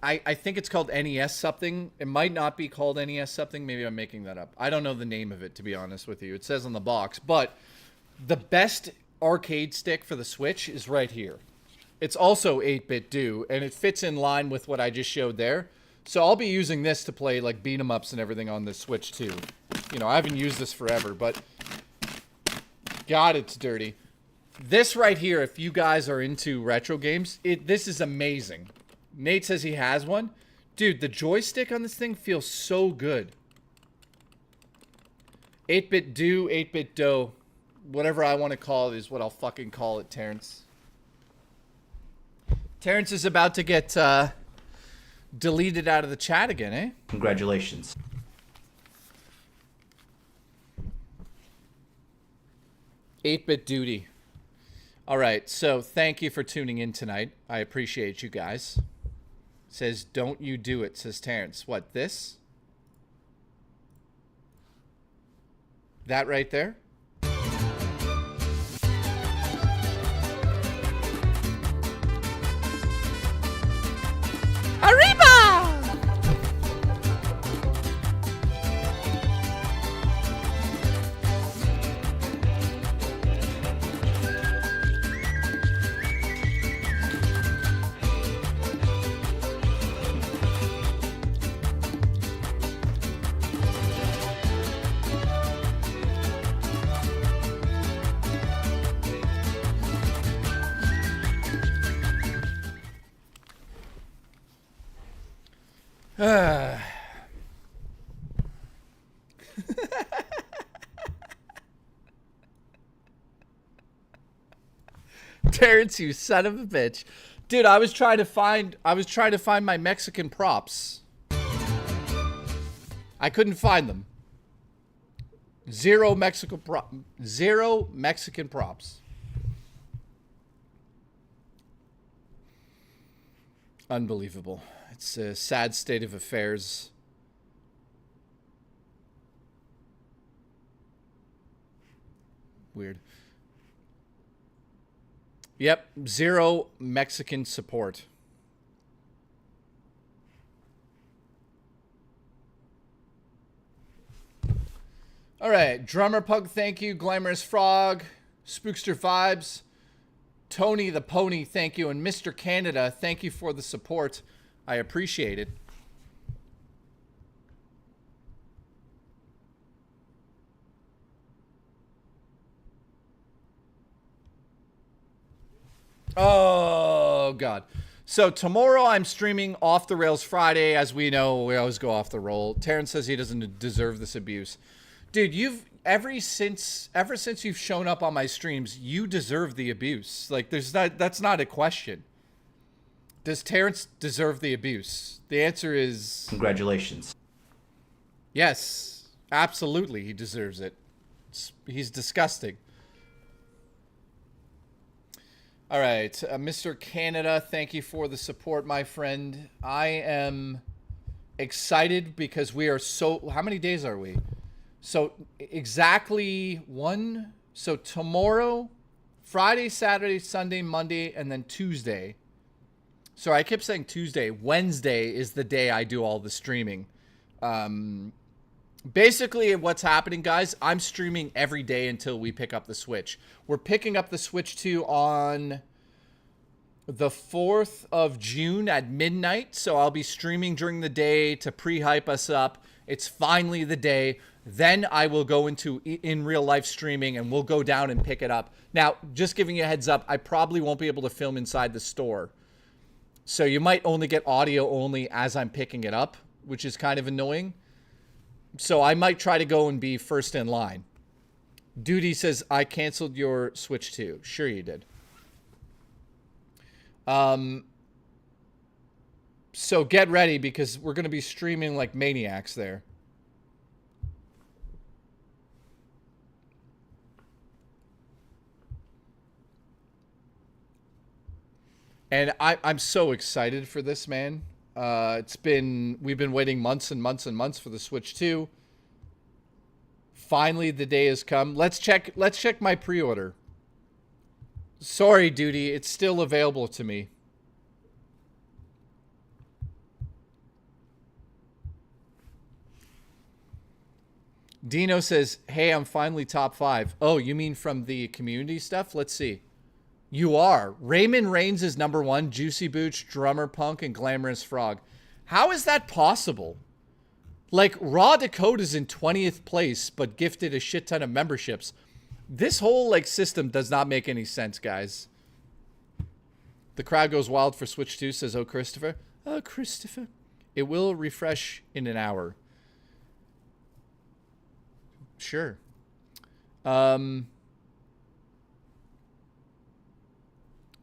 I think it's called NES something. It might not be called NES something. Maybe I'm making that up. I don't know the name of it, to be honest with you. It says on the box. But the best arcade stick for the Switch is right here. It's also 8-bit due, and it fits in line with what I just showed there. So I'll be using this to play like beat 'em ups and everything on the Switch too. You know, I haven't used this forever, but God, it's dirty. This right here, if you guys are into retro games, this is amazing. Nate says he has one. Dude, the joystick on this thing feels so good. 8-bit do, 8-bit do. Whatever I want to call it is what I'll fucking call it, Terrence. Terrence is about to get deleted out of the chat again, eh? Congratulations. Eight-bit duty. All right, so thank you for tuning in tonight. I appreciate you guys. Says, don't you do it, says Terrence. What, this? That right there? Terrence, you son of a bitch. Dude, I was trying to find my Mexican props. I couldn't find them. Zero Mexican props. Unbelievable. It's a sad state of affairs. Weird. Yep, zero Mexican support. All right, Drummer Pug, thank you. Glamorous Frog, Spookster Vibes, Tony the Pony, thank you. And Mr. Canada, thank you for the support. I appreciate it. Oh, God. So tomorrow I'm streaming Off the Rails Friday. As we know, we always go off the roll. Terrence says he doesn't deserve this abuse. Dude, ever since you've shown up on my streams, you deserve the abuse. Like, that's not a question. Does Terrence deserve the abuse? The answer is... Congratulations. Yes, absolutely he deserves it. He's disgusting. All right, Mr. Canada, thank you for the support, my friend. I am excited because we are so... How many days are we? So exactly one... So tomorrow, Friday, Saturday, Sunday, Monday, and then Tuesday. Sorry, I kept saying Tuesday. Wednesday is the day I do all the streaming. Basically, what's happening, guys, I'm streaming every day until we pick up the Switch. We're picking up the Switch 2 on the 4th of June at midnight, so I'll be streaming during the day to pre-hype us up. It's finally the day. Then I will go into in real life streaming, and we'll go down and pick it up. Now, just giving you a heads up, I probably won't be able to film inside the store. So you might only get audio only as I'm picking it up, which is kind of annoying. So I might try to go and be first in line. Duty says, I canceled your Switch 2. Sure you did. So get ready because we're going to be streaming like maniacs there. And I'm so excited for this, man. We've been waiting months and months and months for the Switch 2. Finally, the day has come. Let's check my pre-order. Sorry, Duty, it's still available to me. Dino says, hey, I'm finally top 5. Oh, you mean from the community stuff? Let's see. You are. Raymond Reigns is number 1. Juicy Booch, Drummer Punk, and Glamorous Frog. How is that possible? Like, Raw Dakota's in 20th place, but gifted a shit ton of memberships. This whole, like, system does not make any sense, guys. The crowd goes wild for Switch 2, says, oh, Christopher. Oh, Christopher. It will refresh in an hour. Sure.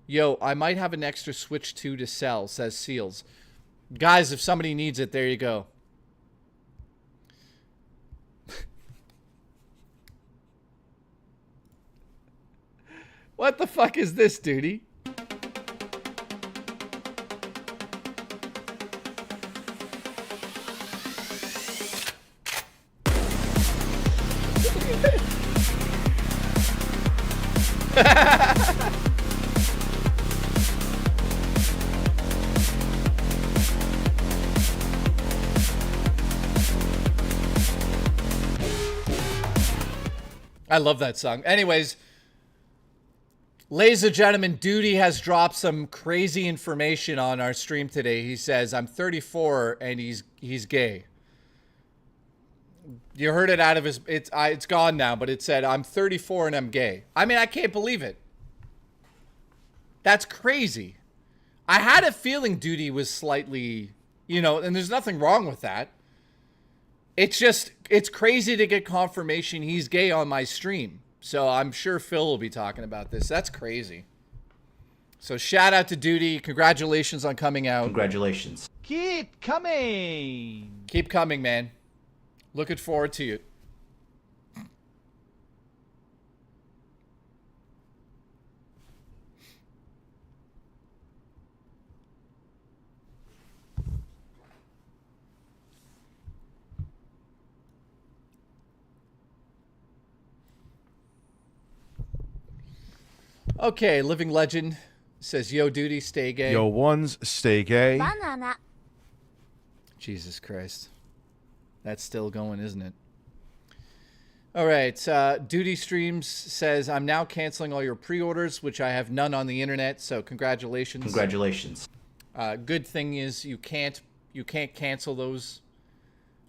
Yo, I might have an extra Switch 2 to sell, says Seals. Guys, if somebody needs it, there you go. What the fuck is this, Duty? I love that song. Anyways, ladies and gentlemen, Duty has dropped some crazy information on our stream today. He says, I'm 34 and he's gay. You heard it out of his... It's gone now, but it said, I'm 34 and I'm gay. I mean, I can't believe it. That's crazy. I had a feeling Duty was slightly You know, and there's nothing wrong with that. It's crazy to get confirmation he's gay on my stream. So I'm sure Phil will be talking about this. That's crazy. So shout out to Duty. Congratulations on coming out. Congratulations. Keep coming. Keep coming, man. Looking forward to you. Okay, Living Legend says, yo, Duty, stay gay. Yo, ones, stay gay. Banana. Jesus Christ. That's still going, isn't it? All right. Duty Streams says, I'm now canceling all your pre-orders, which I have none on the internet, so congratulations. Congratulations. Good thing is you can't cancel those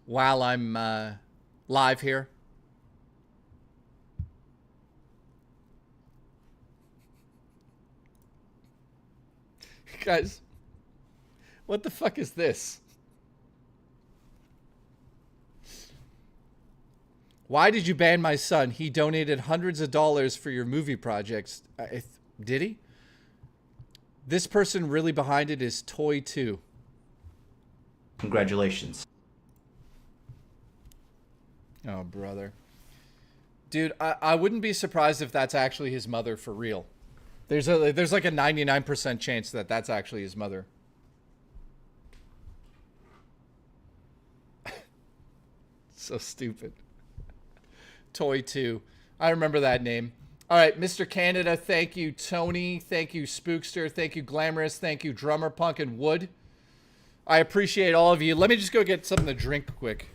while I'm live here. Guys, what the fuck is this? Why did you ban my son? He donated hundreds of dollars for your movie projects. Did he? This person really behind it is Toy 2. Congratulations. Oh, brother. Dude, I wouldn't be surprised if that's actually his mother for real. There's like a 99% chance that that's actually his mother. So stupid. Toy 2. I remember that name. All right, Mr. Canada, thank you. Tony, thank you. Spookster, thank you. Glamorous, thank you. Drummer, Punk, and Wood. I appreciate all of you. Let me just go get something to drink quick.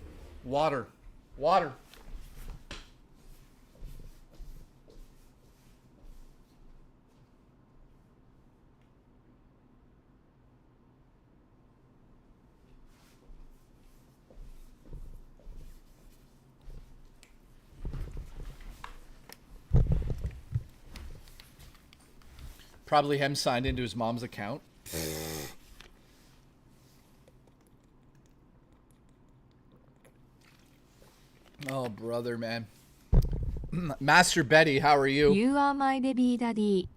Water. Water. Probably him signed into his mom's account. Oh, brother, man. Master Betty, how are you? You are my baby daddy.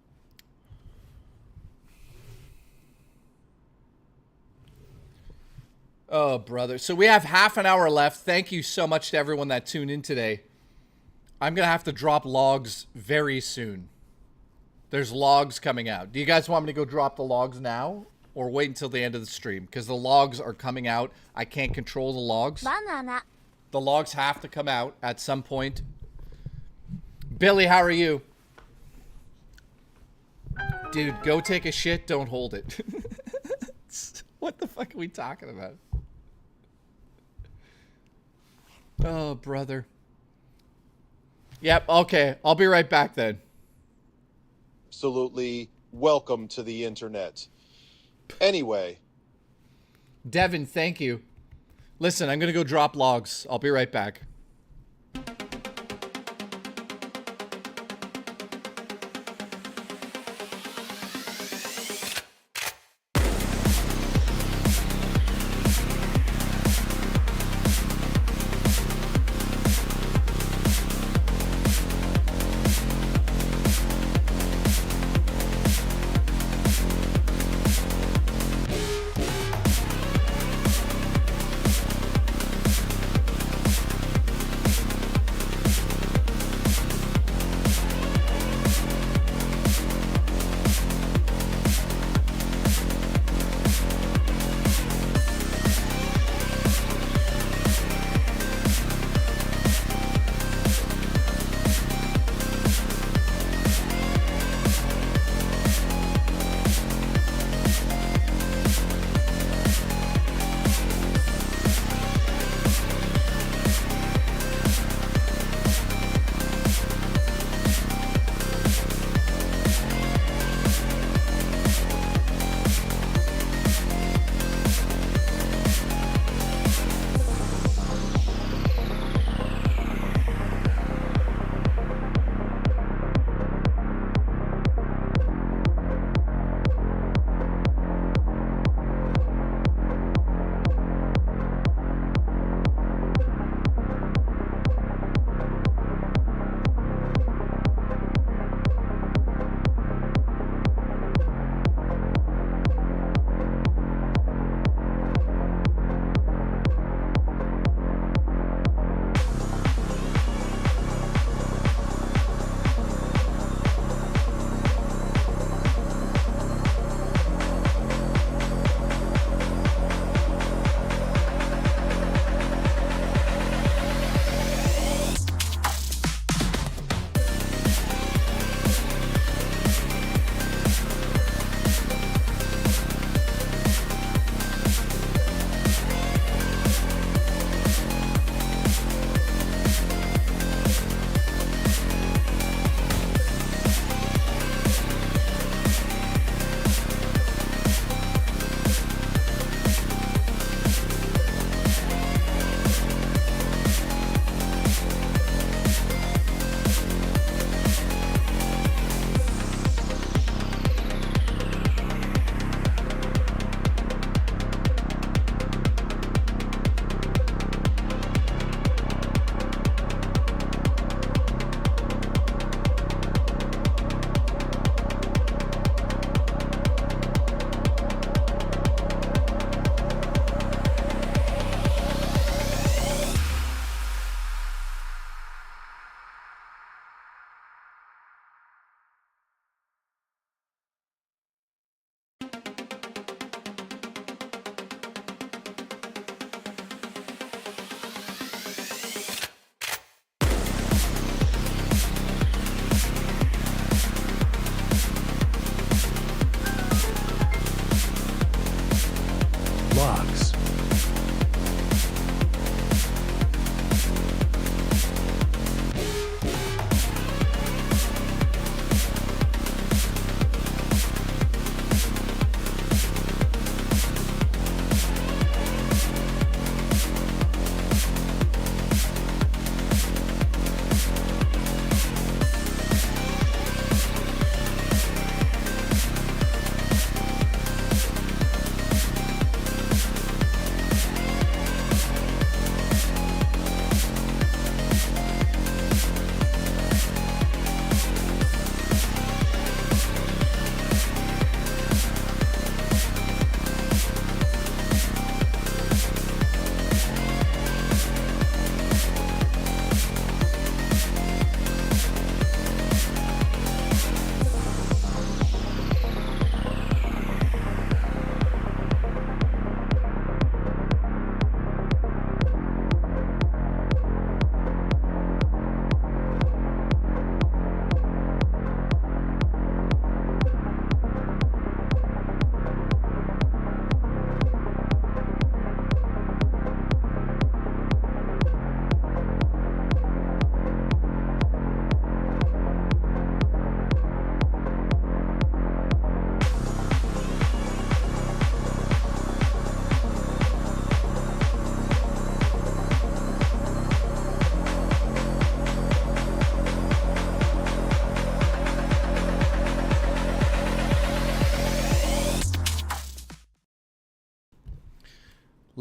Oh, brother. So we have half an hour left. Thank you so much to everyone that tuned in today. I'm going to have to drop logs very soon. There's logs coming out. Do you guys want me to go drop the logs now or wait until the end of the stream? Because the logs are coming out. I can't control the logs. Banana. The logs have to come out at some point. Billy, how are you? Dude, go take a shit. Don't hold it. What the fuck are we talking about? Oh, brother. Yep, okay. I'll be right back then. Absolutely welcome to the internet. Anyway. Devin, thank you. Listen, I'm going to go drop logs. I'll be right back.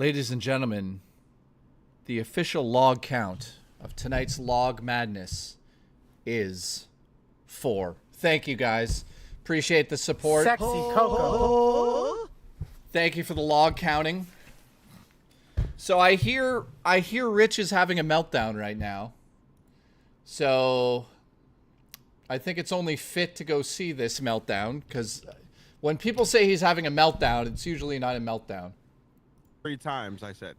Ladies and gentlemen, the official log count of tonight's Log Madness is 4. Thank you, guys. Appreciate the support. Sexy Coco. Thank you for the log counting. So I hear Rich is having a meltdown right now. So I think it's only fit to go see this meltdown, because when people say he's having a meltdown, it's usually not a meltdown. 3 times, I said.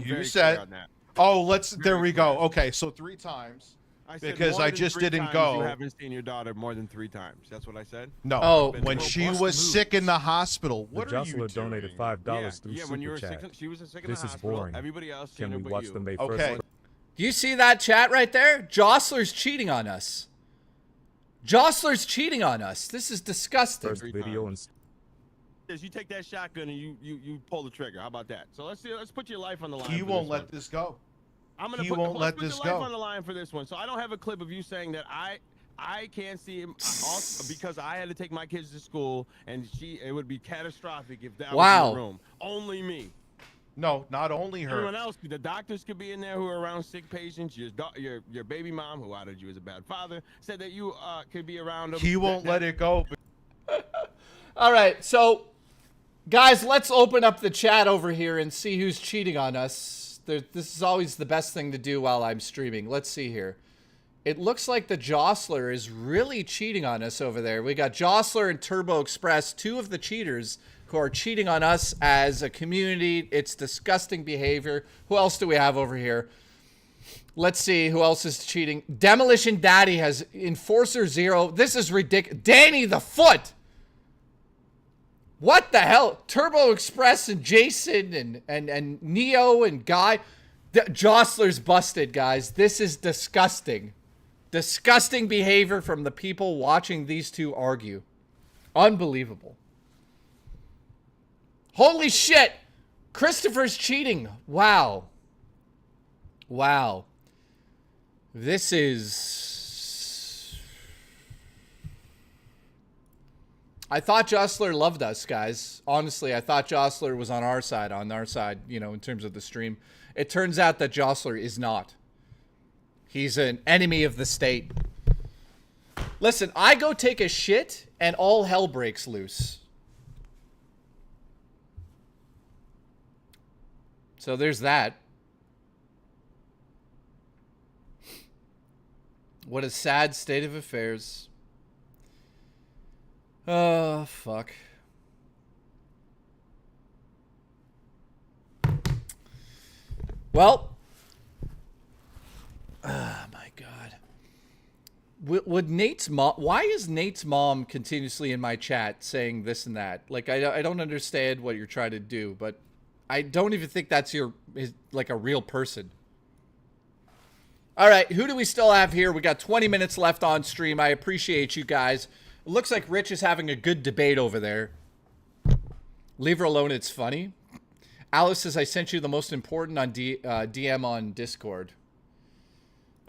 You said. Oh, there we go. Okay, so 3 times. Because I just didn't go. You haven't seen your daughter more than 3 times. That's what I said? No. Oh, when she was sick in the hospital. What are you doing? donated $5 through when you were Super Chat. sick, she was sick in This the is hospital. boring. Everybody else Can seen her we but watch you. the May 1st? Okay. You see that chat right there? Jostler's cheating on us. Jostler's cheating on us. This is disgusting. First video and You take that shotgun and you pull the trigger. How about that? So let's put your life on the line. He for won't this let one. this go. I'm gonna He put, won't let's let put this your life go. on the line for this one. So I don't have a clip of you saying that I can't see him because I had to take my kids to school and it would be catastrophic if that was in the room. Only me. No, not only her. Everyone else, the doctors could be in there who are around sick patients. Your baby mom, who outed you as a bad father, said that you could be around them. He won't let it go. All right, so guys, let's open up the chat over here and see who's cheating on us. This is always the best thing to do while I'm streaming. Let's see here. It looks like the Jostler is really cheating on us over there. We got Jostler and Turbo Express, 2 of the cheaters who are cheating on us as a community. It's disgusting behavior. Who else do we have over here? Let's see who else is cheating. Demolition Daddy has Enforcer 0. This is ridiculous. Danny the Foot. What the hell? Turbo Express and Jason and Neo and Guy. Jostler's busted, guys. This is disgusting. Disgusting behavior from the people watching these 2 argue. Unbelievable. Holy shit! Christopher's cheating. Wow. Wow. This is... I thought Jostler loved us, guys. Honestly, I thought Jostler was on our side, you know, in terms of the stream. It turns out that Jostler is not. He's an enemy of the state. Listen, I go take a shit and all hell breaks loose. So there's that. What a sad state of affairs. Oh, fuck. Well. Oh, my God. Would Nate's mom... Why is Nate's mom continuously in my chat saying this and that? Like, I don't understand what you're trying to do, but I don't even think that's like a real person. All right, who do we still have here? We got 20 minutes left on stream. I appreciate you guys. It looks like Rich is having a good debate over there. Leave her alone, it's funny. Alice says, I sent you the most important on DM on Discord.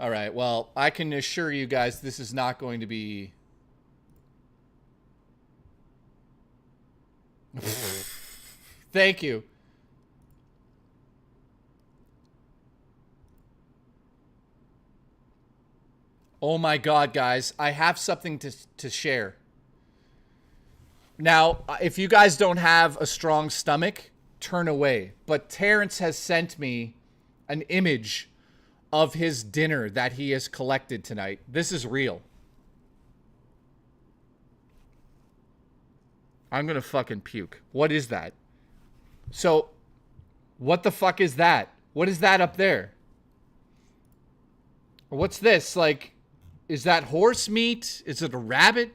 All right, well, I can assure you guys this is not going to be... Thank you. Oh my God, guys, I have something to share. Now, if you guys don't have a strong stomach, turn away. But Terrence has sent me an image of his dinner that he has collected tonight. This is real. I'm gonna fucking puke. What is that? So, what the fuck is that? What is that up there? What's this? Like, is that horse meat? Is it a rabbit?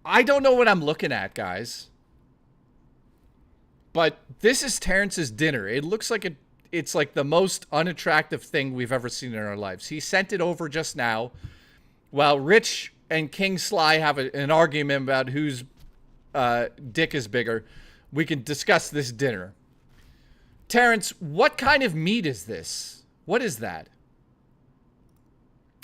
I don't know what I'm looking at, guys. But this is Terrence's dinner. It looks like it's like the most unattractive thing we've ever seen in our lives. He sent it over just now. While Rich and King Sly have an argument about whose dick is bigger, we can discuss this dinner. Terrence, what kind of meat is this? What is that?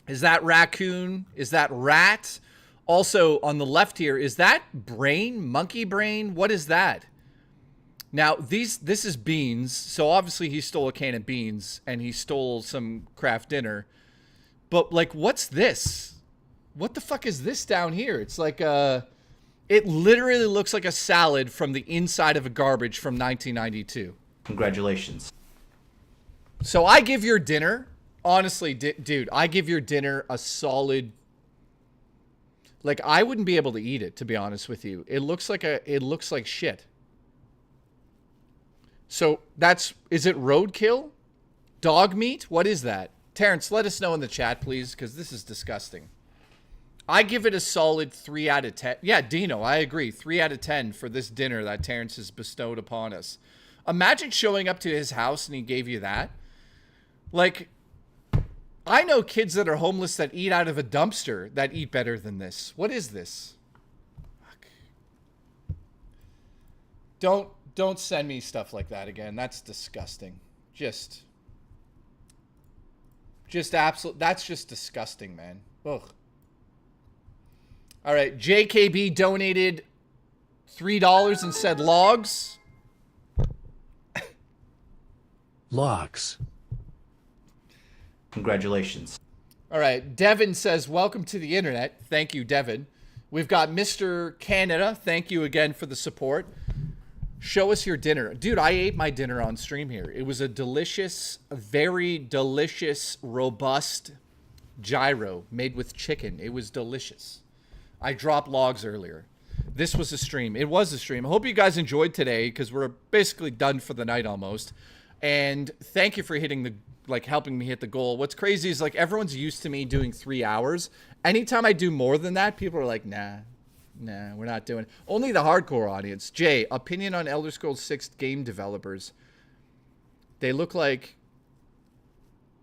Is that raccoon? Is that rat? Also, on the left here, is that brain? Monkey brain? What is that? Now, this is beans. So obviously he stole a can of beans and he stole some craft dinner. But like, what's this? What the fuck is this down here? It's like it literally looks like a salad from the inside of a garbage from 1992. Congratulations. So I give your dinner, honestly, dude, I give your dinner a solid. Like, I wouldn't be able to eat it, to be honest with you. It looks like shit. So is it roadkill? Dog meat? What is that? Terrence, let us know in the chat, please, because this is disgusting. I give it a solid 3 out of 10. Yeah, Dino, I agree. 3 out of 10 for this dinner that Terrence has bestowed upon us. Imagine showing up to his house and he gave you that. Like, I know kids that are homeless that eat out of a dumpster that eat better than this. What is this? Fuck. Don't send me stuff like that again. That's disgusting. Just absolute. That's just disgusting, man. Ugh. All right, JKB donated $3 and said logs. Logs. Congratulations. All right, Devin says, welcome to the internet. Thank you, Devin. We've got Mr. Canada. Thank you again for the support. Show us your dinner. Dude, I ate my dinner on stream here. It was a delicious, very delicious, robust gyro made with chicken. It was delicious. I dropped logs earlier. This was a stream. It was a stream. I hope you guys enjoyed today because we're basically done for the night almost. And thank you for helping me hit the goal. What's crazy is like everyone's used to me doing 3 hours. Anytime I do more than that, people are like, nah, we're not doing it. Only the hardcore audience. Jay, opinion on Elder Scrolls 6 game developers. They look like...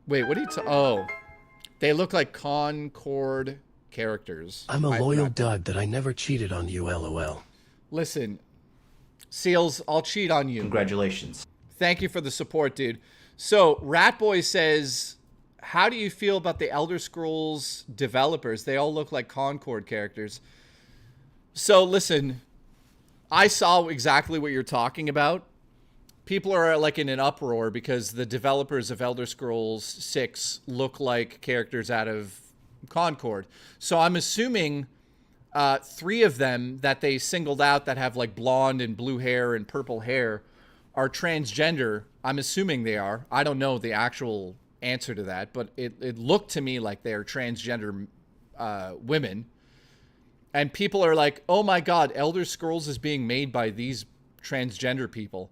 Wait, what are you they look like Concord characters. I'm a loyal dog that I never cheated on you, LOL. Listen, Seals, I'll cheat on you. Congratulations. Thank you for the support, dude. So, Ratboy says, how do you feel about the Elder Scrolls developers? They all look like Concord characters. So, listen, I saw exactly what you're talking about. People are like in an uproar because the developers of Elder Scrolls 6 look like characters out of Concord. So I'm assuming 3 of them that they singled out that have like blonde and blue hair and purple hair are transgender. I'm assuming they are. I don't know the actual answer to that, but it looked to me like they're transgender women. And people are like, oh my God, Elder Scrolls is being made by these transgender people.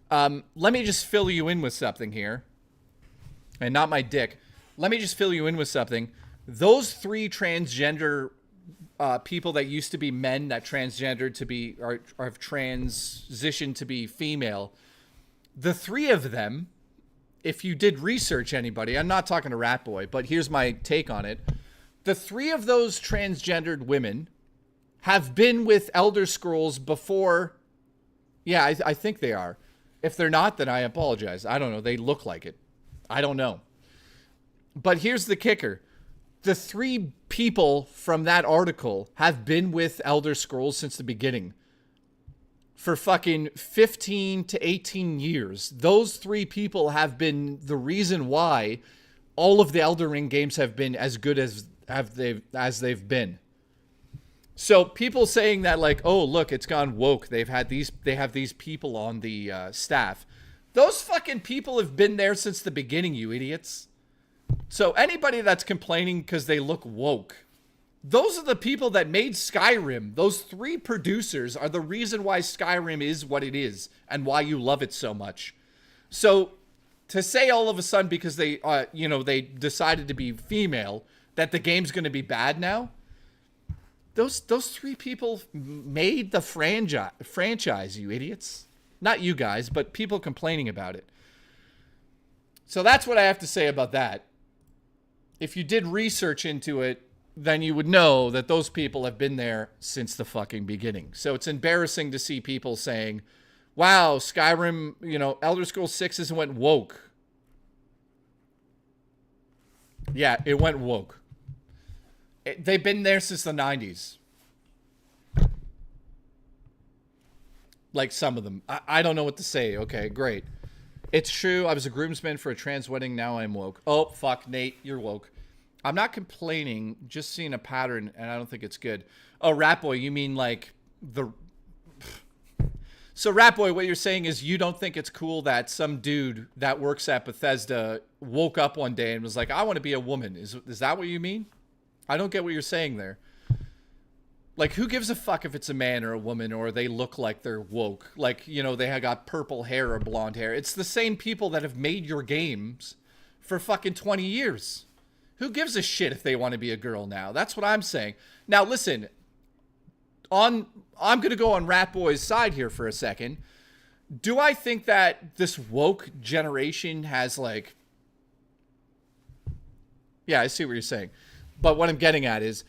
Let me just fill you in with something here. And not my dick. Let me just fill you in with something. Those 3 transgender people that used to be men that transgendered to be, or have transitioned to be female, the 3 of them, if you did research anybody, I'm not talking to Ratboy, but here's my take on it. The 3 of those transgendered women have been with Elder Scrolls before. Yeah, I think they are. If they're not, then I apologize. I don't know. They look like it. I don't know. But here's the kicker. The 3 people from that article have been with Elder Scrolls since the beginning. For fucking 15 to 18 years. Those 3 people have been the reason why all of the Elden Ring games have been as good as they've been. So people saying that like, oh, look, it's gone woke. They have these people on the staff. Those fucking people have been there since the beginning, you idiots. So anybody that's complaining because they look woke, those are the people that made Skyrim. Those 3 producers are the reason why Skyrim is what it is and why you love it so much. So to say all of a sudden because they, they decided to be female, that the game's going to be bad now, those 3 people made the franchise, you idiots. Not you guys, but people complaining about it. So that's what I have to say about that. If you did research into it, then you would know that those people have been there since the fucking beginning. So it's embarrassing to see people saying, wow, Skyrim, Elder Scrolls 6 went woke. Yeah, it went woke. They've been there since the 90s. Like some of them. I don't know what to say. Okay, great. It's true. I was a groomsman for a trans wedding. Now I'm woke. Oh, fuck, Nate. You're woke. I'm not complaining. Just seeing a pattern, and I don't think it's good. Oh, Rat Boy, you mean like the... So, Rat Boy, what you're saying is you don't think it's cool that some dude that works at Bethesda woke up one day and was like, I want to be a woman. Is that what you mean? I don't get what you're saying there. Like, who gives a fuck if it's a man or a woman or they look like they're woke? Like, you know, they have got purple hair or blonde hair. It's the same people that have made your games for fucking 20 years. Who gives a shit if they want to be a girl now? That's what I'm saying. Now, listen, I'm going to go on Rat Boy's side here for a second. Do I think that this woke generation has, like... Yeah, I see what you're saying. But what I'm getting at is,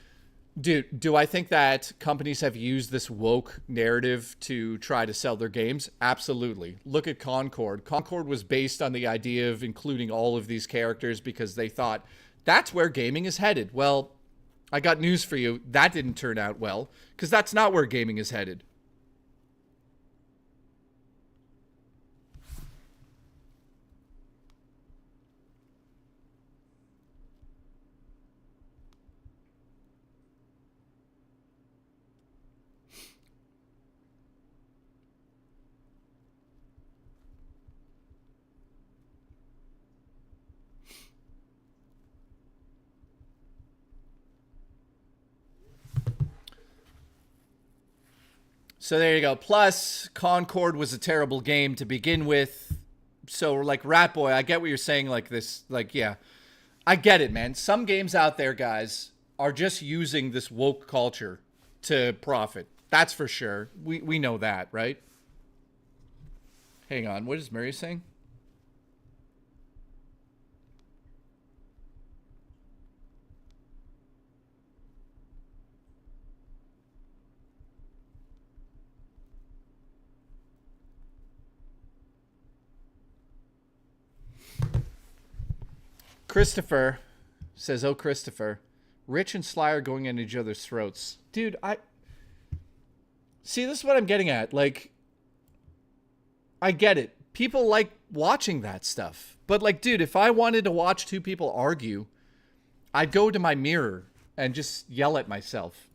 do I think that companies have used this woke narrative to try to sell their games? Absolutely. Look at Concord. Concord was based on the idea of including all of these characters because they thought that's where gaming is headed. Well, I got news for you. That didn't turn out well because that's not where gaming is headed. So there you go. Plus, Concord was a terrible game to begin with. So, like, Rat Boy, I get what you're saying, like this. Like, yeah. I get it, man. Some games out there, guys, are just using this woke culture to profit. That's for sure. We know that, right? Hang on. What is Mary saying? Christopher says, oh, Christopher, Rich and Sly are going at each other's throats. Dude, see, this is what I'm getting at. Like, I get it. People like watching that stuff. But, like, dude, if I wanted to watch two people argue, I'd go to my mirror and just yell at myself.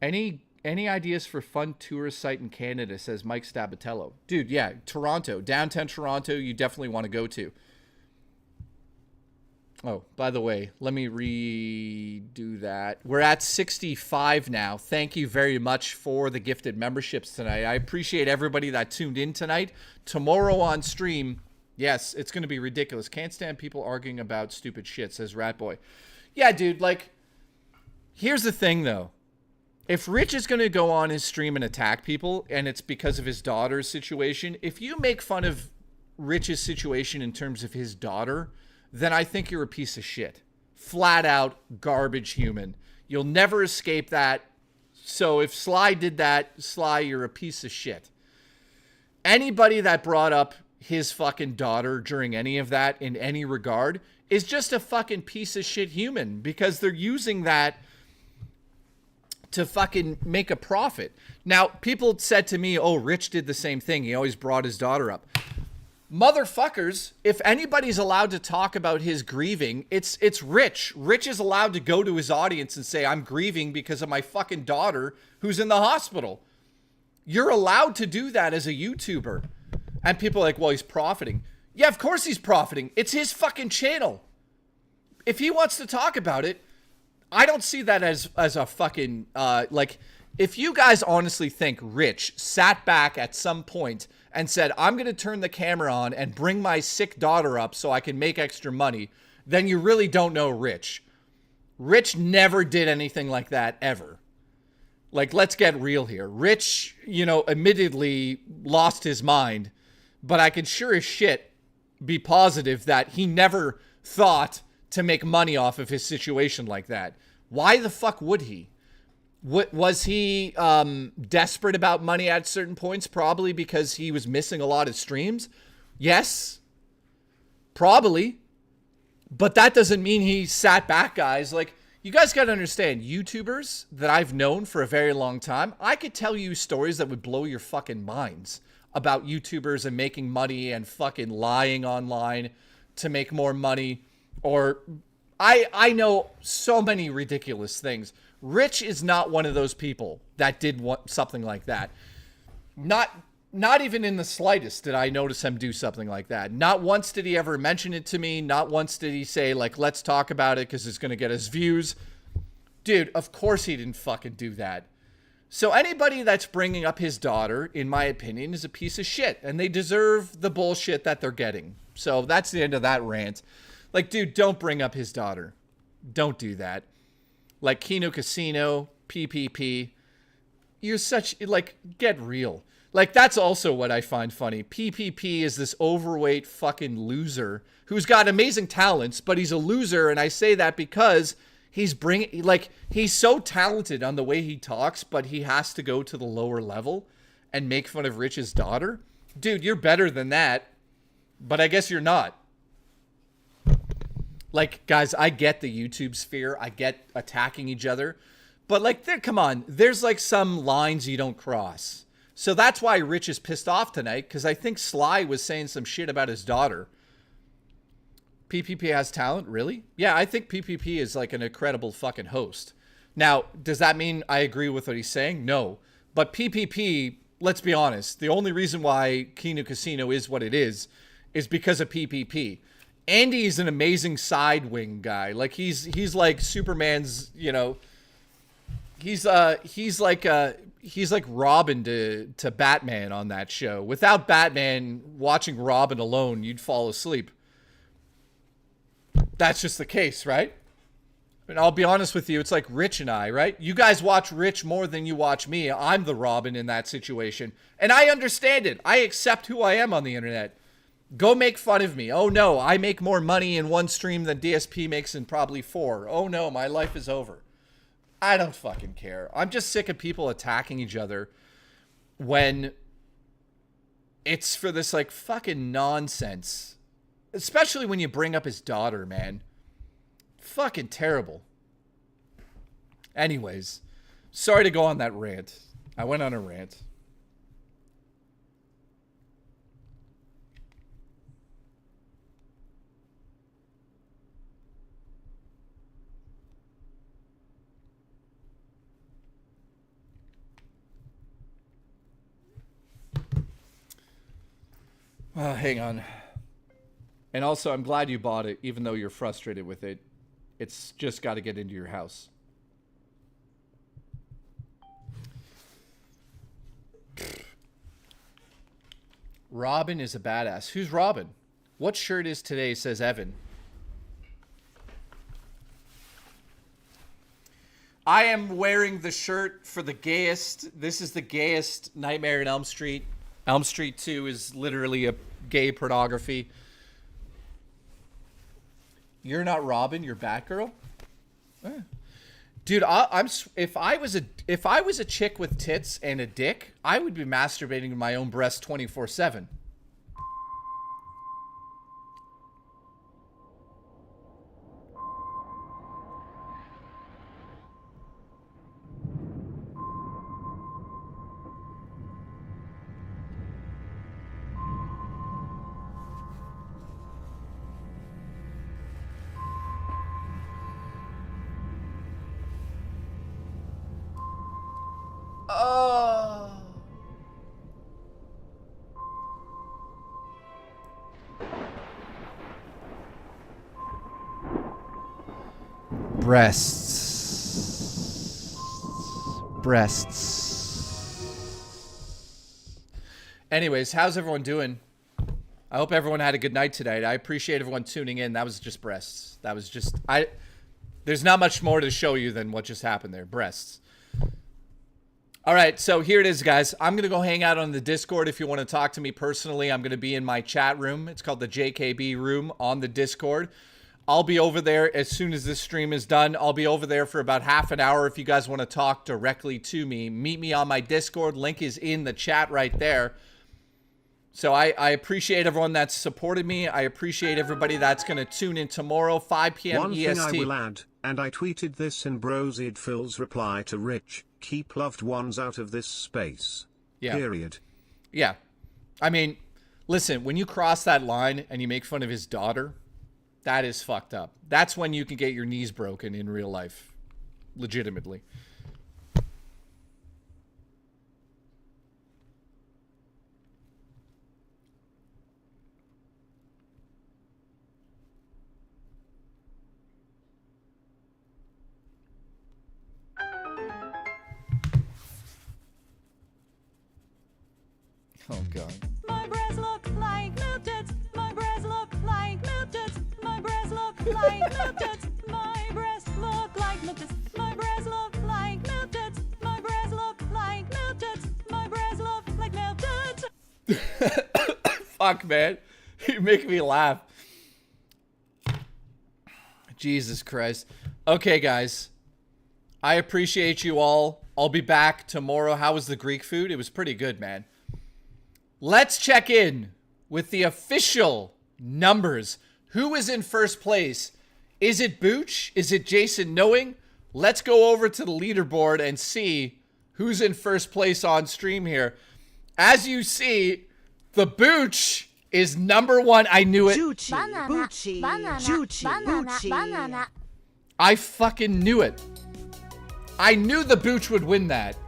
Any ideas for fun tourist site in Canada, says Mike Stabatello. Dude, yeah, Toronto. Downtown Toronto, you definitely want to go to. Oh, by the way, let me redo that. We're at 65 now. Thank you very much for the gifted memberships tonight. I appreciate everybody that tuned in tonight. Tomorrow on stream, yes, it's going to be ridiculous. Can't stand people arguing about stupid shit, says Rat Boy. Yeah, dude, like, here's the thing, though. If Rich is going to go on his stream and attack people, and it's because of his daughter's situation, if you make fun of Rich's situation in terms of his daughter, then I think you're a piece of shit. Flat out garbage human. You'll never escape that. So if Sly did that, Sly, you're a piece of shit. Anybody that brought up his fucking daughter during any of that in any regard is just a fucking piece of shit human because they're using that to fucking make a profit. Now, people said to me, oh, Rich did the same thing. He always brought his daughter up. Motherfuckers, if anybody's allowed to talk about his grieving, it's Rich. Rich is allowed to go to his audience and say, I'm grieving because of my fucking daughter who's in the hospital. You're allowed to do that as a YouTuber. And people are like, well, he's profiting. Yeah, of course he's profiting. It's his fucking channel. If he wants to talk about it, I don't see that as a fucking, like, if you guys honestly think Rich sat back at some point and said, I'm going to turn the camera on and bring my sick daughter up so I can make extra money, then you really don't know Rich. Rich never did anything like that, ever. Like, let's get real here. Rich, you know, admittedly lost his mind, but I can sure as shit be positive that he never thought to make money off of his situation like that. Why the fuck would he? Was he desperate about money at certain points? Probably because he was missing a lot of streams. Yes, probably. But that doesn't mean he sat back, guys. Like, You guys got to understand, YouTubers that I've known for a very long time, I could tell you stories that would blow your fucking minds about YouTubers and making money and fucking lying online to make more money. Or I know so many ridiculous things. Rich is not one of those people that did something like that. Not even in the slightest did I notice him do something like that. Not once did he ever mention it to me. Not once did he say, like, let's talk about it because it's going to get us views. Dude, of course he didn't fucking do that. So anybody that's bringing up his daughter, in my opinion, is a piece of shit. And they deserve the bullshit that they're getting. So that's the end of that rant. Like, dude, don't bring up his daughter. Don't do that. Like, Kino Casino, PPP. You're such, like, get real. Like, that's also what I find funny. PPP is this overweight fucking loser who's got amazing talents, but he's a loser. And I say that because he's so talented on the way he talks, but he has to go to the lower level and make fun of Rich's daughter. Dude, you're better than that, but I guess you're not. Like, guys, I get the YouTube sphere. I get attacking each other. But, like, come on. There's, like, some lines you don't cross. So that's why Rich is pissed off tonight, because I think Sly was saying some shit about his daughter. PPP has talent? Really? Yeah, I think PPP is, like, an incredible fucking host. Now, does that mean I agree with what he's saying? No. But PPP, let's be honest, the only reason why Kino Casino is what it is because of PPP. Andy is an amazing side wing guy. Like, he's like Superman's, you know, he's like Robin to Batman on that show. Without Batman, watching Robin alone, you'd fall asleep. That's just the case, right? And I'll be honest with you, it's like Rich and I, right? You guys watch Rich more than you watch me. I'm the Robin in that situation. And I understand it. I accept who I am on the internet. Go make fun of me. Oh no, I make more money in one stream than DSP makes in probably 4. Oh no, my life is over. I don't fucking care. I'm just sick of people attacking each other when it's for this, like, fucking nonsense. Especially when you bring up his daughter, man. Fucking terrible. Anyways, sorry to go on that rant. I went on a rant. Hang on. And also, I'm glad you bought it, even though you're frustrated with it. It's just got to get into your house. Robin is a badass. Who's Robin? What shirt is today, says Evan. I am wearing the shirt for the gayest. This is the gayest Nightmare on Elm Street. Elm Street 2 is literally a gay pornography. You're not Robin, you're Batgirl? Eh. Dude, if I was a chick with tits and a dick, I would be masturbating to my own breast 24/7. Breasts. Anyways, how's everyone doing? I hope everyone had a good night tonight. I appreciate everyone tuning in. That was just breasts. That was just... There's not much more to show you than what just happened there. Breasts. All right, so here it is, guys. I'm going to go hang out on the Discord if you want to talk to me personally. I'm going to be in my chat room. It's called the JKB room on the Discord. I'll be over there as soon as this stream is done. I'll be over there for about half an hour if you guys want to talk directly to me. Meet me on my Discord. Link is in the chat right there. So I appreciate everyone that's supported me. I appreciate everybody that's going to tune in tomorrow, 5 p.m. One EST. thing I will add, and I tweeted this in Brosid Phil's reply to Rich, keep loved ones out of this space. Yeah. Period. Yeah. I mean, listen, when you cross that line and you make fun of his daughter, that is fucked up. That's when you can get your knees broken in real life. Legitimately. Oh, God. My breasts look like milk duds. My breasts look like milk duds. My breasts look like milk duds. My breasts look like milk duds. My breasts look like milk duds. My breasts look like milk duds. My breasts look like milk duds. Fuck, man. You make me laugh. Jesus Christ. Okay, guys. I appreciate you all. I'll be back tomorrow. How was the Greek food? It was pretty good, man. Let's check in with the official numbers. Who is in first place? Is it Booch? Is it Jason Knowing? Let's go over to the leaderboard and see who's in first place on stream here. As you see, the Booch is number one. I knew it. I fucking knew it. I knew the Booch would win that.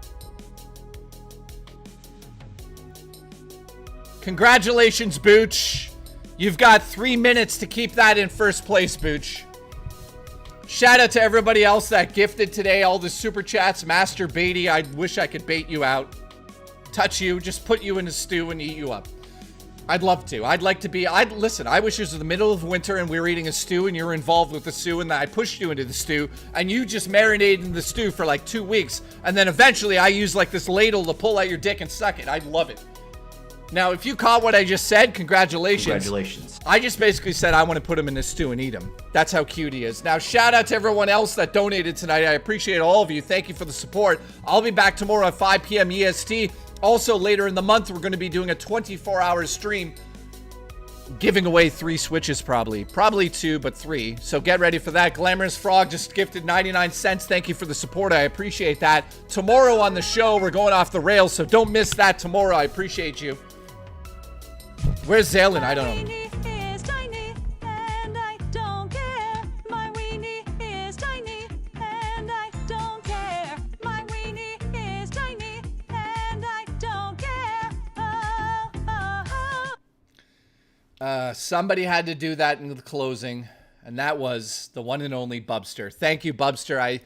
Congratulations, Booch. You've got 3 minutes to keep that in first place, Booch. Shout out to everybody else that gifted today. All the super chats. Master Beatty, I wish I could bait you out. Touch you. Just put you in a stew and eat you up. I'd love to. I'd like to be... Listen, I wish it was the middle of winter and we were eating a stew and you were involved with the stew and then I pushed you into the stew and you just marinated in the stew for like 2 weeks and then eventually I use like this ladle to pull out your dick and suck it. I'd love it. Now, if you caught what I just said, congratulations. Congratulations. I just basically said I want to put him in a stew and eat him. That's how cute he is. Now, shout out to everyone else that donated tonight. I appreciate all of you. Thank you for the support. I'll be back tomorrow at 5 p.m. EST. Also, later in the month, we're going to be doing a 24-hour stream giving away 3 Switches probably. Probably 2, but 3. So get ready for that. Glamorous Frog just gifted 99 cents. Thank you for the support. I appreciate that. Tomorrow on the show, we're going off the rails, so don't miss that tomorrow. I appreciate you. Where's Zaylin? I don't know. Is tiny and I don't care. My weenie is tiny and I don't care. My weenie is tiny and I don't care. Oh, oh, oh. Somebody had to do that in the closing, and that was the one and only Bubster. Thank you, Bubster.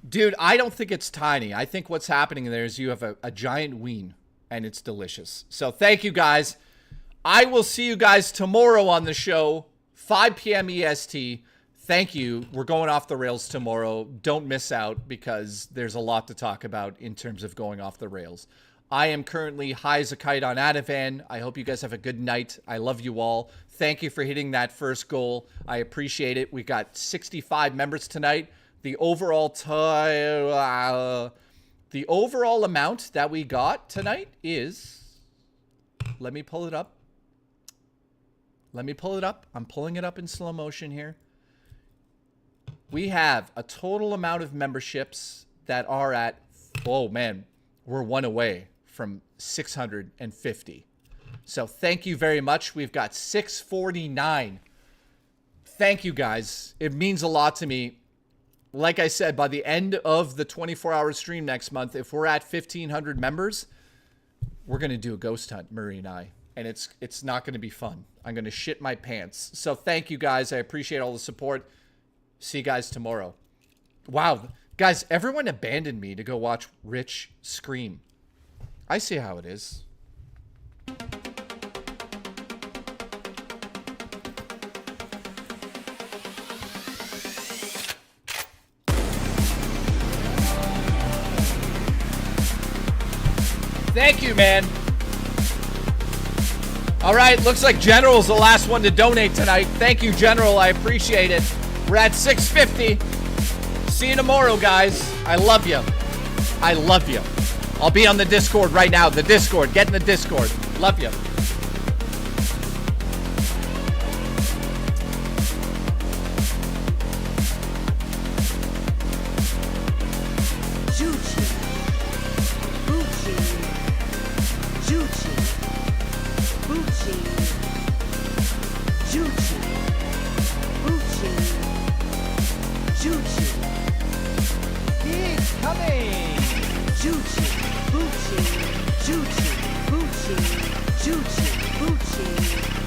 Dude, I don't think it's tiny. I think what's happening there is you have a giant ween, and it's delicious. So thank you, guys. I will see you guys tomorrow on the show, 5 p.m. EST. Thank you. We're going off the rails tomorrow. Don't miss out because there's a lot to talk about in terms of going off the rails. I am currently high as a kite on Ativan. I hope you guys have a good night. I love you all. Thank you for hitting that first goal. I appreciate it. We got 65 members tonight. The overall amount that we got tonight is... Let me pull it up. I'm pulling it up in slow motion here. We have a total amount of memberships that are at... Oh, man. We're one away from 650. So thank you very much. We've got 649. Thank you, guys. It means a lot to me. Like I said, by the end of the 24-hour stream next month, if we're at 1,500 members, we're going to do a ghost hunt, Murray and I. And it's not going to be fun. I'm going to shit my pants. So thank you, guys. I appreciate all the support. See you guys tomorrow. Wow. Guys, everyone abandoned me to go watch Rich scream. I see how it is. Thank you, man. All right, looks like General's the last one to donate tonight. Thank you, General. I appreciate it. We're at 650. See you tomorrow, guys. I love you. I love you. I'll be on the Discord right now. The Discord. Get in the Discord. Love you. Choo-choo. Boo-choo. Choo-choo. He's coming! Choo-choo. Boo-choo. Choo-choo. Boo-choo. Choo-choo. Boo-choo.